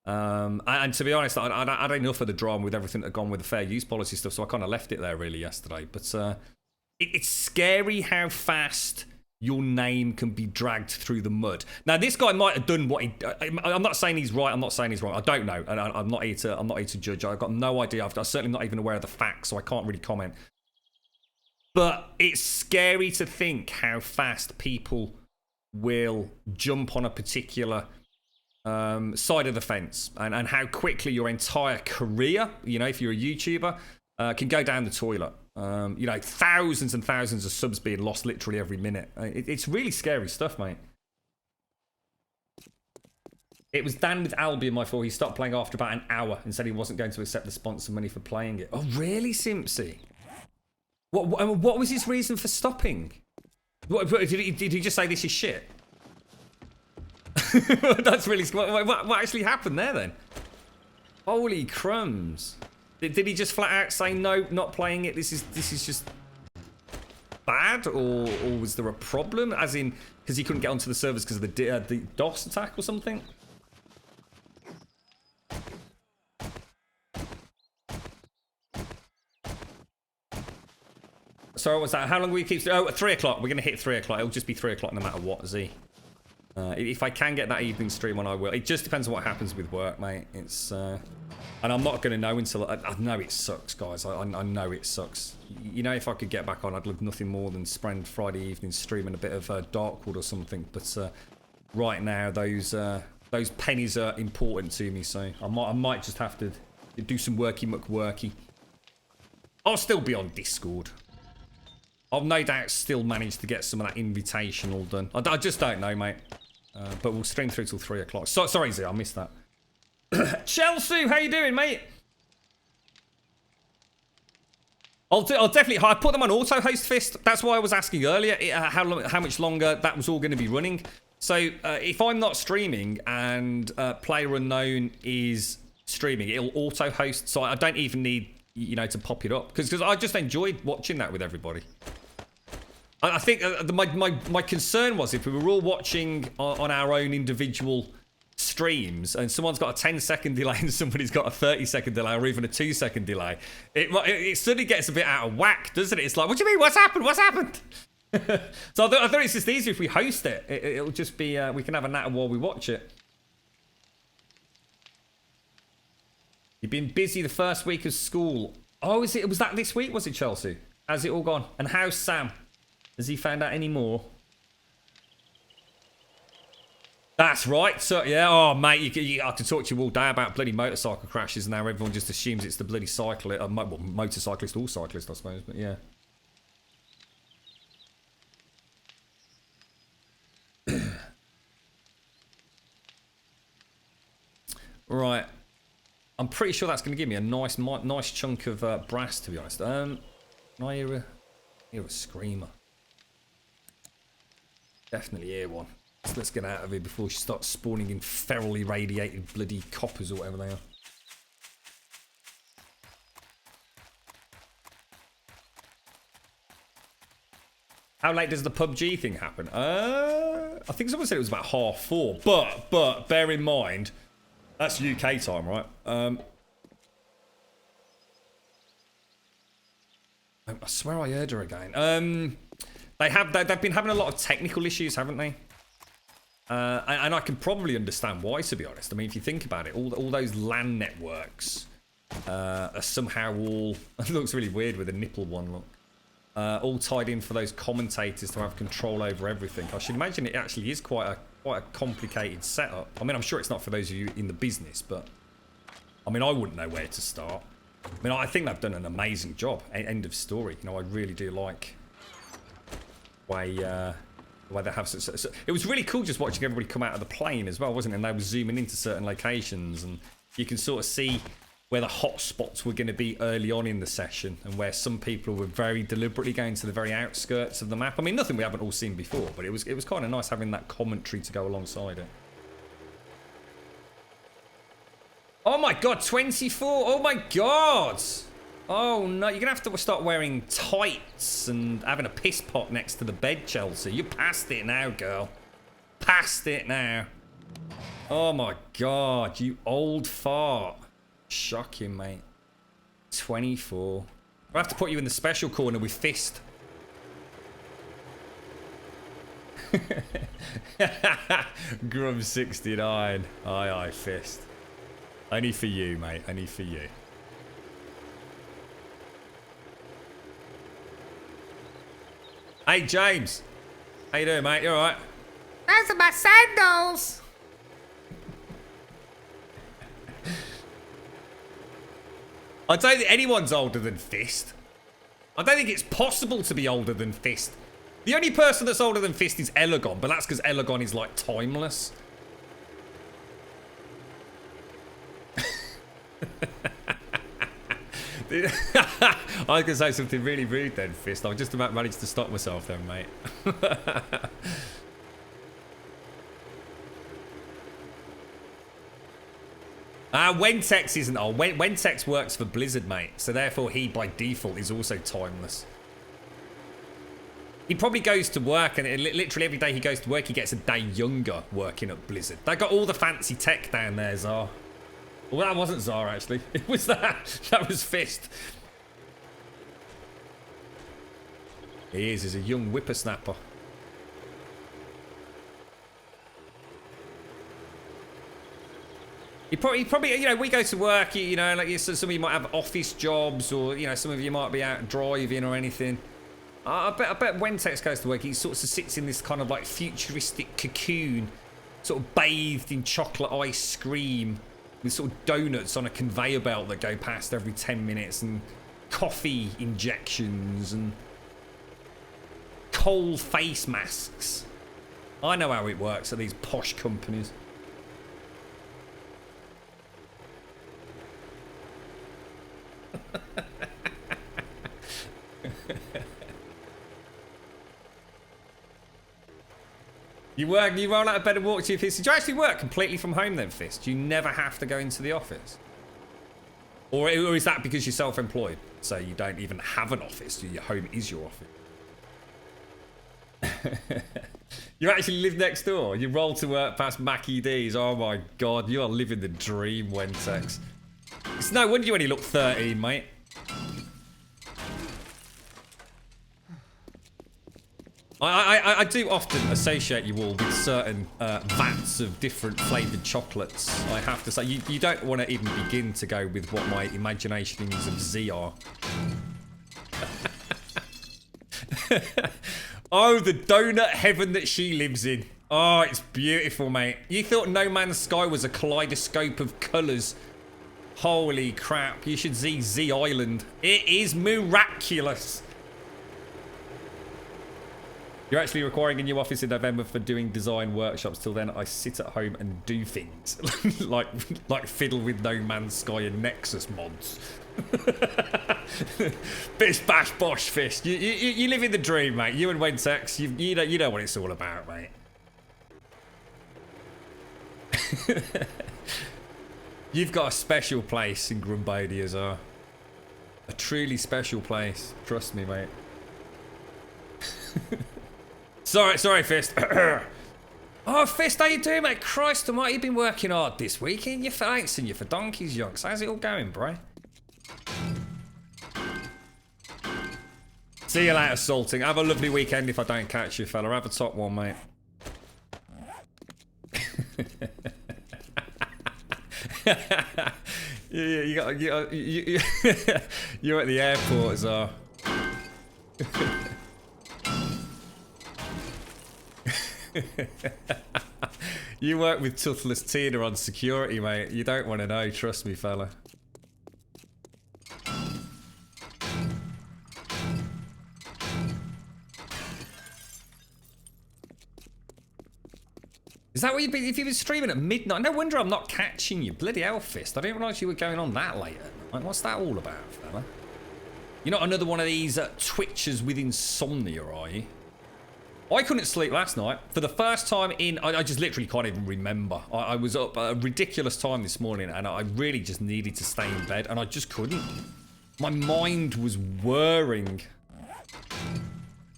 And to be honest, I had enough of the drama with everything that had gone with the fair use policy stuff, so I kind of left it there really yesterday. But it's scary how fast your name can be dragged through the mud. Now, this guy might have done what he... I'm not saying he's right. I'm not saying he's wrong. I don't know. And I'm not here to judge. I've got no idea. I'm certainly not even aware of the facts, so I can't really comment. But it's scary to think how fast people will jump on a particular side of the fence, and how quickly your entire career, you know, if you're a YouTuber, can go down the toilet. You know, thousands and thousands of subs being lost literally every minute. It's really scary stuff, mate. It was Dan with Albion, my fault. He stopped playing after about an hour and said he wasn't going to accept the sponsor money for playing it. Oh, really, Simpsy? What was his reason for stopping? Did he just say this is shit? That's really... What actually happened there, then? Holy crumbs. Did he just flat out say, no, not playing it, this is just bad? Or was there a problem? As in, because he couldn't get onto the servers because of the DOS attack or something? Sorry, what was that? How long will we keep... Oh, at 3 o'clock. We're going to hit 3 o'clock. It'll just be 3 o'clock no matter what, Z. If I can get that evening stream on, I will. It just depends on what happens with work, mate. It's... And I'm not going to know until... I know it sucks, guys. I know it sucks. You know, if I could get back on, I'd love nothing more than spend Friday evening streaming a bit of Darkwood or something. But right now, those pennies are important to me, so I might just have to do some worky. I'll still be on Discord. I'll no doubt still manage to get some of that invitational done. I just don't know, mate. But we'll stream through till 3 o'clock. Sorry, Z, I missed that. Chelsea, how you doing, mate? I'll definitely... I put them on auto-host fist. That's why I was asking earlier how much longer that was all going to be running. So if I'm not streaming and PlayerUnknown is streaming, it'll auto-host. So I don't even need, you know, to pop it up. Because I just enjoyed watching that with everybody. I think my concern was if we were all watching on our own individual streams and someone's got a 10-second delay and somebody's got a 30-second delay or even a 2-second delay, it suddenly gets a bit out of whack, doesn't it? It's like, what do you mean? What's happened? What's happened? So I thought it's just easier if we host it. It'll just be, we can have a natter while we watch it. You've been busy the first week of school. Oh, was that this week, was it, Chelsea? How's it all gone? And how's Sam? Has he found out any more? That's right. So yeah, oh mate, I could talk to you all day about bloody motorcycle crashes, and now everyone just assumes it's the bloody cyclist, well, motorcyclist or cyclist, I suppose. But yeah. Right, I'm pretty sure that's going to give me a nice chunk of brass, to be honest. Can I hear a screamer? Definitely hear one. So let's get out of here before she starts spawning in ferally radiated bloody coppers or whatever they are. How late does the PUBG thing happen? I think someone said it was about 4:30. But bear in mind, that's UK time, right? I swear I heard her again. They've been having a lot of technical issues, haven't they? And I can probably understand why, to be honest. I mean, if you think about it, all those LAN networks are somehow all... It looks really weird with a nipple one, look. All tied in for those commentators to have control over everything. I should imagine it actually is quite a complicated setup. I mean, I'm sure it's not for those of you in the business, but... I mean, I wouldn't know where to start. I mean, I think they've done an amazing job. End of story. You know, I really do like... the way they have so it was really cool just watching everybody come out of the plane as well, wasn't it? And they were zooming into certain locations, and you can sort of see where the hot spots were going to be early on in the session, and where some people were very deliberately going to the very outskirts of the map. I mean, nothing we haven't all seen before, but it was kind of nice having that commentary to go alongside it. Oh my god, 24! Oh my god! Oh no, you're gonna have to start wearing tights and having a piss pot next to the bed, Chelsea. You're past it now, girl. Past it now. Oh my god, you old fart. Shocking, mate. 24. I'll have to put you in the special corner with Fist. Grum 69. Aye, Fist. Only for you, mate. Only for you. Hey, James. How you doing, mate? You alright? Those are my sandals! I don't think anyone's older than Fist. I don't think it's possible to be older than Fist. The only person that's older than Fist is Elagon, but that's because Elagon is, like, timeless. I was going to say something really rude then, Fist. I just about managed to stop myself then, mate. Wentex isn't old. Wentex works for Blizzard, mate. So therefore he, by default, is also timeless. He probably goes to work, and literally every day he goes to work, he gets a day younger working at Blizzard. They got all the fancy tech down there, Zar. Well, that wasn't Zara, actually. It was that. That was Fist. He is. He's a young whippersnapper. He probably, you know, we go to work, you know, like some of you might have office jobs, or, you know, some of you might be out driving or anything. I bet when Tex goes to work, he sort of sits in this kind of like futuristic cocoon, sort of bathed in chocolate ice cream, with sort of donuts on a conveyor belt that go past every 10 minutes, and coffee injections, and coal face masks. I know how it works at these posh companies. You roll out of bed and walk to your Fist. Did you actually work completely from home then, Fist? You never have to go into the office? Or is that because you're self-employed? So you don't even have an office, your home is your office. You actually live next door? You roll to work past Mackie D's? Oh my god, you are living the dream, Wentex. It's no wonder you only look 13, mate. I do often associate you all with certain vats of different flavoured chocolates, I have to say. You don't want to even begin to go with what my imaginations of Z are. Oh, the donut heaven that she lives in. Oh, it's beautiful, mate. You thought No Man's Sky was a kaleidoscope of colours. Holy crap, you should see Z Island. It is miraculous. You're actually requiring a new office in November for doing design workshops. Till then, I sit at home and do things. like fiddle with No Man's Sky and Nexus mods. Bish bash bosh fist. You live in the dream, mate. You and Wentex, you know what it's all about, mate. You've got a special place in Grumbul, Azar. A truly special place. Trust me, mate. Sorry, Fist. Oh, Fist, how you doing, mate? Christ almighty, you've been working hard this week. Ain't you for ain't you for donkeys, yonks? How's it all going, bro? See you later, Salting. Have a lovely weekend if I don't catch you, fella. Have a top one, mate. You're at the airport, Azar. You work with Toothless Tina on security, mate. You don't want to know, trust me, fella. Is that what you've been, if you've been streaming at midnight? No wonder I'm not catching you. Bloody hell, Fist. I didn't realise you were going on that late at night. What's that all about, fella? You're not another one of these twitchers with insomnia, are you? I couldn't sleep last night. For the first time in... I just literally can't even remember. I was up at a ridiculous time this morning and I really just needed to stay in bed and I just couldn't. My mind was whirring.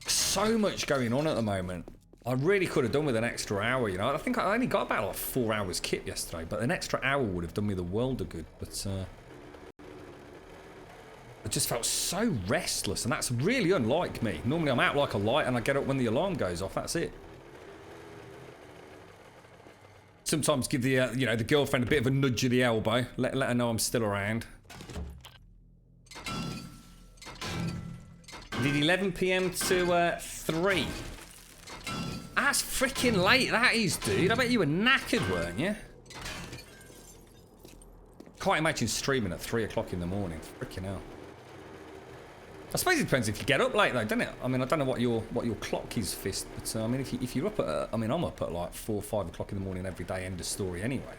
So much going on at the moment. I really could have done with an extra hour, you know. I think I only got about like 4 hours kit yesterday, but an extra hour would have done me the world of good. But I just felt so restless, and that's really unlike me. Normally I'm out like a light and I get up when the alarm goes off, that's it. Sometimes give the, you know, the girlfriend a bit of a nudge of the elbow. Let her know I'm still around. Did 11 PM to 3. That's freaking late, that is, dude. I bet you were knackered, weren't you? Can't imagine streaming at 3 o'clock in the morning. Freaking hell. I suppose it depends if you get up late, though, doesn't it? I mean, I don't know what your clock is, Fist, but I mean, if you're up at, I mean, I'm up at like 4 or 5 o'clock in the morning every day. End of story, anyway.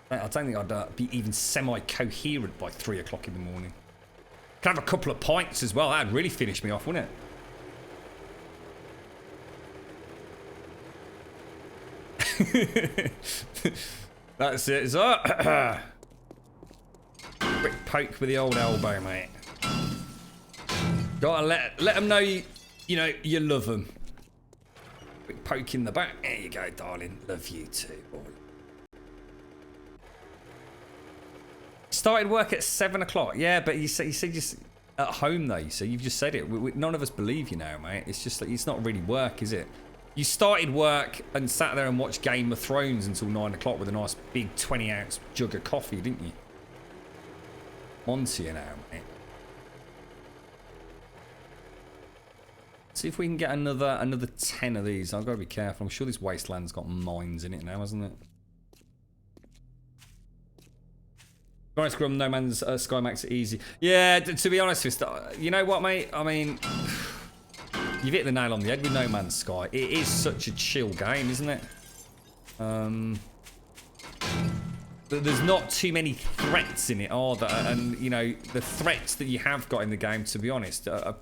I don't think I'd be even semi-coherent by 3 o'clock in the morning. Could have a couple of pints as well. That'd really finish me off, wouldn't it? That's it. So, quick poke with the old elbow, mate. Gotta let them know you know you love them. Quick poke in the back. There you go, darling. Love you too, boy. Started work at 7 o'clock. Yeah, but you said just at home though. You see, you've just said it. None of us believe you now, mate. It's just like it's not really work, is it? You started work and sat there and watched Game of Thrones until 9 o'clock with a nice big 20-ounce jug of coffee, didn't you? On to you now, mate. See if we can get another 10 of these. I've got to be careful. I'm sure this wasteland's got mines in it now, hasn't it? Nice Grum, No Man's Sky makes it easy. Yeah, to be honest, you know what, mate? I mean, you've hit the nail on the head with No Man's Sky. It is such a chill game, isn't it? There's not too many threats in it, are there? And, you know, the threats that you have got in the game, to be honest, are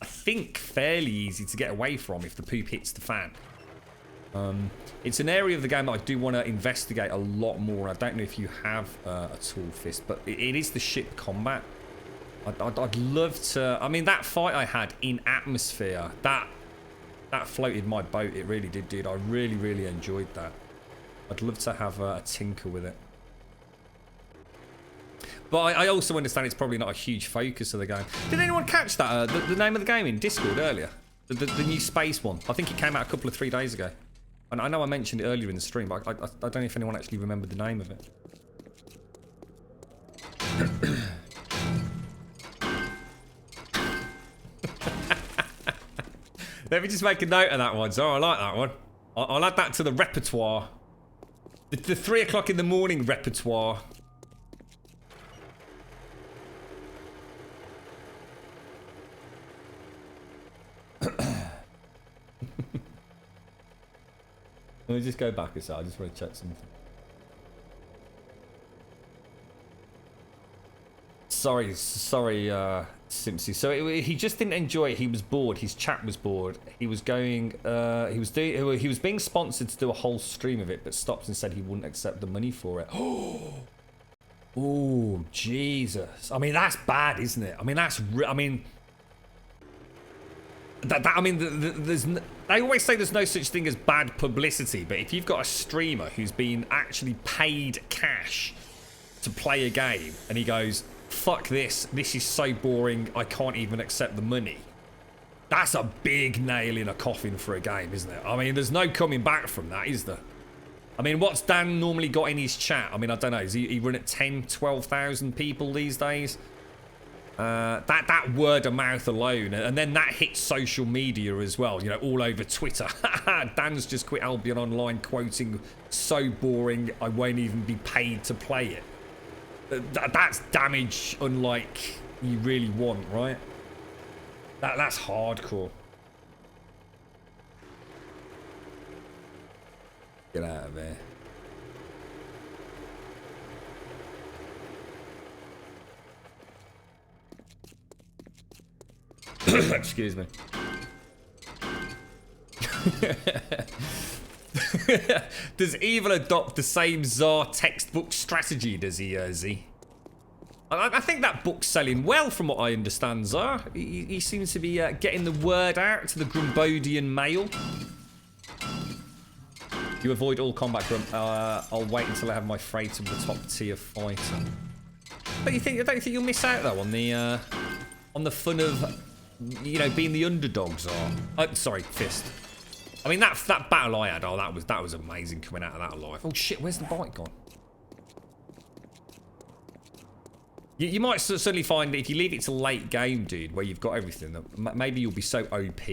I think fairly easy to get away from if the poop hits the fan. It's an area of the game that I do want to investigate a lot more. I don't know if you have at all, Fist, but it is the ship combat. I'd love to... I mean, that fight I had in Atmosphere, that floated my boat. It really did, dude. I really, really enjoyed that. I'd love to have a tinker with it. But I also understand it's probably not a huge focus of the game. Did anyone catch that? The name of the game in Discord earlier? The new space one. I think it came out a 3 days ago. And I know I mentioned it earlier in the stream, but I don't know if anyone actually remembered the name of it. Let me just make a note of that one. So I like that one. I'll add that to the repertoire. The 3 o'clock in the morning repertoire. Let me just go back a sec. I just want to check something. Sorry, Simpsy. So he just didn't enjoy it. He was bored. His chat was bored. He was going. He was being sponsored to do a whole stream of it, but stopped and said he wouldn't accept the money for it. Oh, Jesus! I mean, that's bad, isn't it? I mean, that's. I mean. They always say there's no such thing as bad publicity, but if you've got a streamer who's been actually paid cash to play a game and he goes, fuck this is so boring, I can't even accept the money, that's a big nail in a coffin for a game, isn't it? I mean, there's no coming back from that, is there? I mean, what's Dan normally got in his chat? I mean, I don't know, is he run at 10, 12,000 people these days? That word of mouth alone, and then that hits social media as well, you know, all over Twitter. Dan's just quit Albion Online, quoting, so boring, I won't even be paid to play it. That's damage unlike you really want, right? That's hardcore. Get out of there. Excuse me. Does Evil adopt the same Tsar textbook strategy, does he, Z? I think that book's selling well from what I understand, Tsar. He seems to be getting the word out to the Grumbodian mail. You avoid all combat, Grum. I'll wait until I have my freight of the top tier fighter. But I don't think you'll miss out though on the fun of, you know, being the underdogs. Sorry, Fist. I mean, that battle I had, that was amazing coming out of that alive. Oh shit, where's the bike gone? You might certainly find that if you leave it to late game, dude, where you've got everything, that maybe you'll be so OP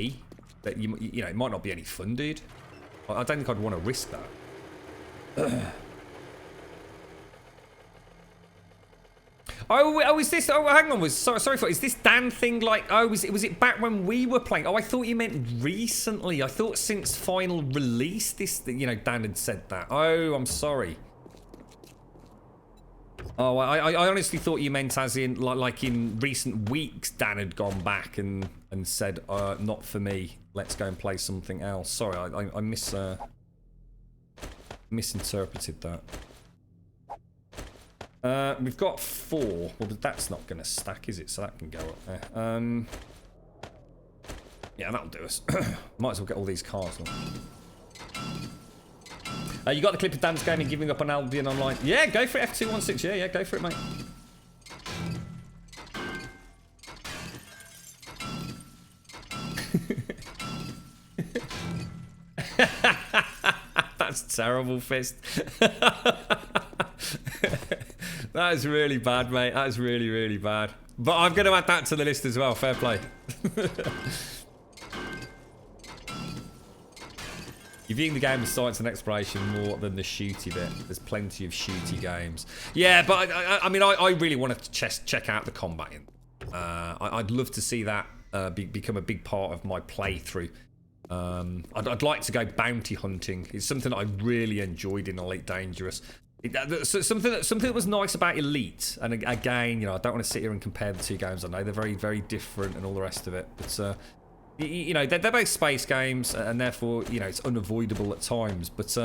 that you know it might not be any fun, dude. I don't think I'd want to risk that. Oh, is this? Oh, hang on. Sorry for. Is this Dan thing like? Oh, was it back when we were playing? Oh, I thought you meant recently. I thought since final release, you know, Dan had said that. Oh, I'm sorry. Oh, I honestly thought you meant as in like in recent weeks, Dan had gone back and said, not for me. Let's go and play something else. Sorry, I misinterpreted that. We've got 4. Well, that's not going to stack, is it? So that can go up there. Yeah, that'll do us. Might as well get all these cars. You got the clip of Dan's Gaming giving up on Albion Online. Yeah, go for it, F216. Yeah, go for it, mate. That's terrible, Fist. That is really bad, mate. That is really, really bad. But I'm going to add that to the list as well. Fair play. You're viewing the game as science and exploration more than the shooty bit. There's plenty of shooty games. Yeah, but I mean, I really want to check out the combating. I'd love to see that become a big part of my playthrough. I'd like to go bounty hunting. It's something that I really enjoyed in Elite Dangerous. Something that was nice about Elite, and again, you know, I don't want to sit here and compare the two games. I know they're very, very different and all the rest of it, but you know, they're both space games, and therefore, you know, it's unavoidable at times. But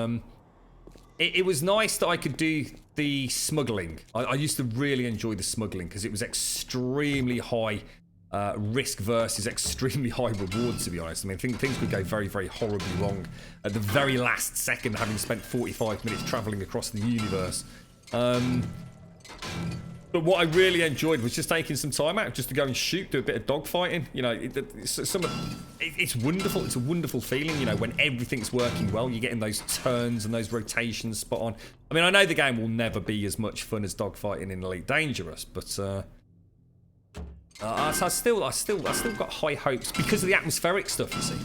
it was nice that I could do the smuggling. I used to really enjoy the smuggling because it was extremely high risk versus extremely high reward, to be honest. I mean, things could go very, very horribly wrong at the very last second, having spent 45 minutes travelling across the universe. But what I really enjoyed was just taking some time out just to go and shoot, do a bit of dogfighting. You know, it's wonderful. It's a wonderful feeling, you know, when everything's working well. You're getting those turns and those rotations spot on. I mean, I know the game will never be as much fun as dogfighting in Elite Dangerous, but I still got high hopes because of the atmospheric stuff, you see.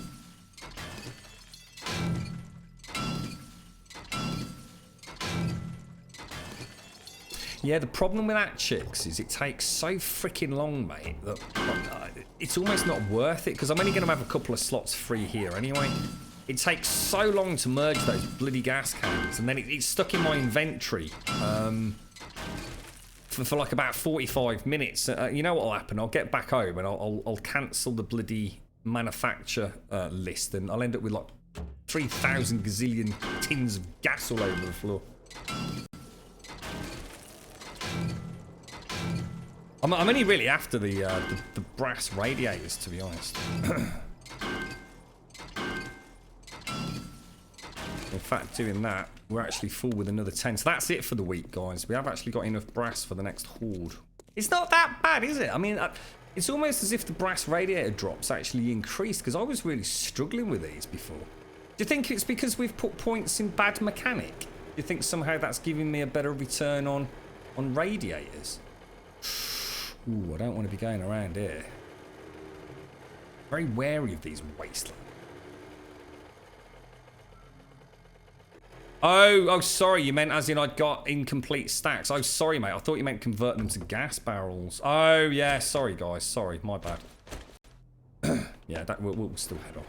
Yeah, the problem with that, chicks, is it takes so freaking long, mate, that it's almost not worth it, because I'm only going to have a couple of slots free here anyway. It takes so long to merge those bloody gas cans, and then it's stuck in my inventory for like about 45 minutes. You know what will happen? I'll get back home and I'll cancel the bloody manufacture list, and I'll end up with like 3,000 gazillion tins of gas all over the floor. I'm only really after the brass radiators, to be honest. In fact, doing that, we're actually full with another 10. So that's it for the week, guys. We have actually got enough brass for the next horde. It's not that bad, is it? I mean, it's almost as if the brass radiator drops actually increased, because I was really struggling with these before. Do you think it's because we've put points in bad mechanic? Do you think somehow that's giving me a better return on radiators? Ooh, I don't want to be going around here. Very wary of these wastelands. Oh, sorry, you meant as in I'd got incomplete stacks. Oh, sorry, mate. I thought you meant convert them to gas barrels. Oh, yeah, sorry, guys. Sorry, my bad. Yeah, that we'll still head on.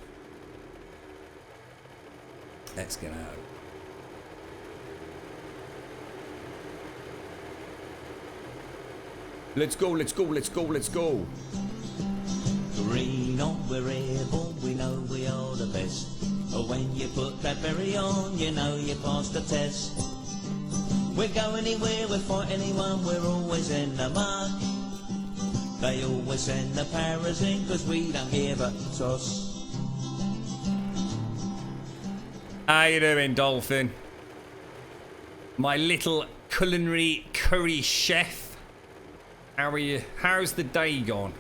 Let's get out. Let's go, let's go, let's go, let's go. Green on, we're able, we know we are the best. But when you put that berry on, you know you passed the test. We'll go anywhere, we'll fight anyone, we're always in the mud. They always send the paras in, cause we don't give a toss. How you doing, Dolphin? My little culinary curry chef. How are you? How's the day gone?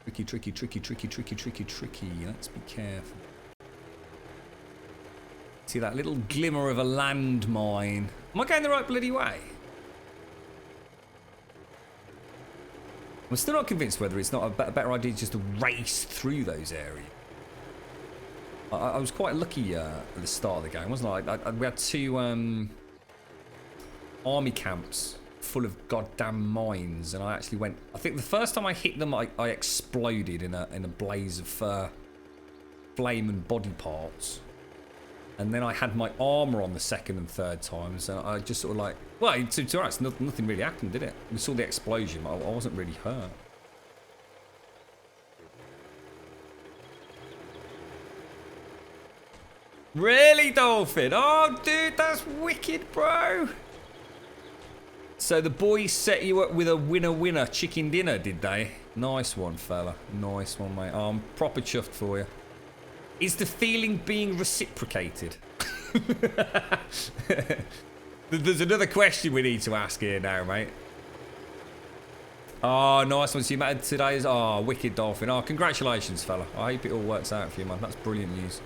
Tricky, tricky, tricky, tricky, tricky, tricky, tricky. Let's be careful. See that little glimmer of a landmine. Am I going the right bloody way? I'm still not convinced whether it's not a better idea just to race through those areas. I was quite lucky at the start of the game, wasn't I? We had two army camps full of goddamn mines, and I actually went. I think the first time I hit them, I exploded in a blaze of flame and body parts. And then I had my armor on the second and third times, and I just sort of like, well, to be honest, nothing really happened, did it? We saw the explosion, but I wasn't really hurt. Really, Dolphin? Oh, dude, that's wicked, bro. So the boys set you up with a winner chicken dinner, did they? Nice one, fella. Nice one, mate. Oh, I'm proper chuffed for you. Is the feeling being reciprocated? There's another question we need to ask here now, mate. Oh, nice one. So you met today's... Oh, wicked, Dolphin. Oh, congratulations, fella. I hope it all works out for you, man. That's brilliant news.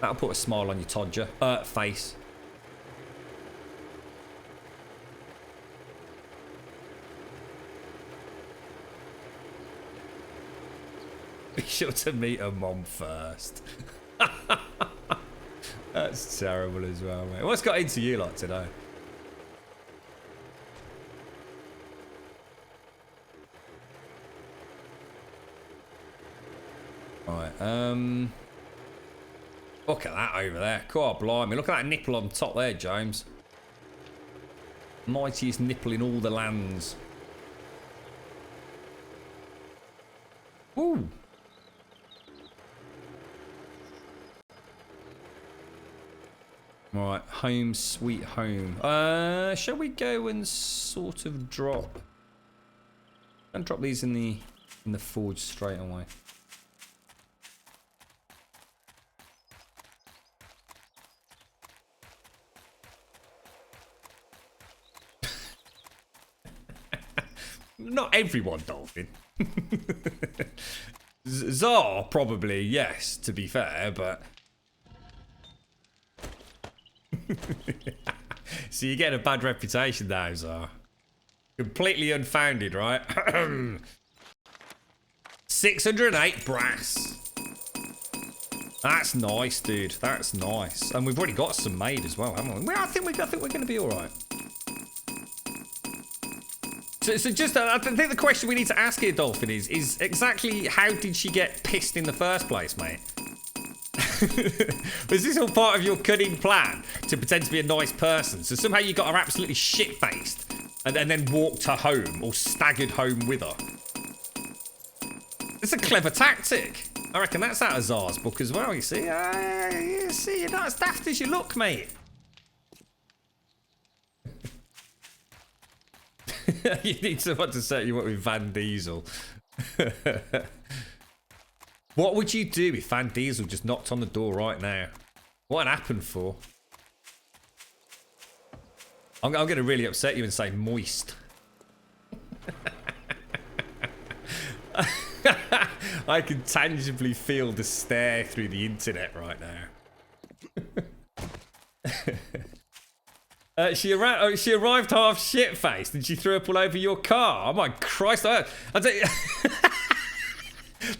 That'll put a smile on your Todger. Face. Be sure to meet her mom first. That's terrible as well, mate. What's got into you like today? Right, look at that over there. God blimey. Look at that nipple on top there, James. Mightiest nipple in all the lands. Ooh. Right, home sweet home. Shall we go and sort of drop? And drop these in the forge straight away. Not everyone, Dolphin. Czar, probably, yes, to be fair, but... So you get a bad reputation now, Czar. Completely unfounded, right? 608 brass. That's nice, dude. That's nice. And we've already got some made as well, haven't we? Well, I think we're going to be all right. So just, I think the question we need to ask here, Dolphin, is exactly how did she get pissed in the first place, mate? Was this all part of your cunning plan to pretend to be a nice person? So somehow you got her absolutely shit-faced and then walked her home or staggered home with her. It's a clever tactic. I reckon that's out of Zara's book as well, you see. You're not as daft as you look, mate. You need someone to set you up with Van Diesel. What would you do if Van Diesel just knocked on the door right now? What would happen for? I'm going to really upset you and say moist. I can tangibly feel the stare through the internet right now. She arrived half shit-faced and she threw up all over your car. Oh my Christ! I tell you,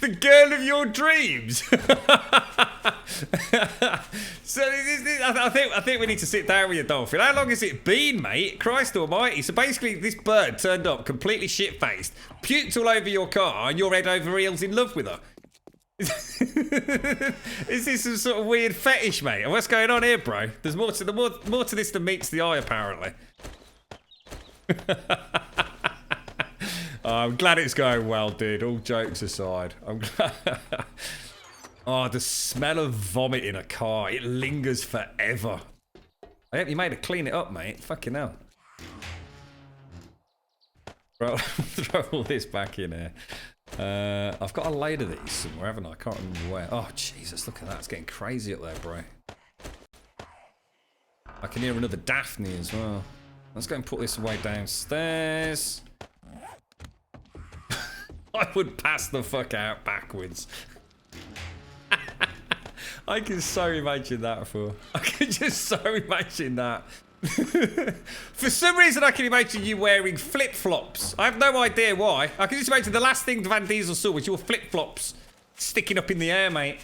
the girl of your dreams. So I think we need to sit down with you, Dolphin. How long has it been, mate? Christ Almighty! So basically, this bird turned up completely shit-faced, puked all over your car, and you're head over heels in love with her. Is this some sort of weird fetish, mate? What's going on here, bro? There's more to this than meets the eye, apparently. Oh, I'm glad it's going well, dude. All jokes aside, I'm glad. Oh, the smell of vomit in a car. It lingers forever. I hope you made her clean it up, mate. Fucking hell. Throw all this back in here. I've got a load of these somewhere, haven't I? I can't remember where. Oh, Jesus, look at that. It's getting crazy up there, bro. I can hear another Daphne as well. Let's go and put this away downstairs. I would pass the fuck out backwards. I can so imagine that I can just so imagine that. For some reason, I can imagine you wearing flip-flops. I have no idea why. I can just imagine the last thing Van Diesel saw was your flip-flops sticking up in the air, mate.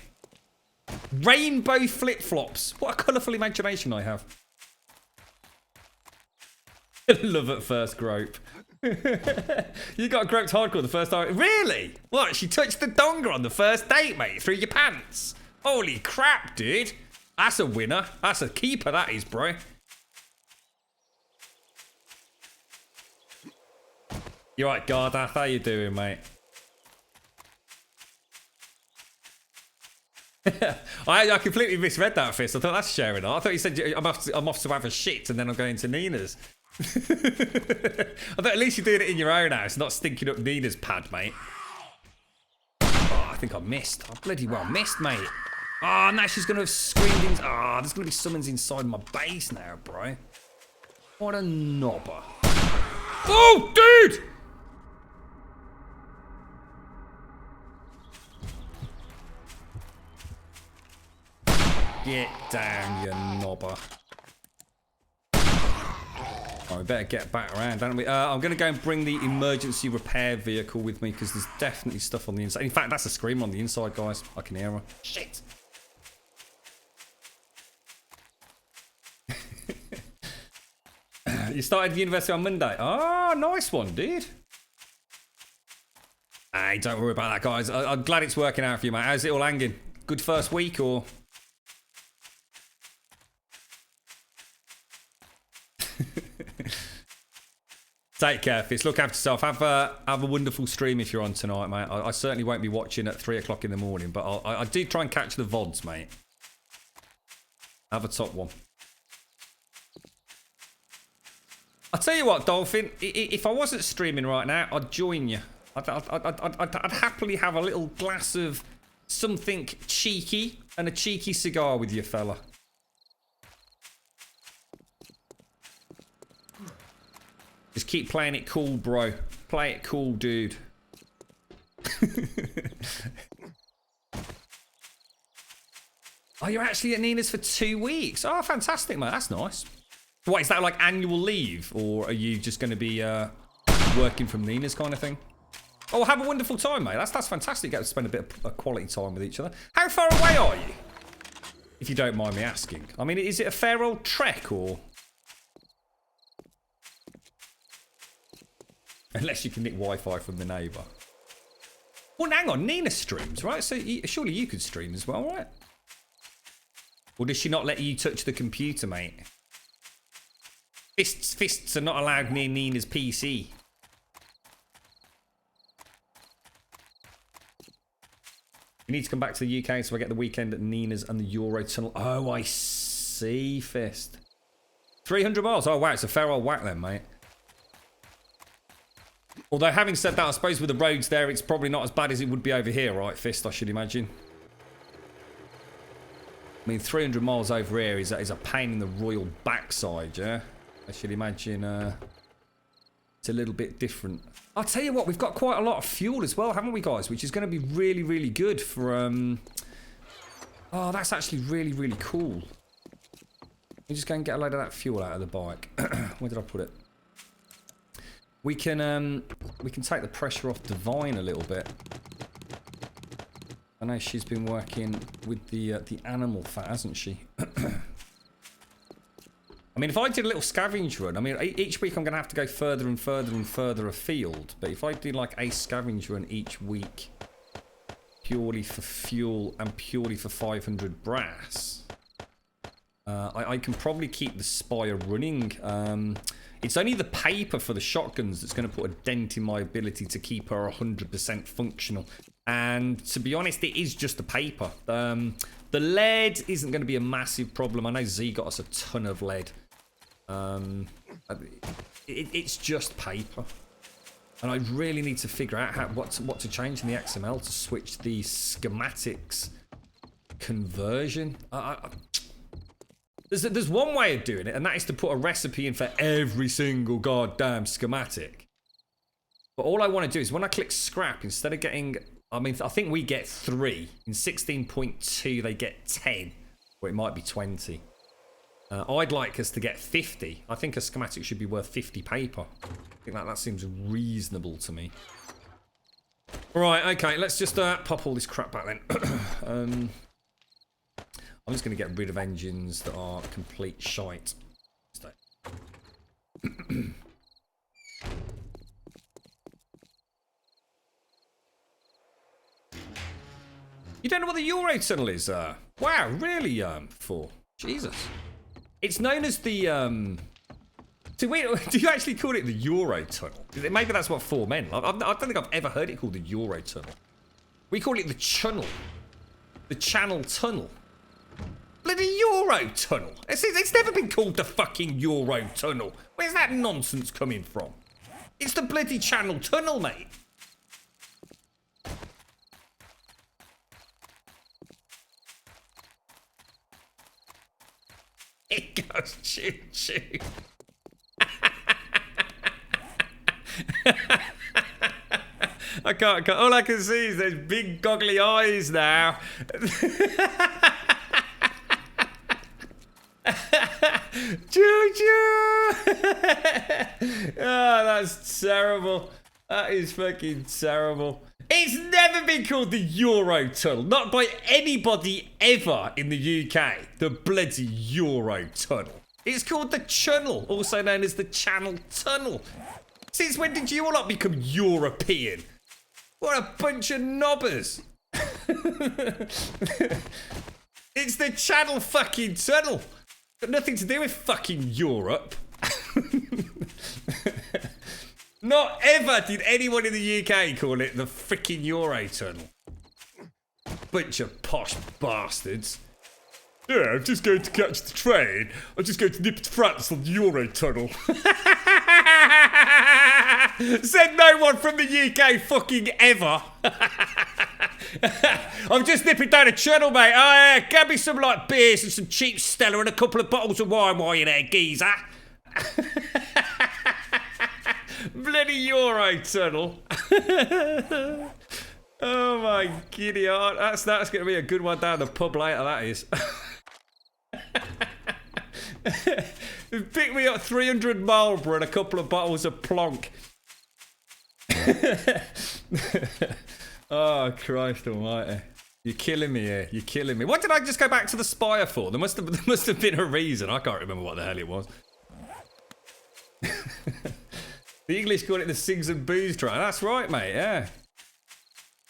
Rainbow flip-flops. What a colourful imagination I have. Love at first grope. You got groped hardcore the first time. Really? What? She touched the donger on the first date, mate, through your pants? Holy crap, dude. That's a winner. That's a keeper, that is, bro. You right, Gardath? How you doing, mate? I completely misread that, Fist. I thought that's sharing. I thought you said I'm off to have a shit and then I'm going to Nina's. I thought at least you're doing it in your own house, not stinking up Nina's pad, mate. Oh, I think I missed. I bloody well missed, mate. Oh, now she's going to have screamed in. Oh, there's going to be summons inside my base now, bro. What a knobber. Oh, dude! Get down, you knobber. Oh, we better get back around, don't we? I'm going to go and bring the emergency repair vehicle with me because there's definitely stuff on the inside. In fact, that's a screamer on the inside, guys. I can hear her. Shit. You started university on Monday. Oh, nice one, dude. Hey, don't worry about that, guys. I'm glad it's working out for you, mate. How's it all hanging? Good first week, or...? Take care, Fist. Look after yourself. Have a wonderful stream if you're on tonight, mate. I certainly won't be watching at 3 o'clock in the morning, but I do try and catch the VODs, mate. Have a top one. I'll tell you what, Dolphin. If I wasn't streaming right now, I'd join you. I'd happily have a little glass of something cheeky and a cheeky cigar with you, fella. Just keep playing it cool, bro. Play it cool, dude. Oh, you're actually at Nina's for 2 weeks. Oh, fantastic, mate. That's nice. What, is that like annual leave? Or are you just going to be working from Nina's kind of thing? Oh, have a wonderful time, mate. That's fantastic. Get to spend a bit of quality time with each other. How far away are you? If you don't mind me asking. I mean, is it a fair old trek, or... Unless you can nick Wi-Fi from the neighbour. Well, hang on. Nina streams, right? So surely you could stream as well, right? Or does she not let you touch the computer, mate? Fists are not allowed near Nina's PC. You need to come back to the UK, so I get the weekend at Nina's and the Eurotunnel. Oh, I see, Fist. 300 miles. Oh, wow. It's a fair old whack then, mate. Although, having said that, I suppose with the roads there, it's probably not as bad as it would be over here, right, Fist, I should imagine. I mean, 300 miles over here is a pain in the royal backside, yeah? I should imagine it's a little bit different. I'll tell you what, we've got quite a lot of fuel as well, haven't we, guys? Which is going to be really, really good for... Oh, that's actually really, really cool. Let me just go and get a load of that fuel out of the bike. Where did I put it? We can take the pressure off Divine a little bit. I know she's been working with the animal fat, hasn't she? I mean, if I did a little scavenge run, I mean, each week I'm going to have to go further and further and further afield. But if I do like a scavenge run each week, purely for fuel and purely for 500 brass, I can probably keep the Spire running. It's only the paper for the shotguns that's going to put a dent in my ability to keep her 100% functional. And to be honest, it is just the paper. The lead isn't going to be a massive problem. I know Z got us a ton of lead. It's just paper. And I really need to figure out what to change in the XML to switch the schematics conversion. There's one way of doing it, and that is to put a recipe in for every single goddamn schematic. But all I want to do is when I click scrap, instead of getting... I mean, I think we get 3. In 16.2, they get 10. Or it might be 20. I'd like us to get 50. I think a schematic should be worth 50 paper. I think that seems reasonable to me. Right, okay, let's just pop all this crap back then. I'm just going to get rid of engines that are complete shite. You don't know what the Eurotunnel is? Wow, really, for? Jesus. It's known as the, do you actually call it the Eurotunnel? Maybe that's what 4 meant. I don't think I've ever heard it called the Eurotunnel. We call it the Channel. The Channel Tunnel. Bloody Eurotunnel. It's never been called the fucking Eurotunnel. Where's that nonsense coming from? It's the bloody Channel Tunnel, mate. It goes choo-choo. I can't. All I can see is those big goggly eyes now. Choo-choo! Oh, that's terrible. That is fucking terrible. It's never been called the Eurotunnel. Not by anybody ever in the UK. The bloody Eurotunnel. It's called the Channel, also known as the Channel Tunnel. Since when did you all lot become European? What a bunch of knobbers. It's the Channel fucking Tunnel. Got nothing to do with fucking Europe. Not ever did anyone in the UK call it the freaking Eurotunnel. Bunch of posh bastards. Yeah, I'm just going to catch the train. I'm just going to nip to France on the Eurotunnel. Said no one from the UK fucking ever. I'm just nipping down a channel, mate. Oh, yeah, get me some like beers and some cheap Stella and a couple of bottles of wine while you're there, geezer. Bloody Eurotunnel. Oh my giddy heart. That's going to be a good one down the pub later, that is. Pick me up 300 Marlboro and a couple of bottles of Plonk. Oh, Christ almighty. You're killing me here. You're killing me. What did I just go back to the Spire for? There must have been a reason. I can't remember what the hell it was. The English call it the Sigs and Booze trial. That's right, mate, yeah.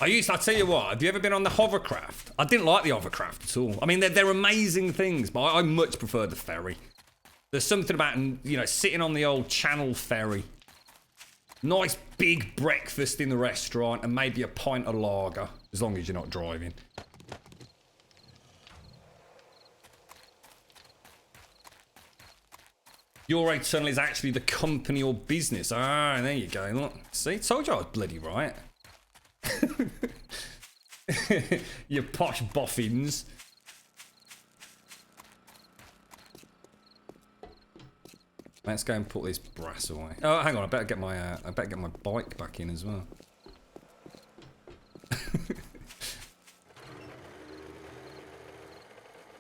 I'll tell you what, have you ever been on the hovercraft? I didn't like the hovercraft at all. I mean, they're amazing things, but I much prefer the ferry. There's something about, you know, sitting on the old Channel ferry. Nice big breakfast in the restaurant and maybe a pint of lager, as long as you're not driving. Euro Tunnel is actually the company or business. Ah, there you go. Look, see, told you I was bloody right. You posh boffins. Let's go and put this brass away. Oh, hang on! I better get my bike back in as well.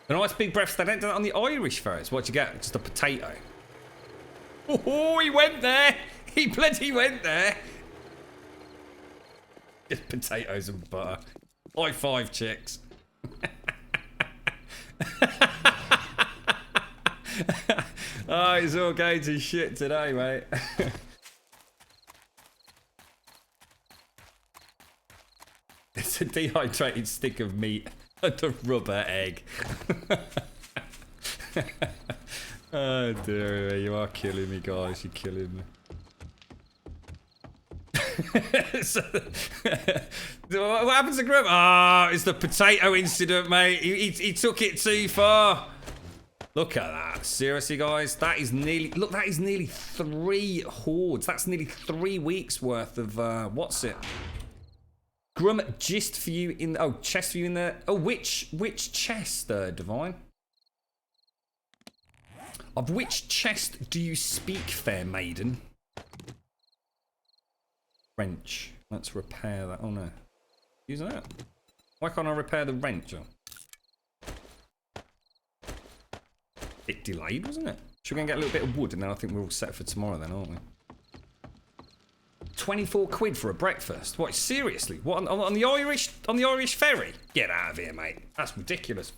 A nice big breakfast. They don't do that on the Irish ferries. What'd you get? Just a potato. Oh, he went there. He bloody went there. Just potatoes and butter. High five, chicks. Oh, it's all going to shit today, mate. It's a dehydrated stick of meat and a rubber egg. Oh dear me, you are killing me, guys. You're killing me. So, what happens to Grum? Ah, it's the potato incident, mate. He took it too far. Look at that. Seriously, guys, that is nearly. Look, that is nearly 3 hordes. That's nearly 3 weeks worth of what's it? Grum, gist for you in. Oh, chest for you in there. Oh, which chest, Divine? Of which chest do you speak, fair maiden? Wrench. Let's repair that. Oh no. Using that. Why can't I repair the wrench? Bit delayed, wasn't it? Should we go and get a little bit of wood and then I think we're all set for tomorrow then, aren't we? 24 quid for a breakfast? What, seriously? What, on the Irish ferry? Get out of here, mate. That's ridiculous.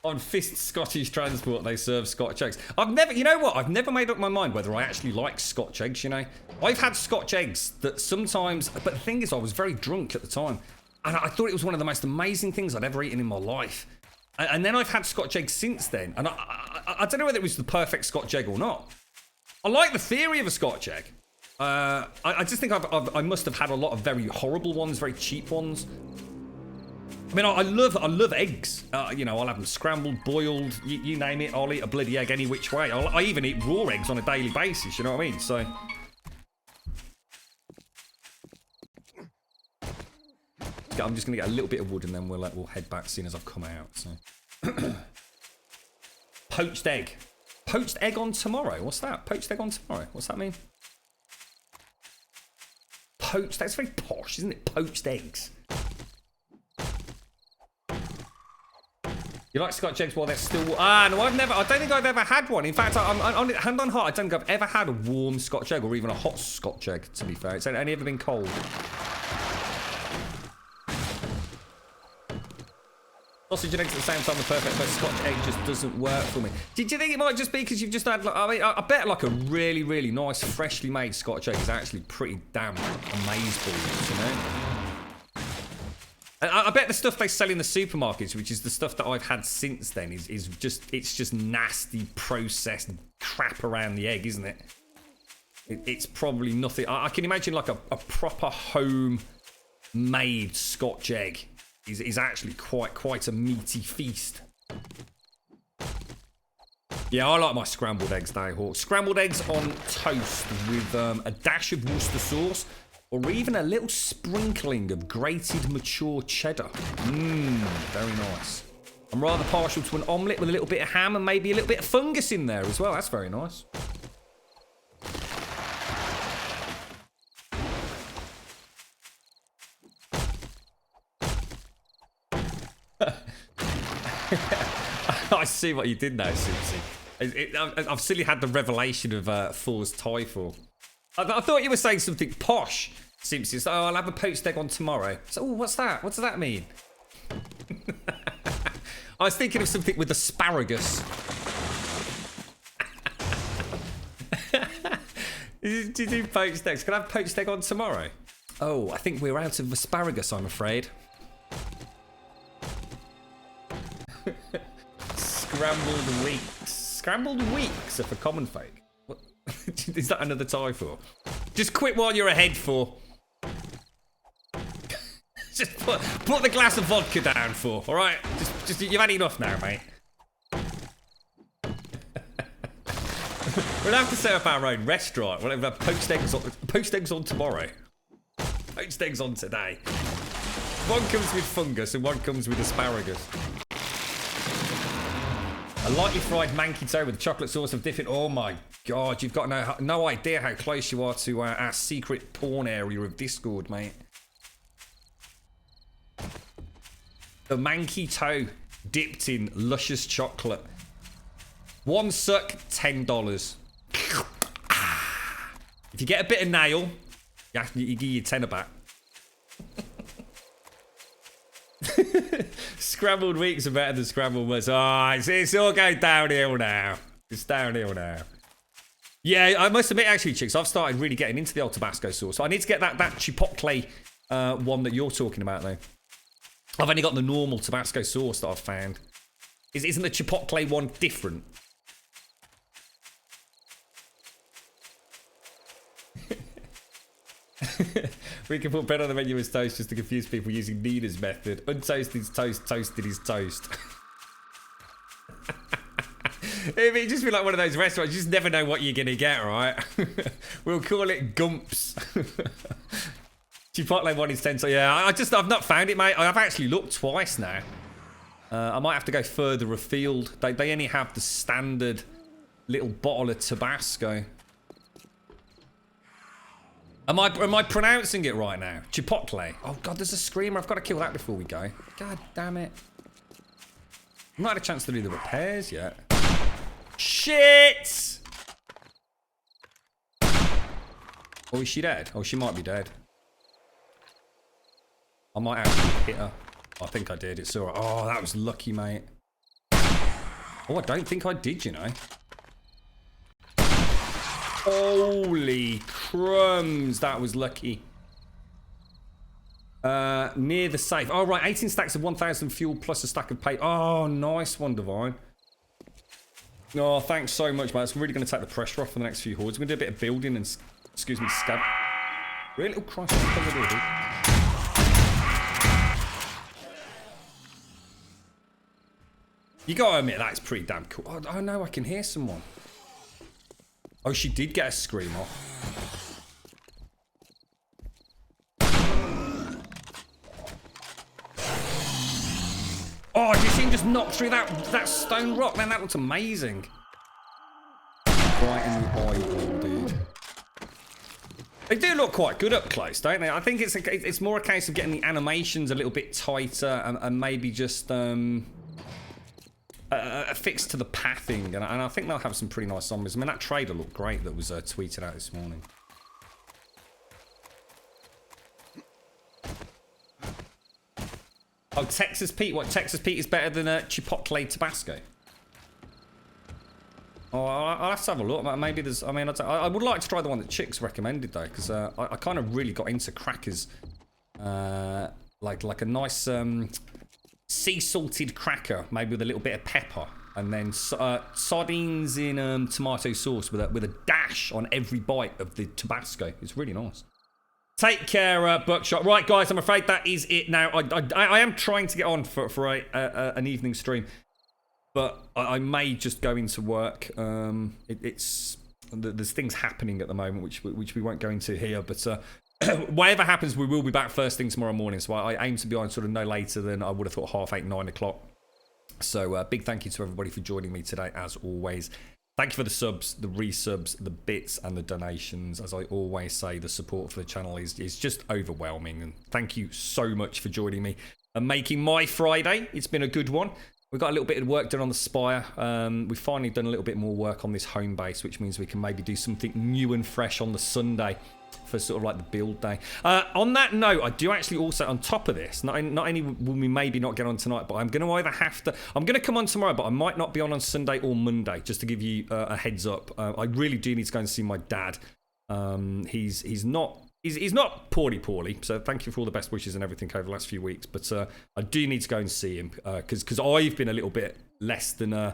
On Fist Scottish Transport, they serve Scotch eggs. You know what? I've never made up my mind whether I actually like Scotch eggs, you know? I've had Scotch eggs that sometimes, but the thing is, I was very drunk at the time. And I thought it was one of the most amazing things I'd ever eaten in my life. And then I've had Scotch eggs since then. And I don't know whether it was the perfect Scotch egg or not. I like the theory of a Scotch egg. I just think I must have had a lot of very horrible ones, very cheap ones. I mean, I love eggs. You know, I'll have them scrambled, boiled, you name it. I'll eat a bloody egg any which way. I even eat raw eggs on a daily basis, you know what I mean? So... I'm just going to get a little bit of wood and then we'll head back soon as I've come out. So. Poached egg. Poached egg on tomorrow. What's that? Poached egg on tomorrow. What's that mean? Poached. That's very posh, isn't it? Poached eggs. You like Scotch eggs while they're still... no, I don't think I've ever had one. In fact, hand on heart, I don't think I've ever had a warm Scotch egg or even a hot Scotch egg, to be fair. It's only ever been cold. Sausage and eggs at the same time, the perfect, but Scotch egg just doesn't work for me. Do you think it might just be because you've just had, like, I mean, I bet like a really, really nice, freshly made Scotch egg is actually pretty damn amazeballs, you know? And I bet the stuff they sell in the supermarkets, which is the stuff that I've had since then, is just nasty processed crap around the egg, isn't it? It's probably nothing. I can imagine like a proper home-made Scotch egg. Is actually quite a meaty feast. Yeah, I like my scrambled eggs, Nighthawk. Scrambled eggs on toast with a dash of Worcester sauce, or even a little sprinkling of grated mature cheddar. Very nice. I'm rather partial to an omelette with a little bit of ham and maybe a little bit of fungus in there as well. That's very nice. I see what you did now, Susie. I've silly had the revelation of Thor's Typhor. I thought you were saying something posh, Simpsons. Oh, I'll have a poached egg on tomorrow. So, oh, what's that? What does that mean? I was thinking of something with asparagus. Do you do poached eggs? Can I have poached egg on tomorrow? Oh, I think we're out of asparagus, I'm afraid. Scrambled weeks. Scrambled weeks are for common folk. What? Is that another Typhor? Just quit while you're ahead, for. Just put the glass of vodka down, for. All right, just you've had enough now, mate. We'll have to set up our own restaurant. We'll have poached eggs on tomorrow. Poached eggs on today. One comes with fungus and one comes with asparagus. A lightly fried manky toe with chocolate sauce of different. Oh my god, you've got no idea how close you are to our secret porn area of Discord, mate. The manky toe dipped in luscious chocolate. One suck, $10. If you get a bit of nail, you give your tenner back. Scrambled weeks are better than scrambled months. Oh, it's all going downhill now. It's downhill now. Yeah, I must admit, actually, chicks, I've started really getting into the old Tabasco sauce. So I need to get that chipotle one that you're talking about, though. I've only got the normal Tabasco sauce that I've found. Isn't the chipotle one different? We can put bread on the menu as toast just to confuse people using Nina's method. Untoasted is toast, toasted is toast. It'd just be like one of those restaurants. You just never know what you're going to get, right? We'll call it Gumps. Chipotle one is 10. So yeah, I've not found it, mate. I've actually looked twice now. I might have to go further afield. They only have the standard little bottle of Tabasco. Am I pronouncing it right now? Chipotle. Oh god, there's a screamer. I've got to kill that before we go. God damn it. I've not had a chance to do the repairs yet. Shit! Oh, is she dead? Oh, she might be dead. I might actually hit her. I think I did. It's alright. Oh, that was lucky, mate. Oh, I don't think I did, you know. Holy crumbs, that was lucky. Near the safe. Oh, right, 18 stacks of 1,000 fuel plus a stack of pay. Oh, nice one, Divine. Oh, thanks so much, mate. It's really going to take the pressure off for the next few hordes. We're going to do a bit of building and, excuse me, scab. Really? Oh, Christ. You got to admit, that's pretty damn cool. Oh, no, I can hear someone. Oh, she did get a scream off. Oh, did you see him just knock through that stone rock? Man, that looks amazing. Right in the eyeball, dude. They do look quite good up close, don't they? I think it's more a case of getting the animations a little bit tighter and maybe just affixed to the pathing, and I think they'll have some pretty nice zombies. I mean, that trader looked great that was tweeted out this morning. Oh, Texas Pete. What, Texas Pete is better than Chipotle Tabasco? Oh, I'll have to have a look. Maybe there's... I mean, I would like to try the one that Chicks recommended, though, because I kind of really got into crackers. Like a nice sea salted cracker, maybe with a little bit of pepper, and then sardines in tomato sauce with a dash on every bite of the Tabasco. It's really nice. Take care, Buckshot. Right, guys, I'm afraid that is it now. I am trying to get on for an evening stream, but I may just go into work. There's things happening at the moment which we won't go into here, but whatever happens, we will be back first thing tomorrow morning. So I aim to be on sort of no later than I would have thought 8:30, 9 o'clock. So big thank you to everybody for joining me today, as always. Thank you for the subs, the resubs, the bits, and the donations. As I always say, the support for the channel is just overwhelming. And thank you so much for joining me and making my Friday. It's been a good one. we got a little bit of work done on the spire. We've finally done a little bit more work on this home base, which means we can maybe do something new and fresh on the Sunday for sort of like the build day. On that note, I do actually also, on top of this, not only will we maybe not get on tonight, but I'm going to either have to, I'm going to come on tomorrow, but I might not be on Sunday or Monday, just to give you a heads up. I really do need to go and see my dad. He's not poorly, so thank you for all the best wishes and everything over the last few weeks, but I do need to go and see him, because I've been a little bit less than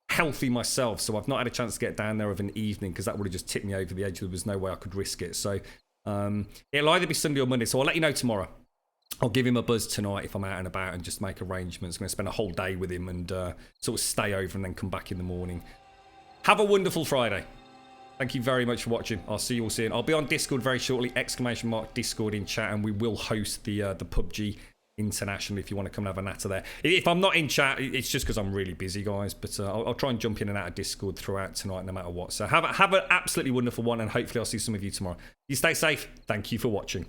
healthy myself, so I've not had a chance to get down there of an evening, because that would have just tipped me over the edge. There was no way I could risk it, so it'll either be Sunday or Monday, so I'll let you know tomorrow. I'll give him a buzz tonight if I'm out and about and just make arrangements. I'm going to spend a whole day with him and sort of stay over and then come back in the morning. Have a wonderful Friday. Thank you very much for watching. I'll see you all soon. I'll be on Discord very shortly. !Discord in chat, and we will host the PUBG International if you want to come and have a natter there. If I'm not in chat, it's just because I'm really busy, guys. But I'll try and jump in and out of Discord throughout tonight, no matter what. So have an absolutely wonderful one, and hopefully I'll see some of you tomorrow. You stay safe. Thank you for watching.